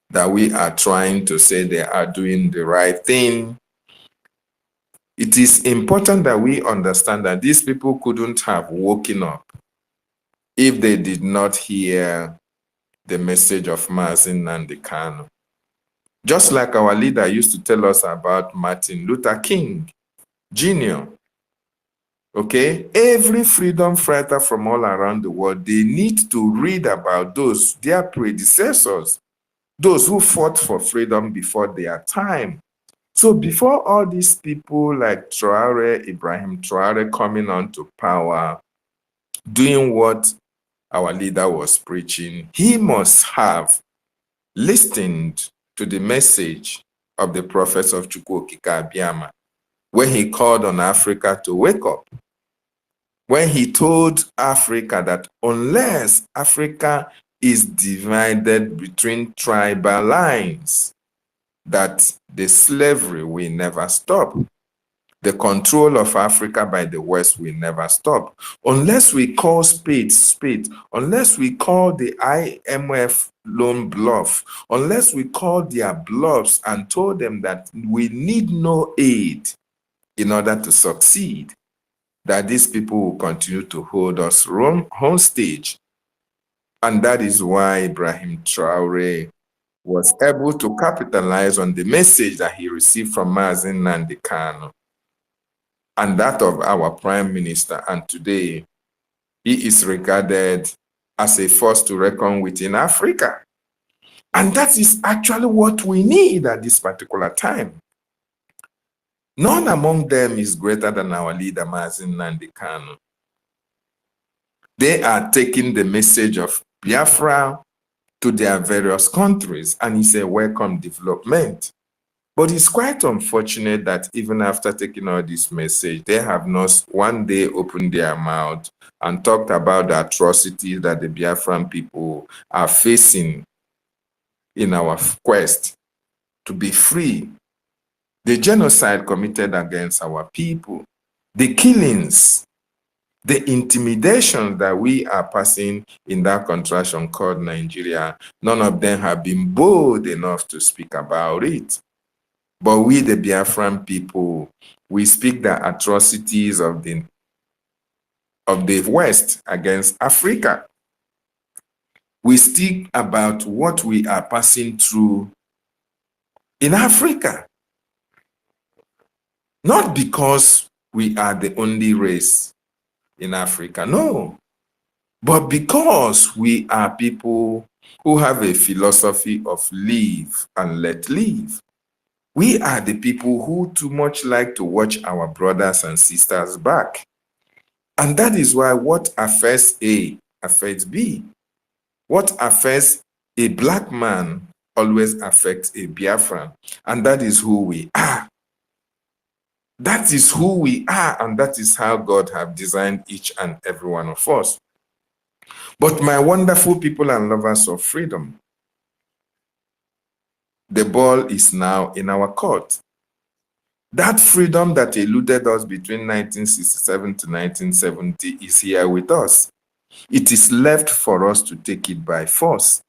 that we are trying to say they are doing the right thing, it is important that we understand that these people couldn't have woken up if they did not hear the message of Mazi Nnamdi Kanu. Just like our leader used to tell us about Martin Luther King Jr. Okay, every freedom fighter from all around the world, they need to read about those, their predecessors, those who fought for freedom before their time. So before all these people like Traore, Ibrahim Traore coming onto power, doing what our leader was preaching, he must have listened to the message of the prophets of EFIK-IBIBIO when he called on Africa to wake up. When he told Africa that unless Africa is divided between tribal lines, that the slavery will never stop. The control of Africa by the West will never stop. Unless we call spades spades, unless we call the IMF loan bluff, unless we call their bluffs and told them that we need no aid in order to succeed, that these people will continue to hold us hostage. And that is why Ibrahim Traore was able to capitalize on the message that he received from Mazi Nnamdi Kanu and that of our Prime Minister. And today, he is regarded as a force to reckon with in Africa. And that is actually what we need at this particular time. None among them is greater than our leader, Mazi Nnamdi Kanu. They are taking the message of Biafra to their various countries, and it's a welcome development. But it's quite unfortunate that even after taking all this message, they have not one day opened their mouth and talked about the atrocities that the Biafran people are facing in our quest to be free. The genocide committed against our people, the killings, the intimidation that we are passing in that contraction called Nigeria, none of them have been bold enough to speak about it. But we, the Biafran people, we speak the atrocities of the West against Africa. We speak about what we are passing through in Africa. Not because we are the only race in Africa, no. But because we are people who have a philosophy of live and let live. We are the people who too much like to watch our brothers and sisters back. And that is why what affects A affects B. What affects a black man always affects a Biafran. And that is who we are. That is who we are, and that is how God has designed each and every one of us. But my wonderful people and lovers of freedom, the ball is now in our court. That freedom that eluded us between 1967 to 1970 is here with us. It is left for us to take it by force.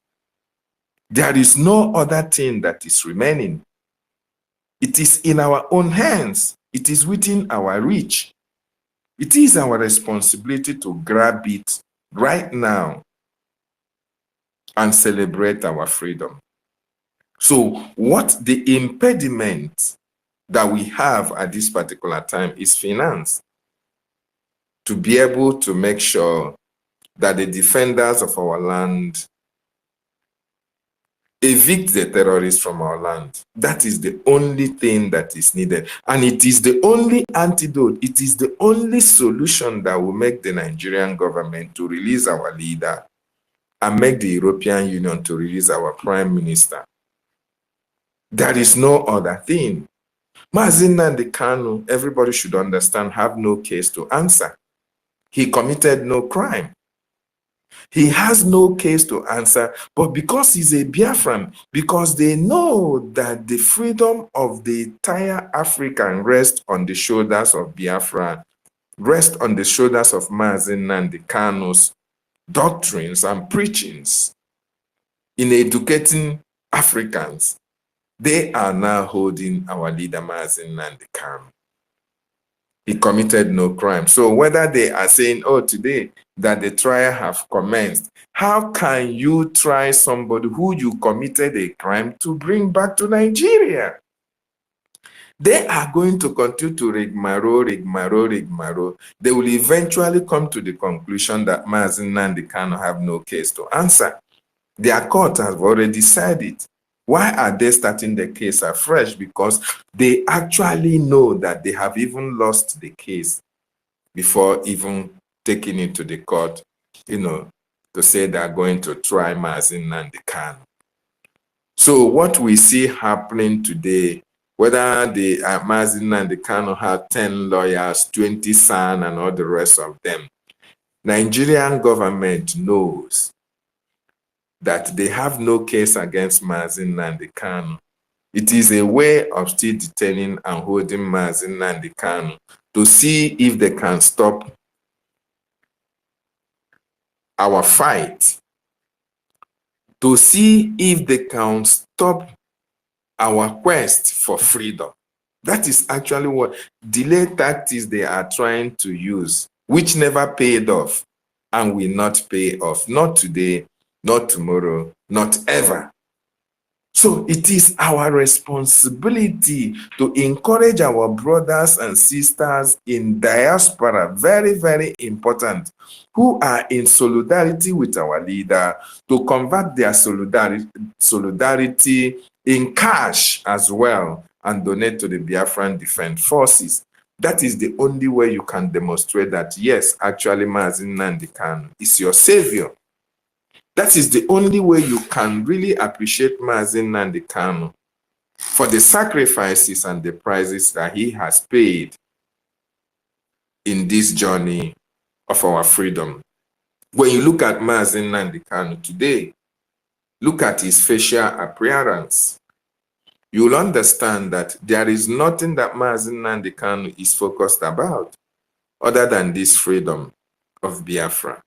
There is no other thing that is remaining. It is in our own hands. It is within our reach. It is our responsibility to grab it right now and celebrate our freedom. So what the impediment that we have at this particular time is finance. To be able to make sure that the defenders of our land evict the terrorists from our land. That is the only thing that is needed. And it is the only antidote. It is the only solution that will make the Nigerian government to release our leader and make the European Union to release our Prime Minister. There is no other thing. Mazi Nnamdi Kanu, everybody should understand, have no case to answer. He committed no crime. He has no case to answer, but because he's a Biafran, because they know that the freedom of the entire African rests on the shoulders of Biafra, rests on the shoulders of Mazi Nnamdi Kanu's doctrines and preachings in educating Africans, they are now holding our leader Mazi Nnamdi Kanu. He committed no crime. So whether they are saying, oh, today that the trial have commenced, how can you try somebody who you committed a crime to bring back to Nigeria? They are going to continue to rigmarole. They will eventually come to the conclusion that Mazi Nnamdi Kanu have no case to answer. Their court has already said it. Why are they starting the case afresh? Because they actually know that they have even lost the case before even taking it to the court, to say they are going to try Mazi Nnamdi Kanu. So what we see happening today, whether the Mazi Nnamdi Kanu have 10 lawyers, 20 sons, and all the rest of them, Nigerian government knows that they have no case against Mazi Nnamdi Kanu. It is a way of still detaining and holding Mazi Nnamdi Kanu to see if they can stop our fight, to see if they can stop our quest for freedom. That is actually what delay tactics they are trying to use, which never paid off and will not pay off. Not today, not tomorrow, not ever. So it is our responsibility to encourage our brothers and sisters in diaspora, very, very important, who are in solidarity with our leader, to convert their solidarity in cash as well and donate to the Biafran Defense Forces. That is the only way you can demonstrate that, yes, actually Mazi Nnamdi Kanu is your savior. That is the only way you can really appreciate Mazi Nnamdi Kanu for the sacrifices and the prices that he has paid in this journey of our freedom. When you look at Mazi Nnamdi Kanu today, look at his facial appearance, you'll understand that there is nothing that Mazi Nnamdi Kanu is focused about other than this freedom of Biafra.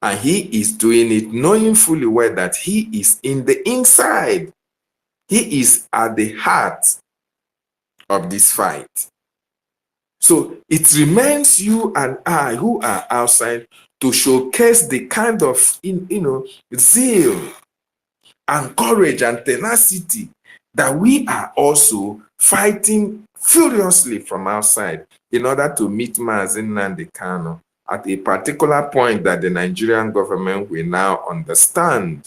And he is doing it knowing fully well that he is in the inside. He is at the heart of this fight. So it remains you and I who are outside to showcase the kind of, zeal and courage and tenacity that we are also fighting furiously from outside in order to meet Mazi Nnamdi Kanu at a particular point that the Nigerian government will now understand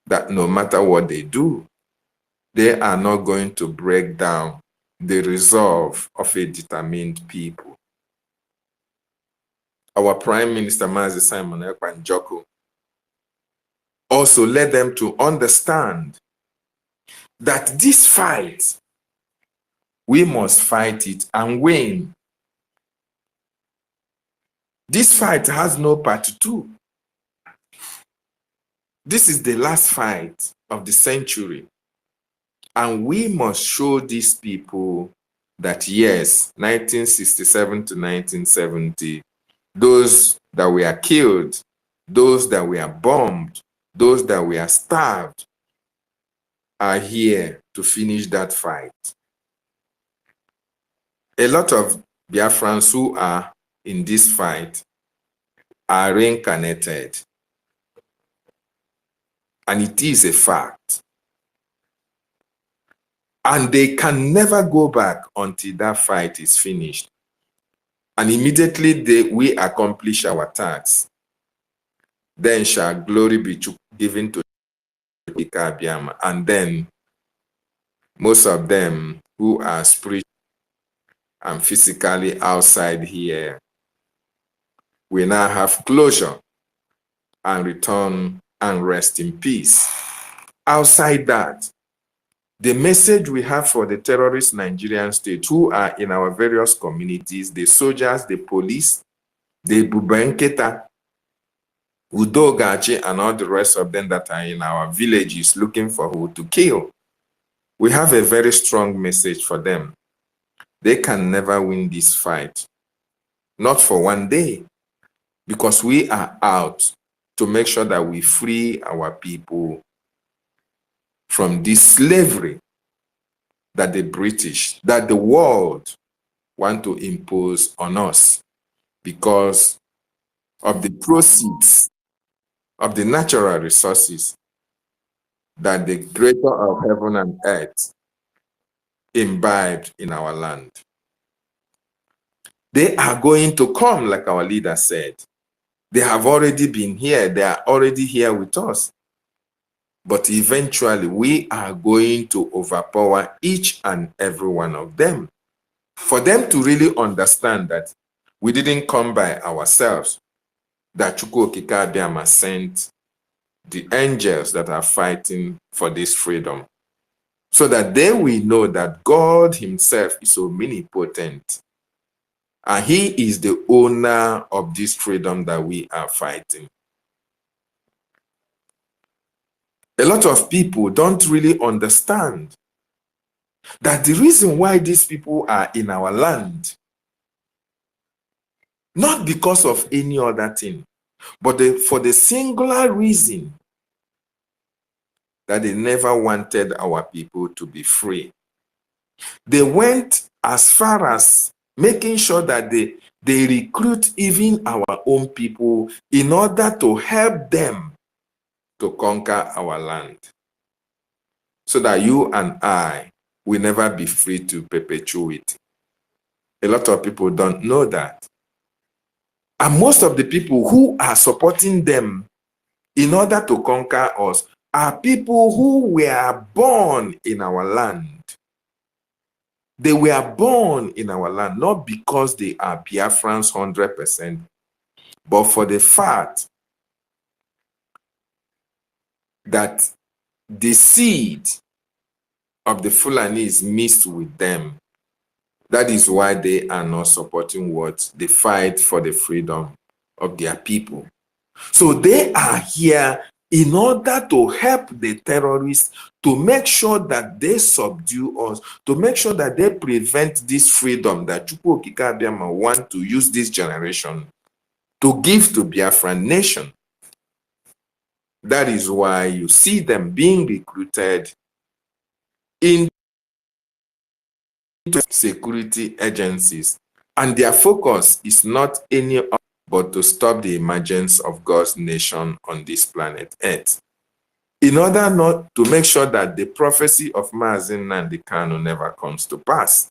that no matter what they do, they are not going to break down the resolve of a determined people. Our Prime Minister, Mazi Simon Ekpa Njoku, also led them to understand that this fight, we must fight it and win. This fight has no part 2. This is the last fight of the century. And we must show these people that yes, 1967 to 1970, those that were killed, those that were bombed, those that were starved are here to finish that fight. A lot of Biafrans who are in this fight are reincarnated. And it is a fact. And they can never go back until that fight is finished. And immediately we accomplish our task. Then shall glory be given to EFIK-IBIBIO. And then most of them who are spiritually and physically outside here will now have closure and return and rest in peace. Outside that, the message we have for the terrorist Nigerian state who are in our various communities, the soldiers, the police, the Bubenketa, Udogachi, and all the rest of them that are in our villages looking for who to kill. We have a very strong message for them. They can never win this fight. Not for one day. Because we are out to make sure that we free our people from this slavery that the British, that the world want to impose on us because of the proceeds of the natural resources that the creator of heaven and earth imbibed in our land. They are going to come, like our leader said. They have already been here. They are already here with us. But eventually, we are going to overpower each and every one of them. For them to really understand that we didn't come by ourselves, that Chukwu Okike Abiama sent the angels that are fighting for this freedom, so that they will know that God himself is omnipotent, and he is the owner of this freedom that we are fighting. A lot of people don't really understand that the reason why these people are in our land, not because of any other thing, but for the singular reason that they never wanted our people to be free. They went as far as making sure that they recruit even our own people in order to help them to conquer our land, so that you and I will never be free to perpetuate. A lot of people don't know that. And most of the people who are supporting them in order to conquer us are people who were born in our land. They were born in our land, not because they are Biafrans 100%, but for the fact that the seed of the Fulani is mixed with them. That is why they are not supporting what they fight for the freedom of their people. So they are here in order to help the terrorists to make sure that they subdue us, to make sure that they prevent this freedom that Chukwu Okike Abiama want to use this generation to give to Biafran nation. That is why you see them being recruited into security agencies, and their focus is not any other but to stop the emergence of God's nation on this planet Earth, in order not to make sure that the prophecy of Mazi Nnamdi Kanu never comes to pass.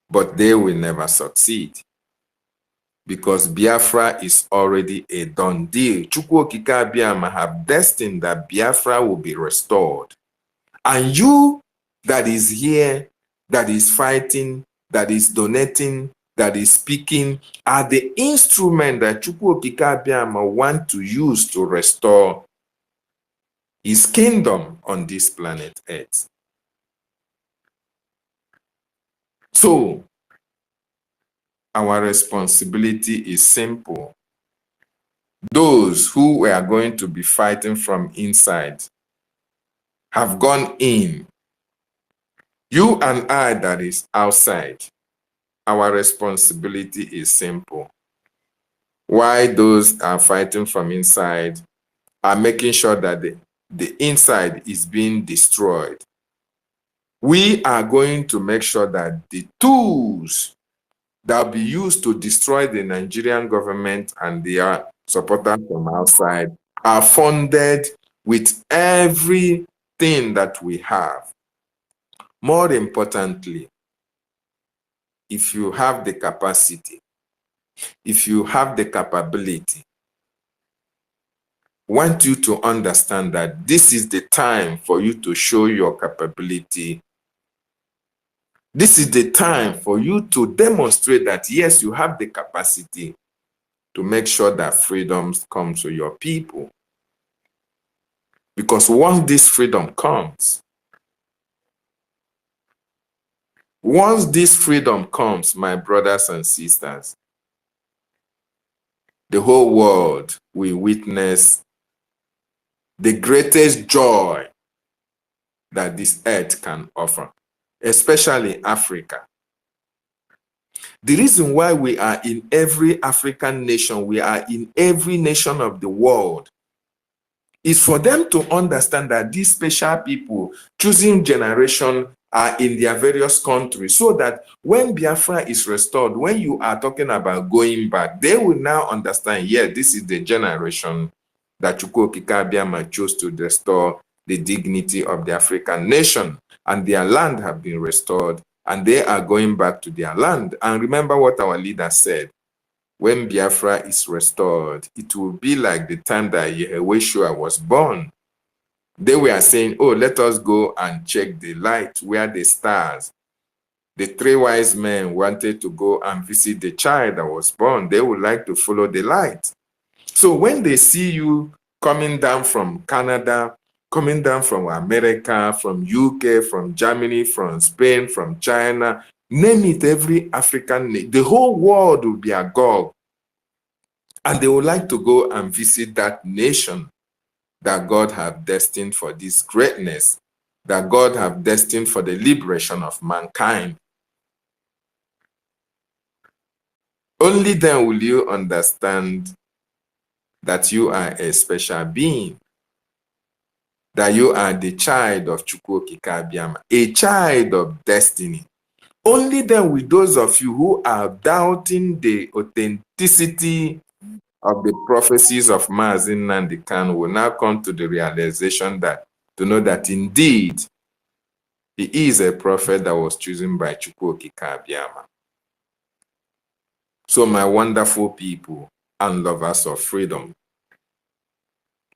But they will never succeed, because Biafra is already a done deal. Chukwu Okike Abiama have destined that Biafra will be restored. And you that is here, that is fighting, that is donating, that is speaking, are the instrument that Chukwu Okike Abiama want to use to restore his kingdom on this planet Earth. So, our responsibility is simple. Those who were going to be fighting from inside have gone in. You and I that is outside, our responsibility is simple. Why those are fighting from inside are making sure that the inside is being destroyed. We are going to make sure that the tools that will be used to destroy the Nigerian government and their supporters from outside are funded with everything that we have. More importantly, if you have the capacity, if you have the capability, I want you to understand that this is the time for you to show your capability. This is the time for you to demonstrate that, yes, you have the capacity to make sure that freedom comes to your people. Because once this freedom comes, my brothers and sisters, the whole world will witness the greatest joy that this earth can offer, especially Africa. The reason why we are in every African nation, we are in every nation of the world, is for them to understand that these special people choosing generation are in their various countries, so that when Biafra is restored, when you are talking about going back, they will now understand, yeah, this is the generation that Chukwu Okike Abiama chose to restore the dignity of the African nation, and their land have been restored, and they are going back to their land. And remember what our leader said, when Biafra is restored, it will be like the time that Yeshua was born. They were saying, oh, let us go and check the light, where the stars. The 3 wise men wanted to go and visit the child that was born. They would like to follow the light. So when they see you coming down from Canada, coming down from America, from UK, from Germany, from Spain, from China, name it, every African, the whole world will be agog. And they would like to go and visit that nation that God has destined for this greatness, that God has destined for the liberation of mankind. Only then will you understand that you are a special being, that you are the child of Chukwu Okike Abiama, a child of destiny. Only then will those of you who are doubting the authenticity of the prophecies of Mazi Nnamdi Kanu will now come to the realization that, to know that indeed, he is a prophet that was chosen by Chukwu Okike Abiama. So my wonderful people and lovers of freedom,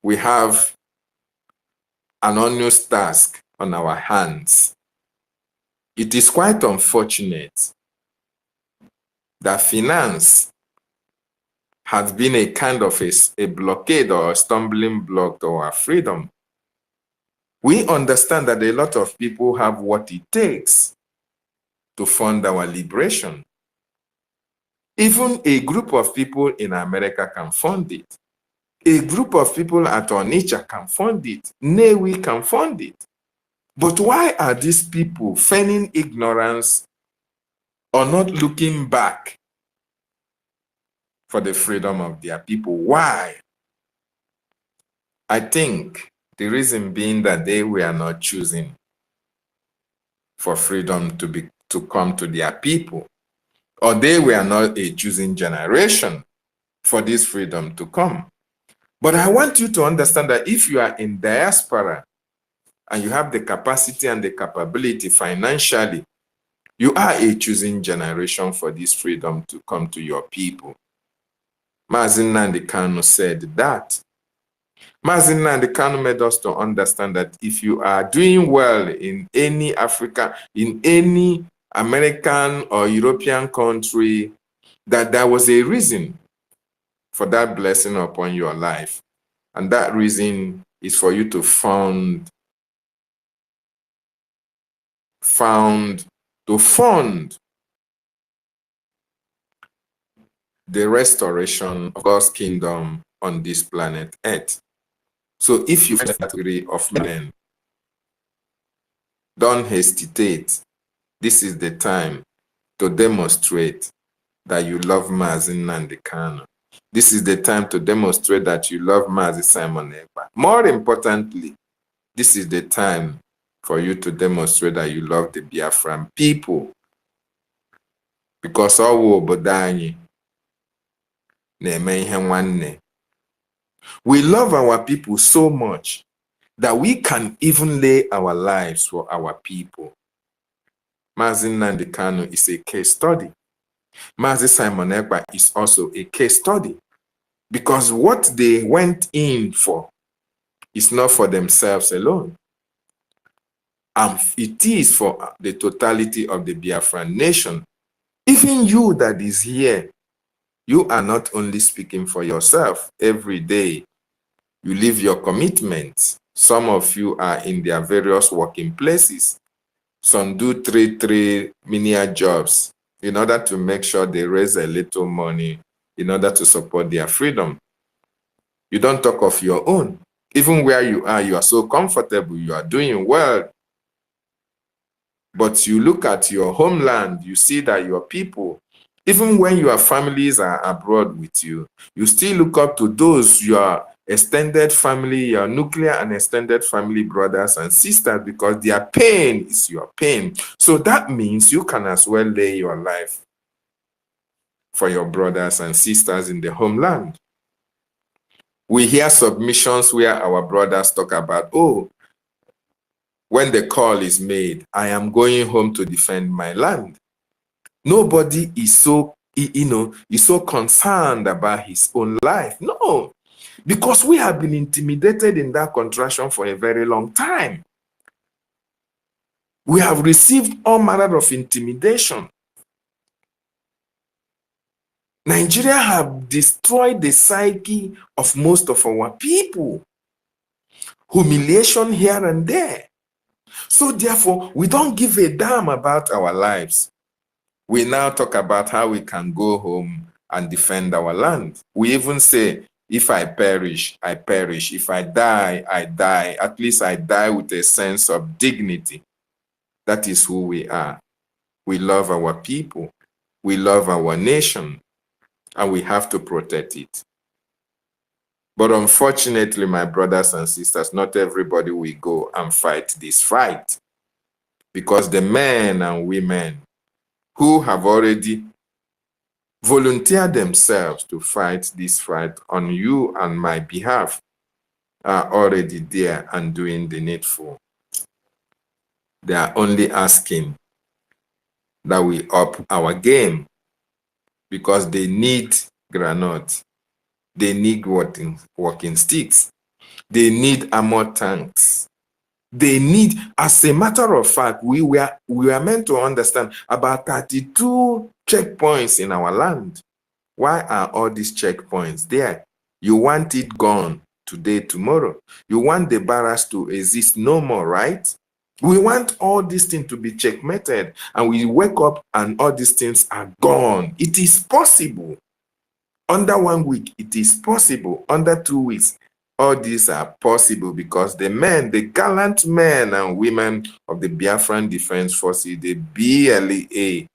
we have an onerous task on our hands. It is quite unfortunate that finance has been a kind of a blockade or a stumbling block to our freedom. We understand that a lot of people have what it takes to fund our liberation. Even a group of people in America can fund it. A group of people at Onitsha can fund it. Newi can fund it. But why are these people feigning ignorance or not looking back for the freedom of their people? Why? I think the reason being that they were not choosing for freedom to come to their people, or they were not a choosing generation for this freedom to come. But I want you to understand that if you are in diaspora and you have the capacity and the capability financially, you are a choosing generation for this freedom to come to your people. Mazi Nnamdi Kanu said that. Mazi Nnamdi Kanu made us to understand that if you are doing well in any Africa, in any American or European country, that there was a reason for that blessing upon your life. And that reason is for you to fund the restoration of God's kingdom on this planet Earth. So if you find that degree of men, don't hesitate. This is the time to demonstrate that you love Mazi Nnamdi Kanu. This is the time to demonstrate that you love Mazi Simon Ekpa. More importantly, this is the time for you to demonstrate that you love the Biafran people. Because all we love our people so much that we can even lay our lives for our people. Mazi Nnamdi Kanu is a case study. Mazi Simon Ekpa is also a case study, because what they went in for is not for themselves alone. It is for the totality of the Biafran nation. Even you that is here, you are not only speaking for yourself. Every day, you live your commitments. Some of you are in their various working places. Some do three menial jobs in order to make sure they raise a little money in order to support their freedom. You don't talk of your own. Even where you are so comfortable, you are doing well. But you look at your homeland, you see that your people, even when your families are abroad with you, you still look up to those, your extended family, your nuclear and extended family brothers and sisters, because their pain is your pain. So that means you can as well lay your life for your brothers and sisters in the homeland. We hear submissions where our brothers talk about, oh, when the call is made, I am going home to defend my land. Nobody is so is so concerned about his own life. No, because we have been intimidated in that contraction for a very long time. We have received all manner of intimidation. Nigeria have destroyed the psyche of most of our people. Humiliation here and there. So therefore, we don't give a damn about our lives. We now talk about how we can go home and defend our land. We even say, if I perish, I perish. If I die, I die. At least I die with a sense of dignity. That is who we are. We love our people. We love our nation. And we have to protect it. But unfortunately, my brothers and sisters, not everybody will go and fight this fight. Because the men and women who have already volunteered themselves to fight this fight on you and my behalf are already there and doing the needful. They are only asking that we up our game because they need granite. They need walking sticks. They need armor tanks. They need, as a matter of fact, we were meant to understand about 32 checkpoints in our land. Why are all these checkpoints there? You want it gone today, tomorrow. You want the barracks to exist no more, right? We want all these things to be checkmated, and we wake up and all these things are gone. It is possible. Under 1 week, it is possible. Under 2 weeks, all these are possible because the men, the gallant men and women of the Biafran Defense Forces, the BLA,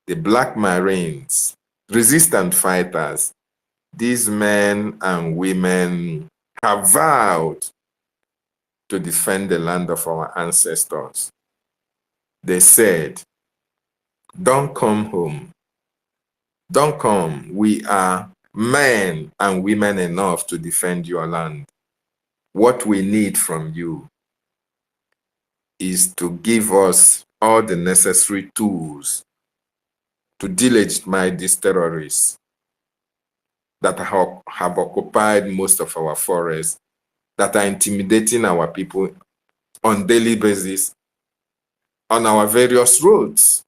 the Black Marines, resistant fighters, these men and women have vowed to defend the land of our ancestors. They said, don't come home. Don't come. We are men and women enough to defend your land. What we need from you is to give us all the necessary tools to delegitimize these terrorists that have occupied most of our forests, that are intimidating our people on a daily basis on our various roads.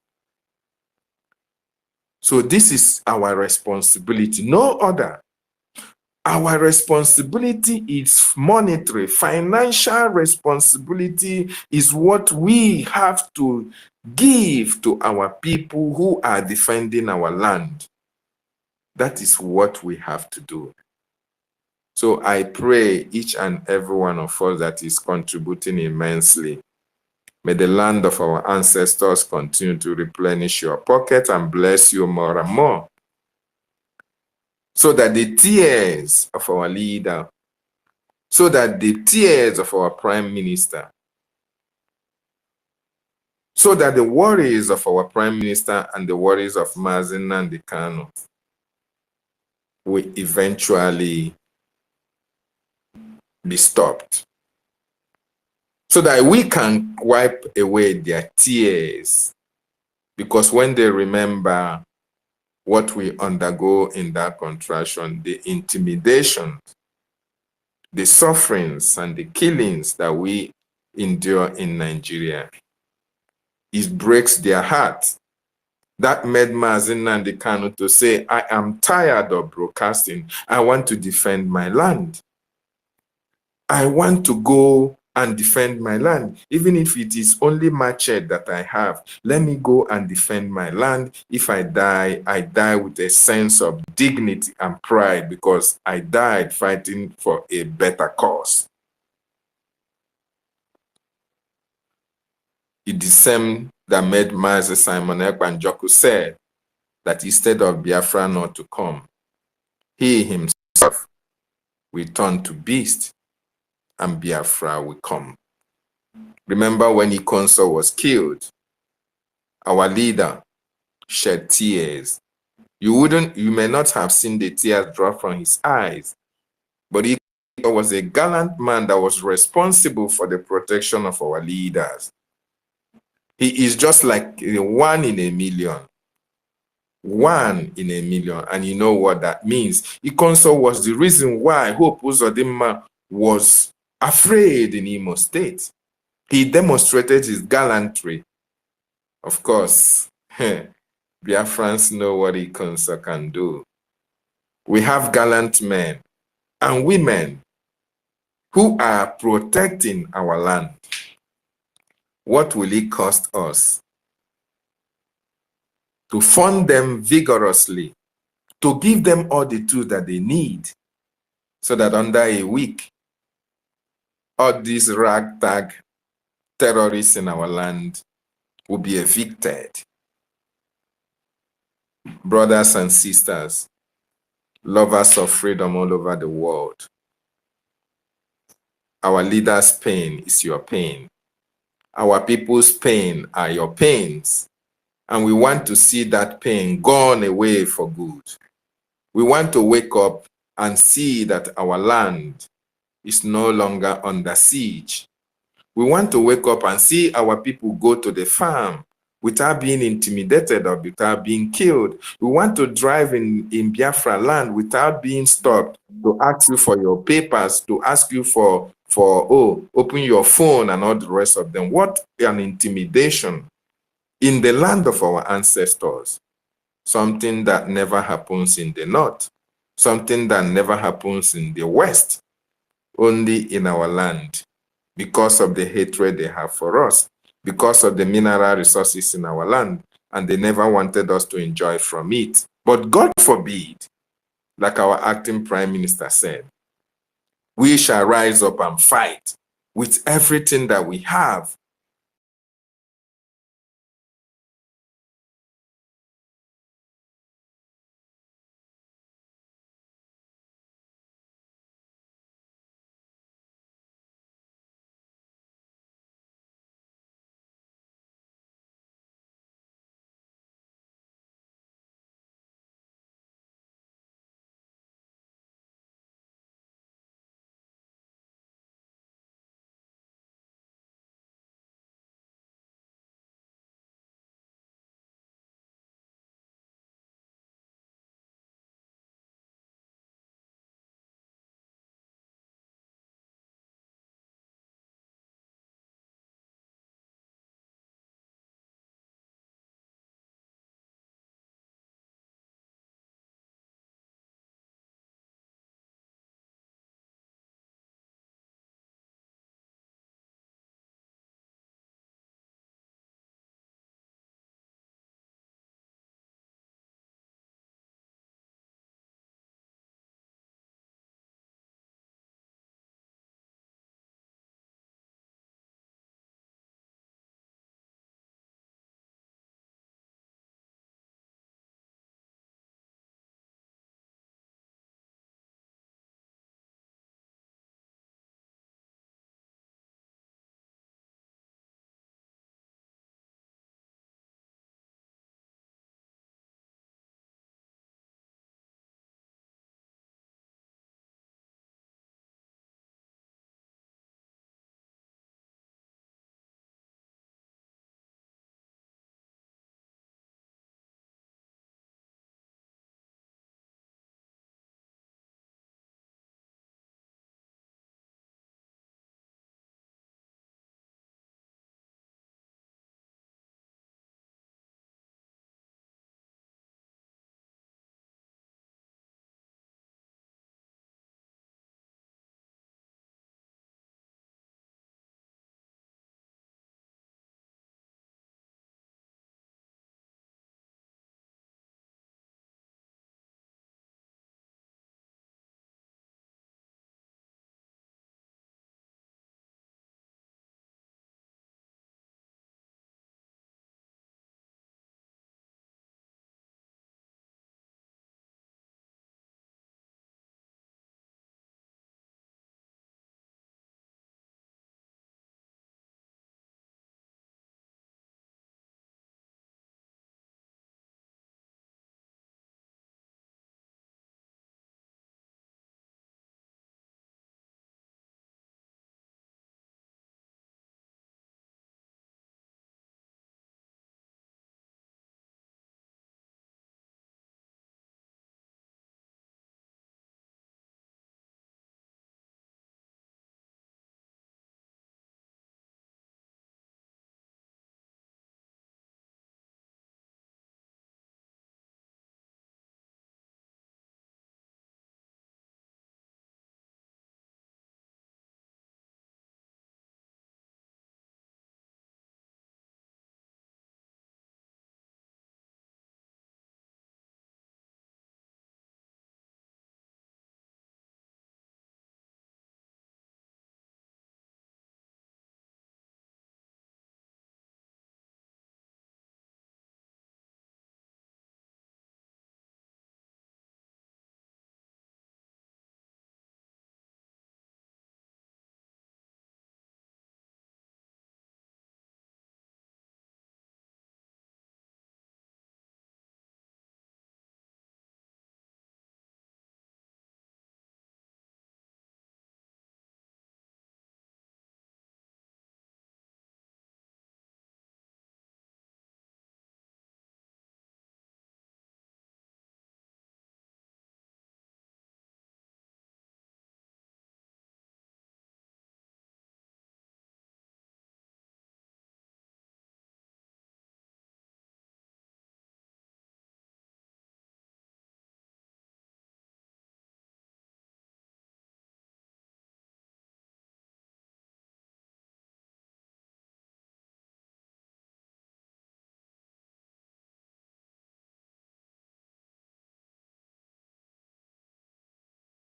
So this is our responsibility, no other. Our responsibility is monetary. Financial responsibility is what we have to give to our people who are defending our land. That is what we have to do. So I pray each and every one of us that is contributing immensely. May the land of our ancestors continue to replenish your pocket and bless you more and more. So that the tears of our leader, so that the tears of our prime minister, so that the worries of our prime minister and the worries of Mazi Nnamdi Kanu will eventually be stopped. So that we can wipe away their tears. Because when they remember what we undergo in that contraction, the intimidation, the sufferings and the killings that we endure in Nigeria, it breaks their heart. That made Mazi Nnamdi Kanu to say, I am tired of broadcasting. I want to defend my land. I want to go and defend my land. Even if it is only machete that I have, let me go and defend my land. If I die, I die with a sense of dignity and pride because I died fighting for a better cause. It is the same that made Mazi Simon Ekpanjoku said that instead of Biafra not to come, he himself will turn to beast and Biafra will come. Remember when Ikonso was killed, our leader shed tears. You may not have seen the tears drop from his eyes, but he was a gallant man that was responsible for the protection of our leaders. He is just like the one in a million. 1 in a million. And you know what that means. Ikonso was the reason why Hope Uzodimma was afraid in Imo State. He demonstrated his gallantry. Of course, Biafrans know what Ikonso can do. We have gallant men and women who are protecting our land. What will it cost us to fund them vigorously, to give them all the tools that they need, so that under a week, all these ragtag terrorists in our land will be evicted? Brothers and sisters, lovers of freedom all over the world, our leaders' pain is your pain. Our people's pain are your pains. And we want to see that pain gone away for good. We want to wake up and see that our land is no longer under siege. We want to wake up and see our people go to the farm without being intimidated or without being killed. We want to drive in Biafra land without being stopped to ask you for your papers, to ask you for open your phone and all the rest of them. What an intimidation in the land of our ancestors. Something that never happens in the north, something that never happens in the west, only in our land, because of the hatred they have for us, because of the mineral resources in our land, and they never wanted us to enjoy from it. But God forbid, like our acting prime minister said, we shall rise up and fight with everything that we have